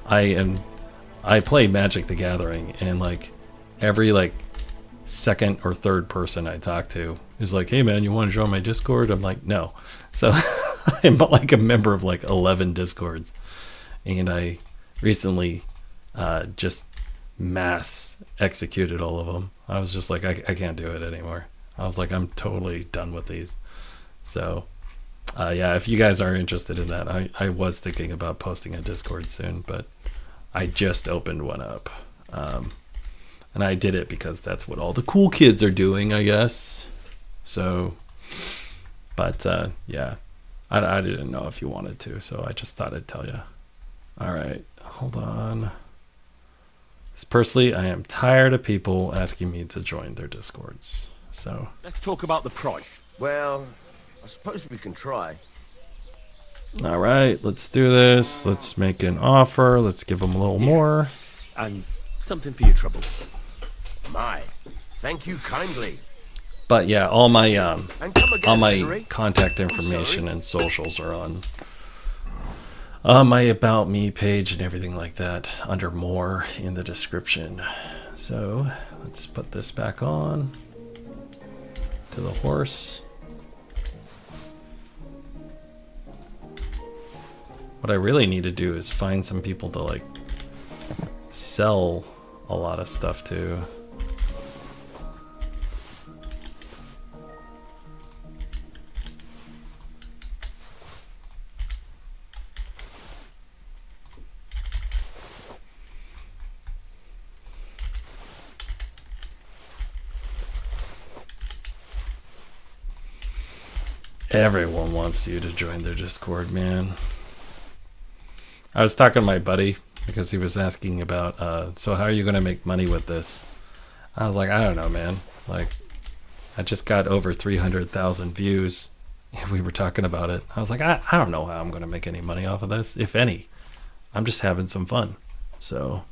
S1: I play Magic the Gathering, and like every like second or third person I talk to is like, hey man, you want to join my Discord? I'm like, no. So I'm like a member of like 11 Discords, and I recently just mass executed all of them. I was just like, I can't do it anymore. I was like, I'm totally done with these. So yeah, if you guys are interested in that, I was thinking about posting a Discord soon, but I just opened one up. And I did it because that's what all the cool kids are doing, I guess. So, but yeah, I didn't know if you wanted to, so I just thought I'd tell you. All right, hold on. Personally, I am tired of people asking me to join their Discords. So
S18: Let's talk about the price.
S2: Well, I suppose we can try.
S1: all right, let's do this. Let's make an offer. Let's give them a little more.
S18: And something for your trouble.
S2: My, thank you kindly.
S1: But yeah, all my
S2: And come again,
S1: all my
S2: Henry.
S1: contact information and socials are on my About Me page and everything like that under more in the description. So let's put this back on to the horse. What I really need to do is find some people to like sell a lot of stuff to. Everyone wants you to join their Discord, man. I was talking to my buddy because he was asking about, so how are you going to make money with this? I was like, I don't know, man. Like, I just got over 300,000 views. We were talking about it. I was like, I don't know how I'm going to make any money off of this, if any. I'm just having some fun. So,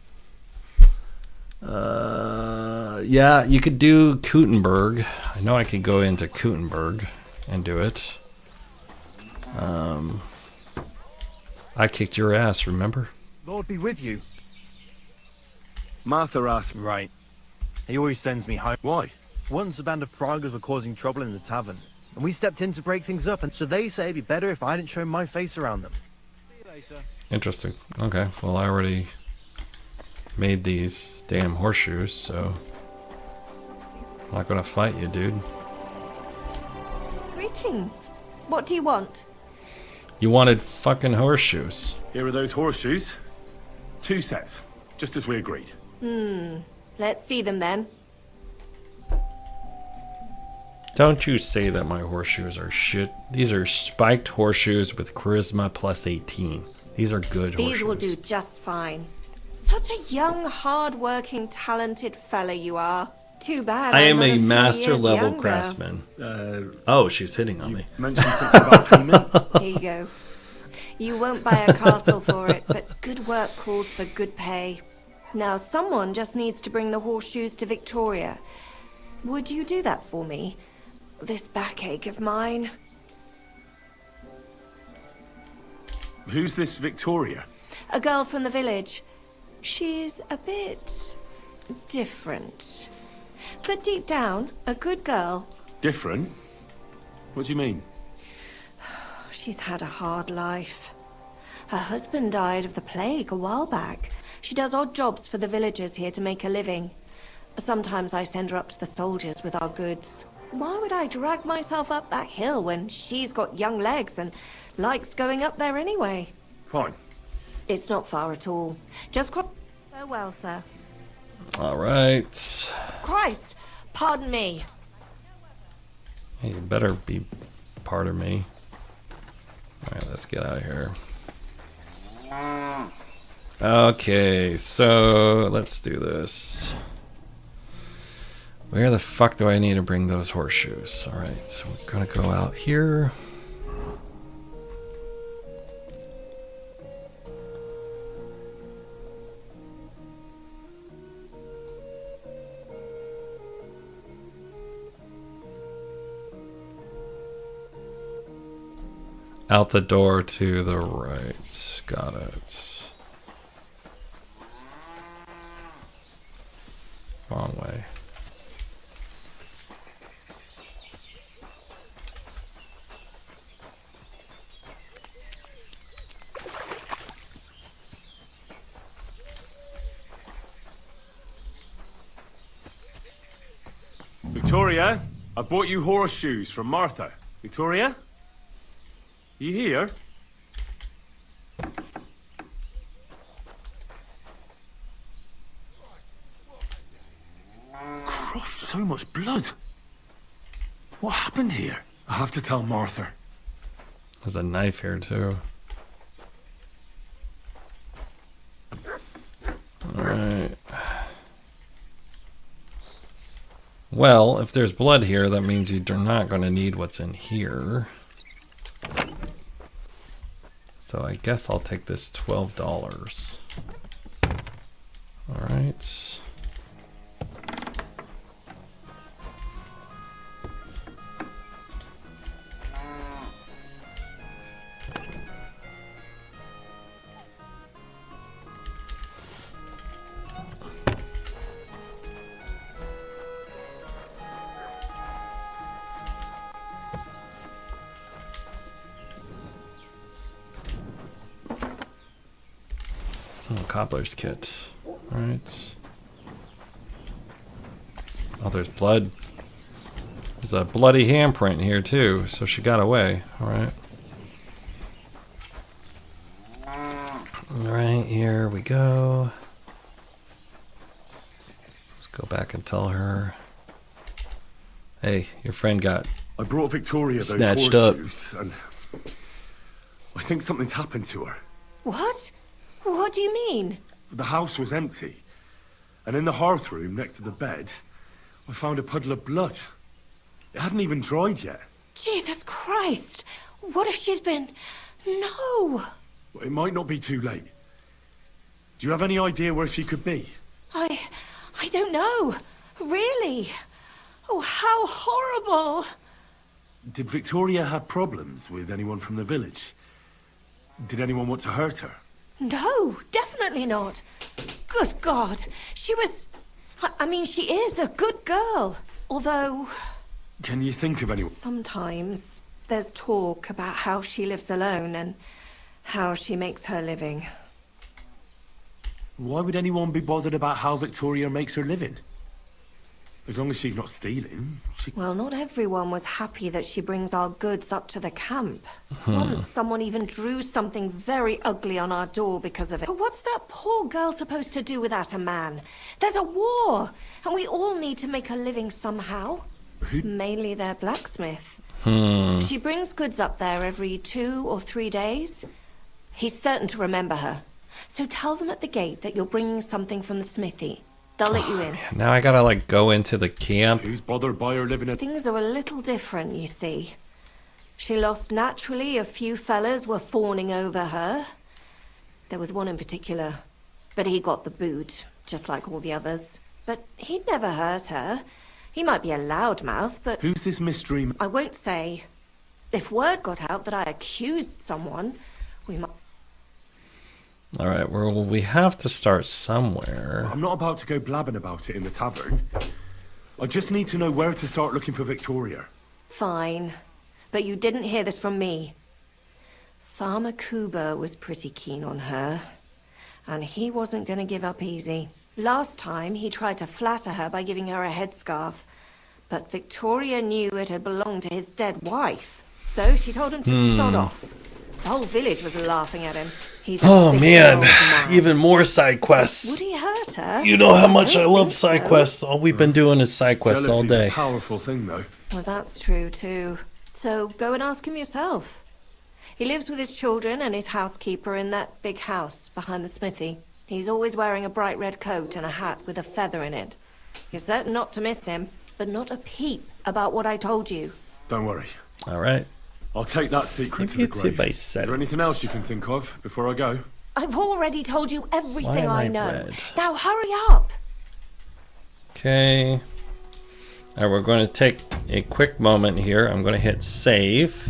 S1: yeah, you could do Gutenberg. I know I could go into Gutenberg and do it. I kicked your ass, remember?
S15: Lord be with you.
S6: Martha asked me.
S15: Right. He always sends me home.
S6: Why?
S15: Once a band of Pragas were causing trouble in the tavern, and we stepped in to break things up, and so they say it'd be better if I didn't show my face around them. See you later.
S1: Interesting. Okay, well I already made these damn horseshoes, so I'm not gonna fight you, dude.
S21: Greetings. What do you want?
S1: You wanted fucking horseshoes.
S18: Here are those horseshoes. 2 sets, just as we agreed.
S21: Let's see them then.
S1: Don't you say that my horseshoes are shit. These are spiked horseshoes with charisma plus 18. These are good horseshoes.
S21: These will do just fine. Such a young, hard-working, talented fella you are. Too bad
S1: I
S21: I'm
S1: am
S21: not
S1: a
S21: few
S1: master
S21: years
S1: level
S21: younger.
S1: craftsman. Oh, she's hitting on me.
S18: Mentioned something about payment.
S21: Here you go. You won't buy a castle for it, but good work calls for good pay. Now, someone just needs to bring the horseshoes to Victoria. Would you do that for me? This backache of mine.
S6: Who's this Victoria?
S21: A girl from the village. She's a bit different. But deep down, a good girl.
S6: Different? What do you mean?
S21: She's had a hard life. Her husband died of the plague a while back. She does odd jobs for the villagers here to make a living. Sometimes I send her up to the soldiers with our goods. Why would I drag myself up that hill when she's got young legs and likes going up there anyway?
S6: Fine.
S21: It's not far at all. Just cross. Farewell, sir.
S1: All right.
S21: Christ! Pardon me.
S1: Hey, you better be part of me. All right, let's get out of here. Okay, so let's do this. Where the fuck do I need to bring those horseshoes? All right, so we're gonna go out here. Out the door to the right. Got it. Wrong way.
S6: Victoria, I bought you horseshoes from Martha. Victoria? You here?
S7: Christ, so much blood. What happened here? I have to tell Martha.
S1: There's a knife here too. Alright. Well, if there's blood here, that means you're not going to need what's in here. So I guess I'll take this $12. Alright. Cobbler's kit. Alright. Oh, there's blood. There's a bloody handprint here too, so she got away. Alright. Alright, here we go. Let's go back and tell her. Hey, your friend got
S6: I brought Victoria those
S1: snatched up.
S6: horseshoes, and I think something's happened to her.
S21: What? What do you mean?
S6: The house was empty, and in the hearth room next to the bed, I found a puddle of blood. It hadn't even dried yet.
S21: Jesus Christ! What if she's been... No!
S6: Well, it might not be too late. Do you have any idea where she could be?
S21: I don't know. Really? Oh, how horrible!
S6: Did Victoria have problems with anyone from the village? Did anyone want to hurt her?
S21: No, definitely not. Good God. She was... I mean, she is a good girl. Although...
S6: Can you think of anyone?
S21: Sometimes there's talk about how she lives alone and how she makes her living.
S6: Why would anyone be bothered about how Victoria makes her living? As long as she's not stealing, she...
S21: Well, not everyone was happy that she brings our goods up to the camp. Once someone even drew something very ugly on our door because of it. But what's that poor girl supposed to do without a man? There's a war, and we all need to make a living somehow. Mainly their blacksmith. She brings goods up there every 2 or 3 days. He's certain to remember her. So tell them at the gate that you're bringing something from the smithy. They'll let you in.
S1: Now I gotta like go into the camp.
S6: Who's bothered by her living at...
S21: Things are a little different, you see. She lost naturally. A few fellas were fawning over her. There was one in particular. But he got the boot, just like all the others. But he'd never hurt her. He might be a loudmouth, but...
S6: Who's this mystery...
S21: I won't say. If word got out that I accused someone, we might...
S1: All right, well, we have to start somewhere.
S6: I'm not about to go blabbing about it in the tavern. I just need to know where to start looking for Victoria.
S21: Fine. But you didn't hear this from me. Farmer Kuba was pretty keen on her. And he wasn't going to give up easy. Last time, he tried to flatter her by giving her a headscarf. But Victoria knew it had belonged to his dead wife. So she told him to sod off. The whole village was laughing at him. He's a thick old man.
S1: Even more side quests.
S21: Would he hurt her?
S1: You know how much I
S21: don't
S1: love
S21: think
S1: side
S21: so.
S1: quests. All we've been doing is side quests all
S6: Jealousy's
S1: day.
S6: a powerful thing, though.
S21: Well, that's true, too. So go and ask him yourself. He lives with his children and his housekeeper in that big house behind the smithy. He's always wearing a bright red coat and a hat with a feather in it. You're certain not to miss him, but not a peep about what I told you.
S6: Don't worry.
S1: All right.
S6: I'll take that secret
S1: Maybe
S6: to
S1: it's
S6: the
S1: in
S6: grave.
S1: my
S6: Is there anything else you can think of before I go?
S21: I've already told you everything
S1: Why
S21: I
S1: am I
S21: know.
S1: red?
S21: Now hurry up!
S1: Okay. All right, we're going to take a quick moment here. I'm going to hit save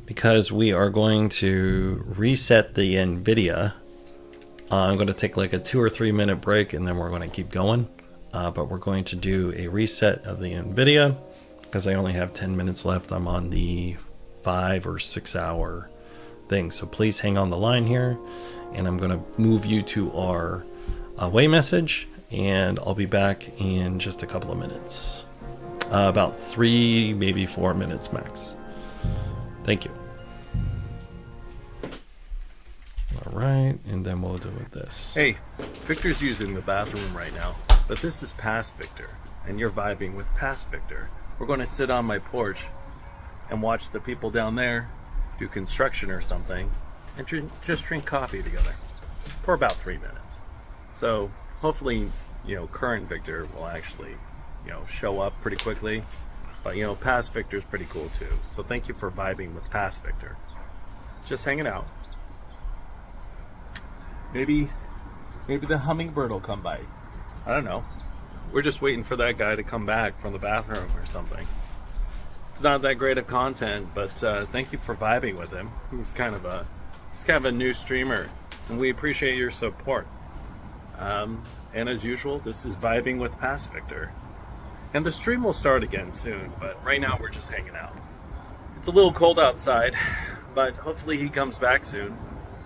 S1: because we are going to reset the NVIDIA. I'm going to take like a 2 or 3 minute break and then we're going to keep going. But we're going to do a reset of the NVIDIA because I only have 10 minutes left. I'm on the 5 or 6 hour thing. So please hang on the line here. And I'm going to move you to our away message. And I'll be back in just a couple of minutes. About 3, maybe 4 minutes max. Thank you. All right, and then we'll do with this.
S16: Hey, Victor's using the bathroom right now, but this is past Victor, and you're vibing with past Victor. We're going to sit on my porch and watch the people down there do construction or something, and just drink coffee together for about 3 minutes. So hopefully, current Victor will actually, show up pretty quickly. But, past Victor's pretty cool too. So thank you for vibing with past Victor. Just hanging out. Maybe the hummingbird will come by. I don't know. We're just waiting for that guy to come back from the bathroom or something. It's not that great of content, but thank you for vibing with him. He's kind of a new streamer, and we appreciate your support. And as usual, this is Vibing with Past Victor. And the stream will start again soon, but right now we're just hanging out. It's a little cold outside, but hopefully he comes back soon,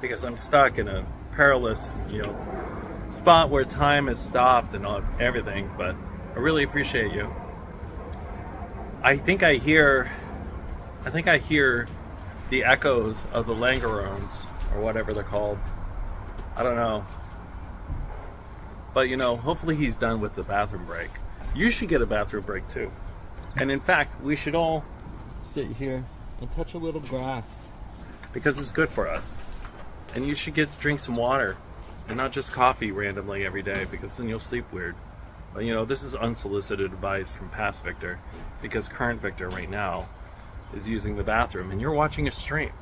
S16: because I'm stuck in a perilous, spot where time has stopped and everything, but I really appreciate you. I think I hear the echoes of the Langerones, or whatever they're called. I don't know. But hopefully he's done with the bathroom break. You should get a bathroom break too. And in fact, we should all sit here and touch a little grass, because it's good for us. And you should drink some water and not just coffee randomly every day, because then you'll sleep weird. But this is unsolicited advice from past Victor, because current Victor right now is using the bathroom and you're watching a stream.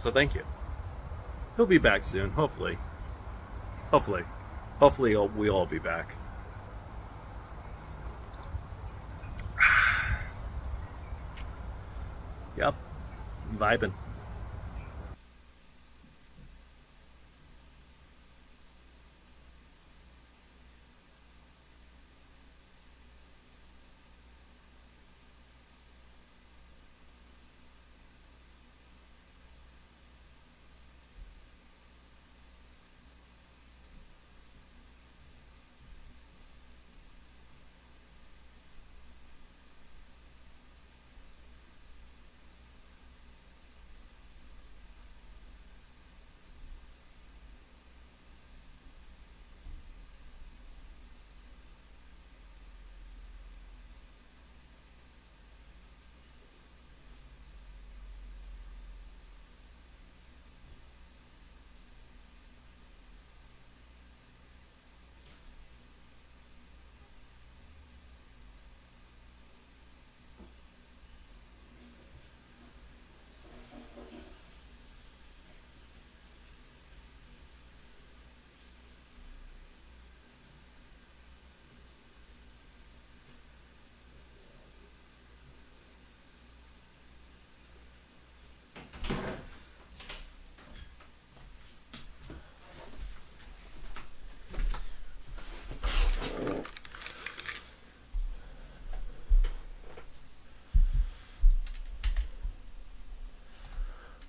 S16: So thank you. He'll be back soon, hopefully. Hopefully we'll all be back. Yep, vibing.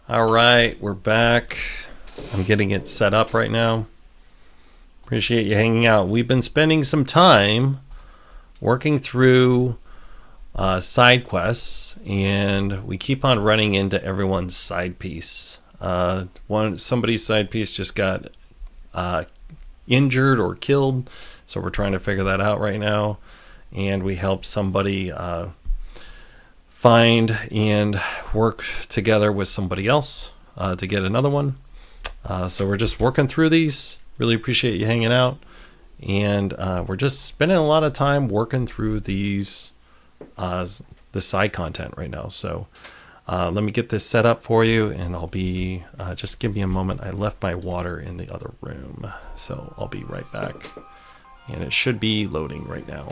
S1: All right, we're back. I'm getting it set up right now. Appreciate you hanging out. We've been spending some time working through side quests, and we keep on running into everyone's side piece. Somebody's side piece just got injured or killed, so we're trying to figure that out right now. And we helped somebody find and work together with somebody else to get another one. So we're just working through these. Really appreciate you hanging out. And we're just spending a lot of time working through these the side content right now. So let me get this set up for you, and I'll be just give me a moment. I left my water in the other room, so I'll be right back. And it should be loading right now.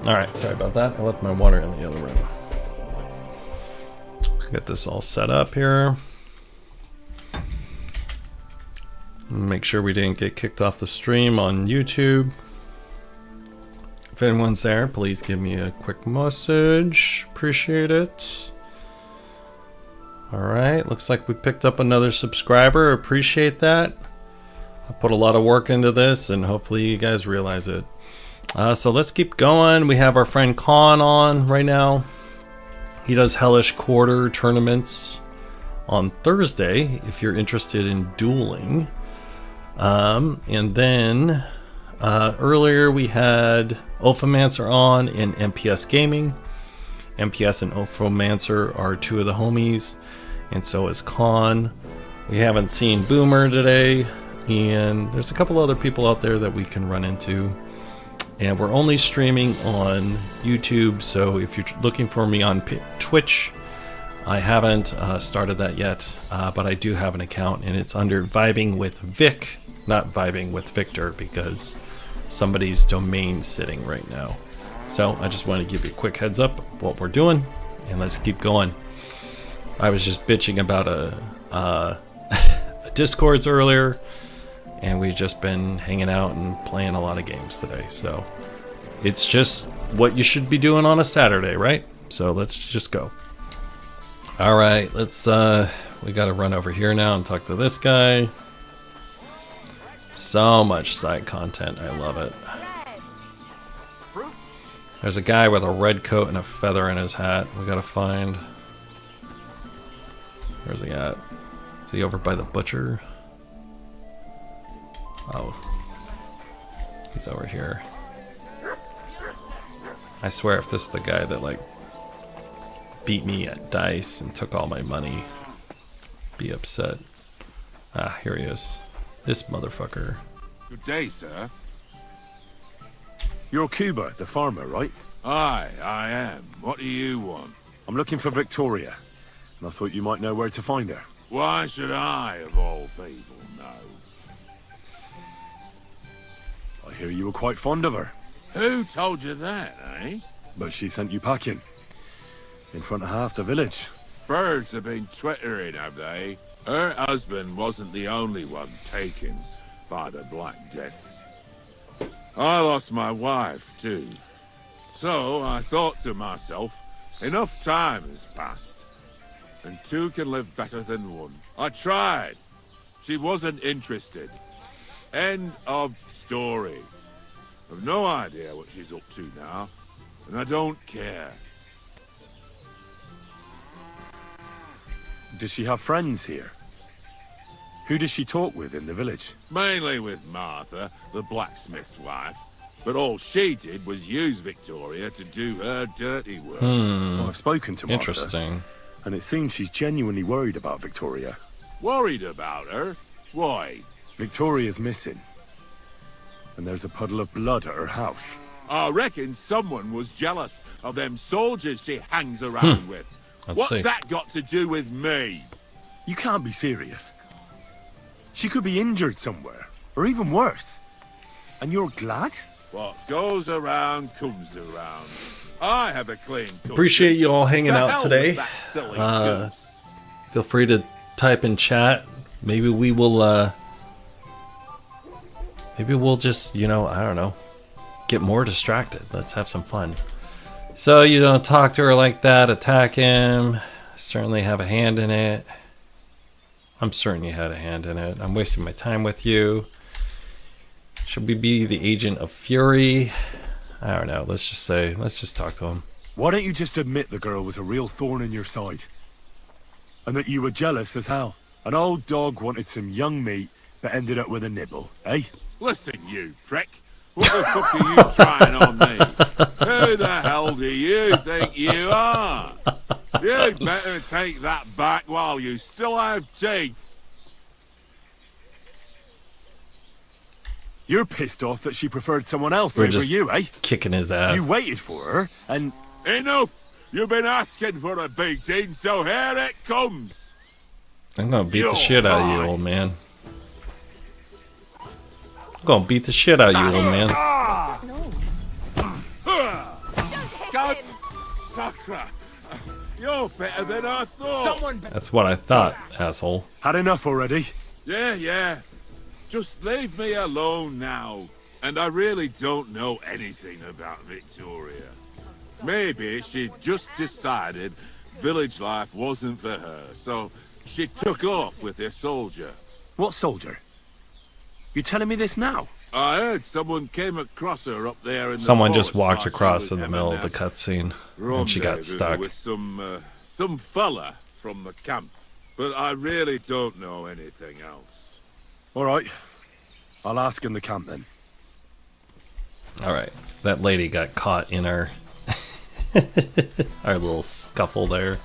S1: Alright, sorry about that. I left my water in the other room. Get this all set up here. Make sure we didn't get kicked off the stream on YouTube. If anyone's there, please give me a quick message. Appreciate it. Alright, looks like we picked up another subscriber. Appreciate that. I put a lot of work into this, and hopefully you guys realize it. So let's keep going. We have our friend Khan on right now. He does Hellish Quarter tournaments on Thursday if you're interested in dueling. And then earlier we had Ophomancer on in MPS Gaming. MPS and Ophomancer are two of the homies, and so is Khan. We haven't seen Boomer today, and there's a couple other people out there that we can run into. And we're only streaming on YouTube, so if you're looking for me on Twitch, I haven't started that yet, but I do have an account, and it's under Vibing with Vic, not Vibing with Victor, because somebody's domain's sitting right now. So I just want to give you a quick heads up of what we're doing, and let's keep going. I was just bitching about a Discords earlier, and we've just been hanging out and playing a lot of games today. So it's just what you should be doing on a Saturday, right? So let's just go. All right, let's we got to run over here now and talk to this guy. So much side content. I love it. There's a guy with a red coat and a feather in his hat. We got to find. Where's he at? Is he over by the butcher? Oh, he's over here. I swear if this is the guy that like beat me at dice and took all my money, be upset. Ah, here he is. This motherfucker.
S18: Good day, sir.
S6: You're Cuba, the farmer, right?
S18: Aye, I am. What do you want?
S6: I'm looking for Victoria, and I thought you might know where to find her.
S18: Why should I, of all people, know?
S6: I hear you were quite fond of her.
S18: Who told you that, eh?
S6: But she sent you packing. In front of half the village.
S18: Birds have been twittering, have they? Her husband wasn't the only one taken by the Black Death. I lost my wife, too. So I thought to myself, enough time has passed, and two can live better than one. I tried. She wasn't interested. End of story. I've no idea what she's up to now, and I don't care.
S6: Does she have friends here? Who does she talk with in the village?
S18: Mainly with Martha, the blacksmith's wife. But all she did was use Victoria to do her dirty work.
S6: Well, I've spoken to Martha.
S1: Interesting.
S6: And it seems she's genuinely worried about Victoria.
S18: Worried about her? Why?
S6: Victoria's missing. And there's a puddle of blood at her house.
S18: I reckon someone was jealous of them soldiers she hangs around with. What's that got to do with me?
S6: You can't be serious. She could be injured somewhere, or even worse. And you're glad?
S18: What goes around comes around. I have a clean conscience.
S1: Appreciate you all hanging
S18: To
S1: out
S18: hell
S1: today.
S18: with that silly goose.
S1: Feel free to type in chat. Maybe we will maybe we'll just, you know, I don't know, get more distracted. Let's have some fun. So you don't talk to her like that, attack him, certainly have a hand in it. I'm certain you had a hand in it. I'm wasting my time with you. Should we be the agent of fury? I don't know. Let's just talk to him.
S6: Why don't you just admit the girl was a real thorn in your side? And that you were jealous as hell. An old dog wanted some young meat, but ended up with a nibble, eh?
S18: Listen, you prick. What the fuck are you trying on me? Who the hell do you think you are? You'd better take that back while you still have teeth.
S6: You're pissed off that she preferred someone else
S1: We're
S6: over
S1: just
S6: you, eh?
S1: kicking his ass.
S6: You waited for her, and...
S18: Enough! You've been asking for a beating, so here it comes.
S1: I'm gonna beat the shit out of you, old man. I'm gonna beat the shit out of you, old man.
S18: God, Sakra, you're better than I thought.
S1: That's what I thought, asshole.
S6: Had enough already?
S18: Yeah. Just leave me alone now. And I really don't know anything about Victoria. Maybe she just decided village life wasn't for her, so she took off with her soldier.
S6: What soldier? You telling me this now?
S18: I heard someone came across her up there in the
S1: Someone just
S18: forest
S1: walked
S18: while she
S1: across
S18: was
S1: in the
S18: having
S1: middle
S18: a
S1: of the cutscene, and she got
S18: rendezvous
S1: stuck.
S18: with some fella from the camp, but I really don't know anything else.
S6: All right, I'll ask in the camp then.
S1: All right, that lady got caught in our our little scuffle there.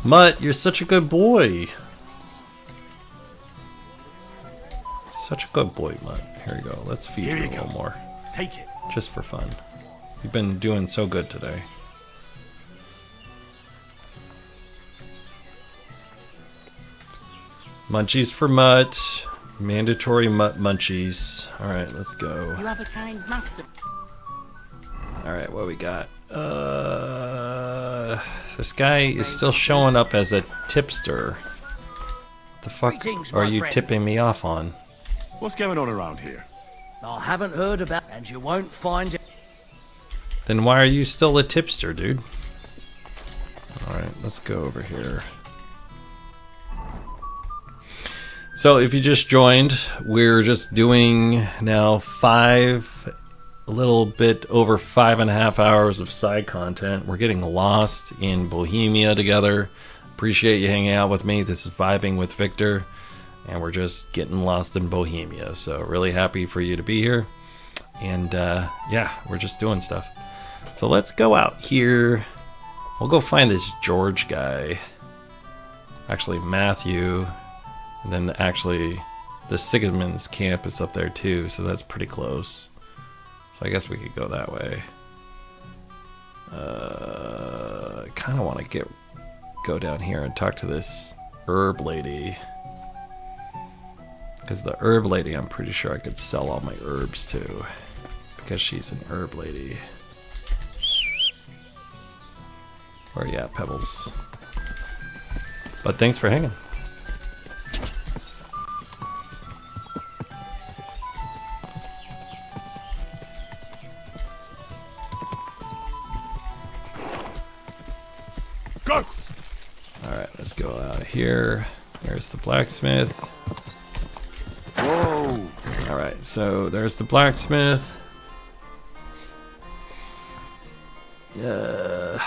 S1: Mutt, you're such a good boy. Such a good boy, Mutt. Here you go. Let's feed you a little more.
S6: Take it.
S1: Just for fun. You've been doing so good today. Munchies for Mutt. Mandatory Mutt munchies. Alright, let's go.
S5: You have a kind master.
S1: Alright, what we got? This guy is still showing up as a tipster. The fuck
S9: Greetings,
S1: are
S9: my
S1: you
S9: friend.
S1: tipping me off on?
S6: What's going on around here?
S9: I haven't heard about, and you won't find it.
S1: Then why are you still a tipster, dude? Alright, let's go over here. So if you just joined, we're just doing now a little bit over 5.5 hours of side content. We're getting lost in Bohemia together. Appreciate you hanging out with me. This is Vibing with Victor, and we're just getting lost in Bohemia. So really happy for you to be here. And yeah, we're just doing stuff. So let's go out here. We'll go find this George guy. Actually, Matthew. And then actually, the Sigismund's camp is up there too, so that's pretty close. So I guess we could go that way. I kind of want to go down here and talk to this herb lady. Because the herb lady, I'm pretty sure I could sell all my herbs to. Because she's an herb lady. Or yeah, Pebbles. But thanks for hanging.
S6: Go!
S1: Alright, let's go out of here. There's the blacksmith.
S18: Whoa!
S1: Alright, so there's the blacksmith. We're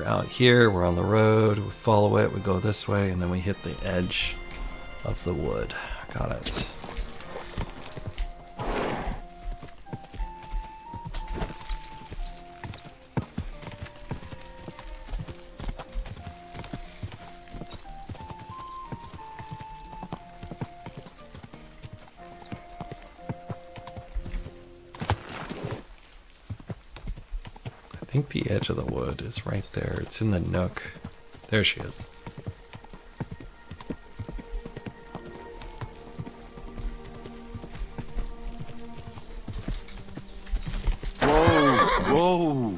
S1: out here, we're on the road, we follow it, we go this way, and then we hit the edge of the wood. Got it. I think the edge of the wood is right there. It's in the nook. There she is.
S18: Whoa!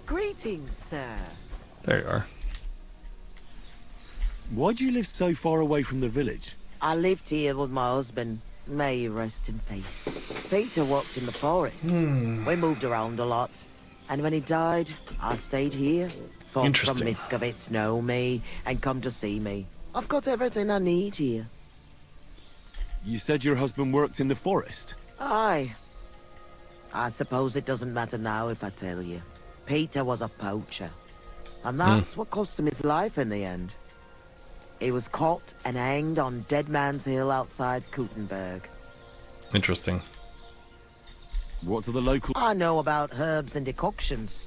S4: Greetings, sir.
S1: There you are.
S6: Why do you live so far away from the village?
S4: I lived here with my husband. May he rest in peace. Peter worked in the forest. We moved around a lot. And when he died, I stayed here. Folk from
S1: Interesting.
S4: Miskovitz know me and come to see me. I've got everything I need here.
S6: You said your husband worked in the forest?
S4: Aye. I suppose it doesn't matter now if I tell you. Peter was a poacher. And that's what cost him his life in the end. He was caught and hanged on Dead Man's Hill outside Kuttenberg.
S1: Interesting.
S6: What do the local...
S4: I know about herbs and decoctions.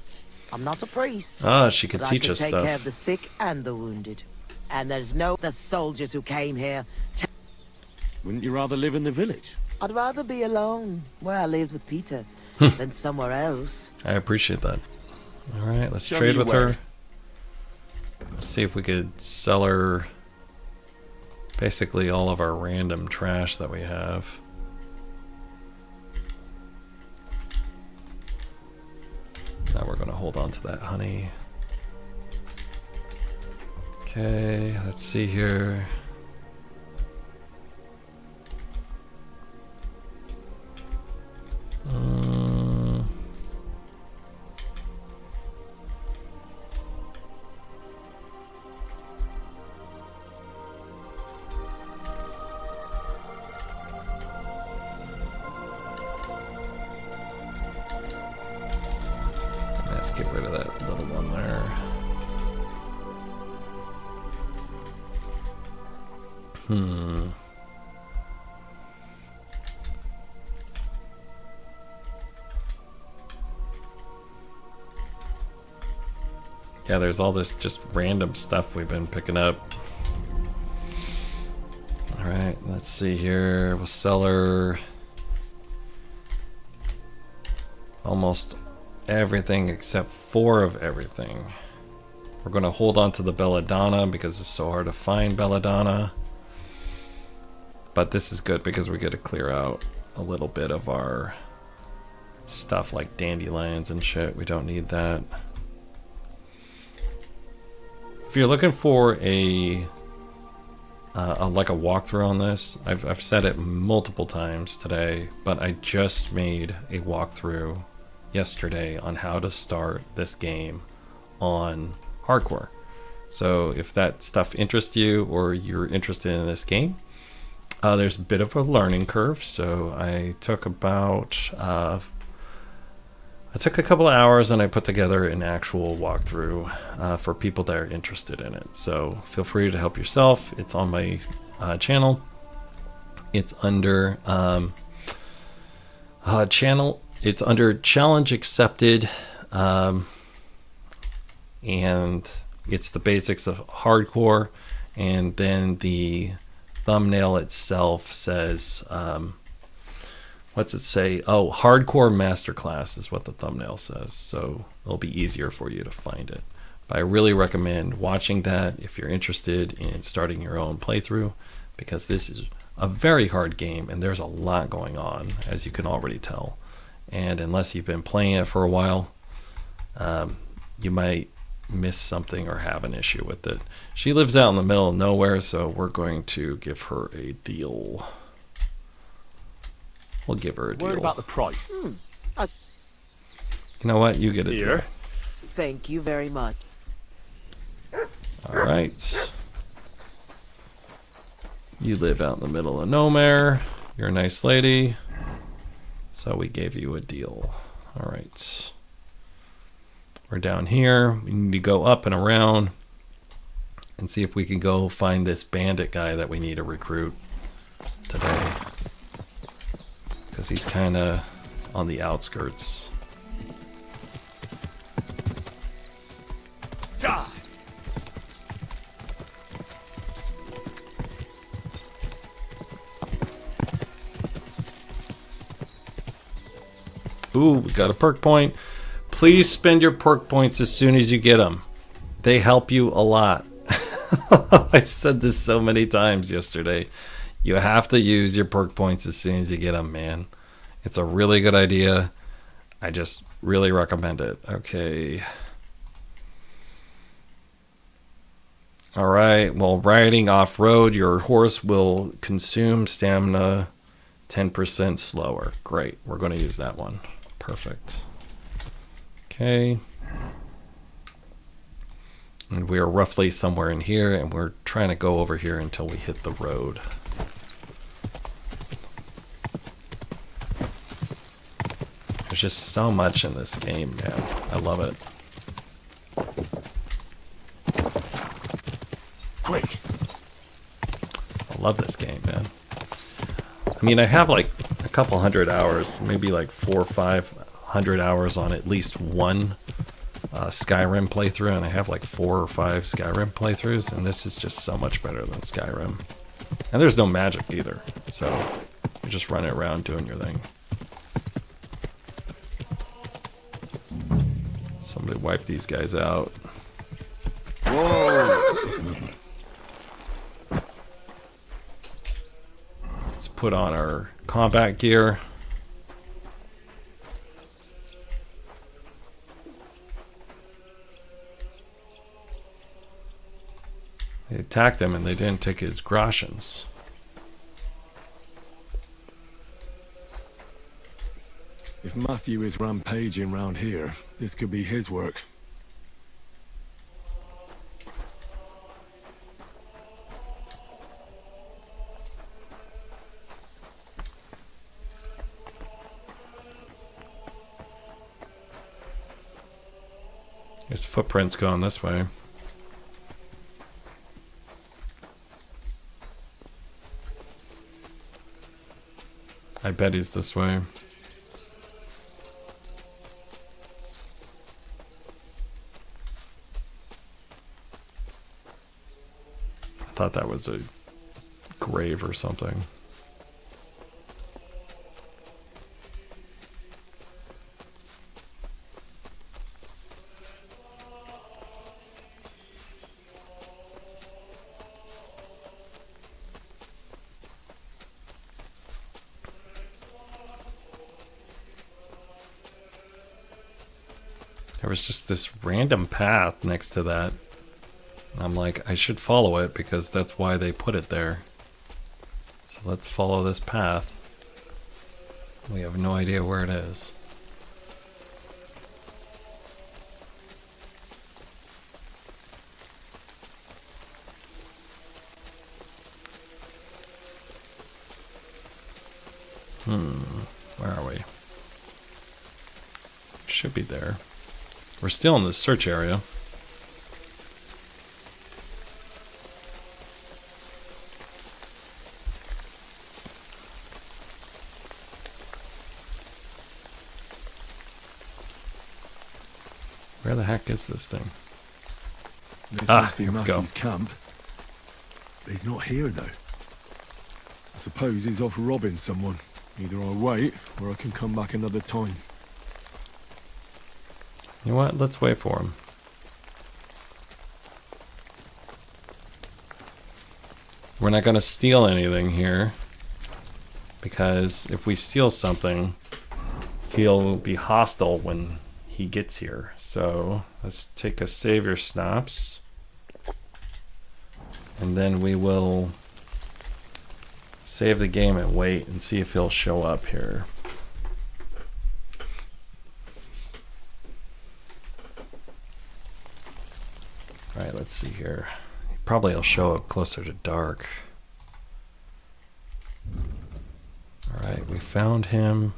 S4: I'm not a priest.
S1: Ah, she could
S4: but
S1: teach
S4: I
S1: us
S4: take
S1: stuff.
S4: care of the sick and the wounded. And there's no the soldiers who came here.
S6: Wouldn't you rather live in the village?
S4: I'd rather be alone, where I lived with Peter, than somewhere else.
S1: I appreciate that. All right, let's
S4: Show
S1: trade
S4: me
S1: with
S4: where.
S1: her. Let's see if we could sell her basically all of our random trash that we have. Now we're going to hold on to that honey. Okay, let's see here. Let's get rid of that little one there. Yeah, there's all this just random stuff we've been picking up. Alright, let's see here. We'll sell her almost everything except 4 of everything. We're going to hold on to the belladonna because it's so hard to find belladonna. But this is good because we get to clear out a little bit of our stuff like dandelions and shit. We don't need that. If you're looking for a like a walkthrough on this, I've said it multiple times today, but I just made a walkthrough yesterday on how to start this game on hardcore. So if that stuff interests you or you're interested in this game, there's a bit of a learning curve. So I took about I took a couple of hours and I put together an actual walkthrough for people that are interested in it. So feel free to help yourself. It's on my channel. It's under channel. It's under challenge accepted, and it's the basics of hardcore. And then the thumbnail itself says. What's it say? Oh, Hardcore Masterclass is what the thumbnail says. So it'll be easier for you to find it. But I really recommend watching that if you're interested in starting your own playthrough, because this is a very hard game and there's a lot going on, as you can already tell. And unless you've been playing it for a while, you might miss something or have an issue with it. She lives out in the middle of nowhere, so we're going to give her a deal. We'll give her a deal.
S14: Worried about the price.
S1: You know what? You get a deal.
S4: Thank you very much.
S1: All right. You live out in the middle of nowhere. You're a nice lady. So we gave you a deal. All right. We're down here. We need to go up and around and see if we can go find this bandit guy that we need to recruit today. Because he's kind of on the outskirts.
S2: Die.
S1: Ooh, we got a perk point. Please spend your perk points as soon as you get them. They help you a lot. I've said this so many times yesterday. You have to use your perk points as soon as you get them, man. It's a really good idea. I just really recommend it. Okay. All right. While riding off-road, your horse will consume stamina 10% slower. Great. We're going to use that one. Perfect. Okay. And we are roughly somewhere in here, and we're trying to go over here until we hit the road. There's just so much in this game, man. I love it.
S2: Quick.
S1: I love this game, man. I mean, I have like a couple hundred hours, maybe like 400 or 500 hours on at least one Skyrim playthrough, and I have like 4 or 5 Skyrim playthroughs, and this is just so much better than Skyrim. And there's no magic either, so you're just running around doing your thing. Somebody wipe these guys out.
S2: Whoa!
S1: Let's put on our combat gear. They attacked him and they didn't take his groshens.
S6: If Matthew is rampaging round here, this could be his work.
S1: His footprint's going this way. I bet he's this way. I thought that was a grave or something. There was just this random path next to that. I'm like, I should follow it because that's why they put it there. So let's follow this path. We have no idea where it is. Where are we? Should be there. We're still in the search area. Where the heck is this thing?
S6: This
S1: Ah,
S6: must be
S1: here we go.
S6: Matthew's camp. He's not here though. I suppose he's off robbing someone. Either I wait or I can come back another time.
S1: You know what? Let's wait for him. We're not going to steal anything here, because if we steal something, he'll be hostile when he gets here. So let's take a savior snaps, and then we will save the game and wait and see if he'll show up here. Alright, let's see here. Probably he'll show up closer to dark. Alright, we found him.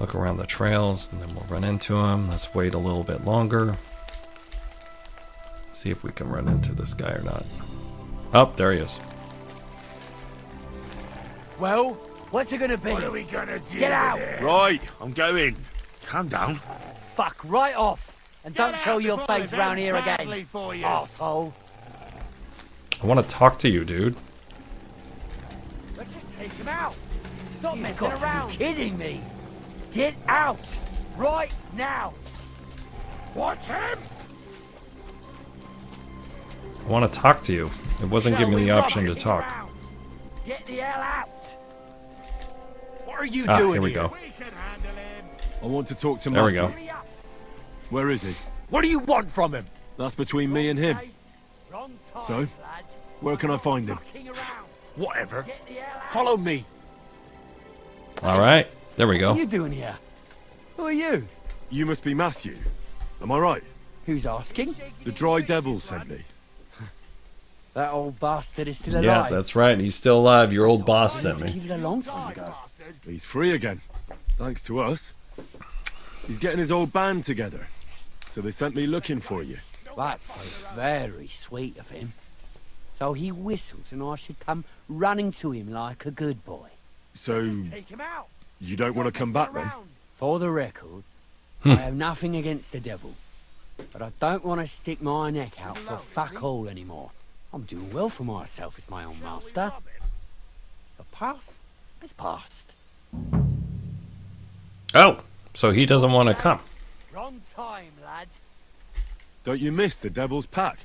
S1: Look around the trails and then we'll run into him. Let's wait a little bit longer. See if we can run into this guy or not. Oh, there he is.
S9: Well, what's it gonna be?
S2: What are we gonna do?
S9: Get out!
S2: Right, I'm going. Calm down.
S9: Fuck right off! And don't show your face round here again, arsehole.
S1: I want to talk to you, dude.
S9: Let's just take him out. Stop messing around. You're kidding me.
S11: Get out! Right now!
S2: Watch him!
S1: I want to talk to you. It wasn't giving me the option to talk.
S11: Get the hell out! What are you
S1: Ah,
S11: doing
S1: here we go.
S6: I want to talk to
S1: There we
S6: Matthew.
S1: go.
S6: Where is he?
S14: What do you want from him?
S6: That's between me and him. So, where can I find him?
S14: Whatever. Follow me.
S1: All right. There we
S11: What are
S1: go.
S11: you doing here? Who are you?
S6: You must be Matthew. Am I right?
S11: Who's asking?
S6: The Dry Devil sent me.
S11: That old bastard is still alive.
S1: Yeah, that's right. He's still alive. Your old boss sent me.
S11: Give it a long time ago.
S6: He's free again. Thanks to us. He's getting his old band together. So they sent me looking for you.
S11: That's very sweet of him. So he whistles and I should come running to him like a good boy.
S6: So, you don't want to come back then?
S11: For the record, I have nothing against the devil. But I don't want to stick my neck out for fuck all anymore. I'm doing well for myself as my own master. The past is past.
S1: Oh, so he doesn't want to come.
S11: Wrong time, lad.
S6: Don't you miss the Devil's Pack?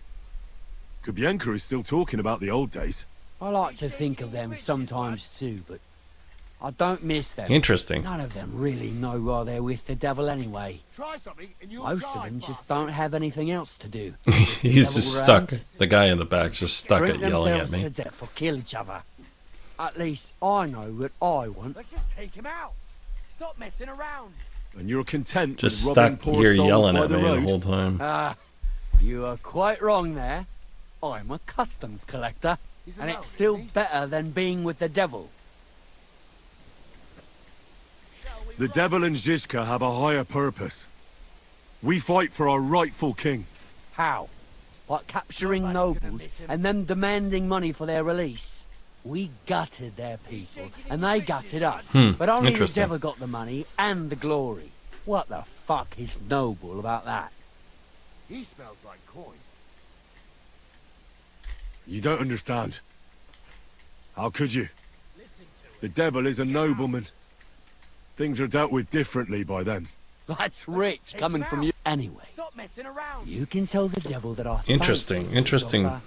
S6: Kubienka is still talking about the old days.
S11: I like to think of them sometimes too, but I don't miss them.
S1: Interesting.
S11: None of them really know why they're with the devil anyway. Most of them just don't have anything else to do.
S1: He's just
S11: Devil
S1: stuck.
S11: rounds,
S1: The guy in the back's just stuck
S11: drink
S1: at yelling at
S11: themselves
S1: me.
S11: to death or kill each other. At least I know what I want. Let's just take him out. Stop messing around.
S6: And you're content
S1: Just
S6: with robbing
S1: stuck
S6: poor
S1: here
S6: souls
S1: yelling
S6: by
S1: at
S6: the
S1: me the
S6: road?
S1: whole time.
S11: Ah, you are quite wrong there. I'm a customs collector, and it's still better than being with the devil.
S6: The Devil and Zizka have a higher purpose. We fight for our rightful king.
S11: How? Like capturing nobles and them demanding money for their release. We gutted their people, and they gutted us. But only the
S1: interesting.
S11: devil got the money and the glory. What the fuck is noble about that?
S2: He smells like coin.
S6: You don't understand. How could you? The Devil is a nobleman. Things are dealt with differently by them.
S11: That's rich coming from you. Anyway, you can tell the devil that I thank
S1: Interesting,
S11: you for his
S1: interesting.
S11: offer,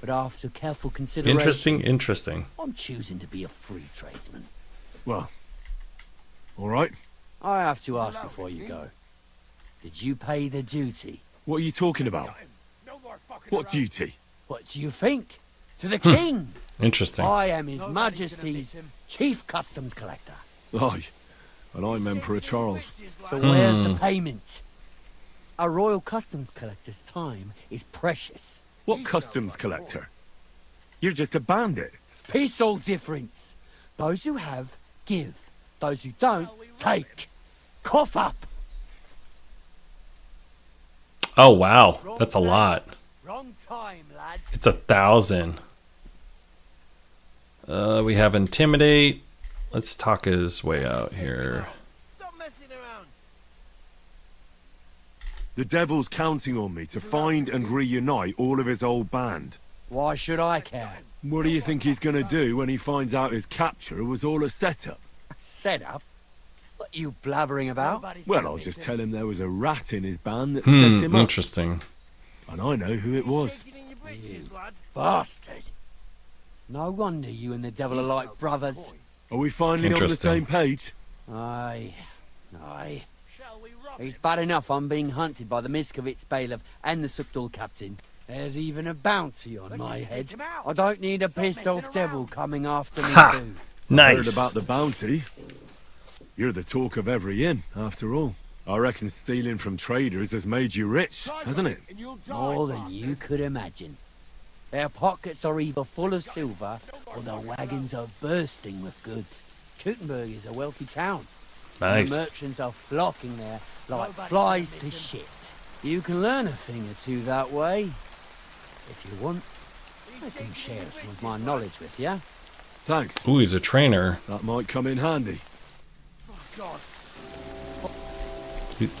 S11: but after careful consideration,
S1: Interesting.
S11: I'm choosing to be a free tradesman.
S6: Well, all right.
S11: I have to ask before you go. Did you pay the duty?
S6: What are you talking about? What duty?
S11: What do you think? To the king!
S1: Interesting.
S11: I am His Majesty's Chief Customs Collector.
S6: Aye, and I'm Emperor Charles.
S11: So where's the payment? A royal customs collector's time is precious.
S6: What customs collector? You're just a bandit.
S11: Peace all difference. Those who have, give. Those who don't, take. Cough up.
S1: Oh wow, that's a lot.
S11: Wrong time, lad.
S1: It's 1,000. We have intimidate. Let's talk his way out here.
S6: The Devil's counting on me to find and reunite all of his old band.
S11: Why should I care?
S6: What do you think he's gonna do when he finds out his capture was all a setup?
S11: Setup? What are you blabbering about?
S6: Well, I'll just tell him there was a rat in his band that set him up.
S1: Interesting.
S6: And I know who it was.
S11: You bastard. No wonder you and the devil are like brothers.
S6: Are we finally on the same page?
S11: Aye. It's bad enough I'm being hunted by the Miskovitz bailiff and the Sukdal captain. There's even a bounty on my head. I don't need a pissed off devil coming after me too.
S1: Nice.
S6: Heard about the bounty. You're the talk of every inn, after all. I reckon stealing from traders has made you rich, hasn't it?
S11: More than you could imagine. Their pockets are either full of silver or their wagons are bursting with goods. Kuttenberg is a wealthy town.
S1: Nice.
S11: The merchants are flocking there like flies to shit. You can learn a thing or two that way. If you want, I can share some of my knowledge with you.
S6: Thanks.
S1: Ooh, he's a trainer.
S6: That might come in handy.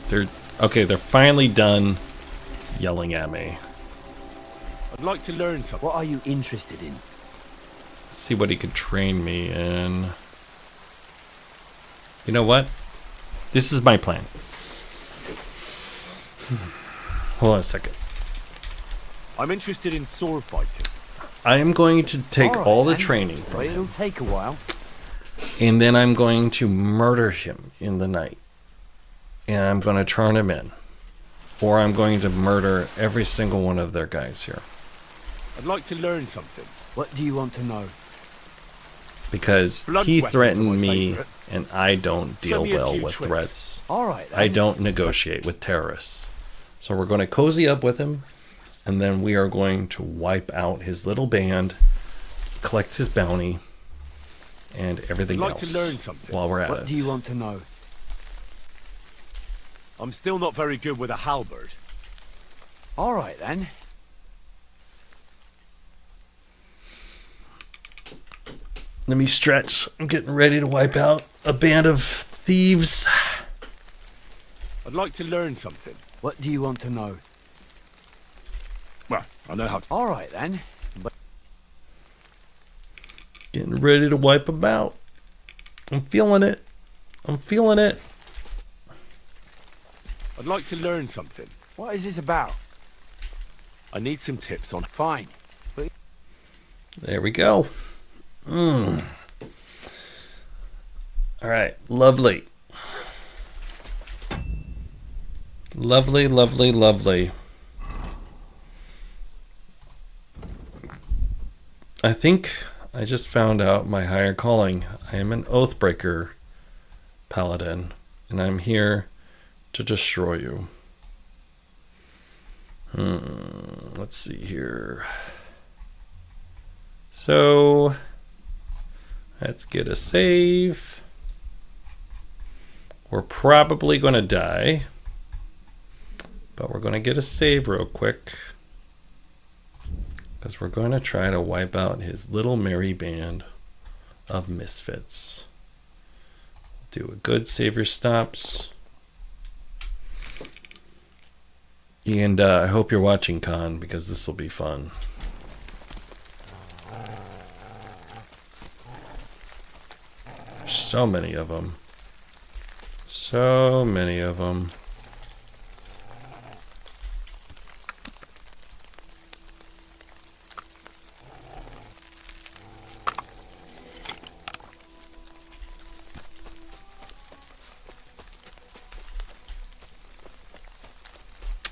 S1: They're finally done yelling at me.
S6: I'd like to learn something.
S11: What are you interested in?
S1: See what he could train me in. You know what? This is my plan. Hold on a second.
S19: I'm interested in sword fighting.
S1: I am going to take
S11: All right,
S1: all the
S11: then.
S1: training from
S11: But
S1: him,
S11: it'll take a while.
S1: and then I'm going to murder him in the night. And I'm going to turn him in. Or I'm going to murder every single one of their guys here.
S19: I'd like to learn something.
S11: What do you want to know?
S1: Because
S19: Blood
S1: he
S19: weapons are
S1: threatened
S19: my
S1: me,
S19: favorite.
S1: and I don't
S19: Show
S1: deal
S19: me a
S1: well
S19: few
S1: with
S19: tricks.
S1: threats.
S11: All right, then.
S1: I don't negotiate with terrorists. So we're going to cozy up with him, and then we are going to wipe out his little band, collect his bounty, and everything
S19: I'd like
S1: else
S19: to learn something.
S1: while we're at
S11: What
S1: it.
S11: do you want to know?
S19: I'm still not very good with a halberd.
S11: All right, then.
S1: Let me stretch. I'm getting ready to wipe out a band of thieves.
S19: I'd like to learn something.
S11: What do you want to know?
S19: Well, I know how to...
S11: All right, then. But
S1: Getting ready to wipe them out. I'm feeling it. I'm feeling it.
S19: I'd like to learn something.
S11: what is this about?
S19: I need some tips on...
S11: Fine. But
S1: There we go. All right. Lovely. Lovely, lovely, lovely. I think I just found out my higher calling. I am an Oathbreaker Paladin, and I'm here to destroy you. Let's see here. So, let's get a save. We're probably going to die, but we're going to get a save real quick, because we're going to try to wipe out his little merry band of misfits. Do a good save your stops. And I hope you're watching, Khan, because this will be fun. So many of them. So many of them.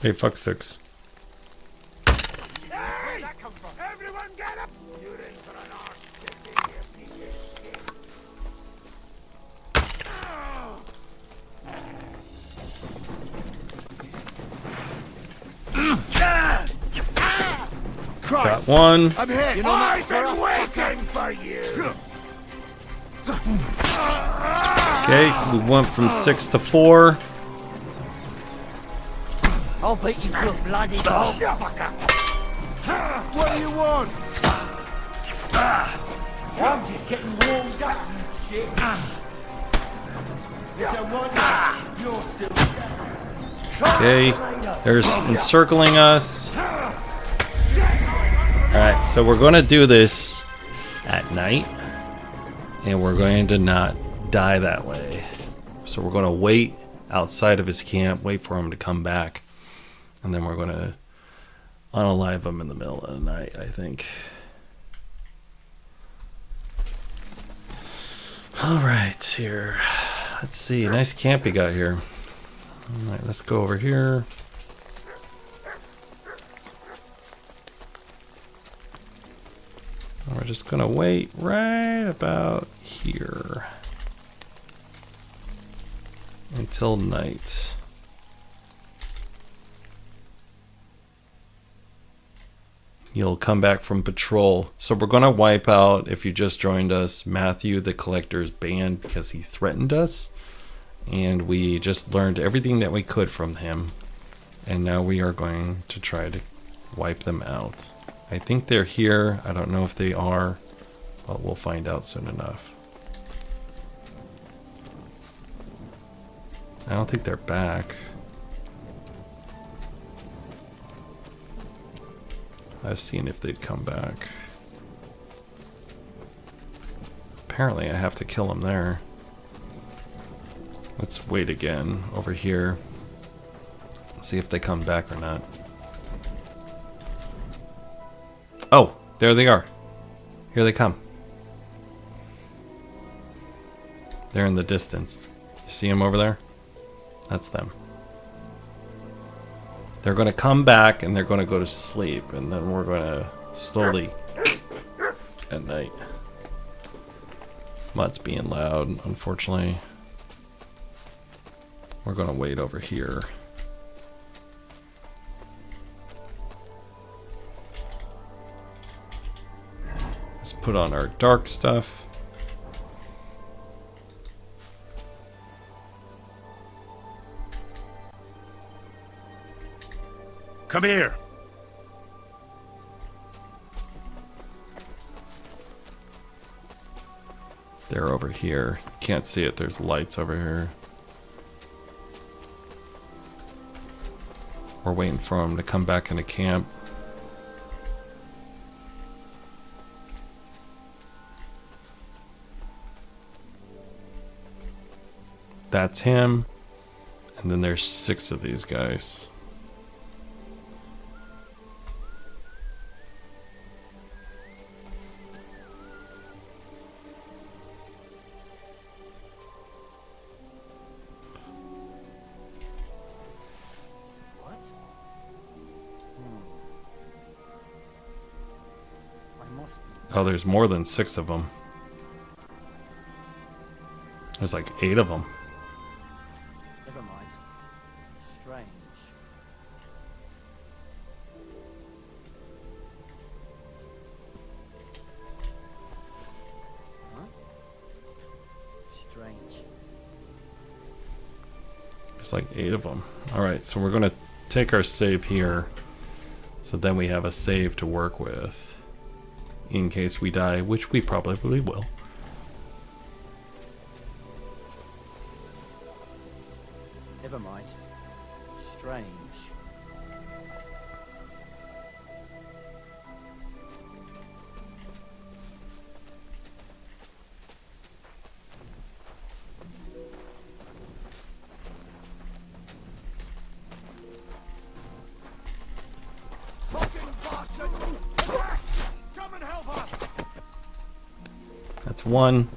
S1: Hey, fuck six.
S2: Where'd that come from? Everyone get up! You're in for an arse kicking, you piece of shit.
S1: Got one.
S2: I'm hit! I've been waiting for you!
S1: Okay, we went from 6 to 4.
S11: I'll beat you to a bloody pulp.
S2: What do you want?
S11: I'm just getting warmed up, you shit.
S2: You don't want that? You're still...
S1: Okay, they're encircling us. Alright, so we're going to do this at night, and we're going to not die that way. So we're going to wait outside of his camp, wait for him to come back, and then we're going to unalive him in the middle of the night, I think. Alright, here. Let's see, nice camp you got here. Alright, let's go over here. We're just gonna wait right about here until night. You'll come back from patrol. So we're gonna wipe out, if you just joined us, Matthew the Collector's band because he threatened us. And we just learned everything that we could from him. And now we are going to try to wipe them out. I think they're here. I don't know if they are, but we'll find out soon enough. I don't think they're back. I was seeing if they'd come back. Apparently I have to kill them there. Let's wait again over here. See if they come back or not. Oh, there they are. Here they come. They're in the distance. You see them over there? That's them. They're going to come back and they're going to go to sleep, and then we're going to slowly at night. Mutt's being loud, unfortunately. We're going to wait over here. Let's put on our dark stuff.
S2: Come here.
S1: They're over here. Can't see it. There's lights over here. We're waiting for them to come back into camp. That's him. And then there's 6 of these guys. Oh, there's more than 6 of them. There's like 8 of them.
S3: Never mind. Strange. Huh? Strange.
S1: There's like 8 of them. Alright, so we're going to take our save here. So then we have a save to work with. In case we die, which we probably will.
S3: Never mind. Strange.
S1: That's 1. And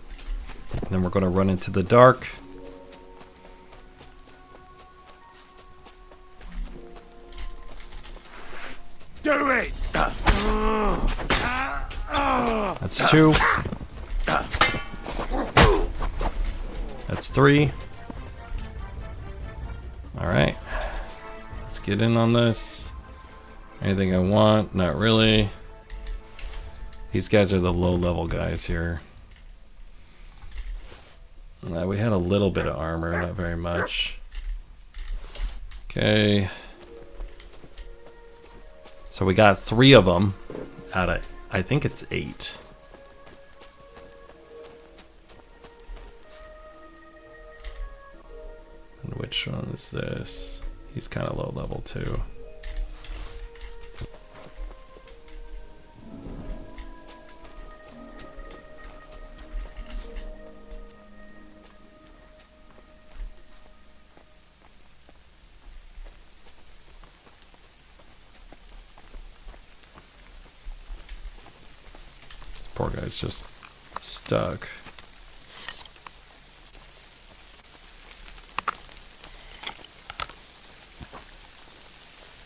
S1: then we're going to run into the dark.
S2: Do it!
S1: That's 2. That's 3. Alright. Let's get in on this. Anything I want? Not really. These guys are the low level guys here. We had a little bit of armor, not very much. Okay. So we got 3 of them out of, I think it's 8. And which one is this? He's kind of low level too. Poor guy's just stuck.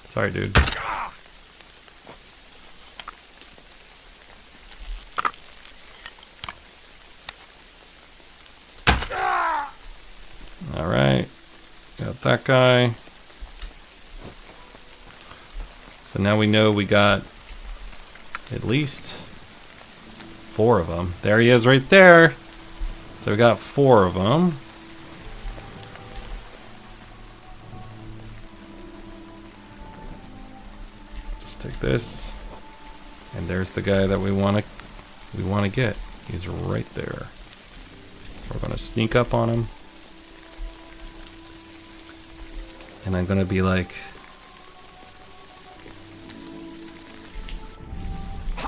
S1: Sorry, dude. Alright. Got that guy. So now we know we got at least 4 of them. There he is right there. So we got 4 of them. Just take this. And there's the guy that we want to get. He's right there. We're going to sneak up on him. And I'm going to be like,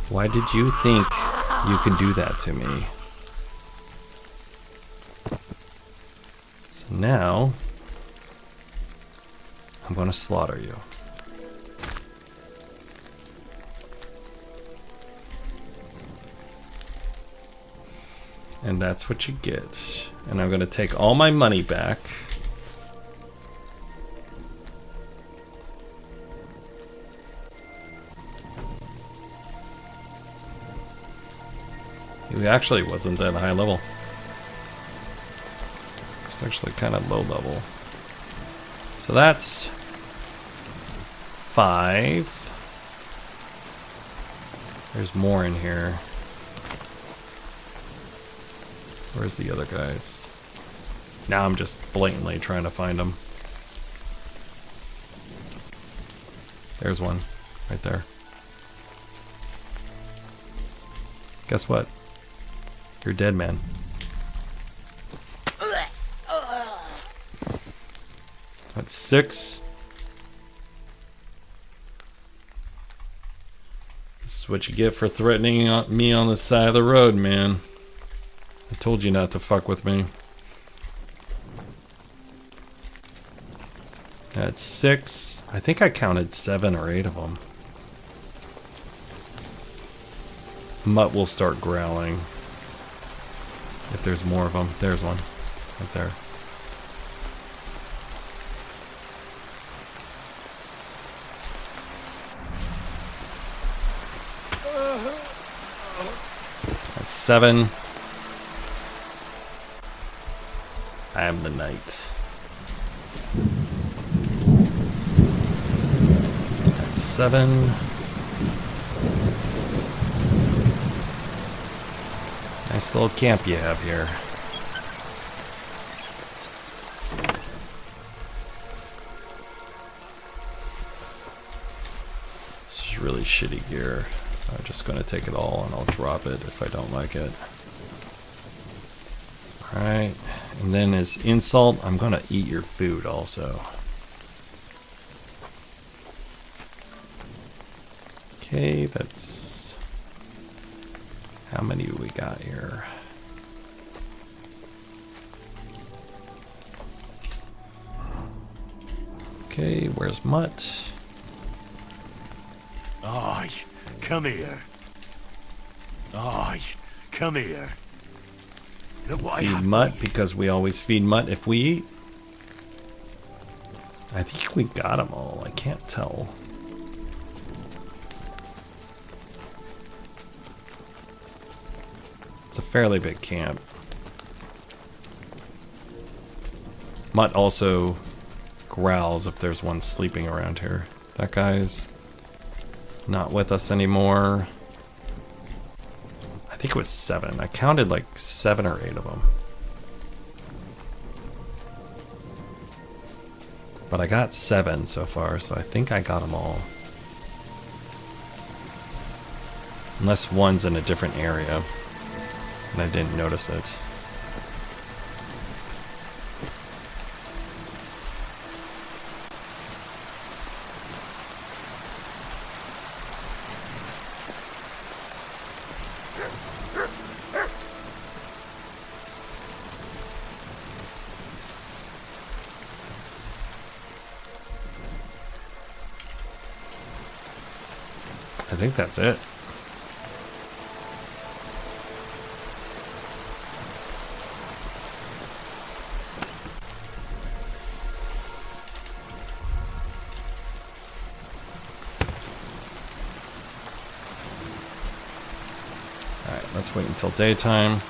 S1: why did you think you can do that to me? So now I'm going to slaughter you. And that's what you get. And I'm going to take all my money back. He actually wasn't that high level. It's actually kind of low level. So that's 5. There's more in here. Where's the other guys? Now I'm just blatantly trying to find them. There's one right there. Guess what? You're dead, man. That's 6. This is what you get for threatening me on the side of the road, man. I told you not to fuck with me. That's 6. I think I counted 7 or 8 of them. Mutt will start growling. If there's more of them. There's one. Right there. That's 7. I am the knight. That's 7. Nice little camp you have here. This is really shitty gear. I'm just going to take it all and I'll drop it if I don't like it. Alright, and then as insult, I'm going to eat your food also. Okay, that's... How many do we got here? Okay, where's Mutt?
S2: Aye, come here. Aye, come here. Look what I
S1: Feed
S2: have
S1: Mutt, because we always feed Mutt if we eat. I think we got them all. I can't tell. It's a fairly big camp. Mutt also growls if there's one sleeping around here. That guy's not with us anymore. I think it was 7. I counted like 7 or 8 of them. But I got 7 so far, so I think I got them all. Unless one's in a different area. And I didn't notice it. I think that's it. Let's wait until daytime.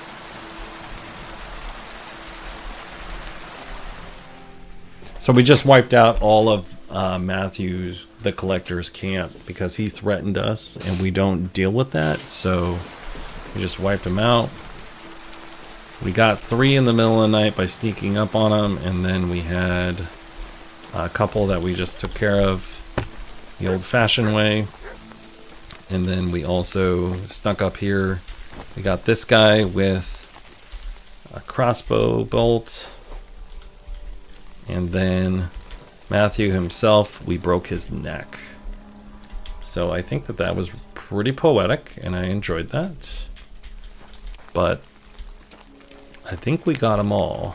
S1: So we just wiped out all of Matthew's, the collector's camp, because he threatened us and we don't deal with that. So we just wiped him out. We got 3 in the middle of the night by sneaking up on him, and then we had a couple that we just took care of the old-fashioned way. And then we also snuck up here. We got this guy with a crossbow bolt. And then Matthew himself, we broke his neck. So I think that that was pretty poetic, and I enjoyed that. But I think we got them all.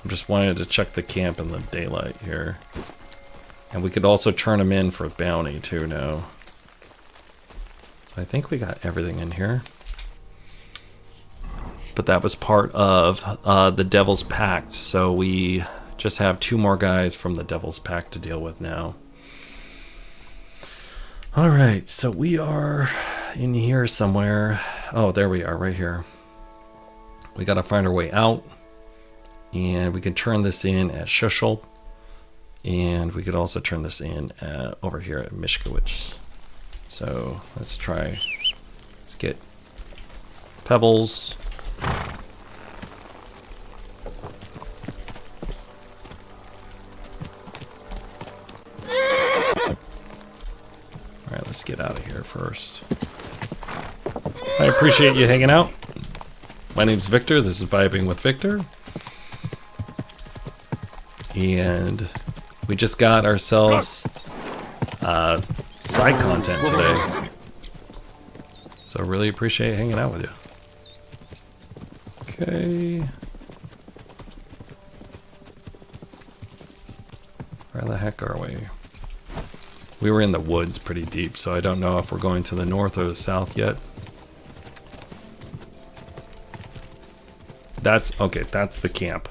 S1: I'm just wanting to check the camp in the daylight here. And we could also turn them in for bounty too now. So I think we got everything in here. But that was part of the Devil's Pact. So we just have 2 more guys from the Devil's Pact to deal with now. Alright, so we are in here somewhere. Oh, there we are, right here. We gotta find our way out. And we can turn this in at Schuschel. And we could also turn this in over here at Mishkowitz. So let's try. Let's get pebbles. Alright, let's get out of here first. I appreciate you hanging out. My name's Victor. This is Vibing with Victor. And we just got ourselves side content today. So really appreciate hanging out with you. Okay. Where the heck are we? We were in the woods pretty deep, so I don't know if we're going to the north or the south yet. That's okay, that's the camp.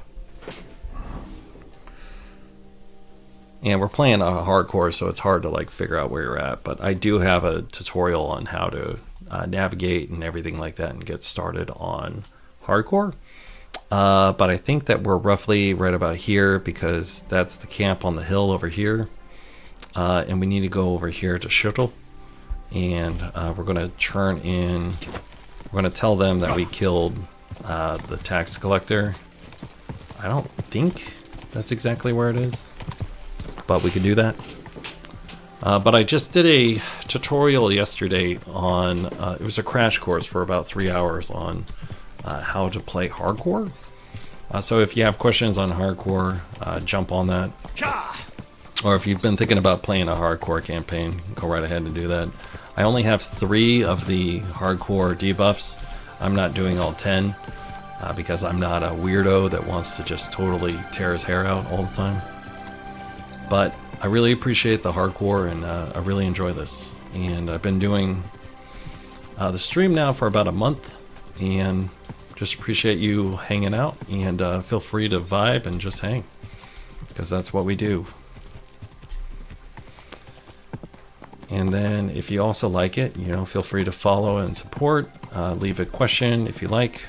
S1: And we're playing a hardcore, so it's hard to like figure out where you're at. But I do have a tutorial on how to navigate and everything like that and get started on hardcore. But I think that we're roughly right about here because that's the camp on the hill over here. And we need to go over here to Schuttel. And we're going to turn in... We're going to tell them that we killed the tax collector. I don't think that's exactly where it is. But we can do that. But I just did a tutorial yesterday on, it was a crash course for about 3 hours on how to play hardcore. So if you have questions on hardcore, jump on that. Or if you've been thinking about playing a hardcore campaign, go right ahead and do that. I only have 3 of the hardcore debuffs. I'm not doing all 10 because I'm not a weirdo that wants to just totally tear his hair out all the time. But I really appreciate the hardcore, and I really enjoy this. And I've been doing the stream now for about a month, and just appreciate you hanging out. And feel free to vibe and just hang, because that's what we do. And then if you also like it, you know, feel free to follow and support. Leave a question if you like.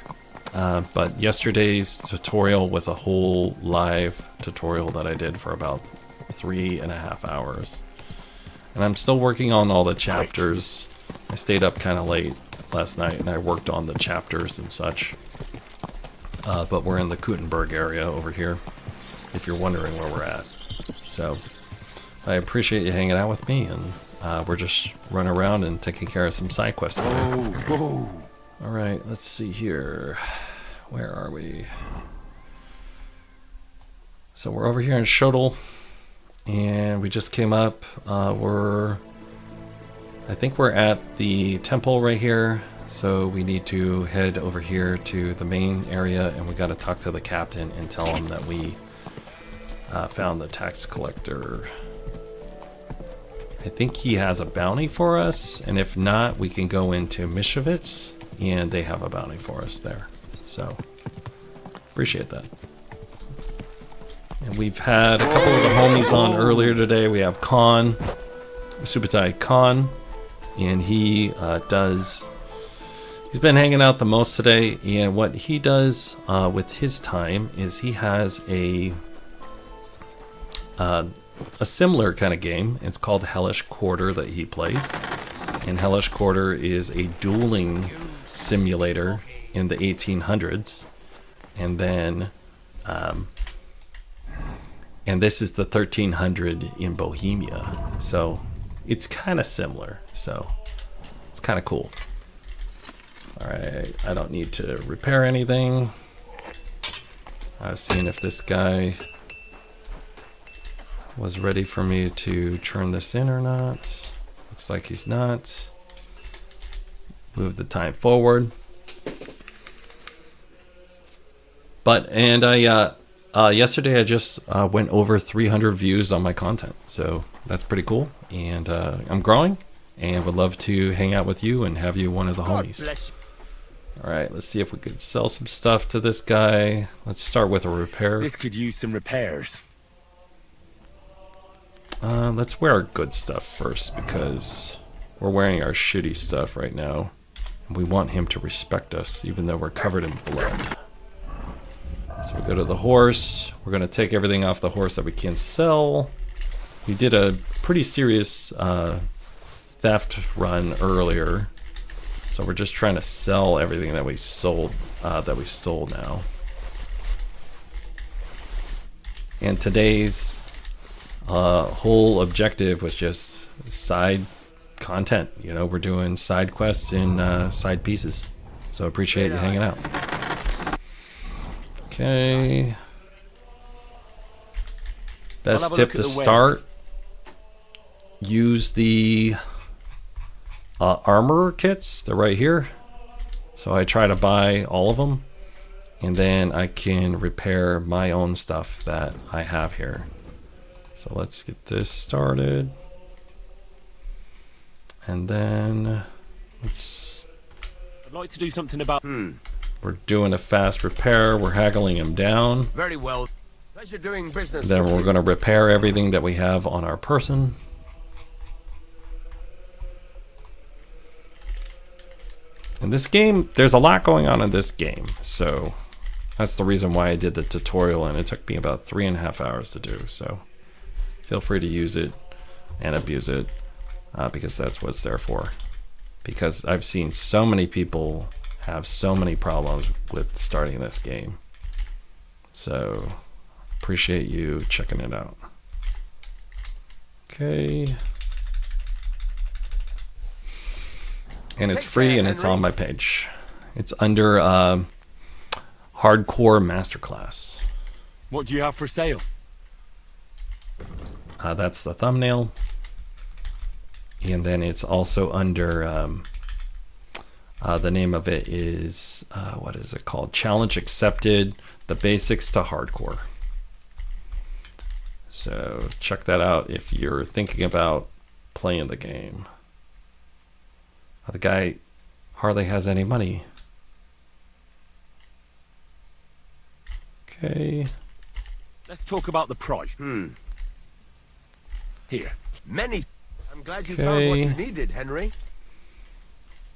S1: But yesterday's tutorial was a whole live tutorial that I did for about 3.5 hours. And I'm still working on all the chapters. I stayed up kind of late last night and I worked on the chapters and such. But we're in the Kuttenberg area over here, if you're wondering where we're at. So I appreciate you hanging out with me, and we're just running around and taking care of some side quests today. Alright, let's see here. Where are we? So we're over here in Schuttel. And we just came up. I think we're at the temple right here. So we need to head over here to the main area, and we got to talk to the captain and tell him that we found the tax collector. I think he has a bounty for us, and if not, we can go into Mishkowitz, and they have a bounty for us there. So appreciate that. And we've had a couple of the homies on earlier today. We have Khan, Subutai Khan, and he's been hanging out the most today. And what he does with his time is he has a similar kind of game. It's called Hellish Quarter that he plays. And Hellish Quarter is a dueling simulator in the 1800s. And then... and this is the 1300 in Bohemia, so it's kind of similar, so it's kind of cool. Alright, I don't need to repair anything. I was seeing if this guy was ready for me to turn this in or not. Looks like he's not. Move the time forward. But, and Yesterday I just went over 300 views on my content, so that's pretty cool. And I'm growing, and would love to hang out with you and have you one of the homies. All right, let's see if we could sell some stuff to this guy. Let's start with a repair.
S7: This could use some repairs.
S1: Let's wear our good stuff first, because we're wearing our shitty stuff right now. And we want him to respect us, even though we're covered in blood. So we go to the horse. We're going to take everything off the horse that we can sell. We did a pretty serious theft run earlier. So we're just trying to sell everything that we sold, that we stole now. And today's whole objective was just side content. You know, we're doing side quests and side pieces. So appreciate you hanging out. Okay. Best tip to start: use the armor kits. They're right here. So I try to buy all of them, and then I can repair my own stuff that I have here. So let's get this started. And then
S7: I'd like to do something about...
S1: We're doing a fast repair. We're haggling him down.
S2: Very well. Pleasure doing business.
S1: Then we're going to repair everything that we have on our person. In this game, there's a lot going on in this game. So that's the reason why I did the tutorial, and it took me about 3.5 hours to do. So feel free to use it and abuse it, because that's what it's there for. Because I've seen so many people have so many problems with starting this game. So appreciate you checking it out. Okay. And it's free, and it's on my page. It's under Hardcore Masterclass.
S7: What do you have for sale?
S1: That's the thumbnail. And then it's also under the name of it is what is it called? Challenge Accepted: The Basics to Hardcore. So check that out if you're thinking about playing the game. The guy hardly has any money. Okay.
S7: Let's talk about the price. Here.
S2: Many. I'm glad you found what you needed, Henry.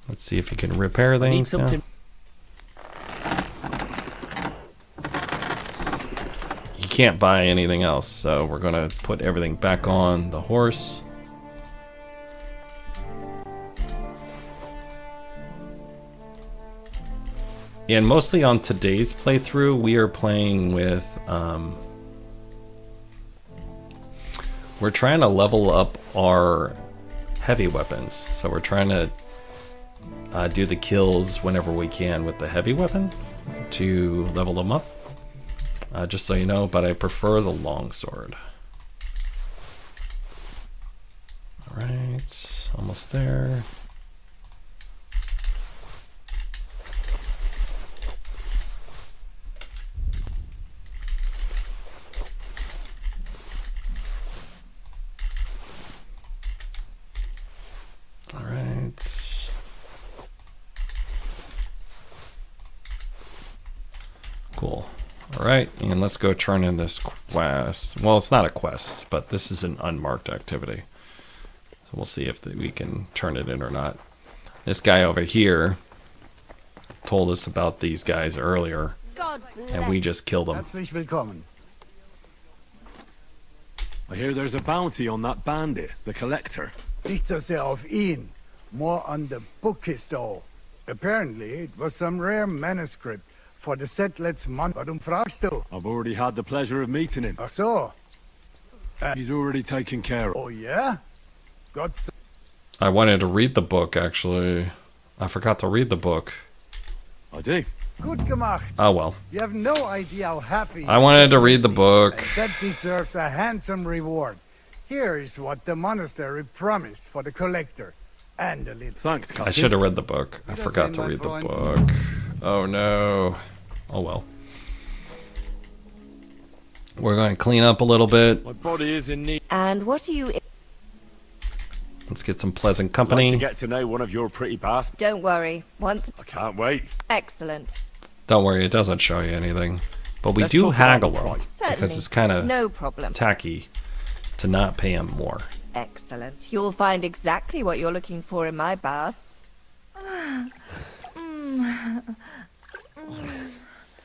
S1: Let's see if you can repair things.
S7: Need something.
S1: You can't buy anything else, so we're gonna put everything back on the horse. And mostly on today's playthrough, we are playing with, we're trying to level up our heavy weapons. So we're trying to do the kills whenever we can with the heavy weapon to level them up. Just so you know, but I prefer the longsword. Alright, almost there. Alright. Cool. Alright, and let's go turn in this quest. Well, it's not a quest, but this is an unmarked activity. So we'll see if we can turn it in or not. This guy over here told us about these guys earlier, and we just killed them.
S19: Herzlich willkommen. I hear there's a bounty on that bandit, the Collector.
S8: Nicht so sehr auf ihn, more on the book he stole. Apparently, it was some rare manuscript for the Settlers Mann. Warum fragst du?
S19: I've already had the pleasure of meeting him.
S8: Ach so.
S19: He's already taken care of.
S8: Oh yeah? Gott.
S1: I wanted to read the book, actually. I forgot to read the book.
S19: I do.
S8: Gut gemacht.
S1: Oh well.
S8: You have no idea how happy
S1: I wanted to read the book.
S8: and that deserves a handsome reward. Here is what the monastery promised for the Collector. And a little.
S19: Thanks, Captain.
S1: I should have read the book. I forgot to read the book. Oh no. Oh well. We're going to clean up a little bit.
S7: My body is in need.
S21: And what are you...
S1: Let's get some pleasant
S7: I'd
S1: company.
S7: like to get to know one of your pretty baths.
S21: Don't worry. Once...
S7: I can't wait.
S21: Excellent.
S1: Don't worry, it doesn't show you anything. But we
S7: Let's
S1: do
S7: talk about
S1: haggle
S7: the
S1: them
S7: price.
S1: because
S21: Certainly.
S1: it's kind of
S21: No problem.
S1: tacky to not pay him more.
S21: Excellent. You'll find exactly what you're looking for in my bath.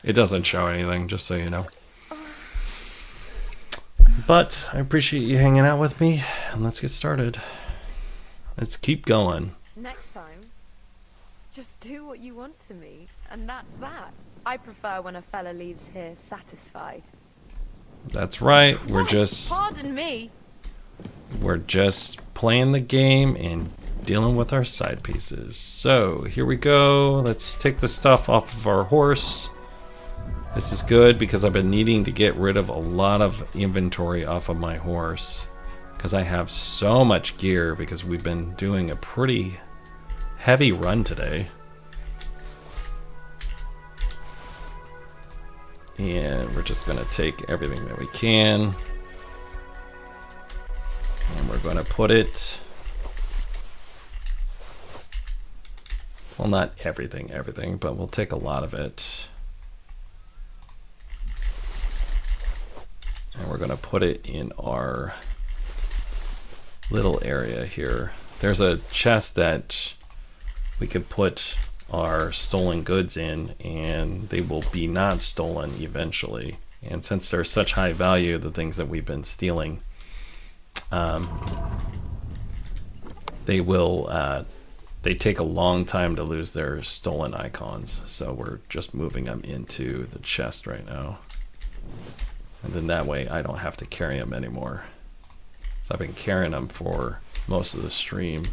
S1: It doesn't show anything, just so you know. But I appreciate you hanging out with me, and let's get started. Let's keep going.
S12: Next time, just do what you want to me, and that's that. I prefer when a fella leaves here satisfied.
S1: That's right. We're
S12: Pardon me.
S1: just playing the game and dealing with our side pieces. So here we go. Let's take the stuff off of our horse. This is good because I've been needing to get rid of a lot of inventory off of my horse because I have so much gear because we've been doing a pretty heavy run today. And we're just going to take everything that we can. And we're going to put it... Well, not everything, but we'll take a lot of it. And we're going to put it in our little area here. There's a chest that we could put our stolen goods in, and they will be not stolen eventually. And since they're such high value, the things that we've been stealing, they will they take a long time to lose their stolen icons. So we're just moving them into the chest right now, and then that way I don't have to carry them anymore. So I've been carrying them for most of the stream.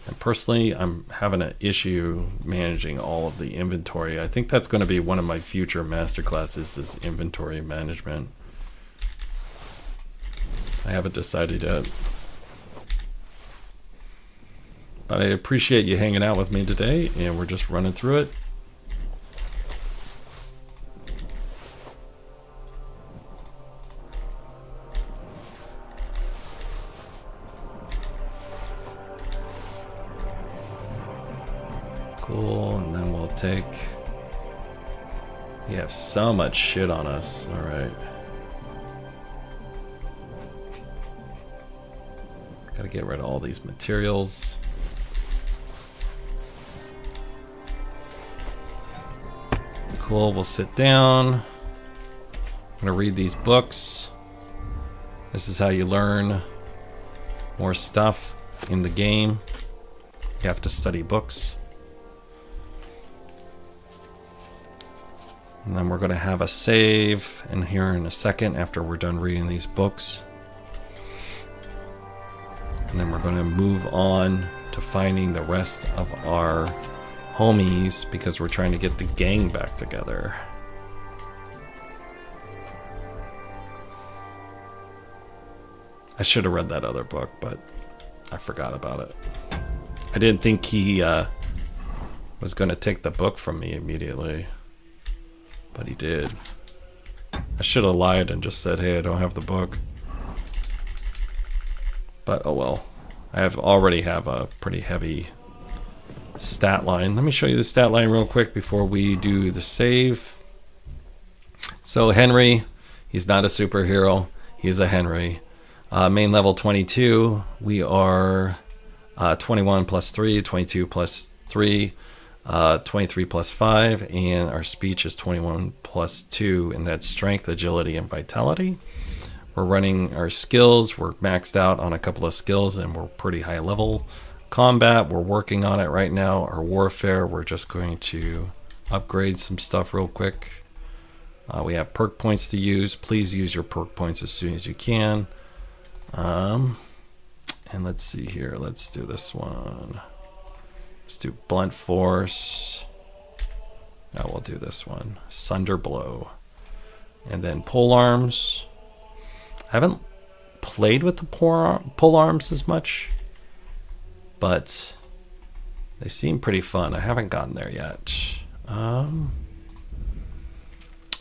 S1: And personally, I'm having an issue managing all of the inventory. I think that's going to be one of my future masterclasses, is inventory management. I haven't decided yet. But I appreciate you hanging out with me today, and we're just running through it. Cool, and then we'll take... We have so much shit on us. Alright. Gotta get rid of all these materials. Cool, we'll sit down. I'm gonna read these books. This is how you learn more stuff in the game. You have to study books. And then we're going to have a save in here in a second after we're done reading these books. And then we're going to move on to finding the rest of our homies because we're trying to get the gang back together. I should have read that other book, but I forgot about it. I didn't think he was going to take the book from me immediately. But he did. I should have lied and just said, hey, I don't have the book. But oh well. I already have a pretty heavy stat line. Let me show you the stat line real quick before we do the save. So Henry, he's not a superhero. He's a Henry. Main level 22. We are 21 plus 3, 22 plus 3. 23 plus 5, and our speech is 21 plus 2, and that's strength, agility, and vitality. We're running our skills. We're maxed out on a couple of skills, and we're pretty high level. Combat, we're working on it right now. Our warfare, we're just going to upgrade some stuff real quick. We have perk points to use. Please use your perk points as soon as you can. And let's see here. Let's do this one. Let's do blunt force. No, we'll do this one. Sunder blow. And then pole arms. I haven't played with the pole arms as much, but they seem pretty fun. I haven't gotten there yet.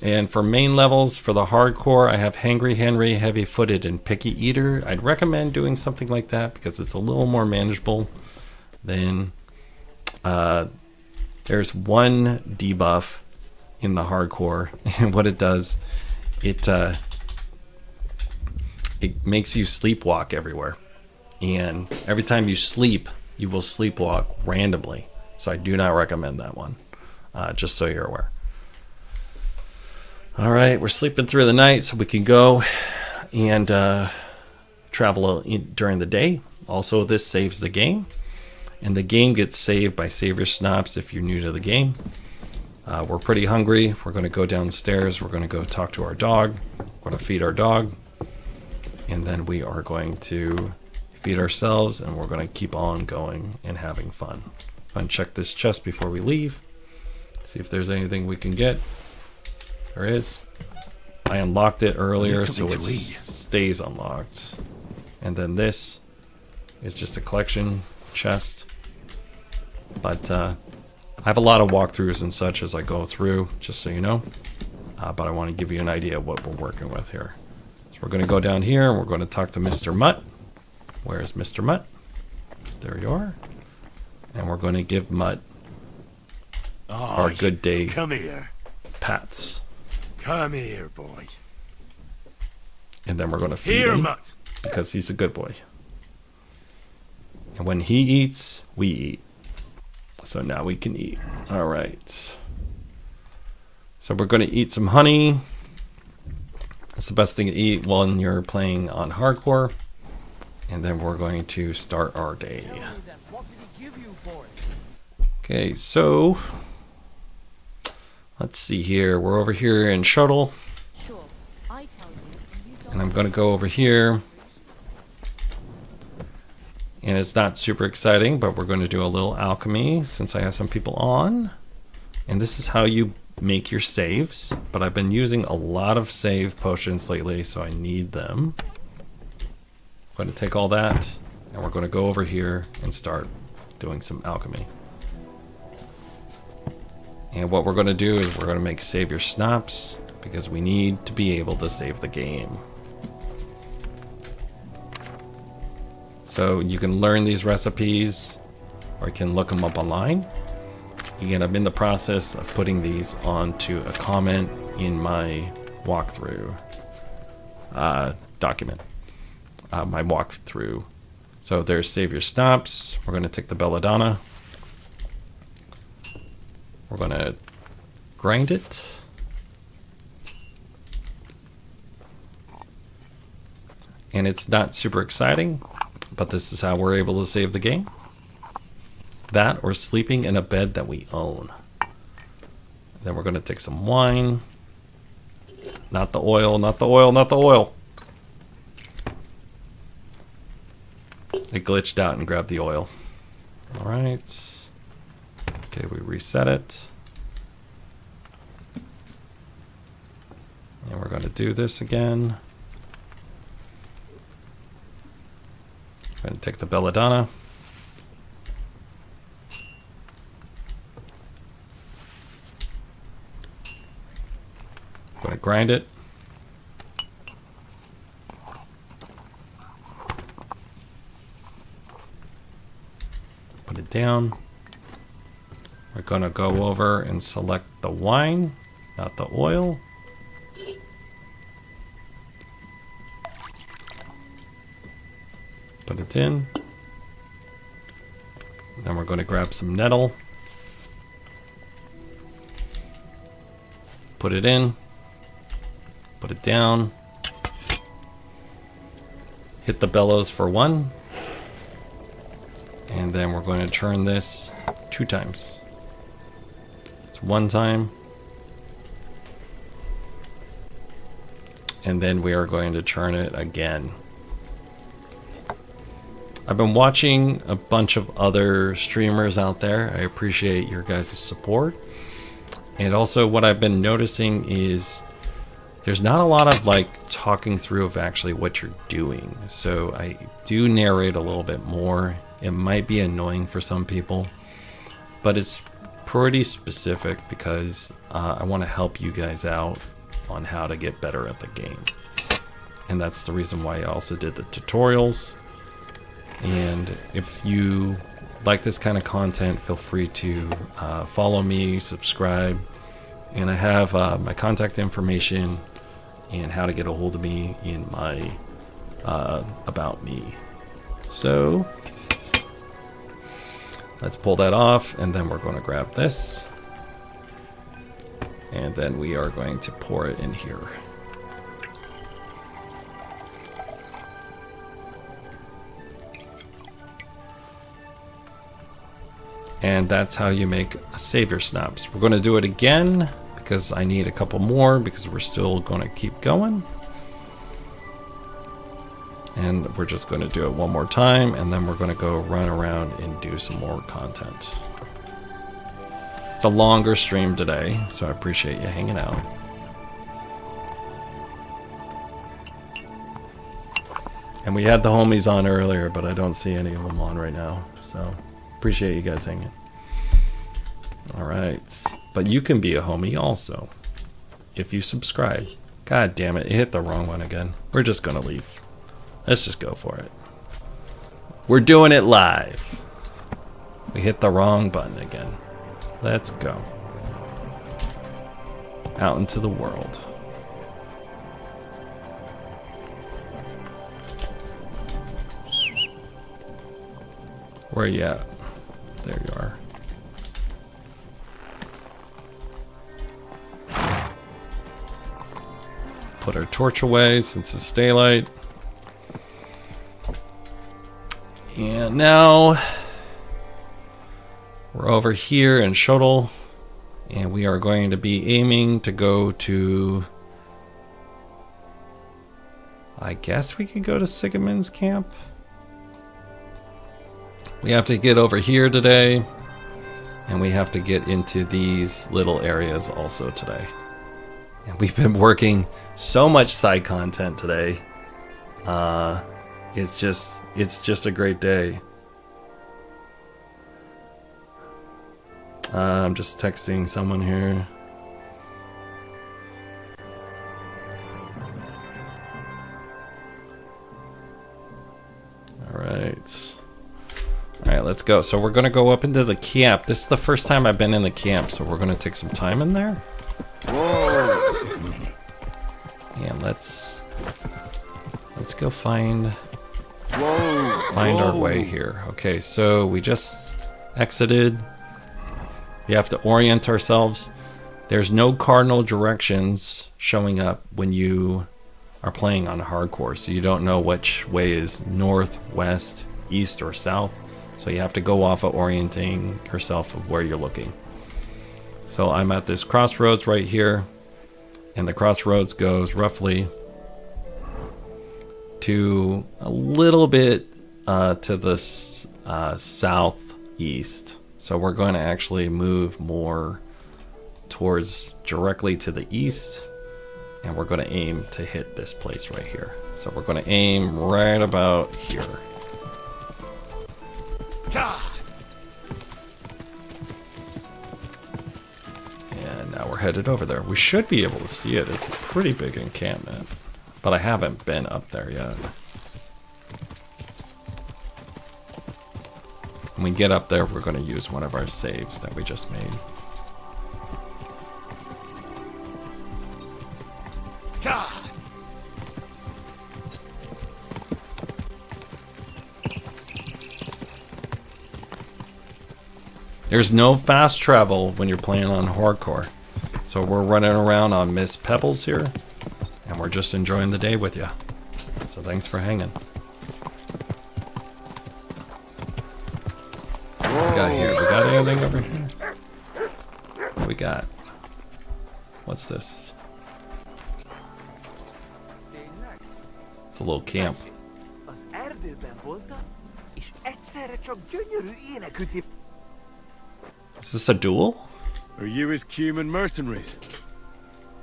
S1: And for main levels, for the hardcore, I have Hangry Henry, Heavy Footed, and Picky Eater. I'd recommend doing something like that because it's a little more manageable than... there's one debuff in the hardcore, and what it does, it makes you sleepwalk everywhere. And every time you sleep, you will sleepwalk randomly. So I do not recommend that one, just so you're aware. All right, we're sleeping through the night so we can go and travel during the day. Also, this saves the game. And the game gets saved by Save Your Snaps if you're new to the game. We're pretty hungry. We're going to go downstairs. We're going to go talk to our dog. We're going to feed our dog. And then we are going to feed ourselves. And we're going to keep on going and having fun. Uncheck this chest before we leave. See if there's anything we can get. There is. I unlocked it earlier, so it stays unlocked. And then this is just a collection chest. But I have a lot of walkthroughs and such as I go through, just so you know. But I want to give you an idea of what we're working with here. So we're going to go down here and we're going to talk to Mr. Mutt. Where is Mr. Mutt? There you are. And we're going to give Mutt our good day
S2: Come here.
S1: pats.
S2: Come here, boy.
S1: And then we're going to feed
S2: Here,
S1: him
S2: Mutt.
S1: because he's a good boy. And when he eats, we eat. So now we can eat. All right. So we're going to eat some honey. That's the best thing to eat when you're playing on hardcore. And then we're going to start our day. Okay, so let's see here. We're over here in Shuttle. And I'm going to go over here. And it's not super exciting, but we're going to do a little alchemy since I have some people on. And this is how you make your saves. But I've been using a lot of save potions lately, so I need them. I'm going to take all that, and we're going to go over here and start doing some alchemy. And what we're going to do is we're going to make Save Your Snaps, because we need to be able to save the game. So you can learn these recipes, or you can look them up online. Again, I'm in the process of putting these onto a comment in my walkthrough document. My walkthrough. So there's Save Your Snaps. We're going to take the belladonna. We're going to grind it. And it's not super exciting, but this is how we're able to save the game. That or sleeping in a bed that we own. Then we're going to take some wine. Not the oil, not the oil, not the oil. It glitched out and grabbed the oil. All right. Okay, we reset it. And we're going to do this again. I'm going to take the belladonna. I'm going to grind it. Put it down. We're going to go over and select the wine, not the oil. Put it in. Then we're going to grab some nettle. Put it in. Put it down. Hit the bellows for 1. And then we're going to churn this 2 times. It's 1 time. And then we are going to churn it again. I've been watching a bunch of other streamers out there. I appreciate your guys' support. And also what I've been noticing is there's not a lot of like talking through of actually what you're doing. So I do narrate a little bit more. It might be annoying for some people, but it's pretty specific because I want to help you guys out on how to get better at the game. And that's the reason why I also did the tutorials. And if you like this kind of content, feel free to follow me, subscribe. And I have my contact information and how to get a hold of me in my About Me. So let's pull that off, and then we're going to grab this. And then we are going to pour it in here. And that's how you make a savior snaps. We're going to do it again because I need a couple more because we're still going to keep going. And we're just going to do it one more time, and then we're going to go run around and do some more content. It's a longer stream today, so I appreciate you hanging out. And we had the homies on earlier, but I don't see any of them on right now, so appreciate you guys hanging. Alright, but you can be a homie also if you subscribe. God damn it, it hit the wrong one again. We're just gonna leave. Let's just go for it. We're doing it live. We hit the wrong button again. Let's go. Out into the world. Where are you at? There you are. Put our torch away since it's daylight. And now we're over here in Shuttle, and we are going to be aiming to go to, I guess we could go to Sigismund's camp. We have to get over here today, and we have to get into these little areas also today. And we've been working so much side content today. It's just a great day. I'm just texting someone here. Alright, let's go. So we're going to go up into the camp. This is the first time I've been in the camp, so we're going to take some time in there. Whoa. And let's go find our way here. Okay, so we just exited. We have to orient ourselves. There's no cardinal directions showing up when you are playing on hardcore, so you don't know which way is north, west, east, or south. So you have to go off of orienting yourself of where you're looking. So I'm at this crossroads right here, and the crossroads goes roughly to a little bit to the southeast. So we're going to actually move more towards directly to the east, and we're going to aim to hit this place right here. So we're going to aim right about here. And now we're headed over there. We should be able to see it. It's a pretty big encampment, but I haven't been up there yet. When we get up there, we're going to use one of our saves that we just made. There's no fast travel when you're playing on hardcore. So we're running around on Miss Pebbles here, and we're just enjoying the day with you. So thanks for hanging. What we got here? We got anything over here? What we got? What's this? It's a little camp. Is this a duel?
S6: Are you his Cuman mercenaries?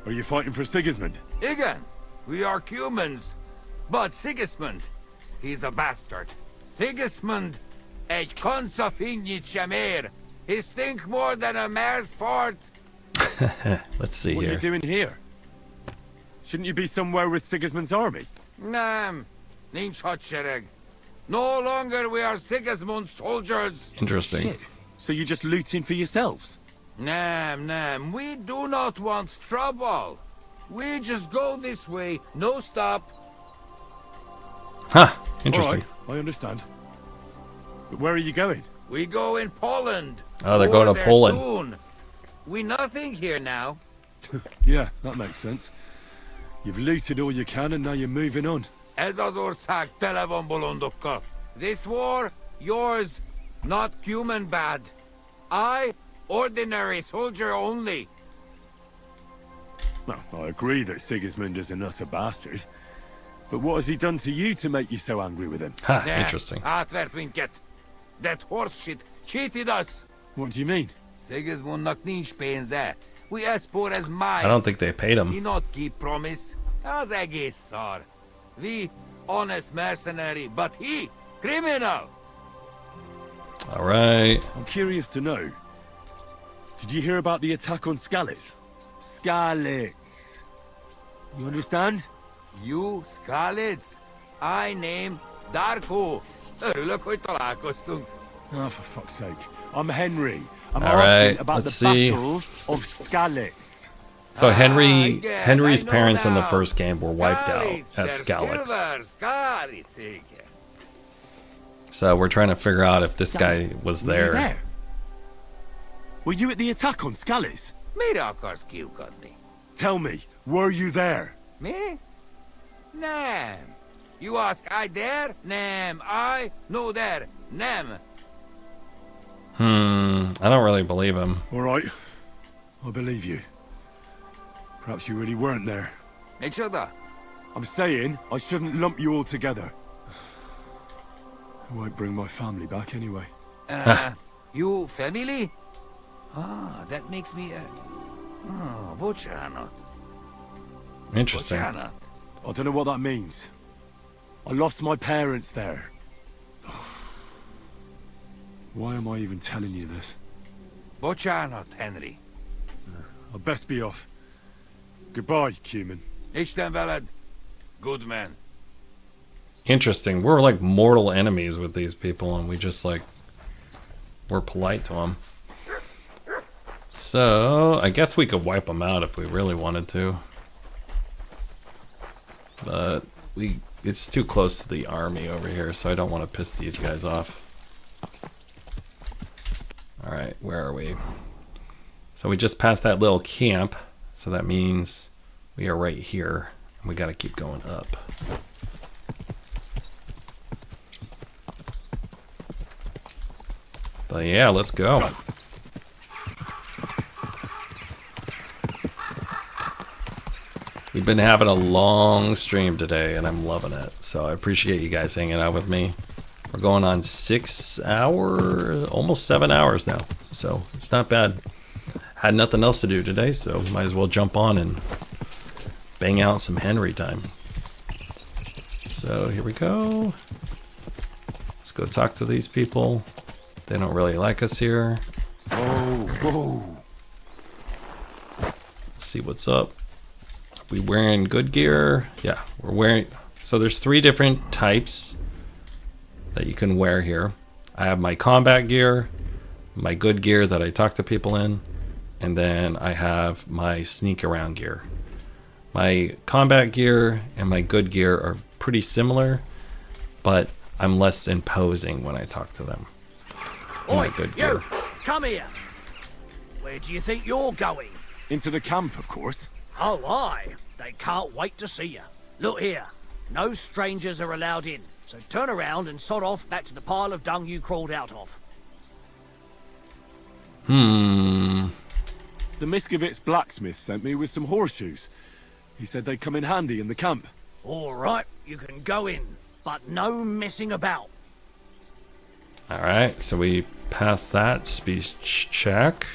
S6: Are you fighting for Sigismund?
S2: Igen, we are humans. But Sigismund, he's a bastard. Sigismund, egy konca finnyit sem ér. He stink more than a mare's fart.
S1: Let's see
S6: What
S1: here.
S6: are you doing here? Shouldn't you be somewhere with Sigismund's army?
S2: Nam, ninch hotchereg. No longer we are Sigismund soldiers.
S1: Interesting.
S6: Shit. So you're just looting for yourselves?
S2: Nam, we do not want trouble. We just go this way, no stop.
S1: Huh, interesting.
S6: All right, I understand. But where are you going?
S2: We go in Poland.
S1: Oh, they're going to
S2: there
S1: Poland.
S2: Soon. We nothing here now.
S6: Yeah, that makes sense. You've looted all you can and now you're moving on.
S2: Ez az ország tele van bolondokkal. This war, yours, not human bad. I, ordinary soldier only.
S6: Well, I agree that Sigismund is an utter bastard. But what has he done to you to make you so angry with him?
S1: Ha, interesting.
S2: Átvert minket. That horse shit cheated us.
S6: What do you mean?
S2: Sigismundnak nincs pénze. We as poor as mice.
S1: I don't think they paid him.
S2: He not keep promise. Az egész szar. We, honest mercenary, but he, criminal.
S1: All right.
S6: I'm curious to know. Did you hear about the attack on Skalitz? Skalitz. You understand?
S2: You, Skalitz. I name Darko. Örülök, hogy találkoztunk.
S6: Oh, for fuck's sake. I'm Henry. I'm
S1: All
S6: asking
S1: right,
S6: about
S1: let's
S6: the
S1: see.
S6: Battle of Skalitz.
S1: So Henry's parents in the first game were wiped out at Skalitz. So we're trying to figure out if this guy was
S6: Were you
S1: there.
S6: Were you at the attack on Skalitz?
S2: Mire akarsz kiukadni?
S6: Tell me, were you there?
S2: Me? Nem. You ask I there? Nem. I no there. Nem.
S1: I don't really believe him.
S6: All right. I believe you. Perhaps you really weren't there.
S2: Micsoda?
S6: I'm saying I shouldn't lump you all together. I won't bring my family back anyway.
S2: You family? Ah, that makes me oh, bocsánat.
S1: Interesting.
S2: Bocsánat.
S6: I don't know what that means. I lost my parents there. Why am I even telling you this?
S2: Bocsánat, Henry.
S6: I'd best be off. Goodbye, Cumin.
S2: Isten veled. Good man.
S1: Interesting. We're like mortal enemies with these people, and we just like we're polite to them. So I guess we could wipe them out if we really wanted to, but it's too close to the army over here, so I don't want to piss these guys off. All right, where are we? So we just passed that little camp, so that means we are right here, and we got to keep going up. But yeah, let's go. We've been having a long stream today, and I'm loving it. So I appreciate you guys hanging out with me. We're going on 6 hours, almost 7 hours now. So it's not bad. Had nothing else to do today, so might as well jump on and bang out some Henry time. So here we go. Let's go talk to these people. They don't really like us here.
S6: Whoa.
S1: See what's up. We wearing good gear? Yeah, we're wearing. So there's 3 different types that you can wear here. I have my combat gear, my good gear that I talk to people in, and then I have my sneak around gear. My combat gear and my good gear are pretty similar, but I'm less imposing when I talk to them.
S9: Oi,
S1: good
S9: you!
S1: gear.
S9: Come here! Where do you think you're going?
S6: Into the camp, of course.
S9: Oh, aye. They can't wait to see you. Look here. No strangers are allowed in, so turn around and sod off back to the pile of dung you crawled out of.
S1: Hmm.
S6: The Miskovitz blacksmith sent me with some horseshoes. He said they'd come in handy in the camp.
S9: All right, you can go in, but no messing about.
S1: All right, so we passed that speech check.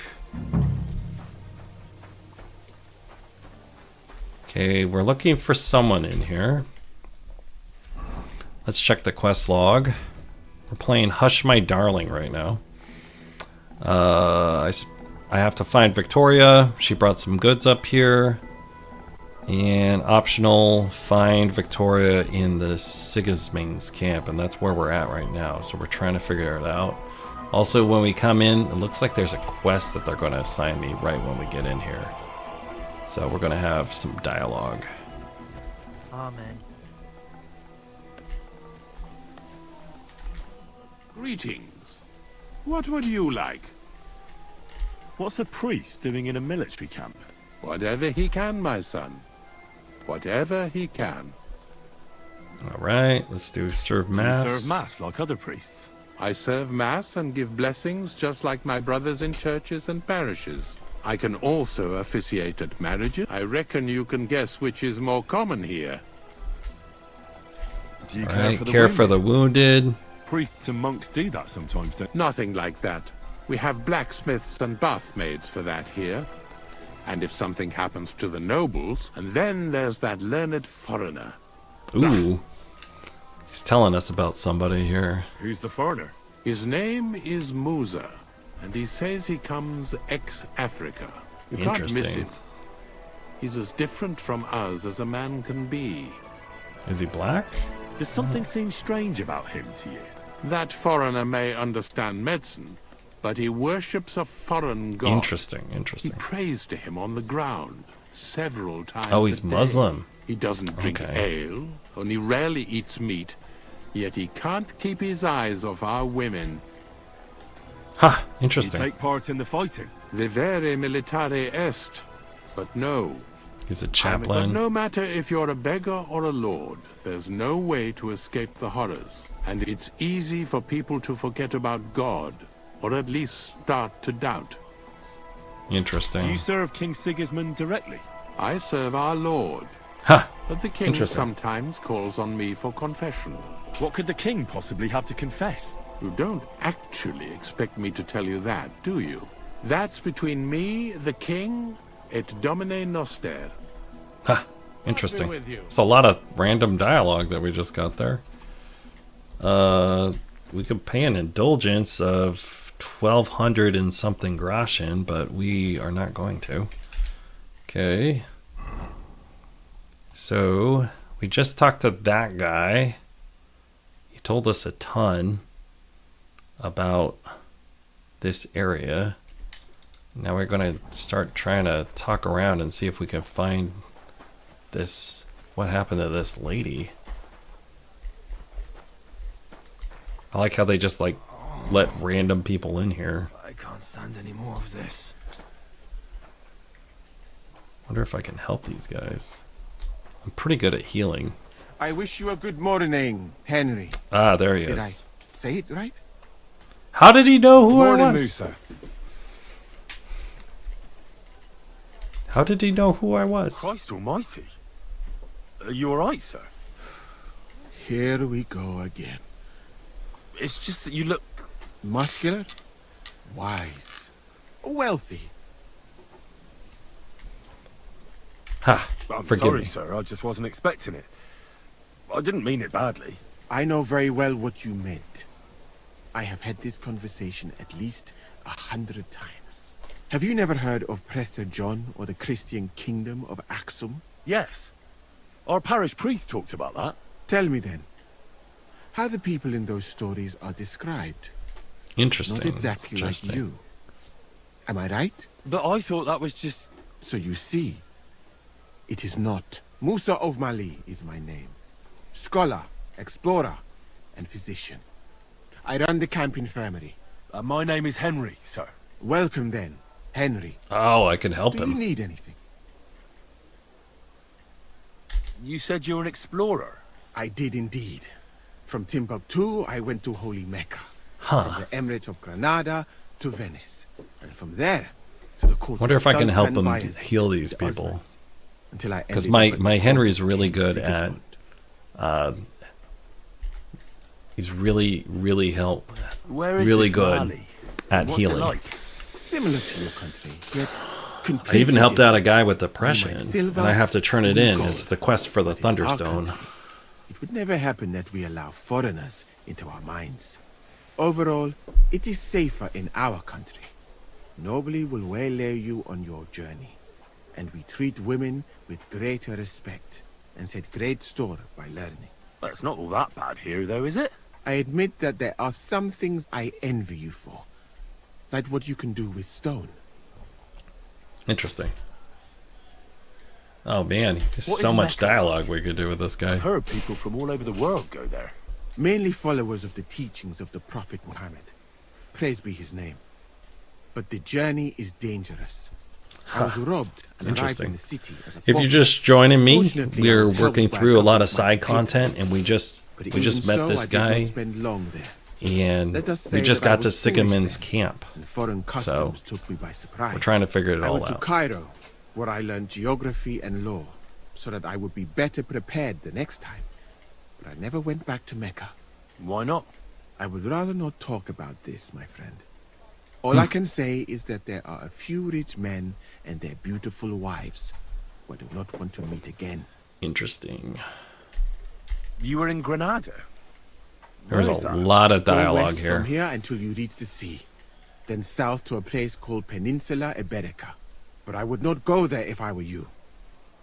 S1: Okay, we're looking for someone in here. Let's check the quest log. We're playing Hush My Darling right now. I have to find Victoria. She brought some goods up here. And optional, find Victoria in the Sigismund's camp. And that's where we're at right now. So we're trying to figure it out. Also, when we come in, it looks like there's a quest that they're going to assign me right when we get in here. So we're going to have some dialogue.
S20: Amen.
S18: Greetings. What would you like?
S6: What's a priest doing in a military camp?
S18: Whatever he can, my son. Whatever he can.
S1: Alright, let's do serve mass.
S6: Do you serve mass like other priests?
S18: I serve mass and give blessings just like my brothers in churches and parishes. I can also officiate at marriages. I reckon you can guess which is more common here.
S6: Do you
S1: care for the wounded?
S6: Priests and monks do that sometimes, don't
S18: Nothing like that. We have blacksmiths and bathmaids for that here. And if something happens to the nobles, and then there's that learned foreigner.
S1: Ooh. He's telling us about somebody here.
S6: Who's the foreigner?
S18: His name is Musa, and he says he comes ex-Africa. You can't miss him. He's as different from us as a man can be.
S1: Is he black?
S6: Does something seem strange about him to you?
S18: That foreigner may understand medicine, but he worships a foreign god.
S1: Interesting.
S18: He prays to him on the ground several times.
S1: Oh, he's Muslim.
S18: He doesn't drink ale, only rarely eats meat, yet he can't keep his eyes off our women.
S1: Ha, interesting.
S6: You take part in the fighting?
S18: Vivere militare est, but no.
S1: He's a chaplain.
S18: But no matter if you're a beggar or a lord, there's no way to escape the horrors. And it's easy for people to forget about God, or at least start to doubt.
S1: Interesting.
S6: Do you serve King Sigismund directly?
S18: I serve our Lord.
S1: Ha!
S18: But the king sometimes calls on me for confession.
S6: What could the king possibly have to confess?
S18: You don't actually expect me to tell you that, do you? That's between me, the king, et Domine Noster.
S1: Ha! Interesting. It's a lot of random dialogue that we just got there. We could pay an indulgence of 1,200 and something groschen, but we are not going to. Okay. So, we just talked to that guy. He told us a ton about this area. Now we're going to start trying to talk around and see if we can find this, what happened to this lady. I like how they just like let random people in here.
S7: I can't stand any more of this.
S1: Wonder if I can help these guys. I'm pretty good at healing.
S2: I wish you a good morning, Henry.
S1: Ah, there he
S2: Did
S1: is.
S2: I say it right?
S1: How did he know who
S2: Morning,
S1: I was?
S2: Musa.
S1: How did he know who I was?
S6: Christ almighty. Are you alright, sir?
S2: Here we go again.
S6: It's just that you look...
S2: Muscular, wise, wealthy.
S1: Ha!
S6: I'm
S1: Forgive
S6: sorry,
S1: me.
S6: sir. I just wasn't expecting it. I didn't mean it badly.
S2: I know very well what you meant. I have had this conversation at least 100 times. Have you never heard of Prester John or the Christian Kingdom of Axum?
S6: Yes. Our parish priest talked about that.
S2: Tell me then, how the people in those stories are described.
S1: Interesting.
S2: Not exactly like you. Am I right?
S6: But I thought that was just...
S2: So you see, it is not. Musa of Mali is my name. Scholar, explorer, and physician. I run the camp infirmary.
S6: My name is Henry, sir.
S2: Welcome then, Henry.
S1: Oh, I can help
S2: Do
S1: him.
S2: you need anything?
S6: You said you're an explorer.
S2: I did indeed. From Timbuktu, I went to Holy Mecca.
S1: Huh.
S2: From the Emirate of Granada to Venice. And from there to the court
S1: Wonder
S2: of
S1: if I can help
S2: Sultan
S1: him
S2: Bayezid,
S1: heal these
S2: the
S1: people.
S2: Osmans, until I
S1: Because
S2: ended up
S1: my
S2: at the
S1: Henry's
S2: court of
S1: really
S2: King
S1: good at
S2: Sigismund.
S1: he's really
S6: Where is
S1: really
S6: this
S1: good
S6: Mali?
S1: at
S6: What's
S1: healing.
S6: it like?
S2: Similar to your country, yet
S1: I
S2: completely
S1: even helped out a
S2: different.
S1: guy with depression,
S2: silver,
S1: and I have to turn it
S2: you
S1: in.
S2: gold.
S1: It's the quest for the
S2: But in our
S1: Thunderstone.
S2: country, it would never happen that we allow foreigners into our minds. Overall, it is safer in our country. nobly will waylay you on your journey, and we treat women with greater respect, and set great store by learning.
S19: It's not all that bad here, though, is it?
S2: I admit that there are some things I envy you for, like what you can do with stone.
S1: Interesting. Oh man, there's so much dialogue we could do with this guy.
S19: I've heard people from all over the world go there.
S2: Mainly followers of the teachings of the Prophet Muhammad. Praise be his name. But the journey is dangerous. I was robbed and arrived in the city as a
S1: If you're just joining me, we're working through a lot of side content, and we just met this guy, and we just got to Sigamon's camp. So we're trying to figure it all
S2: I went to
S1: out.
S2: Cairo, where I learned geography and law, so that I would be better prepared the next time. But I never went back to Mecca.
S19: Why not?
S2: I would rather not talk about this, my friend. All I can say is that there are a few rich men and their beautiful wives who I do not want to meet again.
S1: Interesting.
S19: You were in Granada?
S1: There's a lot of
S2: Go
S1: dialogue
S2: west
S1: here.
S2: from here until you reach the sea, then south to a place called Peninsula Iberica. But I would not go there if I were you.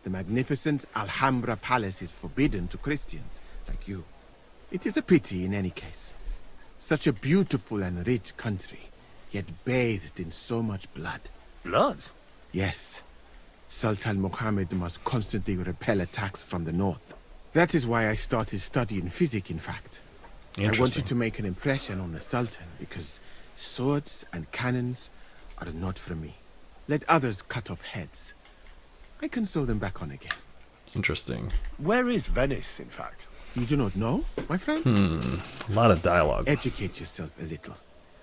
S2: The magnificent Alhambra Palace is forbidden to Christians like you. It is a pity in any case. Such a beautiful and rich country, yet bathed in so much blood.
S19: Blood?
S2: Yes. Sultan Muhammad must constantly repel attacks from the north. That is why I started studying physics, in fact. I wanted to make an impression on the Sultan, because swords and cannons are not for me. Let others cut off heads. I can sew them back on again.
S1: Interesting.
S19: Where is Venice, in fact?
S2: You do not know, my friend?
S1: A lot of dialogue.
S2: Educate yourself a little.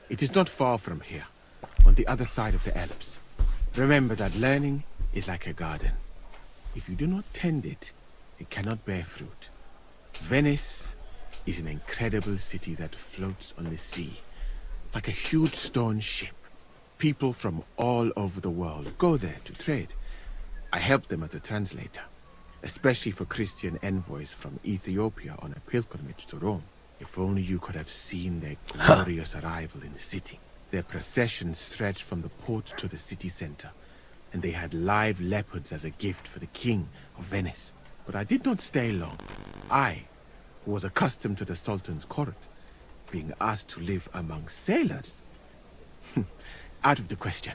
S2: It is not far from here, on the other side of the Alps. Remember that learning is like a garden. If you do not tend it, it cannot bear fruit. Venice is an incredible city that floats on the sea, like a huge stone ship. People from all over the world go there to trade. I help them as a translator, especially for Christian envoys from Ethiopia on a pilgrimage to Rome. If only you could have seen their glorious arrival in the city. Their processions stretched from the port to the city center, and they had live leopards as a gift for the king of Venice. But I did not stay long. I, who was accustomed to the Sultan's court, being asked to live among sailors, out of the question.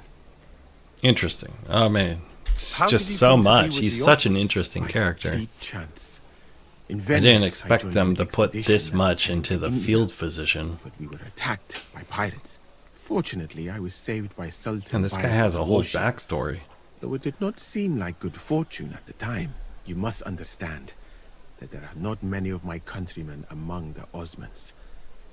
S1: Interesting. Oh man, it's
S2: How
S1: just
S2: did he
S1: so
S2: come to be
S1: much.
S2: with
S1: He's
S2: the
S1: such an
S2: Osmonds?
S1: interesting
S2: By
S1: character.
S2: complete chance. In
S1: I
S2: Venice,
S1: didn't expect
S2: joined
S1: them
S2: an
S1: to put
S2: expedition
S1: this
S2: that
S1: much
S2: came
S1: into
S2: to
S1: the
S2: India,
S1: field physician.
S2: But we were attacked by pirates. Fortunately, I was saved by Sultan.
S1: And this guy
S2: Bayezid's
S1: has a whole
S2: warship.
S1: backstory.
S2: Though it did not seem like good fortune at the time, you must understand that there are not many of my countrymen among the Osmonds.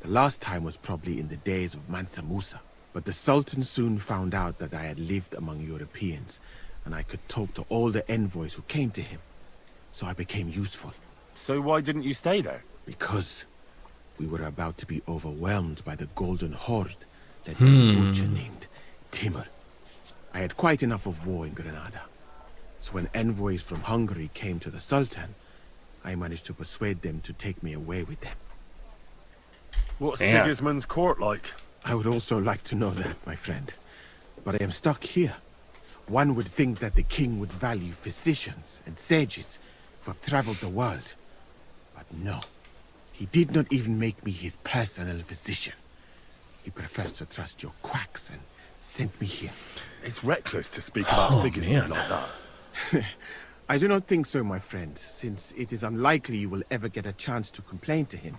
S2: The last time was probably in the days of Mansa Musa. But the Sultan soon found out that I had lived among Europeans, and I could talk to all the envoys who came to him. So I became useful.
S19: So why didn't you stay there?
S2: Because we were about to be overwhelmed by the Golden Horde led by a butcher named Timur. I had quite enough of war in Granada. So when envoys from Hungary came to the Sultan, I managed to persuade them to take me away with them.
S19: What's Sigismund's court like?
S2: I would also like to know that, my friend. But I am stuck here. One would think that the king would value physicians and sages who have traveled the world. But no. He did not even make me his personal physician. He prefers to trust your quacks and sent me here.
S19: It's reckless to speak about Sigismund like that.
S2: I do not think so, my friend, since it is unlikely you will ever get a chance to complain to him.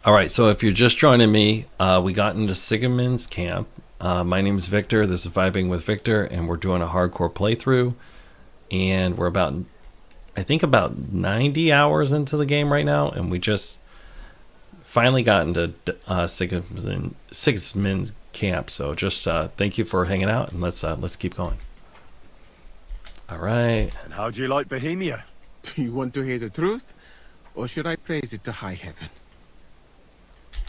S1: All right, so if you're just joining me, we got into Sigamon's camp. My name is Victor. This is Vibing with Victor, and we're doing a hardcore playthrough. And we're about, I think, about 90 hours into the game right now, and we just finally got into Sigismund's camp. So just thank you for hanging out, and let's keep going. All right.
S19: And how do you like Bohemia?
S2: Do you want to hear the truth, or should I praise it to high heaven?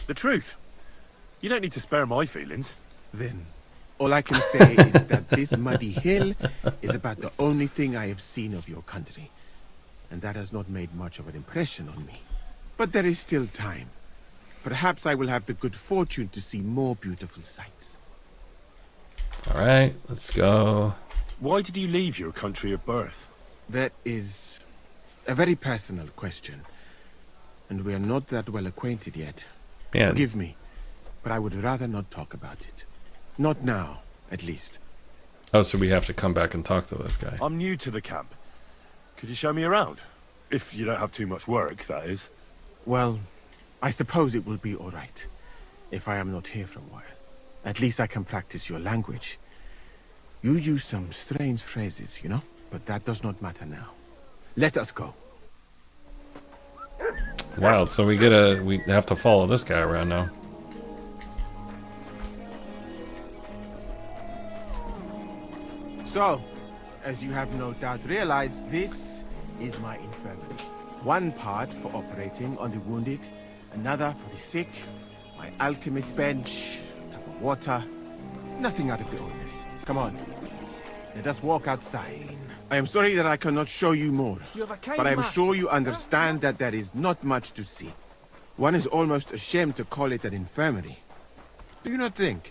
S19: The truth. You don't need to spare my feelings.
S2: Then, all I can say is that this muddy hill is about the only thing I have seen of your country, and that has not made much of an impression on me. But there is still time. Perhaps I will have the good fortune to see more beautiful sights.
S1: All right, let's go.
S6: Why did you leave your country of birth?
S17: That is a very personal question, and we are not that well acquainted yet.
S1: Yeah.
S17: Forgive me, but I would rather not talk about it. Not now, at least.
S1: Oh, so we have to come back and talk to this guy.
S6: I'm new to the camp. Could you show me around? If you don't have too much work, that is.
S17: Well, I suppose it will be all right if I am not here for a while. At least I can practice your language. You use some strange phrases, you know? But that does not matter now. Let us go.
S1: Wow, so we have to follow this guy around now.
S17: So, as you have no doubt realized, this is my infirmary. One part for operating on the wounded, another for the sick, my alchemist bench, a tub of water, nothing out of the ordinary. Come on, let us walk outside. I am sorry that I cannot show you more, but I am sure you understand that there is not much to see. One is almost ashamed to call it an infirmary. Do you not think?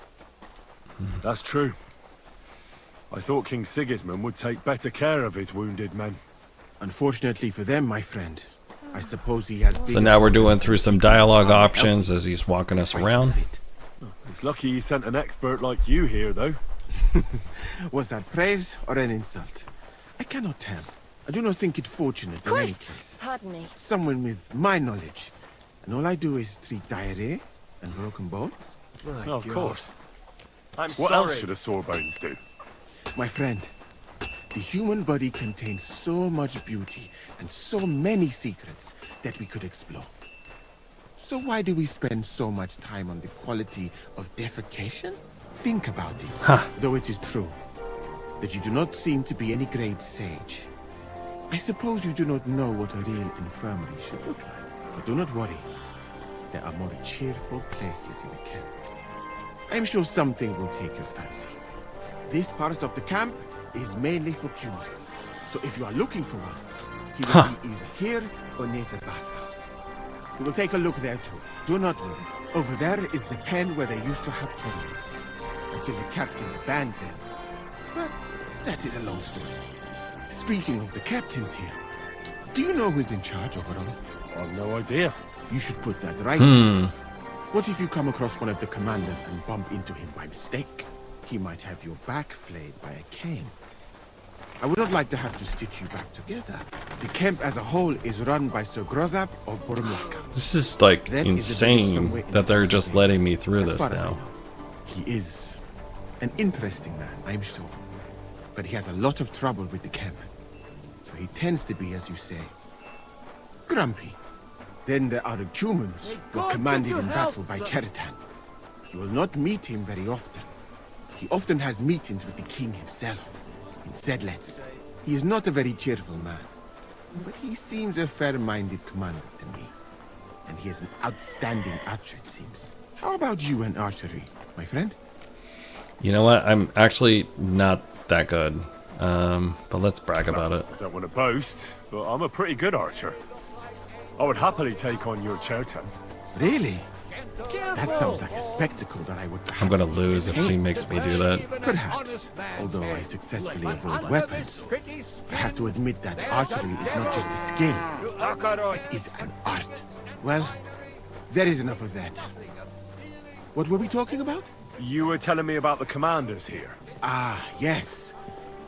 S6: That's true. I thought King Sigismund would take better care of his wounded men.
S17: Unfortunately for them, my friend, I suppose he has been...
S1: So now we're doing through some dialogue options as he's walking us around.
S6: It's lucky he sent an expert like you here, though.
S17: Was that praise or an insult? I cannot tell. I do not think it fortunate in any case.
S21: Pardon me.
S17: Someone with my knowledge. And all I do is treat diarrhea and broken bones.
S6: Oh, of course.
S17: I'm
S6: What else should a sore bones do?
S17: My friend, the human body contains so much beauty and so many secrets that we could explore. So why do we spend so much time on the quality of defecation? Think about it. Though it is true that you do not seem to be any great sage. I suppose you do not know what a real infirmary should look like. But do not worry. There are more cheerful places in the camp. I am sure something will take your fancy. This part of the camp is mainly for humans. So if you are looking for one, he will be either here or near the bathhouse. We will take a look there too. Do not worry. Over there is the pen where they used to have tournaments. Until the captains banned them. But that is a long story. Speaking of the captains here, do you know who's in charge overall?
S6: I've no idea.
S17: You should put that right. What if you come across one of the commanders and bump into him by mistake? He might have your back flayed by a cane. I would not like to have to stitch you back together. The camp as a whole is run by Sir Grozab or Burmlaka.
S1: This is like insane that they're just letting me through this now.
S17: He is an interesting man, I'm sure. But he has a lot of trouble with the camp. So he tends to be, as you say, grumpy. Then there are the humans who are commanded in battle by Cheritan. You will not meet him very often. He often has meetings with the king himself, in Sedlets. He is not a very cheerful man, but he seems a fair-minded commander to me. And he is an outstanding archer, it seems. How about you and archery, my friend?
S1: You know what? I'm actually not that good. But let's brag about it.
S6: I don't want to boast, but I'm a pretty good archer. I would happily take on your Chertan.
S17: Really? That sounds like a spectacle that I would perhaps...
S1: I'm gonna lose if he makes me do that.
S17: Perhaps. Although I successfully avoid weapons, I have to admit that archery is not just a skill. It is an art. Well, there is enough of that. What were we talking about?
S6: You were telling me about the commanders here.
S17: Ah, yes.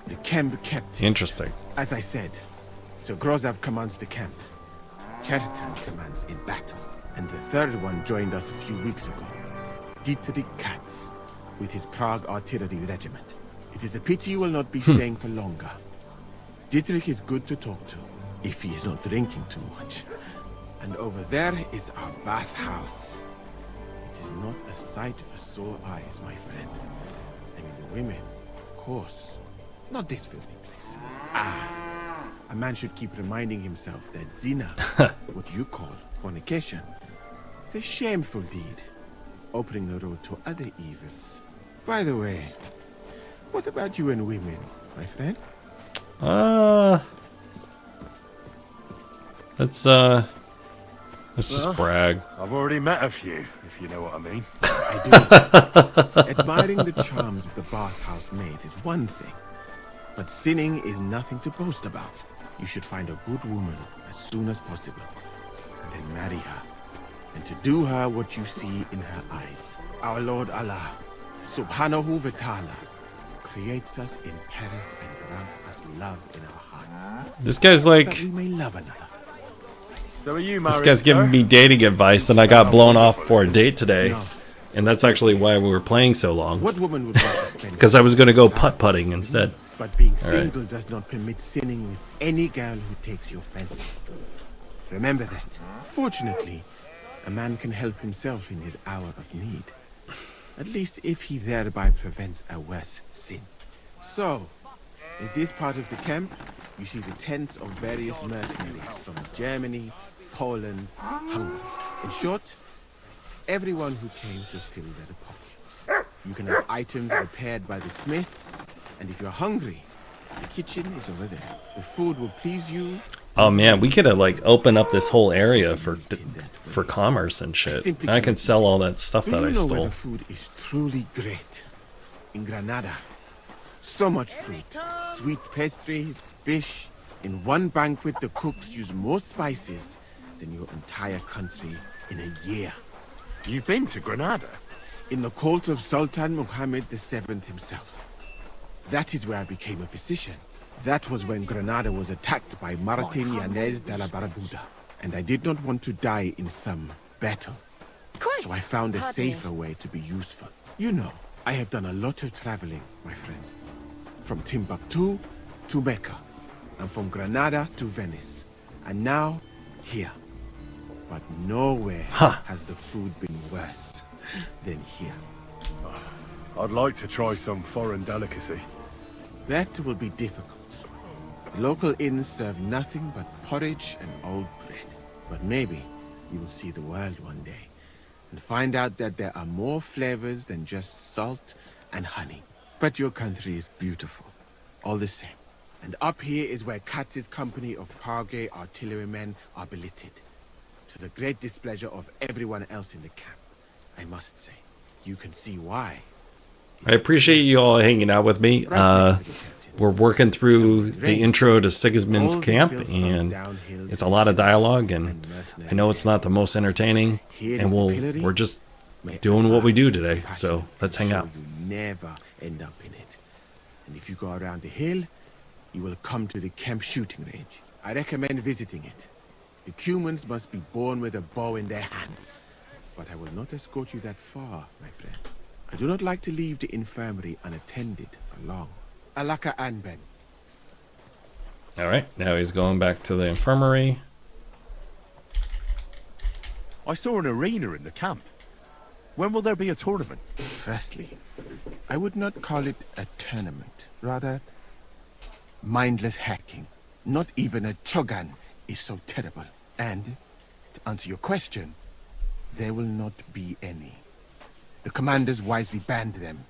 S17: The camp captain.
S1: Interesting.
S17: As I said, Sir Grozab commands the camp. Cheritan commands in battle. And the third one joined us a few weeks ago. Dietrich Katz, with his Prague artillery regiment. It is a pity you will not be staying for longer. Dietrich is good to talk to, if he is not drinking too much. And over there is our bathhouse. It is not a sight for sore eyes, my friend. I mean, the women, of course. Not this filthy place. A man should keep reminding himself that zina, what you call fornication, is a shameful deed, opening the road to other evils. By the way, what about you and women, my friend?
S1: Let's just brag.
S6: I've already met a few, if you know what I mean.
S17: I do. Admiring the charms of the bathhouse maids is one thing, but sinning is nothing to boast about. You should find a good woman as soon as possible, and then marry her, and to do her what you see in her eyes. Our Lord Allah, Subhanahu wa Ta'ala, creates us in Paris and grants us love in our hearts.
S1: This guy's like,
S17: that we may love another.
S6: So are you
S1: this
S6: married,
S1: guy's giving
S6: sir?
S1: me dating advice, and I got blown off for a date today. And that's actually why we were playing so long.
S17: What woman would want to spend
S1: Because I was going to go putt-putting instead.
S17: But being
S1: All right.
S17: single does not permit sinning with any girl who takes your fancy. Remember that. Fortunately, a man can help himself in his hour of need. At least if he thereby prevents a worse sin. So, in this part of the camp, you see the tents of various mercenaries from Germany, Poland, Hungary. In short, everyone who came to fill their pockets. You can have items repaired by the smith, and if you're hungry, the kitchen is over there. The food will please you.
S1: Oh man, we could have like opened up this whole area for commerce and shit. I can sell all that stuff that I
S17: Do you know where
S1: stole.
S17: the food is truly great? In Granada. So much fruit, sweet pastries, fish. In one banquet, the cooks use more spices than your entire country in a year.
S6: You've been to Granada?
S17: In the court of Sultan Muhammad VII himself. That is where I became a physician. That was when Granada was attacked by Martin Yanez de la Barbuda. And I did not want to die in some battle. So I found a safer way to be useful. You know, I have done a lot of traveling, my friend. From Timbuktu to Mecca. And from Granada to Venice. And now, here. But nowhere has the food been worse than here.
S6: I'd like to try some foreign delicacy.
S17: That will be difficult. The local inns serve nothing but porridge and old bread. But maybe you will see the world one day and find out that there are more flavors than just salt and honey. But your country is beautiful, all the same. And up here is where Katz's company of Pargay artillerymen are billeted. To the great displeasure of everyone else in the camp, I must say. You can see why.
S1: I appreciate you all hanging out with me. We're working through the intro to Sigismund's camp, and it's a lot of dialogue, and I know it's not the most entertaining, and we're just doing what we do today, so let's hang out.
S17: You never end up in it. And if you go around the hill, you will come to the camp shooting range. I recommend visiting it. The humans must be born with a bow in their hands. But I will not escort you that far, my friend. I do not like to leave the infirmary unattended for long. Alaka Anben.
S1: Alright, now he's going back to the infirmary.
S19: I saw an arena in the camp. When will there be a tournament?
S17: Firstly, I would not call it a tournament. Rather, mindless hacking. Not even a chogan is so terrible. And, to answer your question, there will not be any. The commanders wisely banned them.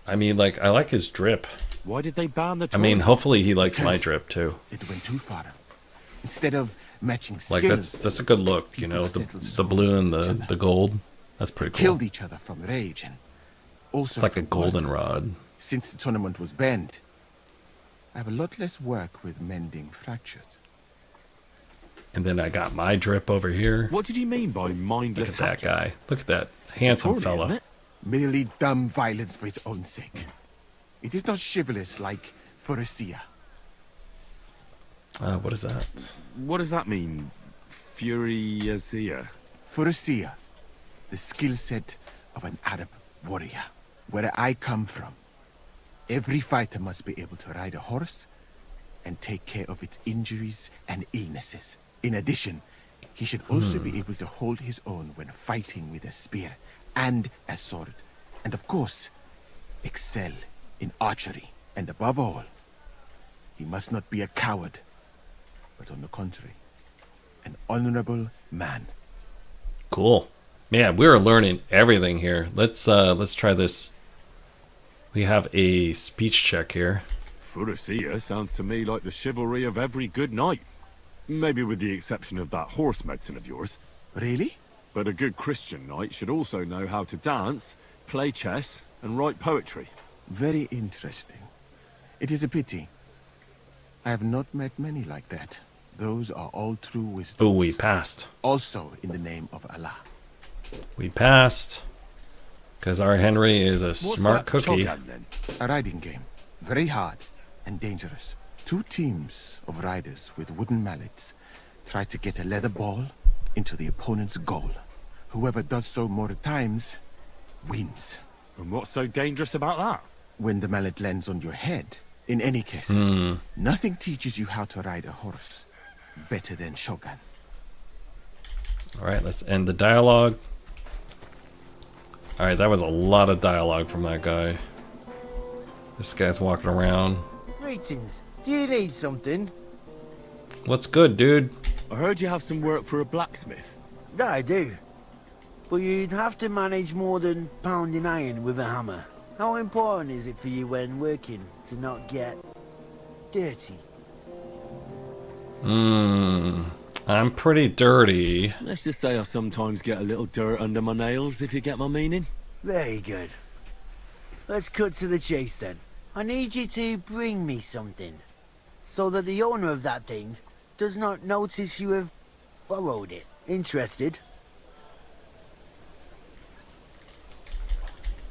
S1: I mean, like, I like his drip.
S19: Why did they ban the
S1: I mean, hopefully he likes my drip, too.
S17: It went too far. Instead of matching skills...
S1: Like, that's a good look, you know, the blue and the gold. That's pretty cool.
S17: Killed each other from rage and also
S1: it's like a goldenrod.
S17: Since the tournament was banned, I have a lot less work with mending fractures.
S1: And then I got my drip over here.
S19: What did you mean by mindless
S1: Look at that guy. Look at that handsome fella.
S17: Merely dumb violence for its own sake. It is not chivalrous like Furecia.
S1: What is that?
S6: What does that mean? Furecia?
S17: Furecia. The skill set of an Arab warrior. Where I come from, every fighter must be able to ride a horse and take care of its injuries and illnesses. In addition, he should also be able to hold his own when fighting with a spear and a sword. And of course, excel in archery. And above all, he must not be a coward, but on the contrary, an honorable man.
S1: Cool. Man, we're learning everything here. Let's try this. We have a speech check here.
S6: Furecia sounds to me like the chivalry of every good knight. Maybe with the exception of that horse medicine of yours.
S17: Really?
S6: But a good Christian knight should also know how to dance, play chess, and write poetry.
S17: Very interesting. It is a pity. I have not met many like that. Those are all true wisdom.
S1: Oh, we passed.
S17: Also in the name of Allah.
S1: We passed. Because our Henry is a smart cookie.
S17: A riding game. Very hard and dangerous. 2 teams of riders with wooden mallets try to get a leather ball into the opponent's goal. Whoever does so more times wins.
S6: And what's so dangerous about that?
S17: When the mallet lands on your head. In any case, nothing teaches you how to ride a horse better than Shogun.
S1: Alright, let's end the dialogue. Alright, that was a lot of dialogue from that guy. This guy's walking around.
S2: Greetings. Do you need something?
S1: What's good, dude?
S6: I heard you have some work for a blacksmith.
S2: I do. But you'd have to manage more than pounding iron with a hammer. How important is it for you when working to not get dirty?
S1: I'm pretty dirty.
S6: Let's just say I sometimes get a little dirt under my nails, if you get my meaning.
S2: Very good. Let's cut to the chase then. I need you to bring me something, so that the owner of that thing does not notice you have borrowed it. Interested?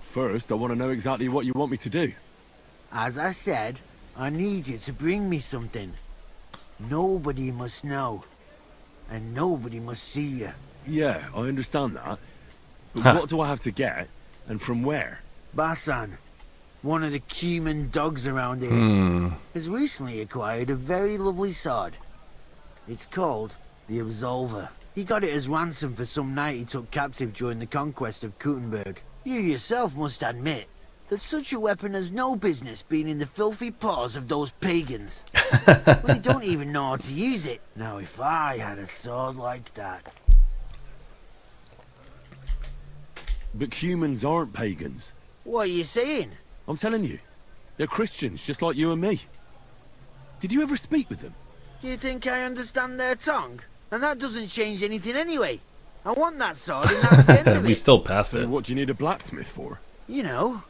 S6: First, I want to know exactly what you want me to do.
S2: As I said, I need you to bring me something. Nobody must know. And nobody must see you.
S6: Yeah, I understand that. But what do I have to get? And from where?
S2: Basan, one of the human dogs around here, has recently acquired a very lovely sword. It's called the Absolver. He got it as ransom for some knight he took captive during the conquest of Kuttenberg. You yourself must admit that such a weapon has no business being in the filthy paws of those pagans. They don't even know how to use it. Now if I had a sword like that...
S6: But humans aren't pagans.
S2: What are you saying?
S6: I'm telling you. They're Christians, just like you and me. Did you ever speak with them?
S2: Do you think I understand their tongue? And that doesn't change anything anyway. I want that sword and that's the end of it.
S1: We still passed
S6: So
S1: it.
S6: what do you need a blacksmith for?
S2: You know,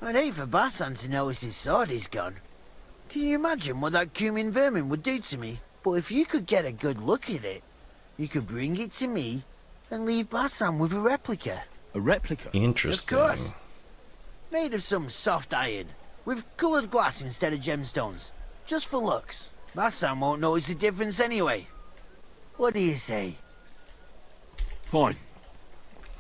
S2: I'd hate for Basan to notice his sword is gone. Can you imagine what that cumin vermin would do to me? But if you could get a good look at it, you could bring it to me and leave Basan with a replica.
S6: A replica?
S1: Interesting.
S2: Of course. Made of some soft iron, with coloured glass instead of gemstones. Just for looks. Basan won't notice the difference anyway. What do you say?
S6: Fine.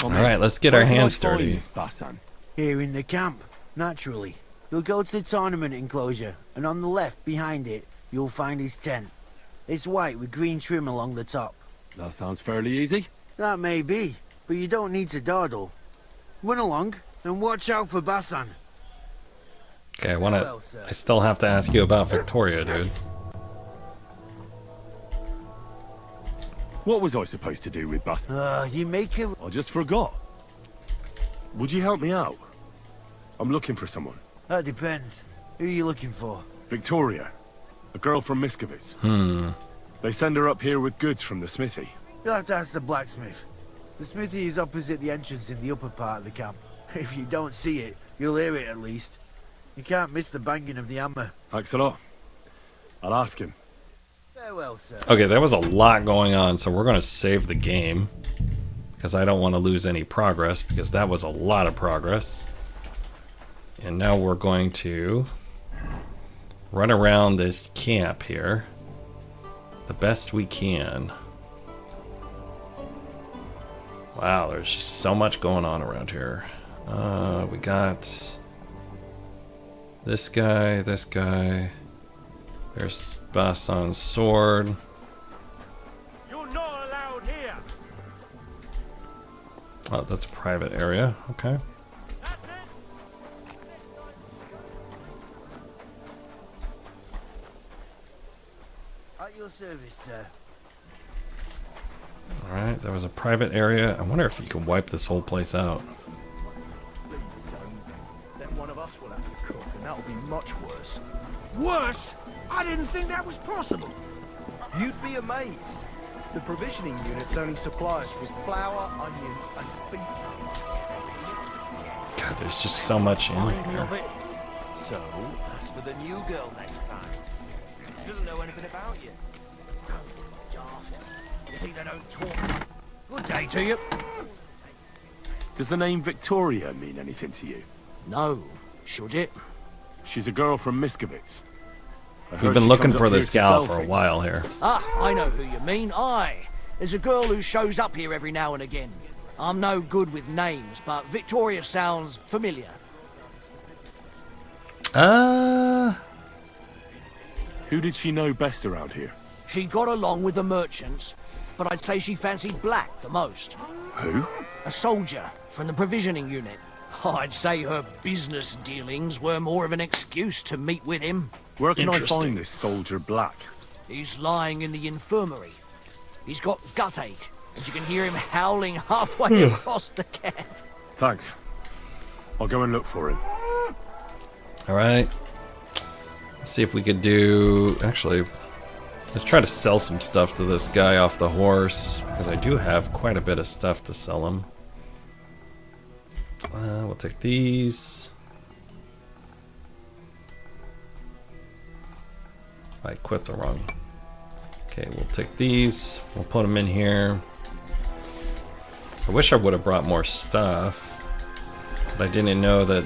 S1: Alright, let's get our hands dirty.
S6: Basan?
S2: Here in the camp, naturally. You'll go to the tournament enclosure, and on the left behind it, you'll find his tent. It's white with green trim along the top.
S6: That sounds fairly easy.
S2: That may be, but you don't need to dawdle. Run along, and watch out for Basan.
S1: Okay, I still have to ask you about Victoria, dude.
S6: What was I supposed to do with Basan?
S2: You make it...
S6: I just forgot. Would you help me out? I'm looking for someone.
S2: That depends. Who are you looking for?
S6: Victoria. A girl from Miskovitz. They send her up here with goods from the smithy.
S2: You'll have to ask the blacksmith. The smithy is opposite the entrance in the upper part of the camp. If you don't see it, you'll hear it at least. You can't miss the banging of the hammer.
S6: Thanks a lot. I'll ask him.
S2: Farewell, sir.
S1: Okay, there was a lot going on, so we're going to save the game. Because I don't want to lose any progress, because that was a lot of progress. And now we're going to run around this camp here the best we can. Wow, there's just so much going on around here. We got this guy, this guy. There's Basan's sword.
S11: You're not allowed here.
S1: Oh, that's a private area. Okay.
S2: At your service, sir.
S1: Alright, there was a private area. I wonder if you can wipe this whole place out.
S19: Please don't. Then one of us will have to cook, and that'll be much worse.
S7: Worse? I didn't think that was possible.
S19: You'd be amazed.
S20: The provisioning units only supply us with flour, onions, and beef.
S1: God, there's just so much in
S9: Remind me
S1: here.
S9: of it. So, as for the new girl next time. She doesn't know anything about you. Daft. You think they don't talk? Good day to you.
S6: Does the name Victoria mean anything to you?
S9: No. Should it?
S6: She's a girl from Miskovitz.
S1: We've been looking for this gal for a while here.
S9: Ah, I know who you mean. Aye. There's a girl who shows up here every now and again. I'm no good with names, but Victoria sounds familiar.
S6: Who did she know best around here?
S9: She got along with the merchants, but I'd say she fancied Black the most.
S6: Who?
S9: A soldier from the provisioning unit. I'd say her business dealings were more of an excuse to meet with him.
S6: Where can I find this soldier Black?
S9: He's lying in the infirmary. He's got gut ache, and you can hear him howling halfway across the camp.
S6: Thanks. I'll go and look for him.
S1: All right. Let's see if we could do... Actually, let's try to sell some stuff to this guy off the horse, because I do have quite a bit of stuff to sell him. We'll take these. I equipped the wrong. Okay, we'll take these. We'll put them in here. I wish I would have brought more stuff, but I didn't know that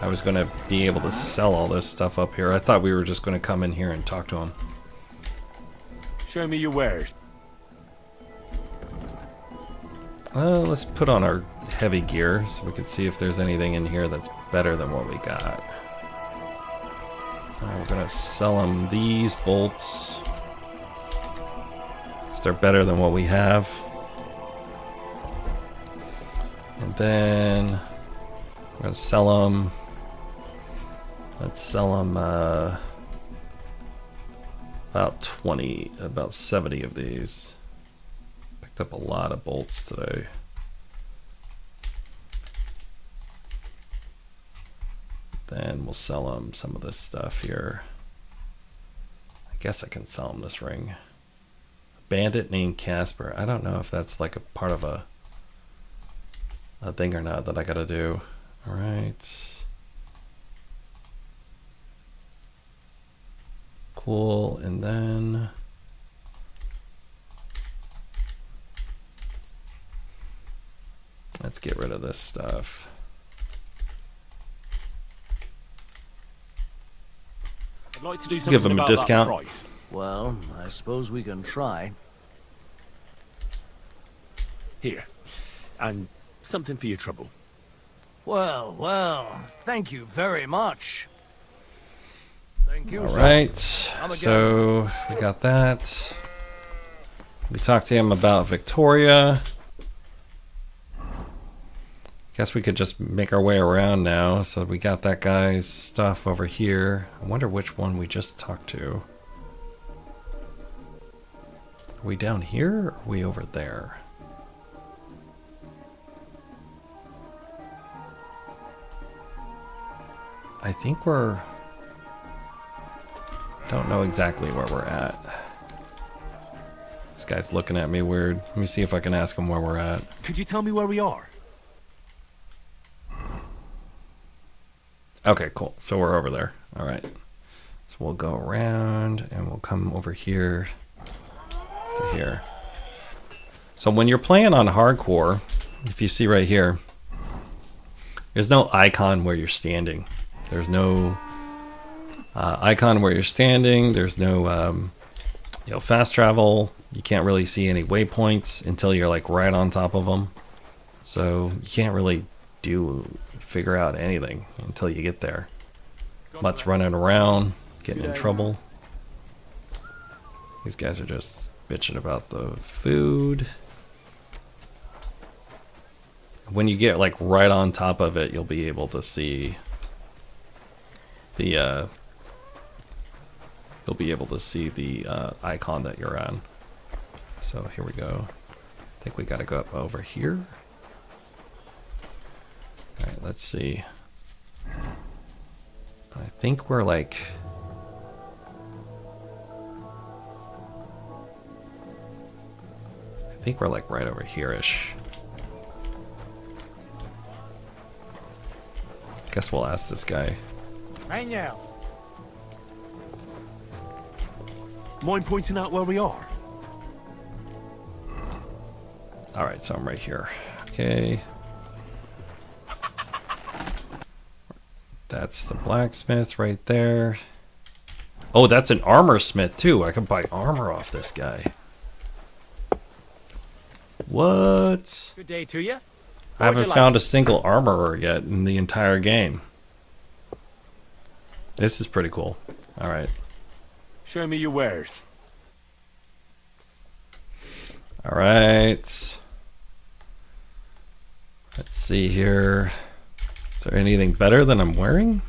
S1: I was going to be able to sell all this stuff up here. I thought we were just going to come in here and talk to him.
S6: Show me your wares.
S1: Let's put on our heavy gear so we can see if there's anything in here that's better than what we got. We're gonna sell them these bolts, because they're better than what we have. And then we're gonna sell them. Let's sell them about 70 of these. Picked up a lot of bolts today. Then we'll sell them some of this stuff here. I guess I can sell them this ring. A bandit named Casper. I don't know if that's like a part of a thing or not that I gotta do. All right. Cool, and then let's get rid of this stuff.
S6: I'd like to do something
S1: Give him a
S6: about
S1: discount.
S6: that price.
S9: Well, I suppose we can try.
S6: Here. And something for your trouble.
S9: Well, well, thank you very much. Thank you,
S1: All
S9: sir.
S1: right,
S9: Come again.
S1: so we got that. We talked to him about Victoria. Guess we could just make our way around now. So we got that guy's stuff over here. I wonder which one we just talked to. Are we down here or are we over there? I think we're... Don't know exactly where we're at. This guy's looking at me weird. Let me see if I can ask him where we're at.
S19: Could you tell me where we are?
S1: Okay, cool. So we're over there. All right. So we'll go around and we'll come over here to here. So when you're playing on hardcore, if you see right here, there's no icon where you're standing. There's no icon where you're standing. There's no fast travel. You can't really see any waypoints until you're like right on top of them. So you can't really figure out anything until you get there. Mutt's running around, getting in trouble. These guys are just bitching about the food. When you get like right on top of it, you'll be able to see the icon that you're on. So here we go. I think we gotta go up over here. Alright, let's see. I think we're like... I think we're like right over here-ish. Guess we'll ask this guy.
S14: Right now.
S7: Mind pointing out where we are?
S1: Alright, so I'm right here. Okay. That's the blacksmith right there. Oh, that's an armor smith too. I can buy armor off this guy. What?
S14: Good day to you.
S1: I haven't found a single armorer yet in the entire game. This is pretty cool. Alright.
S7: Show me your wares.
S1: Alright. Let's see here. Is there anything better than I'm wearing?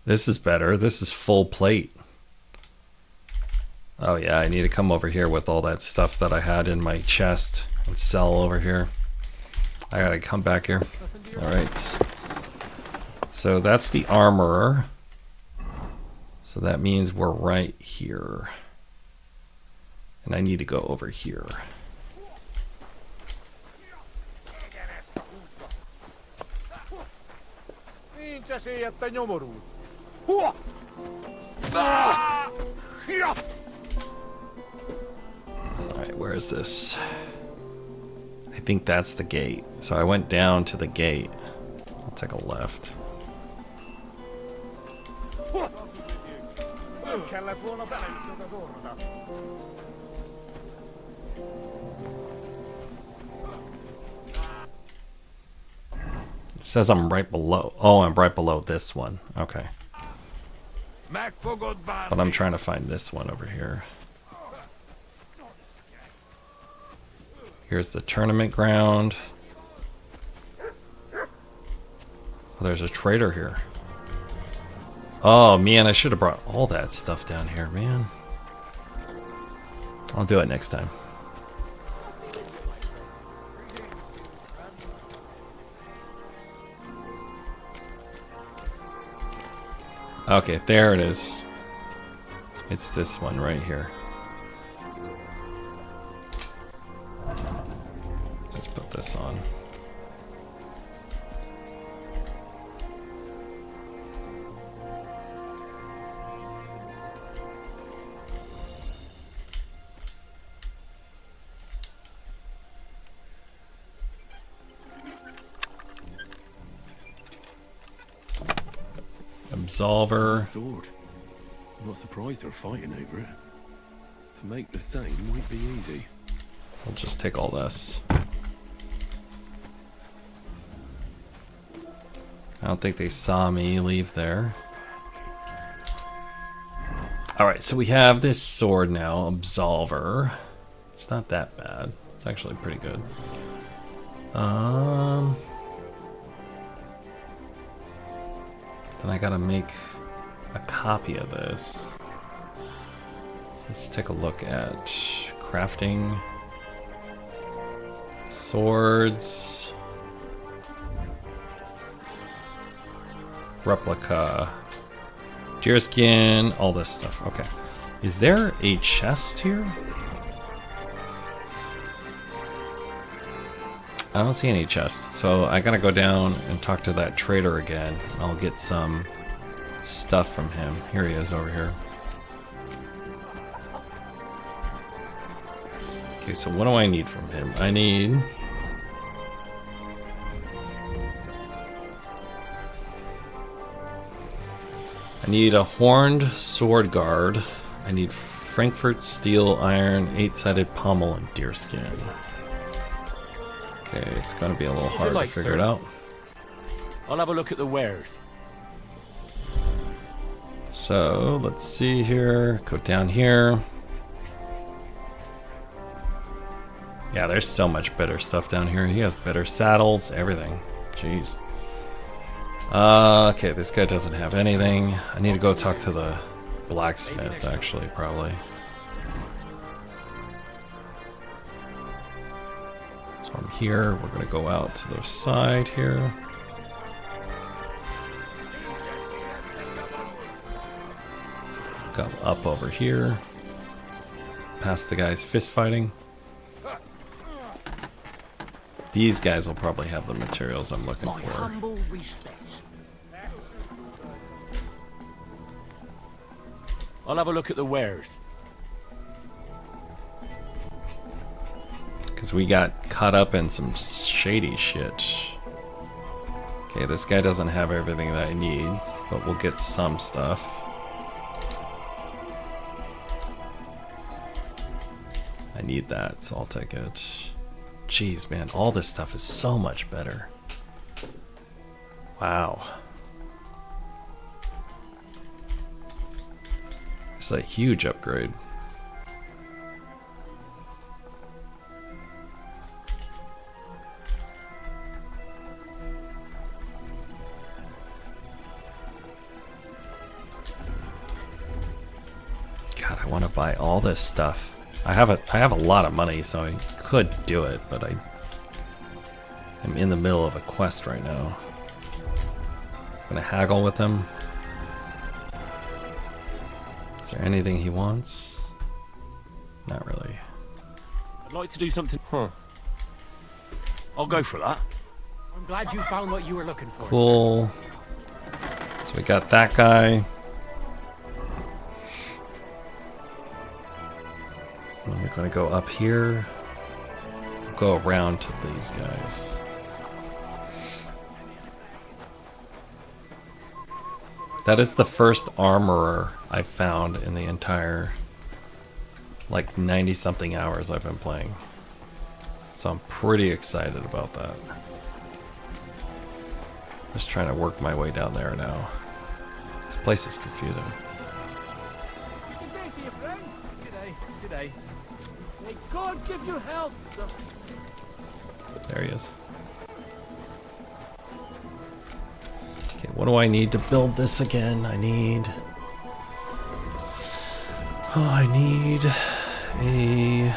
S1: This is better. This is full plate. Oh yeah, I need to come over here with all that stuff that I had in my chest and sell over here. I gotta come back here. Alright. So that's the armorer. So that means we're right here. And I need to go over here. Alright, where is this? I think that's the gate. So I went down to the gate. I'll take a left. It says I'm right below. Oh, I'm right below this one. Okay. But I'm trying to find this one over here. Here's the tournament ground. Oh, there's a trader here. Oh man, I should have brought all that stuff down here, man. I'll do it next time. Okay, there it is. It's this one right here. Let's put this on. Absolver.
S7: Sword. I'm not surprised they're fighting over it. To make the same might be easy.
S1: I'll just take all this. I don't think they saw me leave there. Alright, so we have this sword now, Absolver. It's not that bad. It's actually pretty good. Then I gotta make a copy of this. So let's take a look at crafting. Swords. Replica. Deerskin, all this stuff. Okay. Is there a chest here? I don't see any chests, so I gotta go down and talk to that trader again. I'll get some stuff from him. Here he is over here. Okay, so what do I need from him? I need... a horned sword guard. I need Frankfurt steel, iron, 8-sided pommel, and deerskin. Okay, it's going to be a little hard to figure it out.
S7: I'll have a look at the wares.
S1: So, let's see here. Go down here. Yeah, there's so much better stuff down here. He has better saddles, everything. Jeez. Okay, this guy doesn't have anything. I need to go talk to the blacksmith, actually, probably. So I'm here. We're going to go out to the side here. Go up over here. Past the guys fist fighting. These guys will probably have the materials I'm looking
S9: My
S1: for.
S9: humble respects.
S7: I'll have a look at the wares.
S1: Because we got caught up in some shady shit. Okay, this guy doesn't have everything that I need, but we'll get some stuff. I need that, so I'll take it. Jeez, man, all this stuff is so much better. Wow. It's a huge upgrade. God, I want to buy all this stuff. I have a lot of money, so I could do it, but I'm in the middle of a quest right now. I'm gonna haggle with him. Is there anything he wants? Not really.
S7: I'd like to do something. Huh. I'll go for that.
S11: I'm glad you found what you were looking for.
S1: Cool. So we got that guy. And we're gonna go up here. Go around to these guys. That is the first armorer I found in the entire, like, 90 something hours I've been playing. So I'm pretty excited about that. Just trying to work my way down there now. This place is confusing.
S19: Good day to you, friend. Good day. Good day. May God give you health, sir.
S1: There he is. Okay, what do I need to build this again? I need a...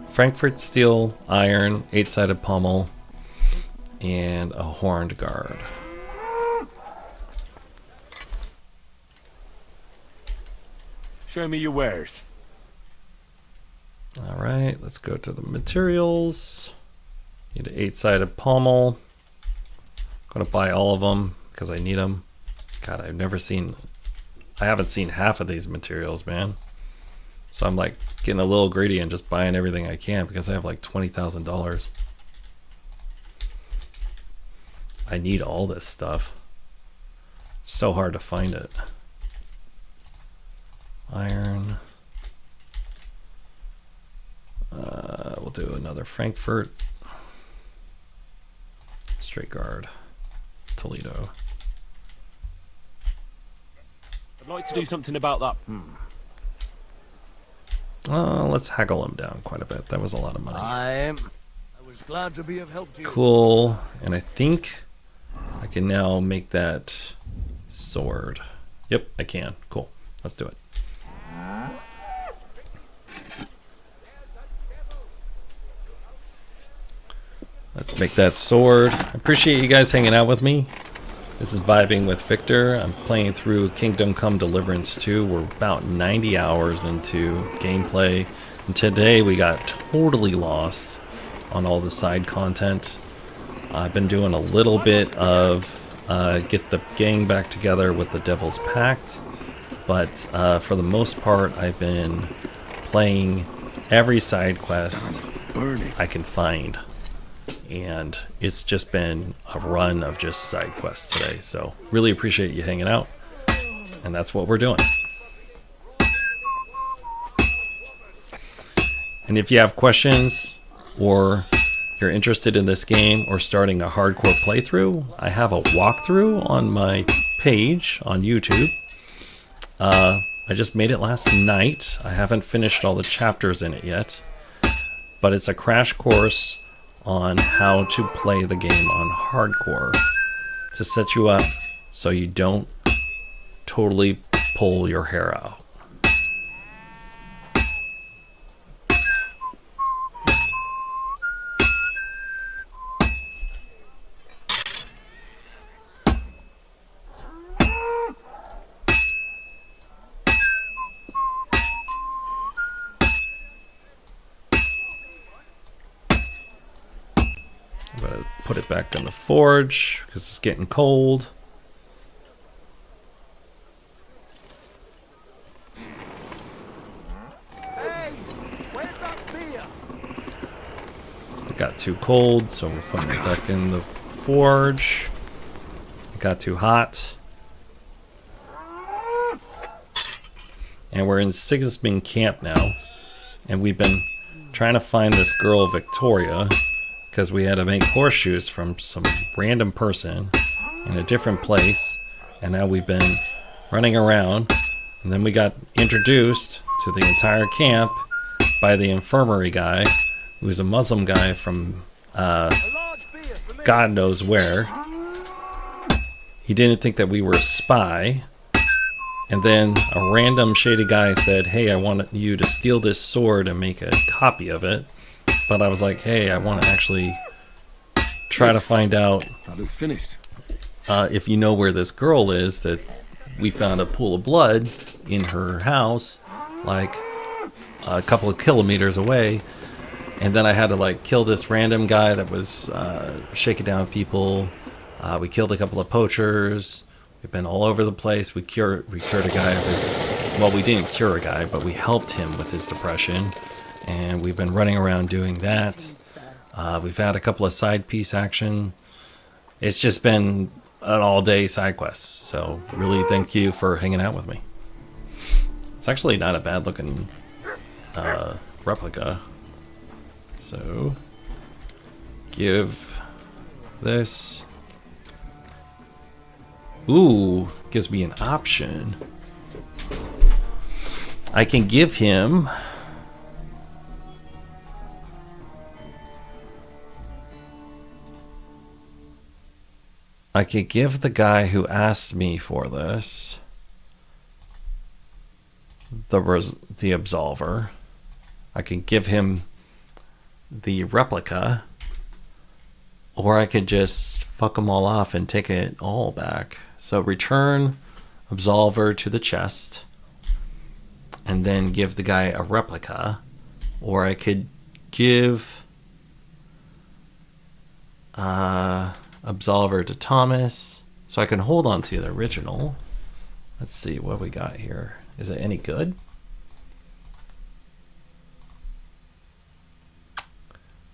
S1: Frankfurt steel, iron, 8-sided pommel, and a horned guard.
S7: Show me your wares.
S1: Alright, let's go to the materials. Need an 8-sided pommel. Gonna buy all of them because I need them. God, I haven't seen half of these materials, man. So I'm like getting a little greedy and just buying everything I can because I have like $20,000. I need all this stuff. It's so hard to find it. Iron. We'll do another Frankfurt. Straight guard. Toledo.
S7: I'd like to do something about that.
S1: Let's haggle him down quite a bit. That was a lot of money.
S9: I was glad to be of help to you.
S1: Cool. And I think I can now make that sword. Yep, I can. Cool. Let's do it. Let's make that sword. I appreciate you guys hanging out with me. This is Vibing with Victor. I'm playing through Kingdom Come Deliverance 2. We're about 90 hours into gameplay. And today we got totally lost on all the side content. I've been doing a little bit of get the gang back together with the Devil's Pact. But for the most part, I've been playing every side quest I can find. And it's just been a run of just side quests today. So really appreciate you hanging out. And that's what we're doing. And if you have questions or you're interested in this game or starting a hardcore playthrough, I have a walkthrough on my page on YouTube. I just made it last night. I haven't finished all the chapters in it yet. But it's a crash course on how to play the game on hardcore to set you up so you don't totally pull your hair out. put it back in the forge because it's getting cold.
S2: Hey, where's that beer?
S1: It got too cold, so we're putting it back in the forge. It got too hot. And we're in Sigismund camp now. And we've been trying to find this girl, Victoria, because we had to make horseshoes from some random person in a different place. And now we've been running around. And then we got introduced to the entire camp by the infirmary guy, who's a Muslim guy from God knows where. He didn't think that we were a spy. And then a random shady guy said, hey, I want you to steal this sword and make a copy of it. But I was like, hey, I want to actually try to find out
S7: That looks finished.
S1: if you know where this girl is that we found a pool of blood in her house, like a couple of kilometers away. And then I had to like kill this random guy that was shaking down people. We killed a couple of poachers. We've been all over the place. We cured a guy of his, well, we didn't cure a guy, but we helped him with his depression. And we've been running around doing that. We've had a couple of side piece action. It's just been an all-day side quest. So really thank you for hanging out with me. It's actually not a bad-looking replica. So give this. Ooh, gives me an option. I can give him I could give the guy who asked me for this the absolver. I can give him the replica, or I could just fuck them all off and take it all back. So return absolver to the chest and then give the guy a replica, or I could give absolver to Thomas, so I can hold on to the original. Let's see what we got here. Is it any good?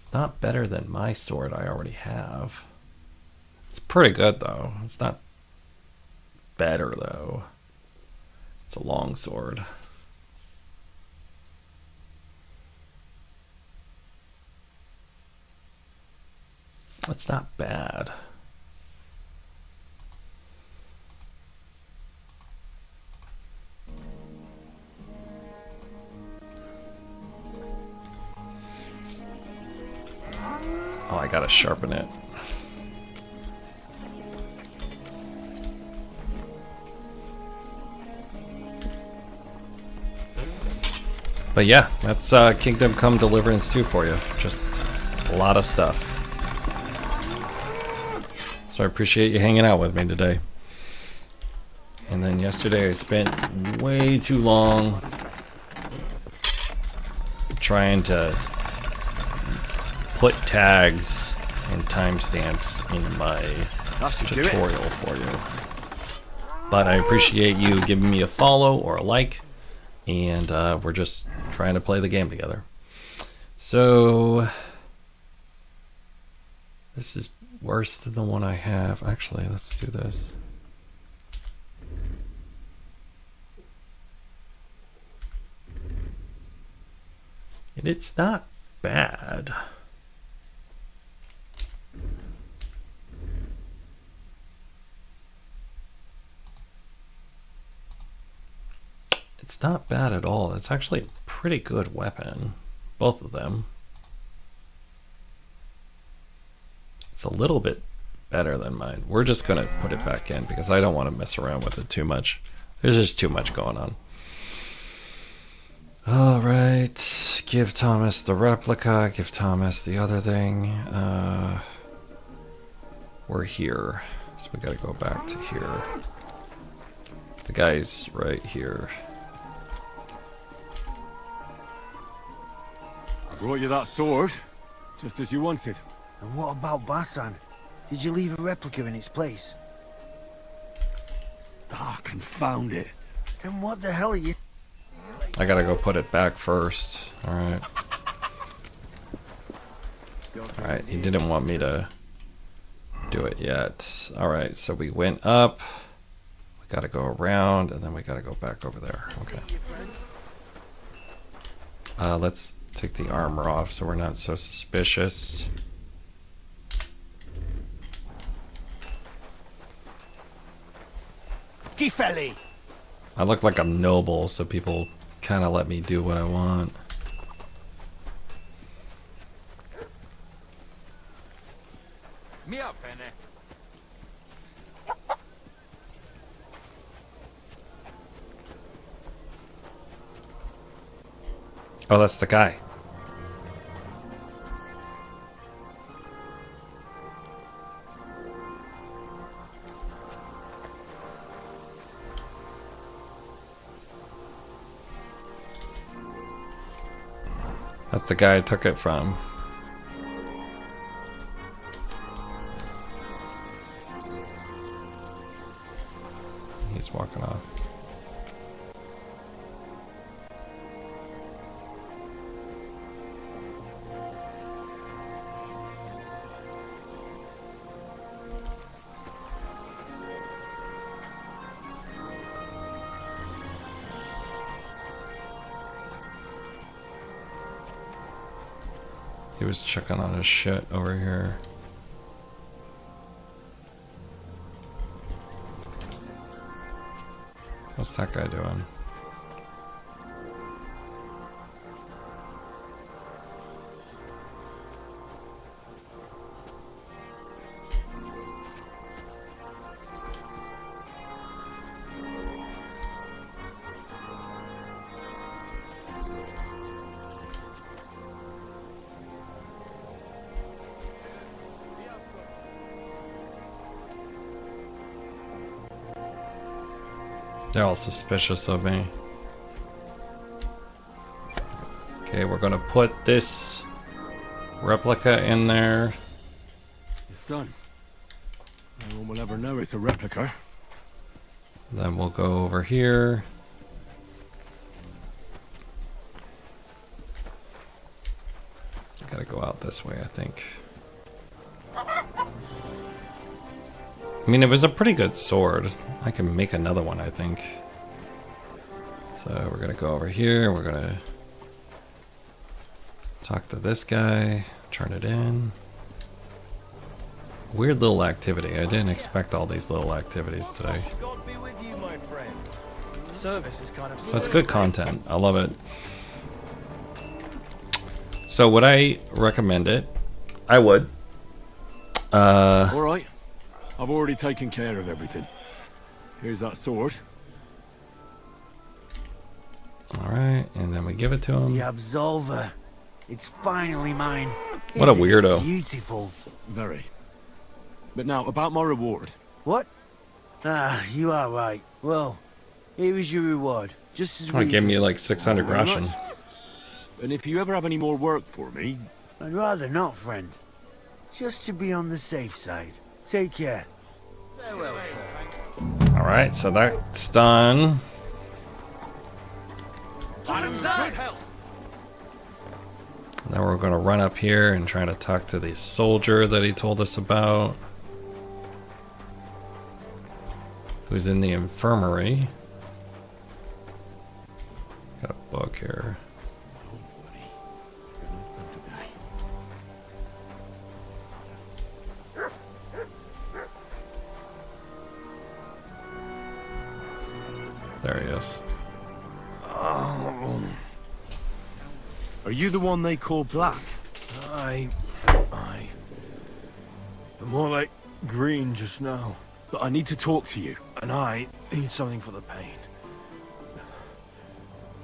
S1: It's not better than my sword I already have. It's pretty good though. It's not better though. It's a long sword. It's not bad. Oh, I gotta sharpen it. But yeah, that's Kingdom Come Deliverance 2 for you. Just a lot of stuff. So I appreciate you hanging out with me today. And then yesterday I spent way too long trying to put tags and timestamps in my tutorial for you. But I appreciate you giving me a follow or a like. And we're just trying to play the game together. So this is worse than the one I have. Actually, let's do this. And it's not bad. It's not bad at all. It's actually a pretty good weapon. Both of them. It's a little bit better than mine. We're just going to put it back in because I don't want to mess around with it too much. There's just too much going on. Alright. Give Thomas the replica. Give Thomas the other thing. We're here. So we got to go back to here. The guy's right here.
S6: I brought you that sword, just as you wanted.
S10: And what about Basan? Did you leave a replica in its place?
S8: Ah, confound it.
S10: Then what the hell are you...
S1: I gotta go put it back first. Alright. Alright, he didn't want me to do it yet. Alright, so we went up. We gotta go around, and then we gotta go back over there. Okay. Let's take the armor off so we're not so suspicious.
S10: Gifeli!
S1: I look like I'm noble, so people kind of let me do what I want.
S19: Me up, Fene.
S1: Oh, that's the guy. That's the guy I took it from. He's walking off. He was checking on his shit over here. What's that guy doing? They're all suspicious of me. Okay, we're gonna put this replica in there.
S6: It's done. No one will ever know it's a replica.
S1: Then we'll go over here. Gotta go out this way, I think. I mean, it was a pretty good sword. I can make another one, I think. So we're gonna go over here. We're gonna talk to this guy, turn it in. Weird little activity. I didn't expect all these little activities today.
S20: God be with you, my friend. Service is kind of...
S1: That's good content. I love it. So would I recommend it? I would.
S6: Alright. I've already taken care of everything. Here's that sword.
S1: Alright, and then we give it to him.
S10: The Absolver. It's finally mine.
S1: What a
S10: Isn't it
S1: weirdo.
S10: Beautiful.
S6: Very. But now, about my reward.
S10: What? Ah, you are right. Well, here is your reward. Just as we...
S1: Give me like 600 groschen.
S6: And if you ever have any more work for me...
S10: I'd rather not, friend. Just to be on the safe side. Take care. Farewell, sir.
S1: Alright, so that's done.
S11: Bottoms up!
S1: Now we're gonna run up here and try to talk to the soldier that he told us about. Who's in the infirmary. Got a book here. There he is.
S6: Are you the one they call Black?
S7: Aye. But more like green just now.
S6: But I need to talk to you.
S7: And I need something for the pain.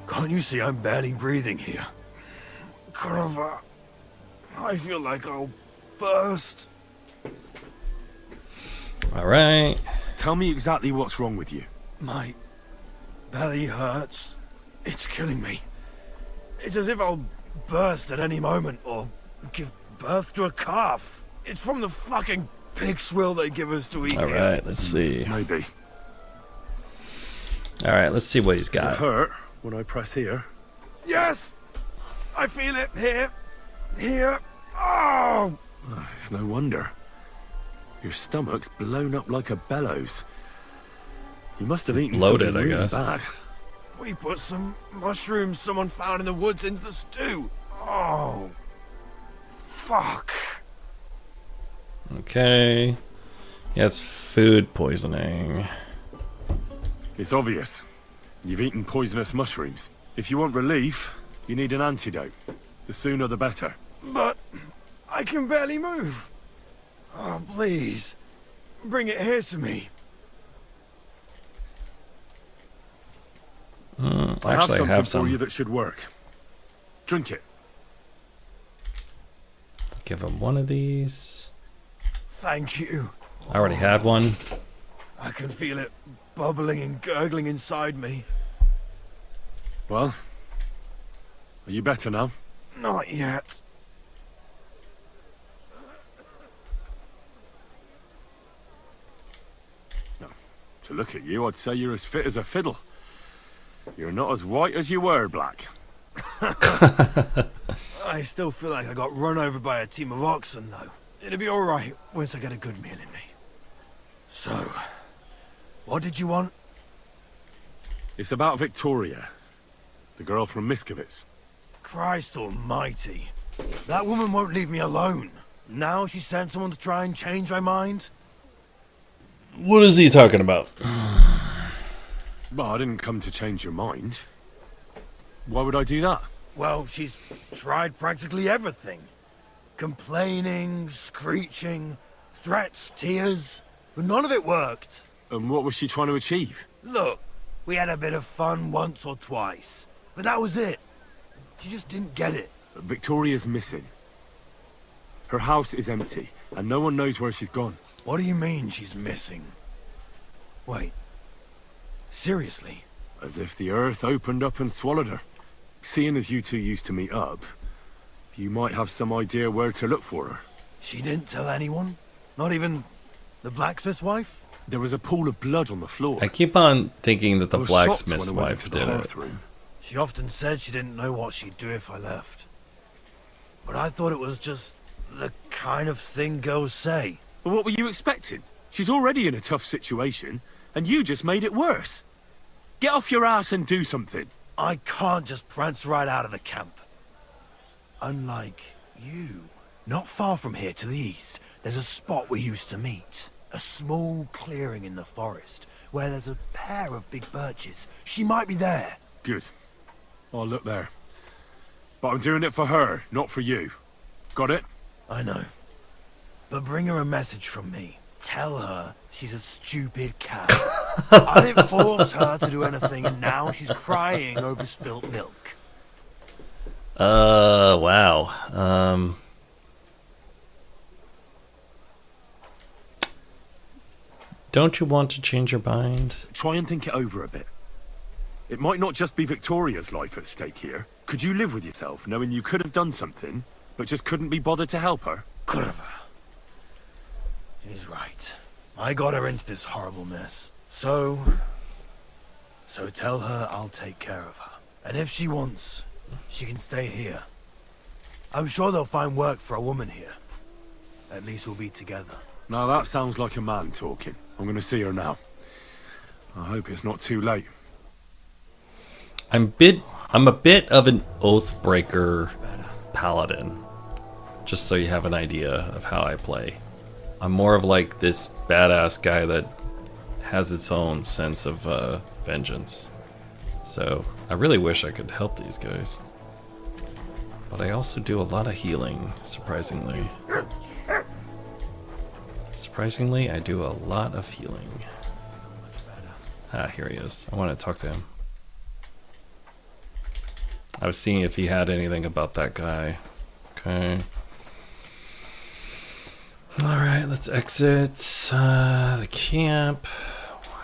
S7: Can't you see I'm barely breathing here? Carver, I feel like I'll burst.
S1: Alright.
S6: Tell me exactly what's wrong with you.
S7: My belly hurts. It's killing me. It's as if I'll burst at any moment or give birth to a calf.
S10: It's from the fucking pig swill they give us to eat
S1: All
S10: here.
S1: right, let's see.
S6: Maybe.
S1: All right, let's see what he's got.
S6: It hurt when I press here.
S10: Yes! I feel it here. Here. Oh!
S6: It's no wonder. Your stomach's blown up like a bellows. You must have eaten
S1: bloated,
S6: something
S1: I
S6: really
S1: guess.
S6: bad.
S10: We put some mushrooms someone found in the woods into the stew. Oh. Fuck.
S1: Okay. Yes, food poisoning.
S6: It's obvious. You've eaten poisonous mushrooms. If you want relief, you need an antidote. The sooner the better.
S10: But I can barely move. Oh, please. Bring it here to me.
S6: I have
S1: Actually,
S6: something
S1: I have
S6: for
S1: some.
S6: you that should work. Drink it.
S1: Give him one of these.
S10: Thank you.
S1: I already had one.
S10: I can feel it bubbling and gurgling inside me.
S6: Well, are you better now?
S10: Not yet.
S6: To look at you, I'd say you're as fit as a fiddle. You're not as white as you were, Black.
S10: I still feel like I got run over by a team of oxen, though. It'll be alright once I get a good meal in me. So, what did you want?
S6: It's about Victoria, the girl from Miskovitz.
S10: Christ almighty. That woman won't leave me alone. Now she sent someone to try and change my mind?
S1: What is he talking about?
S6: Well, I didn't come to change your mind. Why would I do that?
S10: Well, she's tried practically everything. Complaining, screeching, threats, tears. But none of it worked.
S6: And what was she trying to achieve?
S10: Look, we had a bit of fun once or twice. But that was it. She just didn't get it.
S6: Victoria's missing. Her house is empty, and no one knows where she's gone.
S10: What do you mean she's missing? Wait. Seriously?
S6: As if the earth opened up and swallowed her. Seeing as you two used to meet up, you might have some idea where to look for her.
S10: She didn't tell anyone? Not even the blacksmith's wife?
S6: There was a pool of blood on the floor.
S1: I keep on thinking that the
S6: I was shocked
S1: blacksmith's
S6: when I went
S1: wife
S6: into the
S1: did it.
S6: hearth room.
S10: She often said she didn't know what she'd do if I left. But I thought it was just the kind of thing girls say.
S6: But what were you expecting? She's already in a tough situation, and you just made it worse. Get off your ass and do something.
S10: I can't just prance right out of the camp. Unlike you. Not far from here to the east, there's a spot we used to meet. A small clearing in the forest, where there's a pair of big birches. She might be there.
S6: Good. I'll look there. But I'm doing it for her, not for you. Got it?
S10: I know. But bring her a message from me. Tell her she's a stupid cat. I didn't force her to do anything, and now she's crying over spilt milk.
S1: Wow. Don't you want to change your mind?
S6: Try and think it over a bit. It might not just be Victoria's life at stake here. Could you live with yourself, knowing you could have done something, but just couldn't be bothered to help her?
S10: Could have. He's right. I got her into this horrible mess. So tell her I'll take care of her. And if she wants, she can stay here. I'm sure they'll find work for a woman here. At least we'll be together.
S6: Now that sounds like a man talking. I'm going to see her now. I hope it's not too late.
S1: I'm a bit of an oathbreaker paladin. Just so you have an idea of how I play. I'm more of like this badass guy that has its own sense of vengeance. So I really wish I could help these guys. But I also do a lot of healing, surprisingly. Surprisingly, I do a lot of healing. Ah, here he is. I want to talk to him. I was seeing if he had anything about that guy. Okay. Alright, let's exit the camp.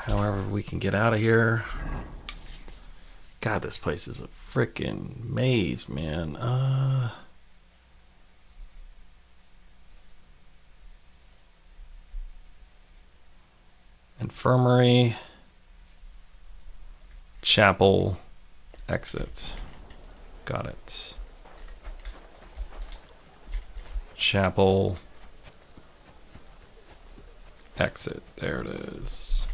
S1: However we can get out of here. God, this place is a freaking maze, man. infirmary, chapel, exit. Got it. Chapel, exit. There it is.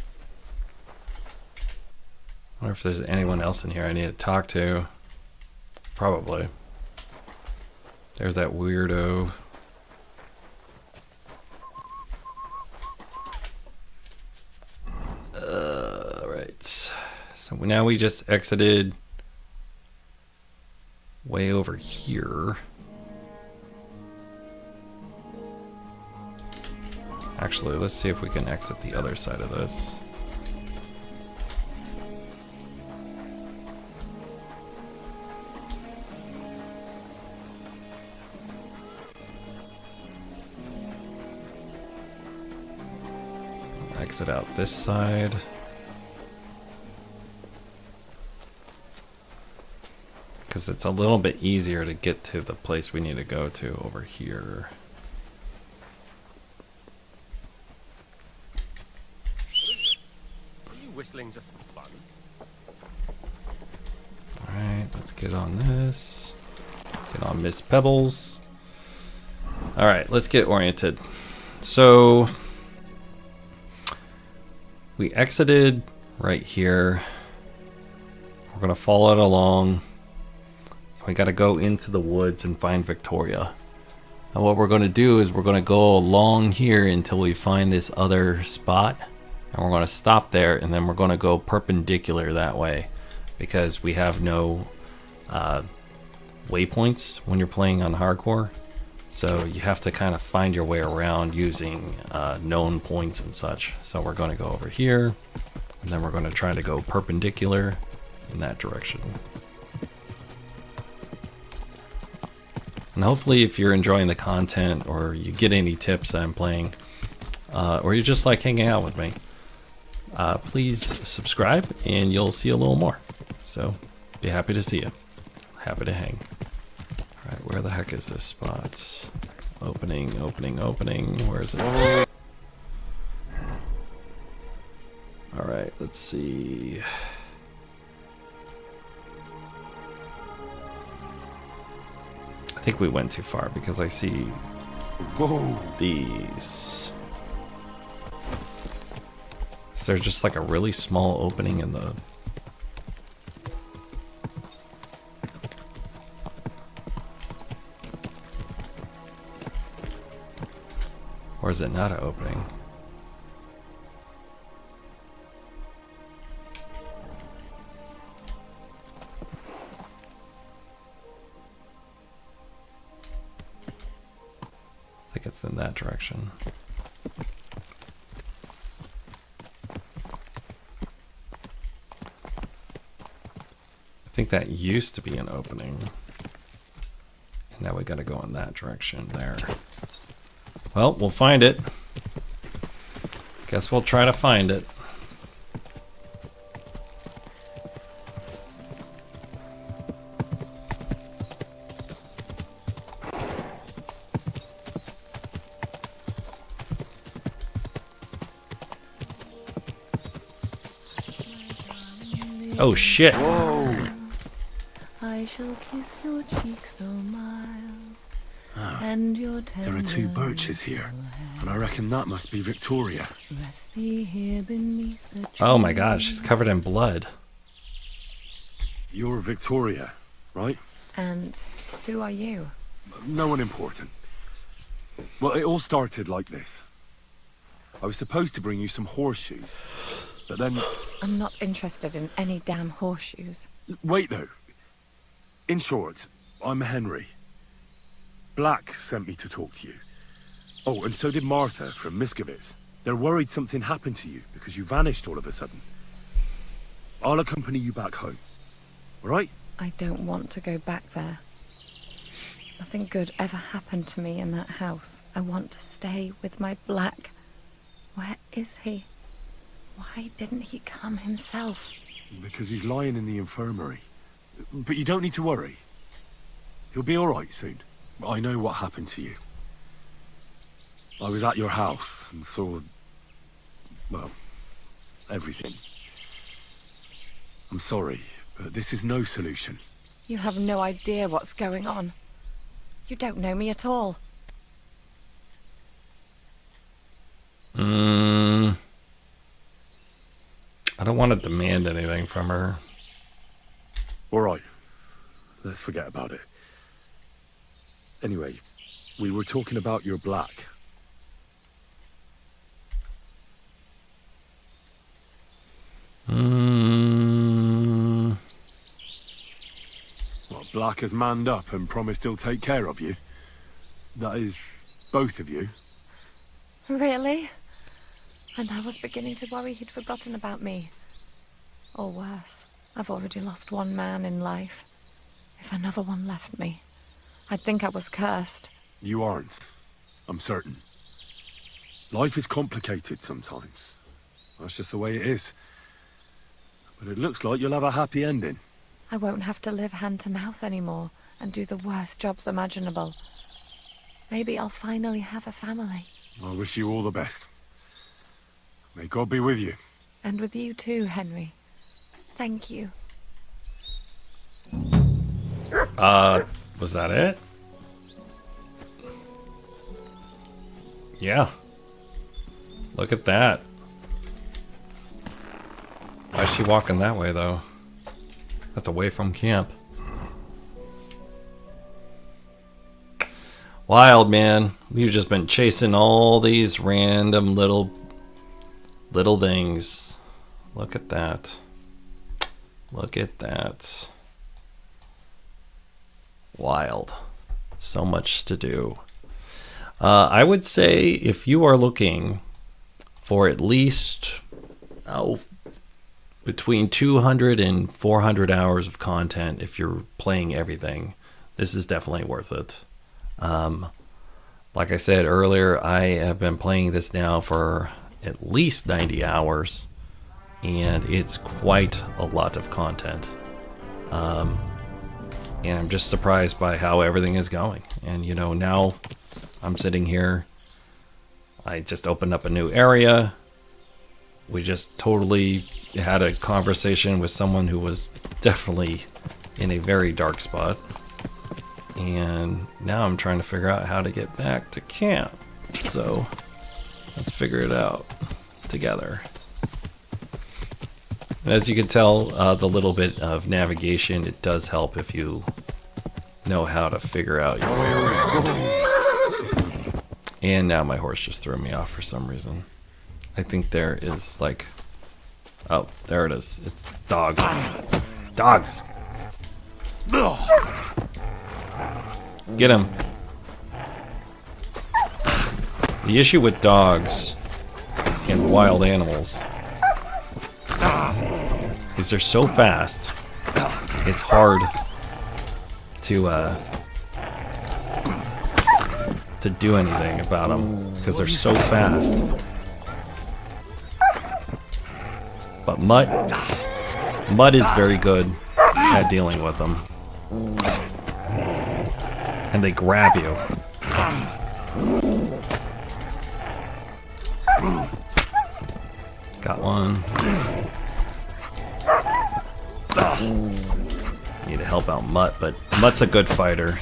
S1: I wonder if there's anyone else in here I need to talk to. Probably. There's that weirdo. Right. So now we just exited way over here. Actually, let's see if we can exit the other side of this. Exit out this side. Because it's a little bit easier to get to the place we need to go to over here.
S13: Are you whistling just for fun?
S1: Alright, let's get on this. Get on Miss Pebbles. Alright, let's get oriented. So we exited right here. We're gonna follow it along. We gotta go into the woods and find Victoria. And what we're gonna do is we're gonna go along here until we find this other spot. And we're gonna stop there, and then we're gonna go perpendicular that way. Because we have no waypoints when you're playing on hardcore. So you have to kind of find your way around using known points and such. So we're going to go over here, and then we're going to try to go perpendicular in that direction. And hopefully if you're enjoying the content, or you get any tips that I'm playing, or you just like hanging out with me, please subscribe and you'll see a little more. So be happy to see you. Happy to hang. Alright, where the heck is this spot? Opening, opening, opening. Where is it? Alright, let's see. I think we went too far because I see these. Is there just like a really small opening in the... Or is it not an opening? I think it's in that direction. I think that used to be an opening. And now we gotta go in that direction there. Well, we'll find it. Guess we'll try to find it. Oh shit.
S22: Whoa. I shall kiss your cheek so mild. And your
S6: There are two birches here, and I reckon that must be Victoria.
S22: Rest thee here beneath the
S1: Oh my gosh, she's covered in blood.
S6: You're Victoria, right?
S12: And who are you?
S6: No one important. Well, it all started like this. I was supposed to bring you some horseshoes, but then...
S12: I'm not interested in any damn horseshoes.
S6: Wait, though. In short, I'm Henry. Black sent me to talk to you. Oh, and so did Martha from Miskovitz. They're worried something happened to you because you vanished all of a sudden. I'll accompany you back home. All right?
S12: I don't want to go back there. Nothing good ever happened to me in that house. I want to stay with my Black. Where is he? Why didn't he come himself?
S6: Because he's lying in the infirmary. But you don't need to worry. He'll be all right soon. I know what happened to you. I was at your house and saw... well, everything. I'm sorry, but this is no solution.
S12: You have no idea what's going on. You don't know me at all.
S1: I don't want to demand anything from her.
S6: Alright, let's forget about it. Anyway, we were talking about your black. Well, Black has manned up and promised he'll take care of you. That is, both of you.
S12: Really? And I was beginning to worry he'd forgotten about me. Or worse, I've already lost one man in life. If another one left me, I'd think I was cursed.
S6: You aren't. I'm certain. Life is complicated sometimes. That's just the way it is. But it looks like you'll have a happy ending.
S12: I won't have to live hand to mouth anymore and do the worst jobs imaginable. Maybe I'll finally have a family.
S6: I wish you all the best. May God be with you.
S12: And with you too, Henry. Thank you.
S1: Was that it? Yeah. Look at that. Why is she walking that way, though? That's away from camp. Wild, man. We've just been chasing all these random little things. Look at that. Look at that. Wild. So much to do. I would say if you are looking for at least between 200 and 400 hours of content, if you're playing everything, this is definitely worth it. Like I said earlier, I have been playing this now for at least 90 hours, and it's quite a lot of content. And I'm just surprised by how everything is going. And you know, now I'm sitting here, I just opened up a new area. We just totally had a conversation with someone who was definitely in a very dark spot. And now I'm trying to figure out how to get back to camp. So let's figure it out together. And as you can tell, the little bit of navigation, it does help if you know how to figure out your way around. And now my horse just threw me off for some reason. I think there is like... Oh, there it is. It's dogs. Dogs! Get him. The issue with dogs and wild animals is they're so fast. It's hard to do anything about them because they're so fast. But MUTT is very good at dealing with them. And they grab you. Got one. Need to help out MUTT, but MUTT's a good fighter.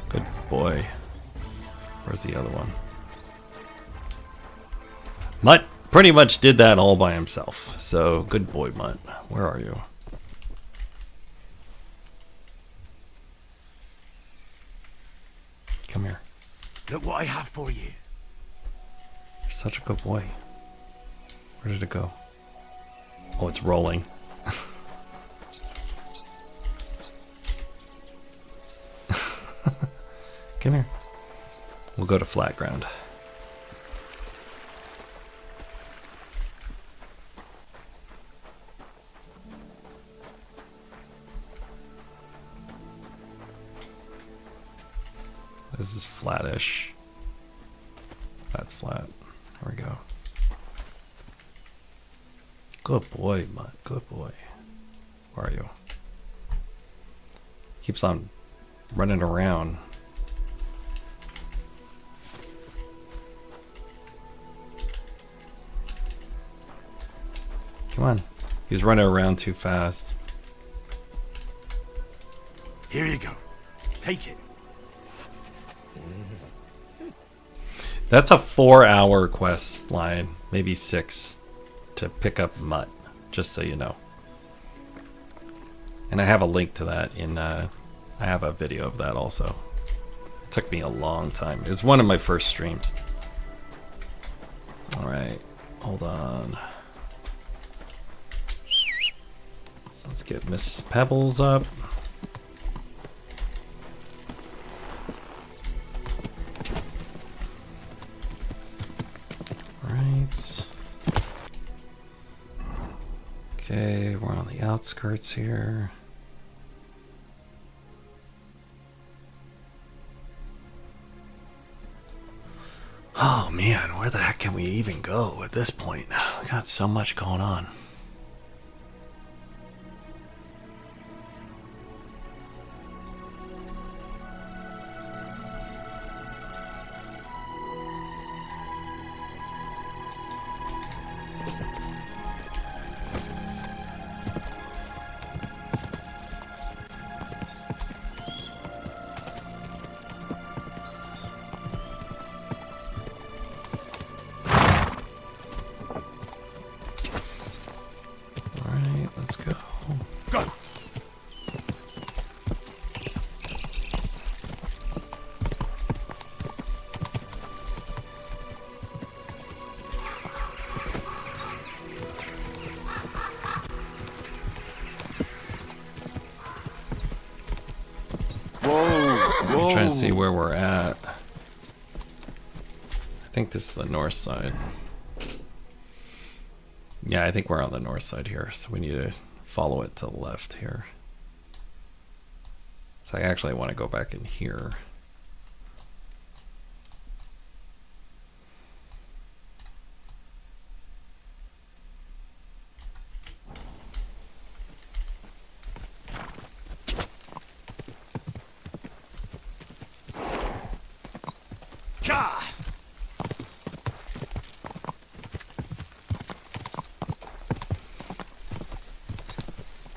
S1: Good boy. Where's the other one? MUTT pretty much did that all by himself. So, good boy, MUTT. Where are you? Come here.
S10: Look what I have for you.
S1: You're such a good boy. Where did it go? Oh, it's rolling. Come here. We'll go to flat ground. This is flattish. That's flat. There we go. Good boy, MUTT. Good boy. Where are you? Keeps on running around. Come on. He's running around too fast.
S10: Here you go. Take it.
S1: That's a 4-hour quest line, maybe 6, to pick up MUTT, just so you know. And I have a link to that in, I have a video of that also. It took me a long time. It was one of my first streams. Alright, hold on. Let's get Miss Pebbles up. Right. Okay, we're on the outskirts here. Oh man, where the heck can we even go at this point? We got so much going on. I'm trying to see where we're at. I think this is the north side. Yeah, I think we're on the north side here, so we need to follow it to the left here. So I actually want to go back in here.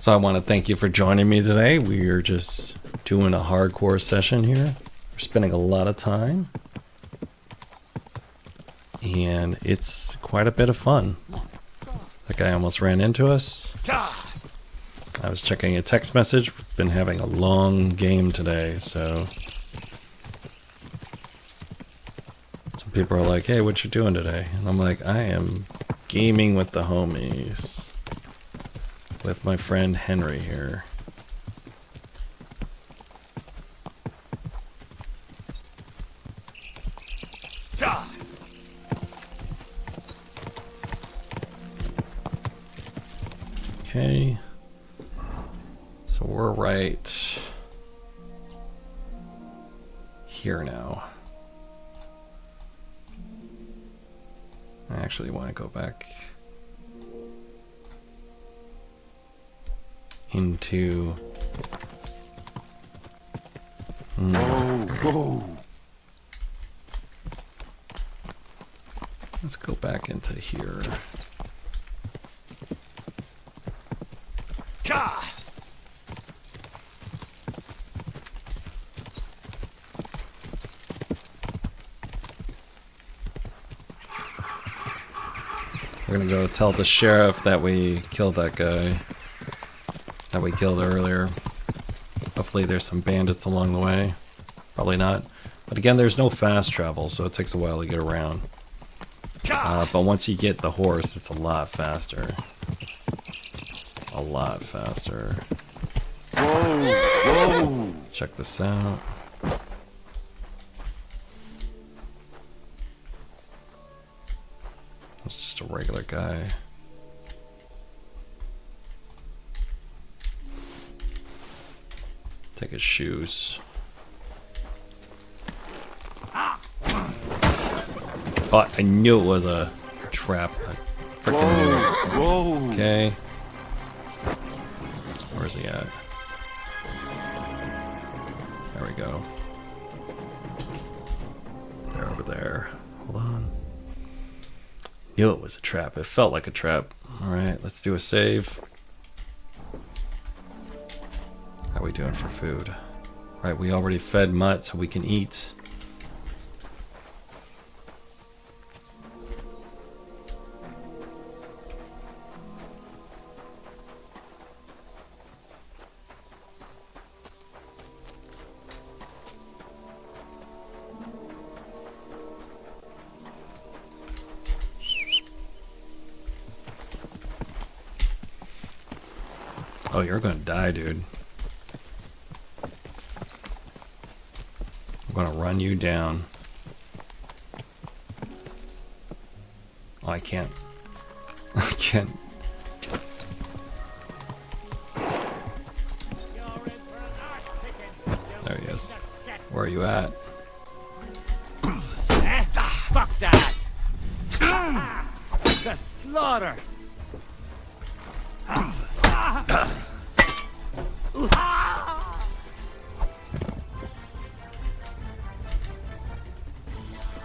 S1: So I want to thank you for joining me today. We are just doing a hardcore session here. We're spending a lot of time. And it's quite a bit of fun. That guy almost ran into us. I was checking a text message. We've been having a long game today, so... Some people are like, hey, what you doing today? And I'm like, I am gaming with the homies. With my friend Henry here. Okay. So we're right here now. I actually want to go back into
S18: Whoa.
S1: Let's go back into here. We're gonna go tell the sheriff that we killed that guy that we killed earlier. Hopefully there's some bandits along the way. Probably not. But again, there's no fast travel, so it takes a while to get around. But once you get the horse, it's a lot faster. A lot faster.
S18: Whoa!
S1: Check this out. It's just a regular guy. Take his shoes. Oh, I knew it was a trap. I freaking knew it.
S18: Whoa!
S1: Okay. Where's he at? There we go. They're over there. Hold on. Knew it was a trap. It felt like a trap. Alright, let's do a save. How are we doing for food? Right, we already fed Mutt, so we can eat. Oh, you're gonna die, dude. I'm gonna run you down. Oh, I can't. I can't. There he is. Where are you at?
S11: Fuck that! The slaughter!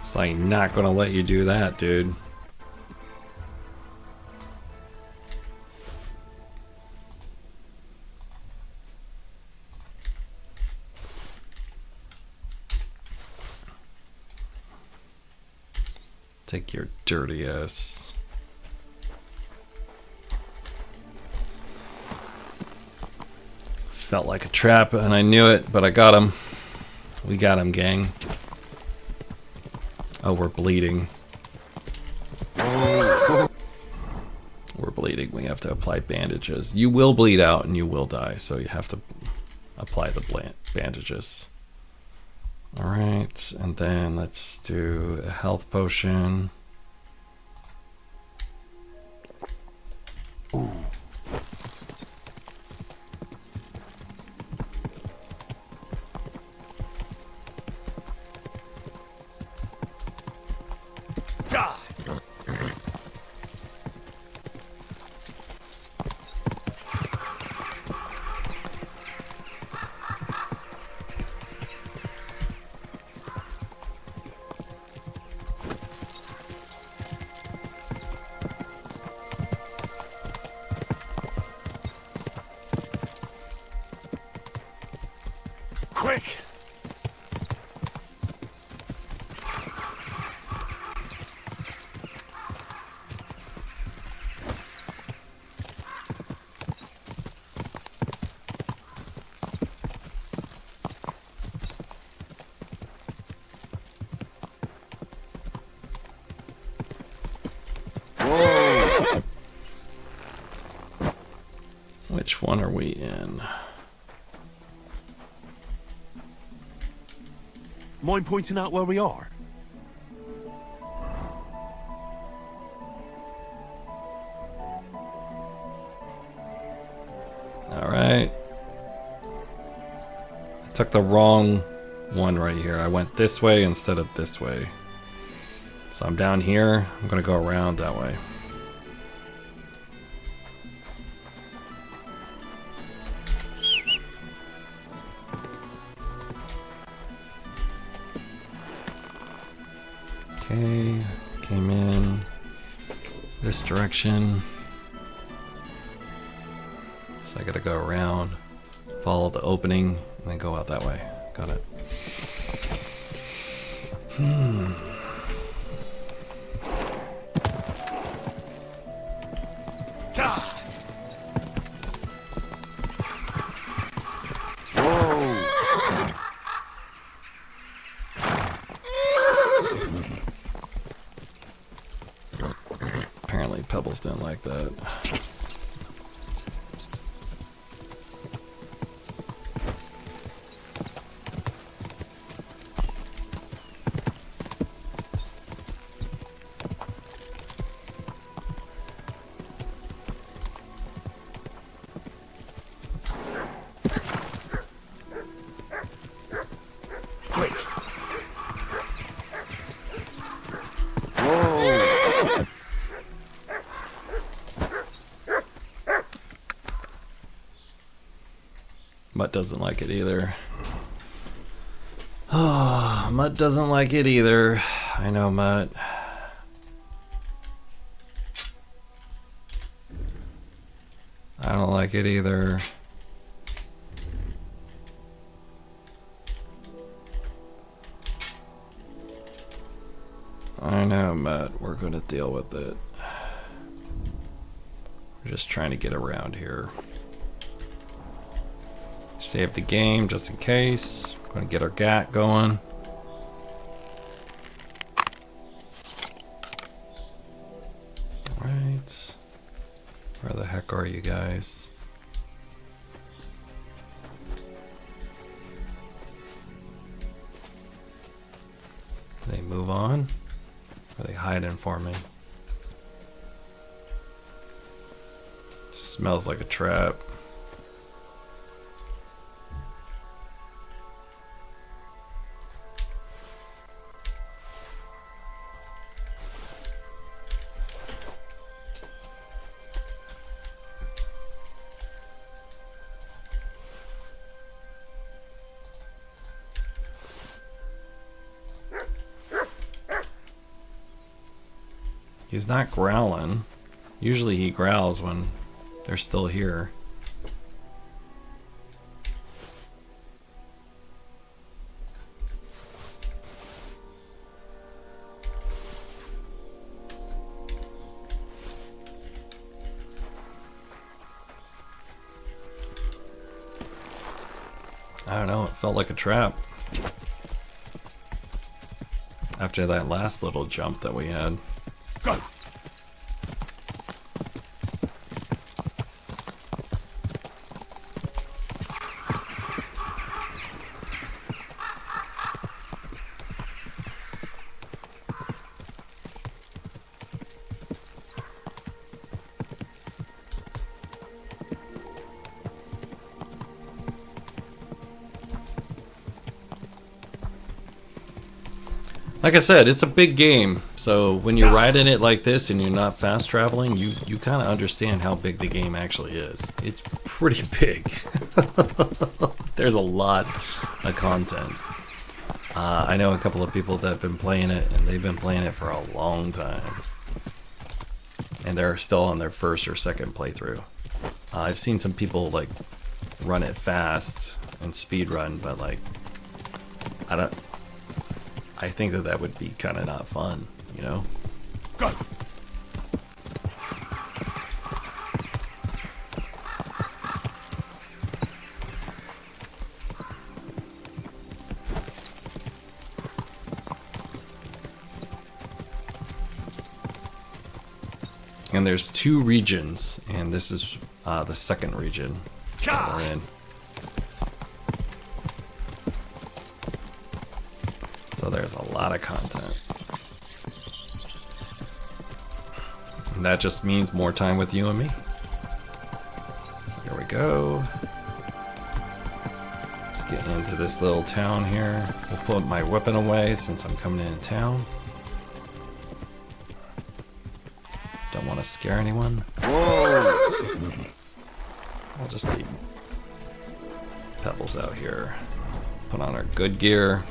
S1: It's like not gonna let you do that, dude. Take your dirty ass. Felt like a trap and I knew it, but I got him. We got him, gang. Oh, we're bleeding. We're bleeding. We have to apply bandages. You will bleed out and you will die, so you have to apply the bandages. Alright, and then let's do a health potion. Ooh.
S2: Quick!
S1: Whoa. Which one are we in?
S2: Mind pointing out where we are?
S1: Alright. I took the wrong one right here. I went this way instead of this way. So I'm down here. I'm gonna go around that way. Okay, came in this direction. So I gotta go around, follow the opening, and then go out that way. Got it. Apparently Pebbles didn't like that. Mutt doesn't like it either. Oh, Mutt doesn't like it either. I know, Mutt. like it either. I know, Matt. We're going to deal with it. We're just trying to get around here. Save the game just in case. We're going to get our GAT going. Alright. Where the heck are you guys? They move on? Or are they hiding for me? Smells like a trap. He's not growling. Usually he growls when they're still here. I don't know, it felt like a trap. After that last little jump that we had. Go! Like I said, it's a big game, so when you're riding it like this and you're not fast traveling, you kind of understand how big the game actually is. It's pretty big. There's a lot of content. I know a couple of people that have been playing it, and they've been playing it for a long time. And they're still on their first or second playthrough. I've seen some people like run it fast and speed run, but like I think that would be kind of not fun, you know? Go! And there's 2 regions, and this is the second region that we're in. So there's a lot of content. And that just means more time with you and me. Here we go. Let's get into this little town here. We'll put my weapon away since I'm coming into town. Don't want to scare anyone. Whoa! I'll just leave Pebbles out here. Put on our good gear.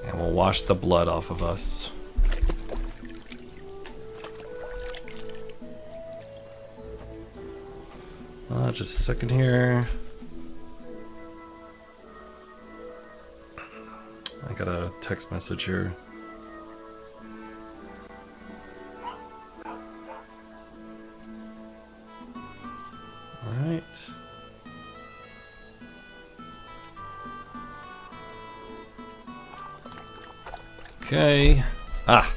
S1: And we'll wash the blood off of us. Just a second here. I got a text message here. All right. Okay. Ah,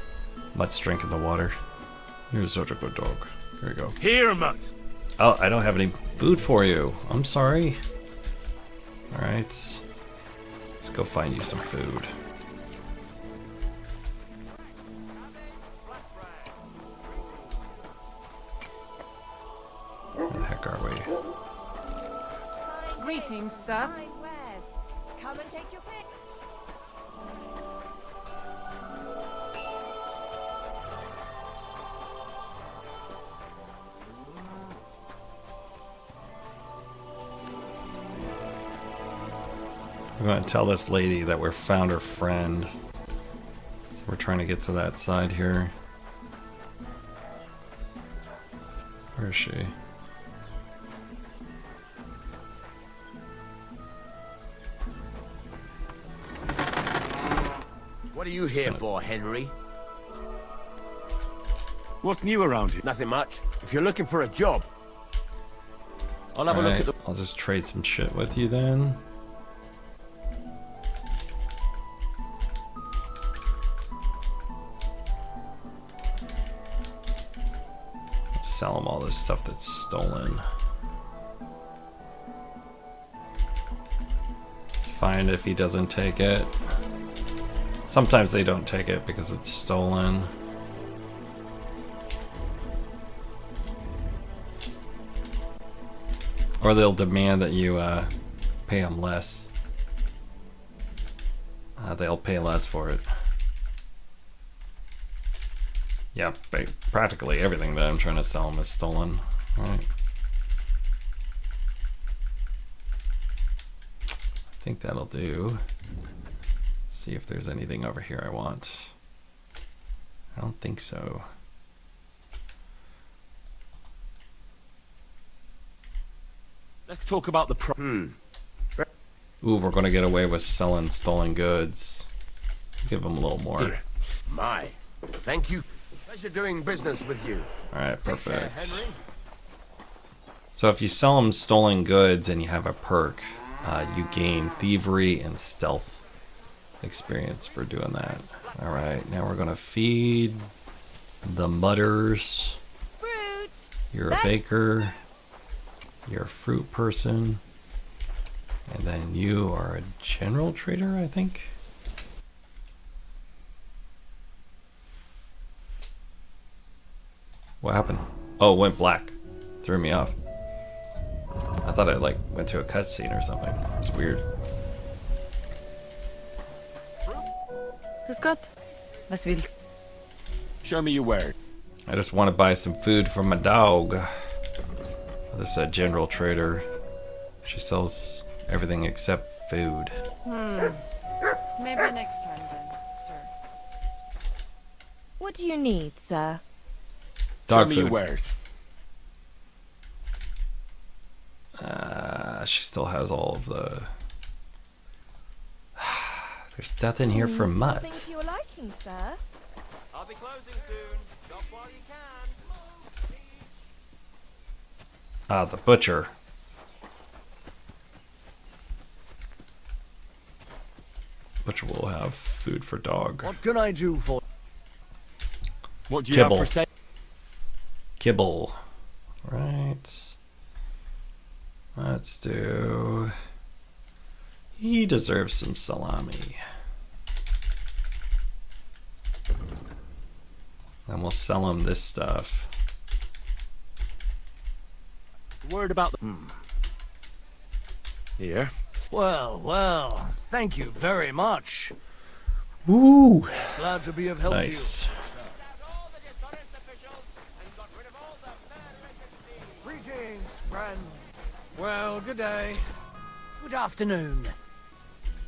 S1: Mutt's drinking the water. You're such a good dog. Here we go.
S2: Here, Mutt.
S1: Oh, I don't have any food for you. I'm sorry. All right. Let's go find you some food. Where the heck are we?
S13: Greetings, sir.
S21: Come and take your pick.
S1: I'm going to tell this lady that we found her friend. We're trying to get to that side here. Where is she?
S2: What are you here for, Henry?
S10: What's new around here?
S2: Nothing much. If you're looking for a job, I'll have a look at the...
S1: I'll just trade some shit with you then. Sell him all this stuff that's stolen. It's fine if he doesn't take it. Sometimes they don't take it because it's stolen. Or they'll demand that you pay them less. They'll pay less for it. Yeah, practically everything that I'm trying to sell them is stolen. Right. I think that'll do. See if there's anything over here I want. I don't think so.
S10: Let's talk about the
S1: Ooh, we're gonna get away with selling stolen goods. Give them a little more.
S2: Here. My, thank you. Pleasure doing business with you.
S1: Alright,
S2: Take care,
S1: perfect.
S2: Henry.
S1: So if you sell them stolen goods and you have a perk, you gain thievery and stealth experience for doing that. Alright, now we're gonna feed the mutters.
S21: Fruit.
S1: You're a baker. You're a fruit person. And then you are a general trader, I think. What happened? Oh, it went black. Threw me off. I thought it like went to a cutscene or something. It's weird.
S22: Grüß Gott. Was willst?
S10: Show me your wares.
S1: I just want to buy some food for my dog. This is a general trader. She sells everything except food.
S22: Maybe next time then, sir.
S21: What do you need, sir?
S1: Dog
S10: Show me your
S1: food.
S10: wares.
S1: She still has all of the... There's nothing here for MUTT.
S21: Think you're liking, sir?
S2: I'll be closing soon. Stop while you can.
S1: Ah, the butcher. Butcher will have food for dog.
S9: What can I do for?
S10: What do you have
S1: Kibble.
S10: for sale?
S1: Kibble. Right. Let's do... He deserves some salami. And we'll sell him this stuff.
S10: Word about the... Here.
S9: Well, well, thank you very much.
S1: Woo!
S9: Glad to be of help
S1: Nice.
S9: to you. Greetings, friend.
S8: Well, good day.
S9: Good afternoon.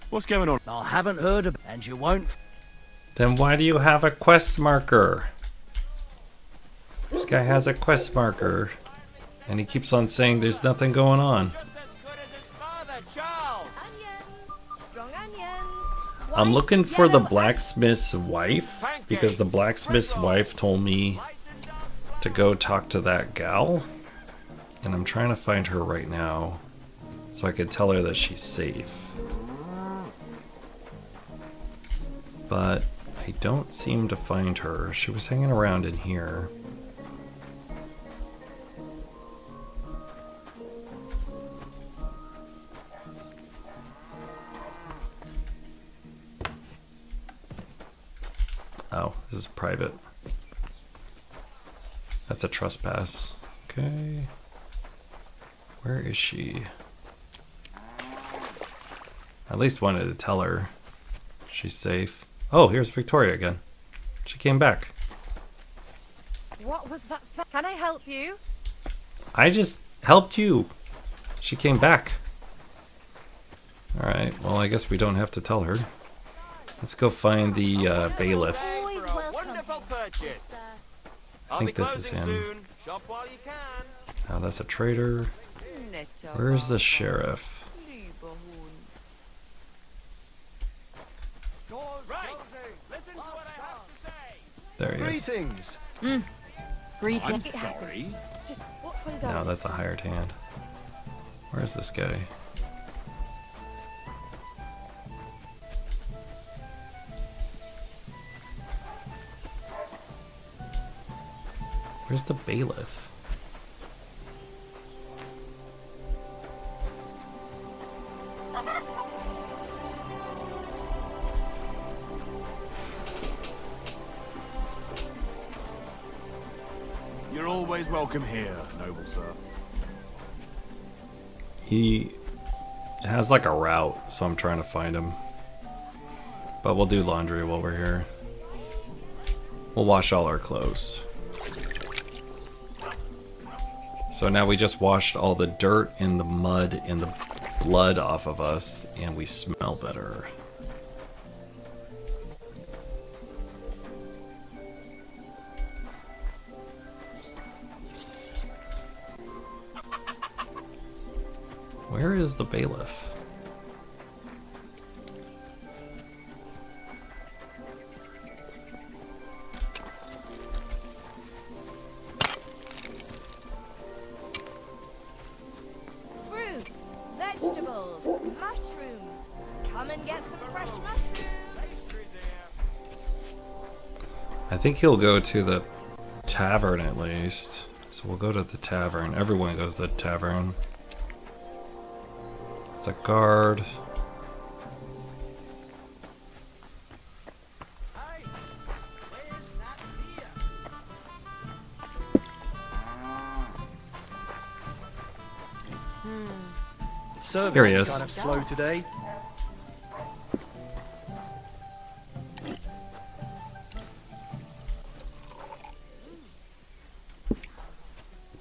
S10: What's going on?
S9: I haven't heard of, and you won't.
S1: Then why do you have a quest marker? This guy has a quest marker. And he keeps on saying there's nothing going on. I'm looking for the blacksmith's wife because the blacksmith's wife told me to go talk to that gal. And I'm trying to find her right now so I could tell her that she's safe. But I don't seem to find her. She was hanging around in here. Oh, this is private. That's a trespass. Okay. Where is she? At least wanted to tell her she's safe. Oh, here's Victoria again. She came back.
S22: What was that? Can I help you?
S1: I just helped you. She came back. Alright, well I guess we don't have to tell her. Let's go find the bailiff.
S2: Wonderful purchase.
S1: I think this is him. Oh, that's a traitor. Where's the sheriff? There he is.
S20: Greetings.
S22: Greetings.
S20: I'm sorry.
S1: No, that's a hired hand. Where's this guy? Where's the bailiff?
S10: You're always welcome here, noble sir.
S1: He has like a route, so I'm trying to find him. But we'll do laundry while we're here. We'll wash all our clothes. So now we just washed all the dirt and the mud and the blood off of us, and we smell better. Where is the bailiff?
S13: Fruit, vegetables, mushrooms. Come and get some fresh mushrooms.
S1: I think he'll go to the tavern at least. So we'll go to the tavern. Everyone goes to the tavern. It's a guard.
S20: Service
S1: Here he
S20: is
S1: is.
S20: kind of slow today.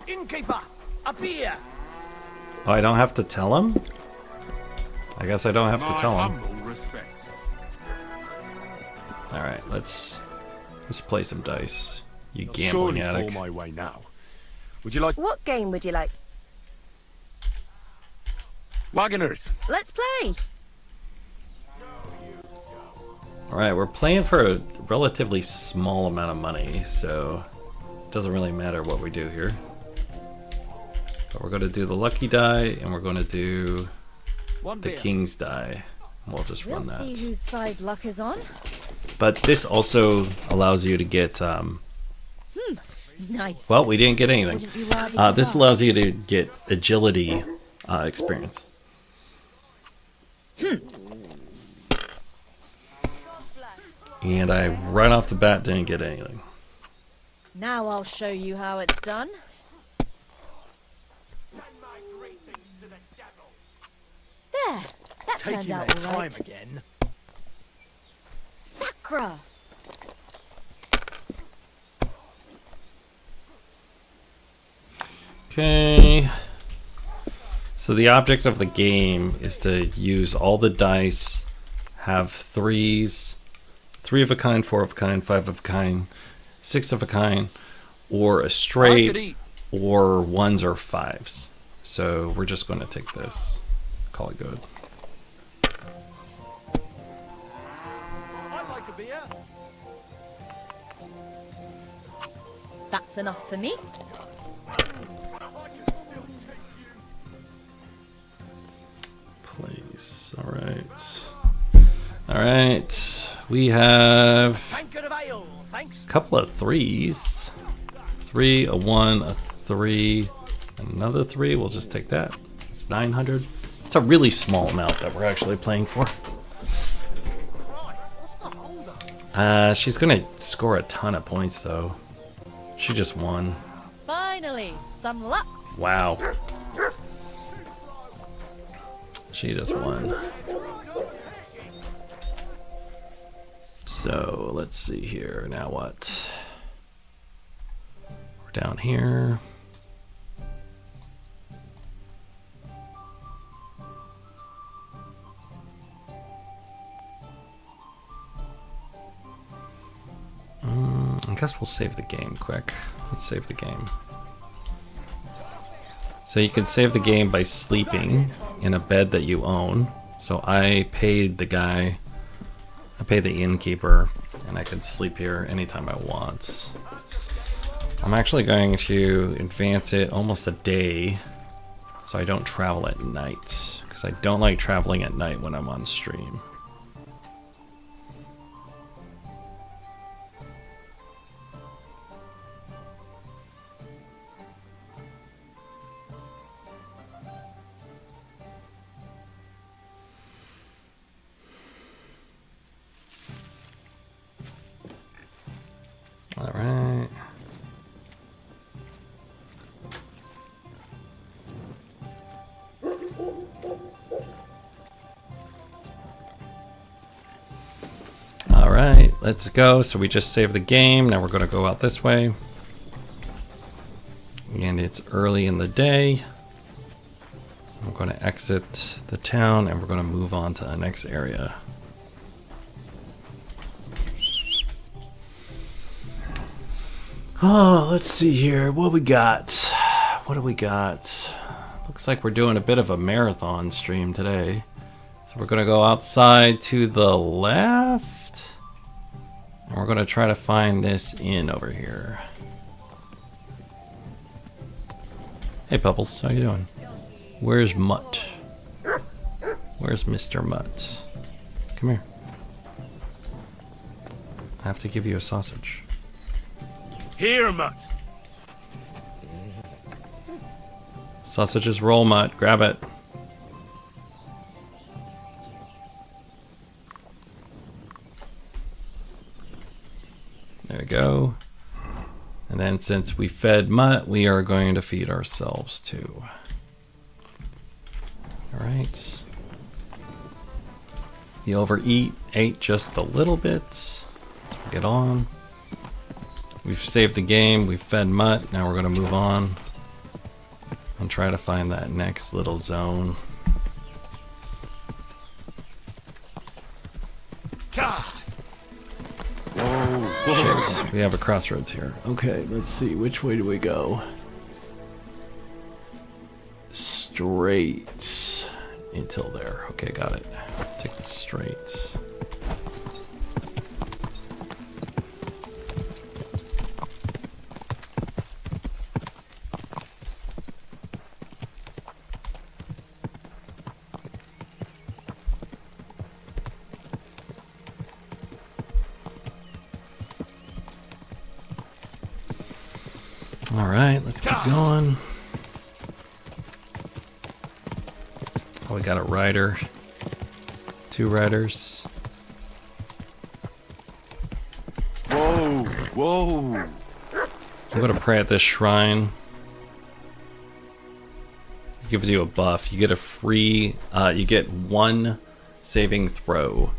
S9: Innkeeper, up here.
S1: Oh, I don't have to tell him? I guess I don't have to tell him. Alright, let's play some dice. You gambling
S6: Surely
S1: addict.
S6: fall my way now. Would you like
S13: What game would you like?
S6: wagoners?
S13: Let's play.
S1: Alright, we're playing for a relatively small amount of money, so it doesn't really matter what we do here. But we're going to do the lucky die, and we're going to do the king's die. We'll just run that.
S13: See whose side luck is on.
S1: But this also allows you to get,
S13: Nice.
S1: well, we didn't get anything.
S13: Wouldn't you rather give
S1: This
S13: up?
S1: allows you to get agility experience. And I, right off the bat, didn't get anything.
S13: Now I'll show you how it's done. There. That
S20: Taking
S13: turned
S20: their
S13: out all
S20: time
S13: right.
S20: again.
S13: Sacra.
S1: Okay. So the object of the game is to use all the dice, have threes, 3 of a kind, 4 of a kind, 5 of a kind, 6 of a kind, or a straight, or 1s or 5s. So we're just going to take this. Call it good.
S20: I'd like a beer.
S13: That's enough for me.
S1: Please. All right. All right. We have
S9: Tankard of ale, thanks.
S1: a couple of 3s. 3, a 1, a 3, another 3. We'll just take that. It's 900. It's a really small amount that we're actually playing for. She's gonna score a ton of points though. She just won.
S13: Finally, some luck.
S1: Wow. She just won. So let's see here. Now what? We're down here. guess we'll save the game quick. Let's save the game. So you can save the game by sleeping in a bed that you own. So I paid the guy, I paid the innkeeper, and I can sleep here anytime I want. I'm actually going to advance it almost a day so I don't travel at night, because I don't like traveling at night when I'm on stream. All right. All right, let's go. So we just saved the game. Now we're going to go out this way. And it's early in the day. I'm going to exit the town and we're going to move on to the next area. Oh, let's see here. What we got? What do we got? Looks like we're doing a bit of a marathon stream today. So we're going to go outside to the left. And we're going to try to find this inn over here. Hey, Pebbles. How you doing? Where's Mutt? Where's Mr. Mutt? Come here. I have to give you a sausage.
S2: Here, Mutt.
S1: Sausages roll, Mutt. Grab it. There we go. And then since we fed Mutt, we are going to feed ourselves too. Alright. You ate just a little bit. Get on. We've saved the game, we've fed Mutt, now we're going to move on and try to find that next little zone. Whoa. Shit, we have a crossroads here. Okay, let's see, which way do we go? Straight until there. Okay, got it. Take it straight. All right, let's keep going. Oh, we got a rider. 2 riders.
S6: Whoa, whoa.
S1: I'm gonna pray at this shrine. It gives you a buff. You get a free, you get 1 saving throw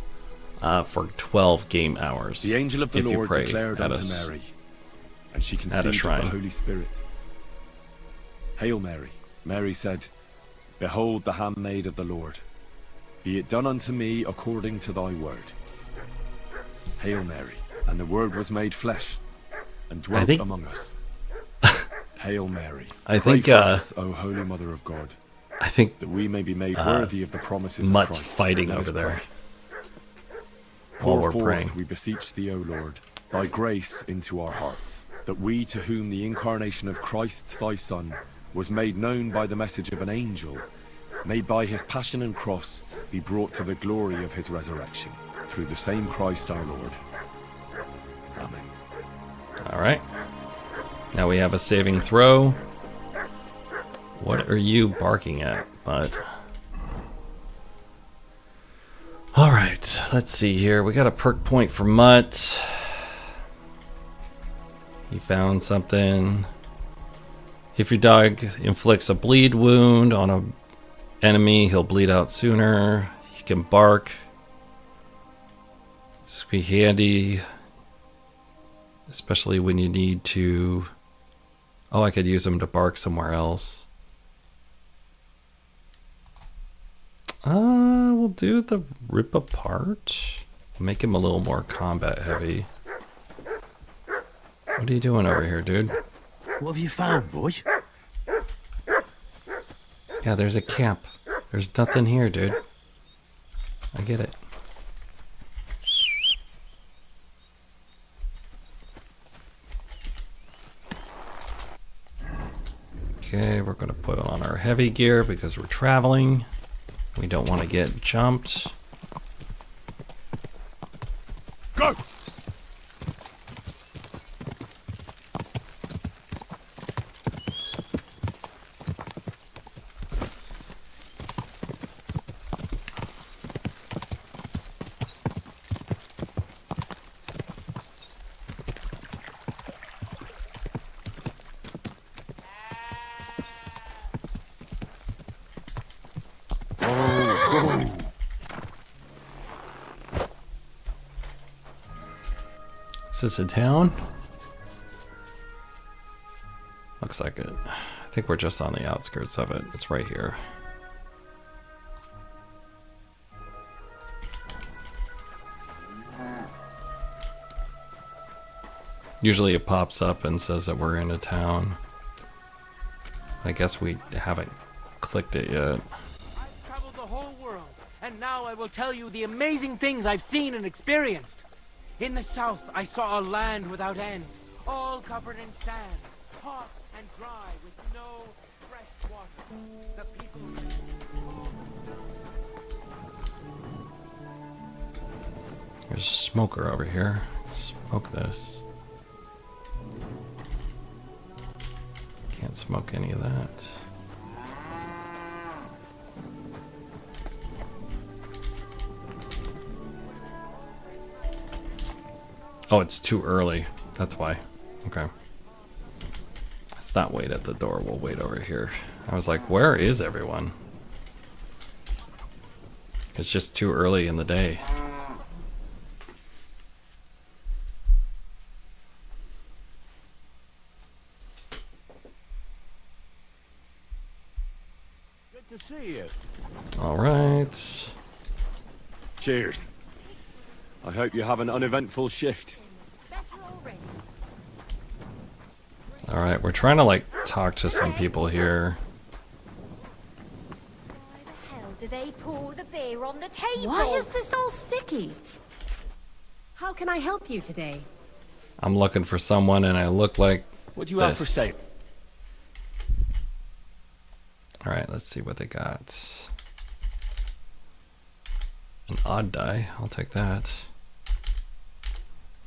S1: for 12 game hours.
S6: The angel of the Lord declared unto Mary, and she conceived of the Holy Spirit. Hail Mary. Mary said, Behold the handmaid of the Lord. Be it done unto me according to thy word. Hail Mary. And the word was made flesh and dwelt among us. Hail Mary.
S1: I think,
S6: pray for us, O Holy Mother of God.
S1: I think
S6: that we may be made worthy of the promises
S1: Mutt's
S6: of Christ.
S1: fighting
S6: Let
S1: over
S6: us
S1: there.
S6: Pour
S1: While we're
S6: forth,
S1: praying.
S6: we beseech thee, O Lord, thy grace into our hearts, that we to whom the incarnation of Christ thy Son was made known by the message of an angel, may by his passion and cross be brought to the glory of his resurrection, through the same Christ our Lord. Amen.
S1: All right. Now we have a saving throw. What are you barking at, bud? All right, let's see here. We got a perk point for Mutt. He found something. If your dog inflicts a bleed wound on an enemy, he'll bleed out sooner. He can bark. This will be handy, especially when you need to... Oh, I could use him to bark somewhere else. We'll do the rip apart. Make him a little more combat heavy. What are you doing over here, dude?
S10: What have you found, boy?
S1: Yeah, there's a camp. There's nothing here, dude. I get it. Okay, we're going to put on our heavy gear because we're traveling. We don't want to get jumped.
S10: Go!
S1: Is this a town? Looks like it. I think we're just on the outskirts of it. It's right here. Usually it pops up and says that we're in a town. I guess we haven't clicked it yet.
S11: I've traveled the whole world, and now I will tell you the amazing things I've seen and experienced. In the south, I saw a land without end, all covered in sand, hot and dry, with no fresh water. The people...
S1: There's a smoker over here. Smoke this. Can't smoke any of that. Oh, it's too early. That's why. Okay. Let's not wait at the door. We'll wait over here. I was like, where is everyone? It's just too early in the day.
S10: Good to see you.
S1: All right.
S6: Cheers. I hope you have an uneventful shift.
S1: All right, we're trying to like talk to some people here.
S15: How do they pour the beer on the table?
S16: Why is this all sticky? How can I help you today?
S1: I'm looking for someone and I look like
S6: What do you have for
S1: this.
S6: sale?
S1: All right, let's see what they got. An odd die. I'll take that.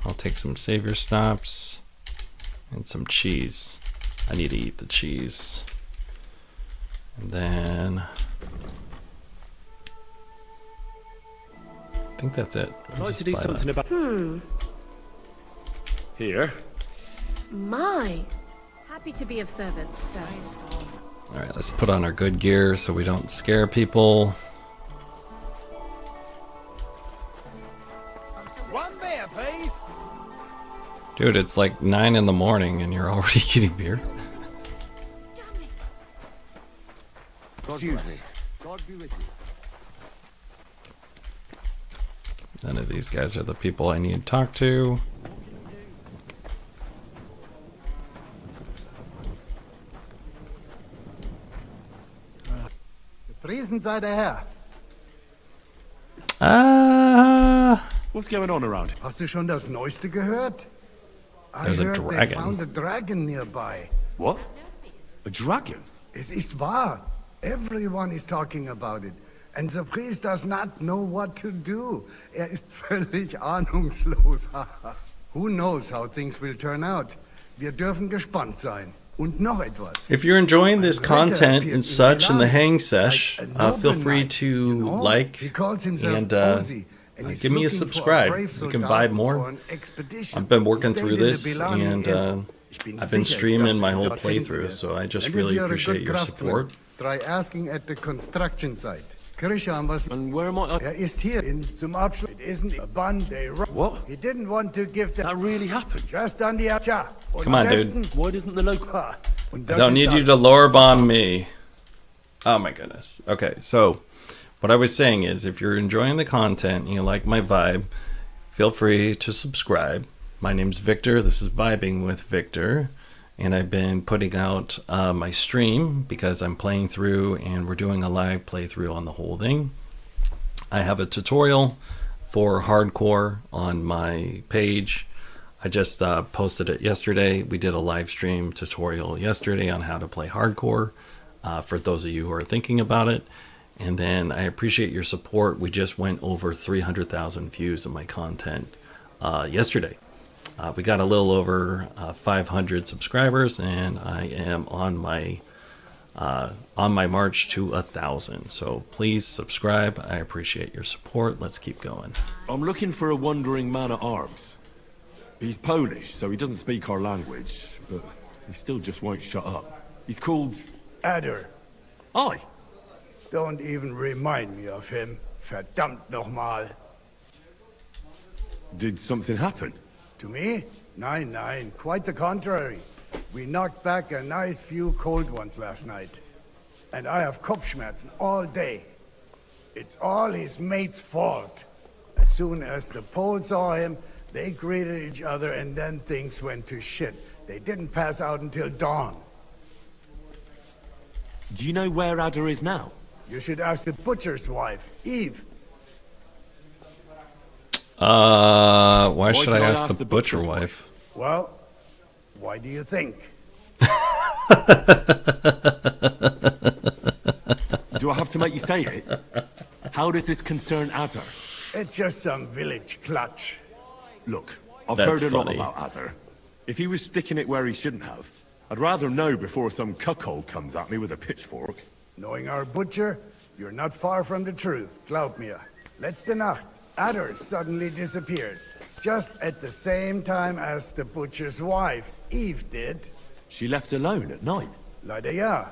S1: I'll take some savior stops and some cheese. I need to eat the cheese. And then I think that's it.
S6: I'd like to do something about here.
S16: My. Happy to be of service, sir.
S1: All right, let's put on our good gear so we don't scare people.
S10: One beer, please.
S1: Dude, it's like 9 in the morning and you're already eating beer.
S10: Excuse me. God be with you.
S1: None of these guys are the people I need to talk to.
S8: Gepriesen sei der Herr.
S6: What's going on around?
S8: Hast du schon das Neueste gehört?
S1: There's a
S8: heard
S1: dragon.
S8: They found a dragon nearby.
S6: What? A dragon?
S8: Es ist wahr. Everyone is talking about it. And the priest does not know what to do. Ist völlig ahnungslos. Who knows how things will turn out? Wir dürfen gespannt sein. Und noch etwas.
S1: If you're enjoying this content and such in the hang sesh, feel free to like and give me a subscribe. You can buy more. I've been working through this and I've been streaming my whole playthrough, so I just really appreciate your support.
S8: Try asking at the construction site.
S6: And where am I?
S8: Ist hier zum Abschluss. It isn't a band.
S6: What?
S8: He didn't want to give that.
S6: That really happened?
S8: Just on the Tja.
S1: Come on, dude.
S6: Why doesn't the local...
S1: I don't need you to lore bomb me. Oh my goodness. Okay, so what I was saying is if you're enjoying the content and you like my vibe, feel free to subscribe My name's Victor. This is Vibing with Victor. And I've been putting out my stream because I'm playing through and we're doing a live playthrough on the whole thing. I have a tutorial for hardcore on my page. I just posted it yesterday. We did a live stream tutorial yesterday on how to play hardcore for those of you who are thinking about it. And then I appreciate your support. We just went over 300,000 views of my content yesterday. We got a little over 500 subscribers, and I am on my march to 1,000. So please subscribe. I appreciate your support. Let's keep going.
S6: I'm looking for a wandering man at arms. He's Polish, so he doesn't speak our language, but he still just won't shut up. He's called...
S8: Adder.
S6: Aye.
S8: Don't even remind me of him. Verdammt nochmal.
S6: Did something happen?
S8: To me? Nein, nein, quite the contrary. We knocked back a nice few cold ones last night. And I have Kopfschmerzen all day. It's all his mate's fault. As soon as the Poles saw him, they greeted each other and then things went to shit. They didn't pass out until dawn.
S6: Do you know where Adder is now?
S8: You should ask the butcher's wife, Eve.
S1: Why should I ask the butcher wife?
S8: Well, why do you think?
S6: Do I have to make you say it? How does this concern Adder?
S8: It's just some village clutch.
S6: Look, I've
S1: That's
S6: heard a lot
S1: funny.
S6: about Adder. If he was sticking it where he shouldn't have, I'd rather know before some cuckold comes at me with a pitchfork.
S8: Knowing our butcher, you're not far from the truth, glaub mir. Letzte Nacht, Adder suddenly disappeared. Just at the same time as the butcher's wife, Eve, did.
S6: She left alone at night?
S8: Leider ja.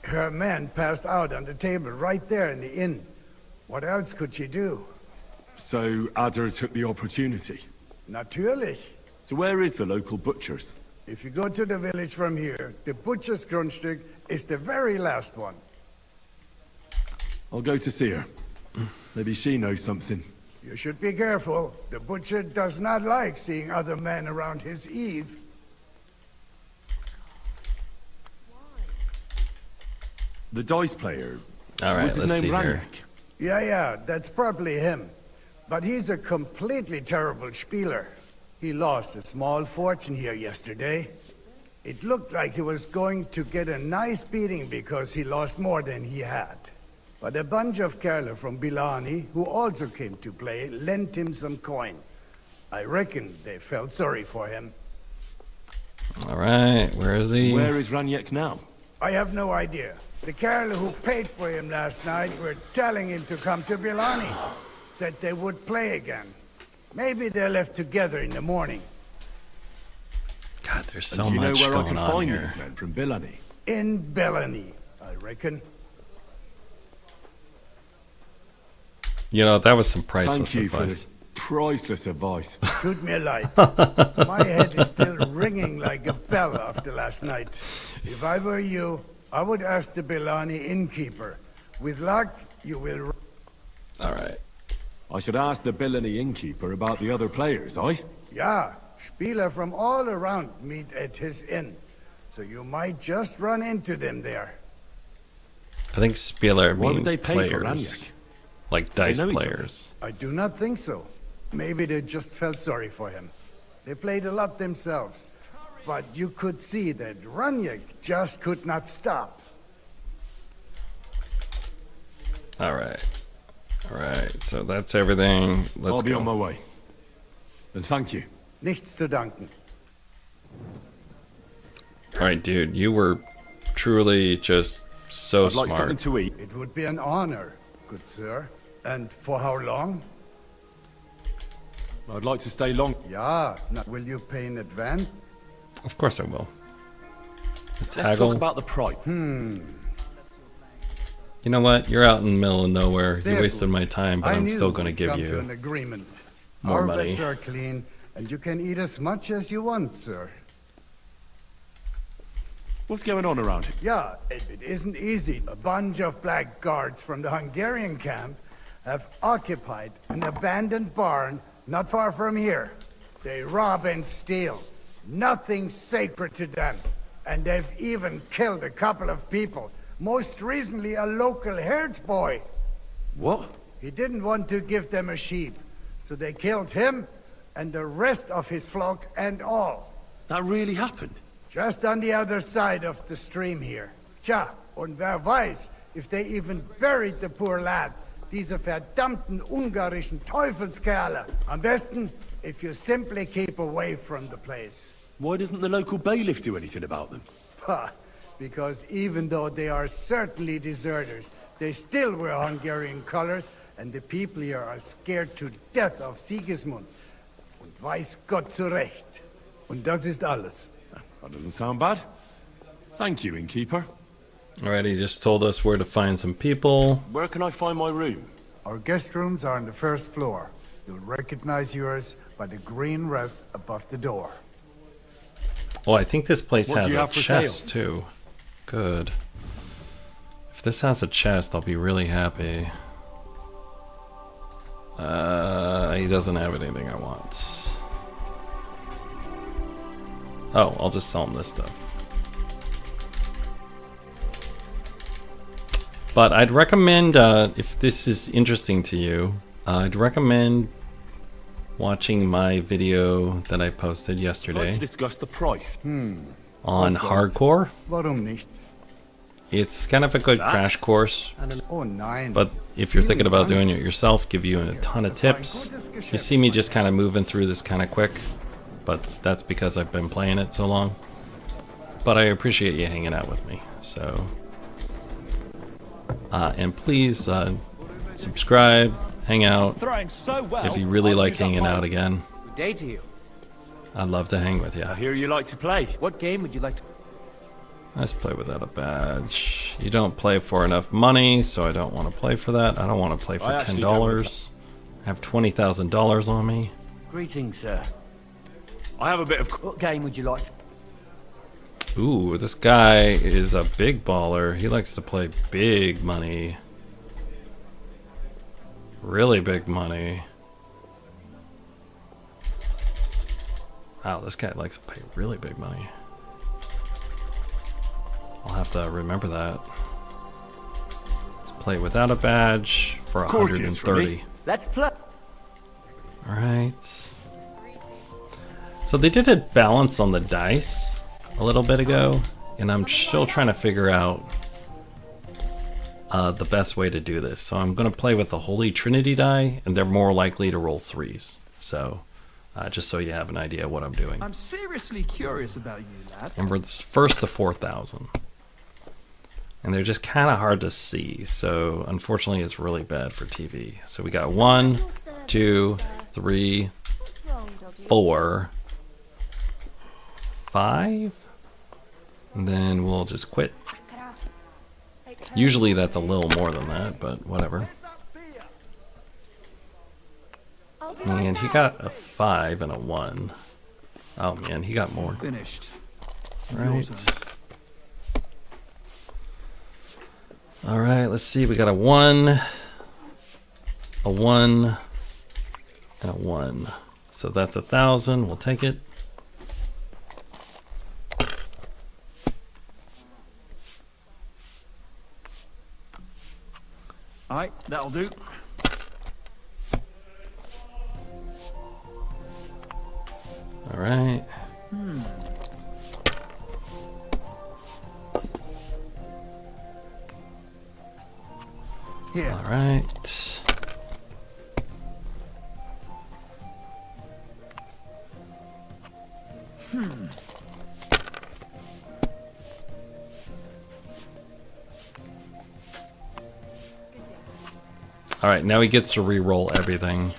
S8: Her man passed out on the table right there in the inn. What else could she do?
S6: So Adder took the opportunity?
S8: Natürlich.
S6: So where is the local butcher's?
S8: If you go to the village from here, the butcher's Grundstück is the very last one.
S6: I'll go to see her. Maybe she knows something.
S8: You should be careful. The butcher does not like seeing other men around his Eve.
S6: The dice player.
S1: All right,
S6: was his
S1: let's
S6: name
S1: see here.
S6: Raniak?
S8: Yeah, that's probably him. But he's a completely terrible spieler. He lost a small fortune here yesterday. It looked like he was going to get a nice beating because he lost more than he had. But a bunch of Kerle from Bilani, who also came to play, lent him some coin. I reckon they felt sorry for him.
S1: All right, where is he?
S6: Where is Raniak now?
S8: I have no idea. The Kerle who paid for him last night were telling him to come to Bilani. Said they would play again. Maybe they left together in the morning.
S1: God, there's so
S6: And do you know
S1: much
S6: where I
S1: going
S6: can
S1: on
S6: find
S1: here.
S6: these men from Bilani?
S8: In Bilani, I reckon.
S1: You know, that was some priceless
S6: Thank you for
S1: advice.
S6: this priceless advice.
S8: Tut mir leid. My head is still ringing like a bell after last night. If I were you, I would ask the Bilani innkeeper. With luck, you will...
S1: All right.
S6: I should ask the Bilani innkeeper about the other players, aye?
S8: Yeah, Spieler from all around meet at his inn. So you might just run into them there.
S1: I think Spieler
S6: Why would
S1: means
S6: they pay for
S1: players.
S6: Raniak?
S1: Like
S6: They
S1: dice
S6: know each other.
S1: players.
S8: I do not think so. Maybe they just felt sorry for him. They played a lot themselves. But you could see that Raniak just could not stop.
S1: All right. All right, so that's everything. Let's
S6: I'll be
S1: go.
S6: on my way. And thank you.
S8: Nichts zu danken.
S1: All right, dude, you were truly just so
S6: I'd like
S1: smart.
S6: something to eat.
S8: It would be an honor, good sir. And for how long?
S6: I'd like to stay long.
S8: Yeah, will you pay in advance?
S1: Of course I will. Let's
S6: Let's
S1: haggle.
S6: talk about the price.
S1: You know what? You're out in the middle of nowhere. You
S8: Sehr
S1: wasted
S8: gut.
S1: my time, but
S8: I
S1: I'm
S8: knew
S1: still going to
S8: we'd
S1: give
S8: come to
S1: you
S8: an agreement.
S1: more
S8: Our
S1: money.
S8: beds are clean, and you can eat as much as you want, sir.
S6: What's going on around here?
S8: Yeah, it isn't easy. A bunch of black guards from the Hungarian camp have occupied an abandoned barn not far from here. They rob and steal. Nothing's sacred to them. And they've even killed a couple of people. Most recently, a local herds boy.
S7: What?
S8: He didn't want to give them a sheep. So they killed him and the rest of his flock and all.
S7: That really happened?
S8: Just on the other side of the stream here. Tja, und wer weiß, if they even buried the poor lad. Diese verdammten ungarischen Teufelskerle. Am besten, if you simply keep away from the place.
S7: Why doesn't the local bailiff do anything about them?
S8: Because even though they are certainly deserters, they still wear Hungarian colors, and the people here are scared to death of Sigismund. Und weiß Gott zu Recht. Und das ist alles.
S6: That doesn't sound bad. Thank you, innkeeper.
S1: Alright, he just told us where to find some people.
S6: Where can I find my room?
S8: Our guest rooms are on the first floor. You'll recognize yours by the green wreath above the door.
S1: Oh, I think this place
S6: What
S1: has
S6: do you
S1: a
S6: have for
S1: chest
S6: sale?
S1: too. Good. If this has a chest, I'll be really happy. He doesn't have anything I want. Oh, I'll just sell him this stuff. But I'd recommend, if this is interesting to you, I'd recommend watching my video that I posted yesterday.
S7: Let's discuss the price.
S1: On hardcore.
S8: Warum nicht?
S1: It's kind of a good crash course.
S8: Oh nein.
S1: But if you're thinking about doing it yourself, give you a ton of tips. You see me just kind of moving through this kind of quick, but that's because I've been playing it so long. But I appreciate you hanging out with me. So, and please subscribe, hang out. If you really like hanging out again,
S11: Good day to you.
S1: I'd love to hang with you.
S7: I hear you like to play.
S11: What game would you like to...
S1: Let's play without a badge. You don't play for enough money, so I don't want to play for that. I don't want to play for
S7: I actually
S1: $10. I have $20,000 on me.
S11: Greetings, sir.
S7: I have a bit of...
S11: What game would you like to...
S1: Ooh, this guy is a big baller. He likes to play big money. Really big money. Wow, this guy likes to pay really big money. I'll have to remember that. Let's play without a badge for
S7: Courteous for
S1: 130.
S7: me.
S11: Let's play.
S1: Alright. So they did a balance on the dice a little bit ago, and I'm still trying to figure out the best way to do this. So I'm going to play with the Holy Trinity die, and they're more likely to roll threes. So just so you have an idea of what I'm doing.
S3: I'm seriously curious about you, lad.
S1: Remember, it's first to 4,000. And they're just kind of hard to see, so unfortunately it's really bad for TV. So we got 1, 2, 3, 4, 5, and then we'll just quit. Usually that's a little more than that, but whatever. And he got a 5 and a 1. Oh man, he got more.
S3: Finished.
S1: Right. Alright, let's see. We got a 1, a 1, and a 1. So that's 1,000. We'll take it.
S3: Alright, that'll do.
S1: Alright.
S3: Here.
S1: Alright. Alright, now he gets to re-roll everything.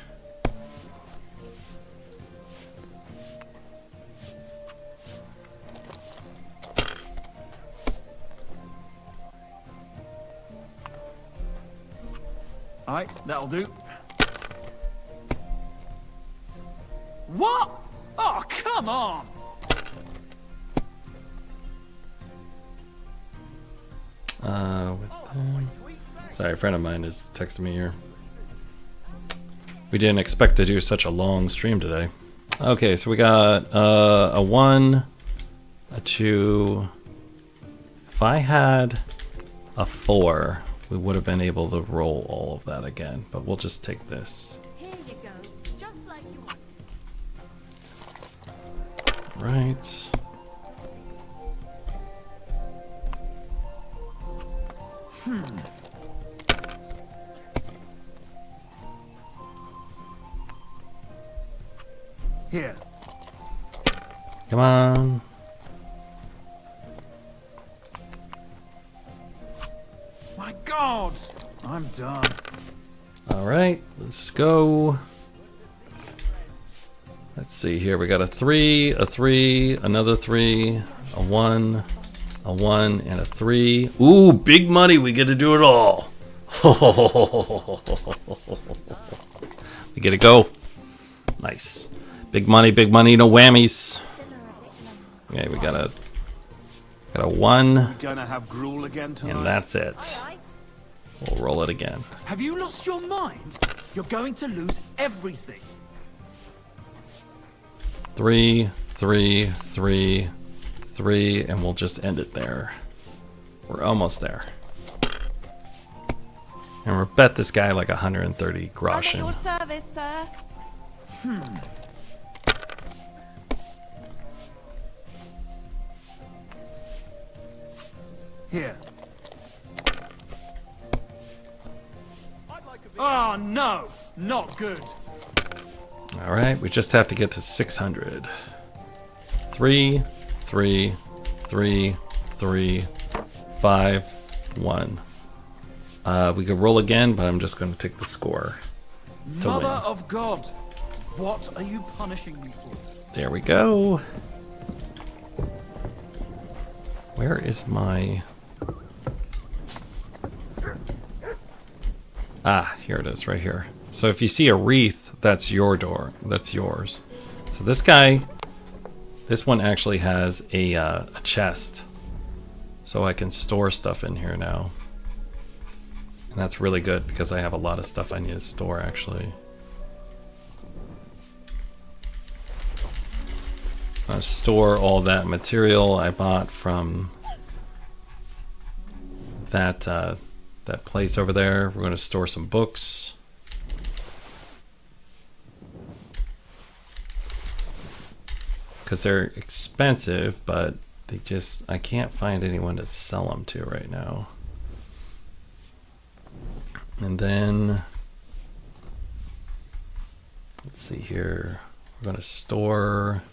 S3: Alright, that'll do. What? Oh, come on!
S1: Sorry, a friend of mine is texting me here. We didn't expect to do such a long stream today. Okay, so we got a 1, a 2. If I had a 4, we would have been able to roll all of that again, but we'll just take this.
S15: Here you go, just like you want.
S1: Right.
S11: Here.
S1: Come on.
S11: My God! I'm done.
S1: All right, let's go. Let's see here. We got a 3, a 3, another 3, a 1, a 1, and a 3. Ooh, big money. We get to do it all. We get to go. Nice. Big money, no whammies. Okay, we got a 1.
S10: Gonna have gruel again tonight?
S1: And that's it. We'll roll it again.
S11: Have you lost your mind? You're going to lose everything.
S1: 3, 3, 3, 3, and we'll just end it there. We're almost there. And we'll bet this guy like 130 groschen.
S13: Your service, sir.
S11: Here. Oh no, not good.
S1: All right, we just have to get to 600. 3, 3, 3, 3, 5, 1. We could roll again, but I'm just going to take the score to
S11: Mother
S1: win.
S11: of God, what are you punishing me for?
S1: There we go. Where is my... Ah, here it is, right here. So if you see a wreath, that's your door. That's yours. So this guy, this one actually has a chest. So I can store stuff in here now. And that's really good because I have a lot of stuff I need to store actually. Store all that material I bought from that that place over there. We're going to store some books. Because they're expensive, but they just, I can't find anyone to sell them to right now. And then, let's see here. We're going to store...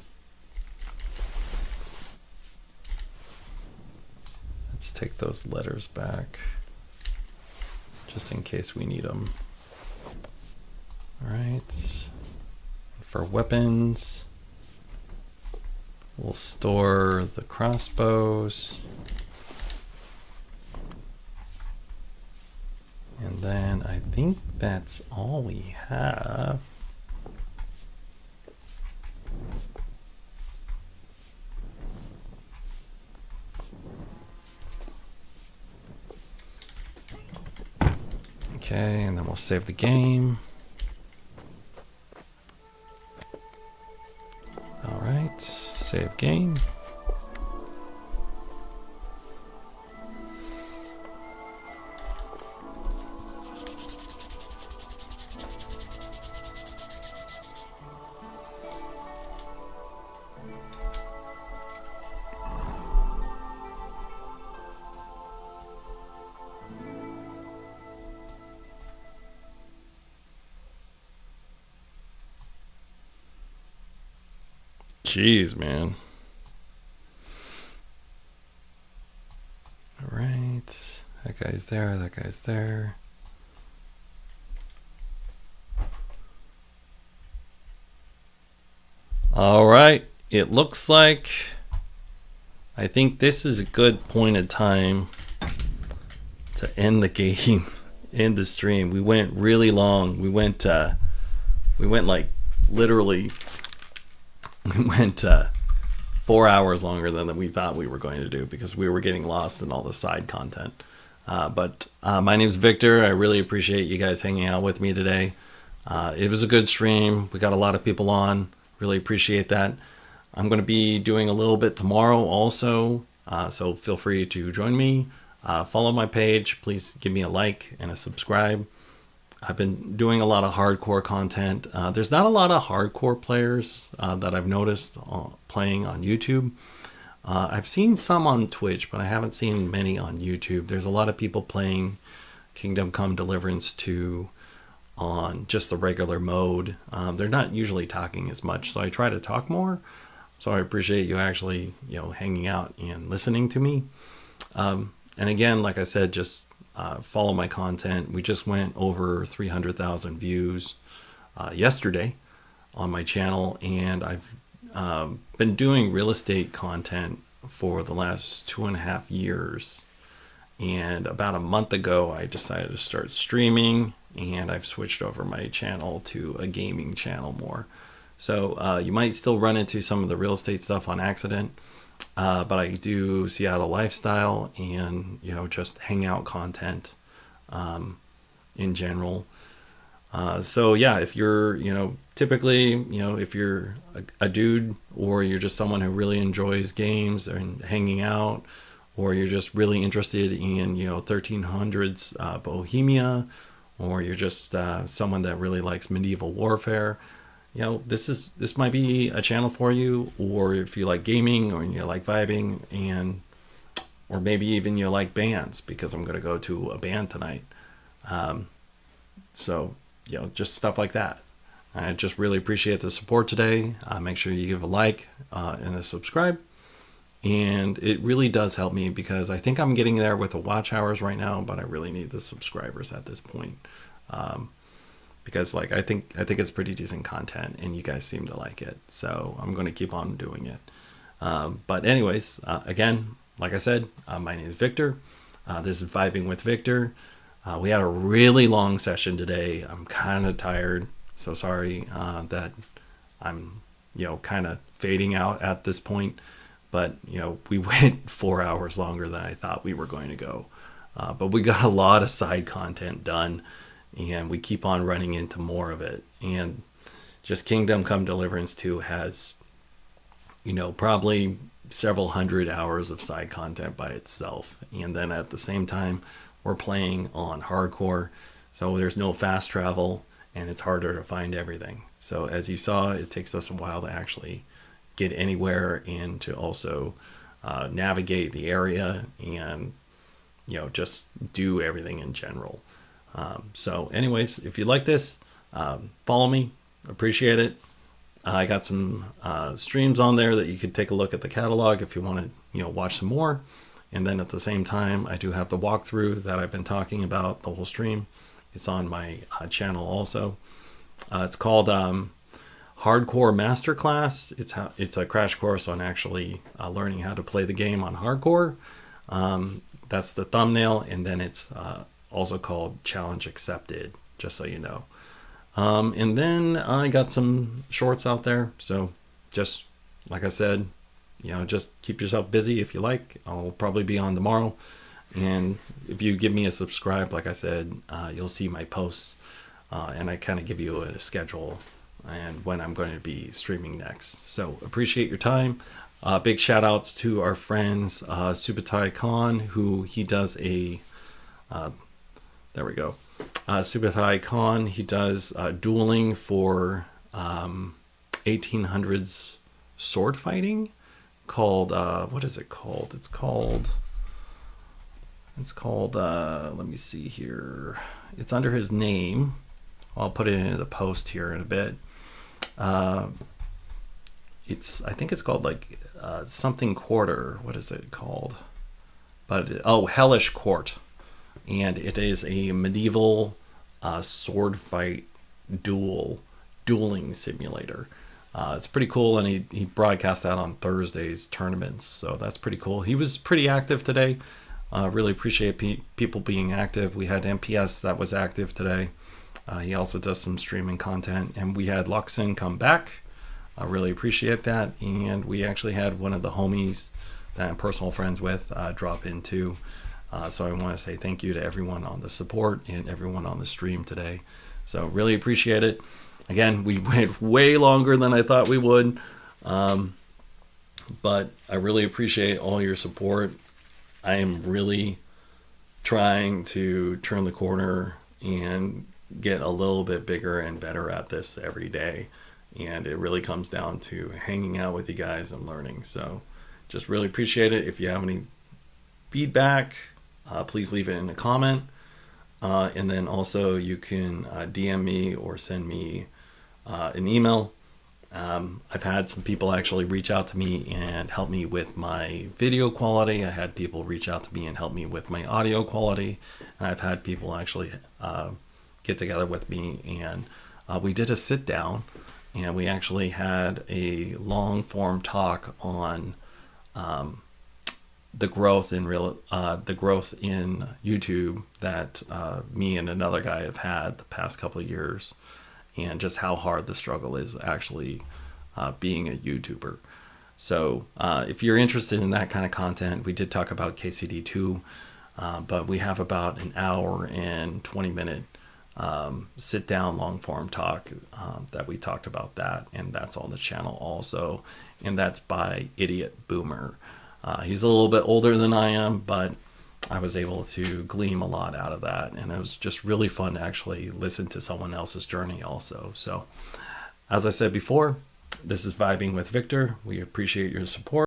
S1: Let's take those letters back, just in case we need them. All right. For weapons, we'll store the crossbows. And then I think that's all we have. Okay, and then we'll save the game. All right, save game. Jeez, man. All right. That guy's there. That guy's there. All right. It looks like I think this is a good point of time to end the game, end the stream. We went really long. We went like literally. We went 4 hours longer than we thought we were going to do because we were getting lost in all the side content. But my name's Victor. I really appreciate you guys hanging out with me today. It was a good stream. We got a lot of people on. Really appreciate that. I'm going to be doing a little bit tomorrow also, so feel free to join me. Follow my page. Please give me a like and a subscribe. I've been doing a lot of hardcore content. There's not a lot of hardcore players that I've noticed playing on YouTube. I've seen some on Twitch, but I haven't seen many on YouTube. There's a lot of people playing Kingdom Come Deliverance 2 on just the regular mode. They're not usually talking as much, so I try to talk more. So I appreciate you actually, hanging out and listening to me. And again, like I said, just follow my content. We just went over 300,000 views yesterday on my channel, and I've been doing real estate content for the last 2.5 years. And about a month ago, I decided to start streaming, and I've switched over my channel to a gaming channel more. So you might still run into some of the real estate stuff on accident, but I do Seattle lifestyle and just hangout content in general. So yeah, if you're typically if you're a dude, or you're just someone who really enjoys games and hanging out, or you're just really interested in 1300s Bohemia, or you're just someone that really likes medieval warfare, this might be a channel for you. Or if you like gaming, or you like vibing, or maybe even you like bands, because I'm going to go to a band tonight. So just stuff like that. I just really appreciate the support today. Make sure you give a like and a subscribe. And it really does help me, because I think I'm getting there with the watch hours right now, but I really need the subscribers at this point. Because I think it's pretty decent content, and you guys seem to like it. So I'm going to keep on doing it. But anyways, again, like I said, my name is Victor. This is Vibing with Victor. We had a really long session today. I'm kind of tired. So sorry that I'm, kind of fading out at this point. But, we went 4 hours longer than I thought we were going to go. But we got a lot of side content done, and we keep on running into more of it. And just Kingdom Come Deliverance 2 has, probably several hundred hours of side content by itself. And then at the same time, we're playing on hardcore. So there's no fast travel, and it's harder to find everything. So as you saw, it takes us a while to actually get anywhere, and to also navigate the area, and just do everything in general. So anyways, if you like this, follow me. Appreciate it. I got some streams on there that you could take a look at the catalog if you want to watch some more. And then at the same time, I do have the walkthrough that I've been talking about the whole stream. It's on my channel also. It's called Hardcore Masterclass. It's a crash course on actually learning how to play the game on hardcore. That's the thumbnail, and then it's also called Challenge Accepted, just so you know. And then I got some shorts out there. So just like I said, just keep yourself busy if you like. I'll probably be on tomorrow. And if you give me a subscribe, like I said, you'll see my posts. And I kind of give you a schedule and when I'm going to be streaming next. So appreciate your time. Big shout outs to our friends, Subutai Khan, who he does a, there we go. Subutai Khan, he does dueling for 1800s sword fighting called, what is it called? It's called, let me see here. It's under his name. I'll put it into the post here in a bit. I think it's called like something quarter. What is it called? But Hellish Court, and it is a medieval sword fight dueling simulator. It's pretty cool, and he broadcasts that on Thursdays tournaments, so that's pretty cool. He was pretty active today. Really appreciate people being active. We had MPS that was active today. He also does some streaming content, and we had Luxon come back. I really appreciate that. And we actually had one of the homies that I'm personal friends with drop in too. So I want to say thank you to everyone on the support and everyone on the stream today. So really appreciate it. Again, we went way longer than I thought we would. But I really appreciate all your support. I am really trying to turn the corner and get a little bit bigger and better at this every day. And it really comes down to hanging out with you guys and learning. So just really appreciate it. If you have any feedback, please leave it in a comment. And then also you can DM me or send me an email. I've had some people actually reach out to me and help me with my video quality. I had people reach out to me and help me with my audio quality. And I've had people actually get together with me, and we did a sit down, and we actually had a long form talk on the growth in YouTube that me and another guy have had the past couple of years, and just how hard the struggle is actually being a YouTuber. So if you're interested in that kind of content, we did talk about KCD2, but we have about an hour and 20-minute sit down long form talk that we talked about that, and that's on the channel also, and that's by Idiot Boomer. He's a little bit older than I am, but I was able to glean a lot out of that, and it was just really fun to actually listen to someone else's journey also. So as I said before, this is Vibing with Victor. We appreciate your support.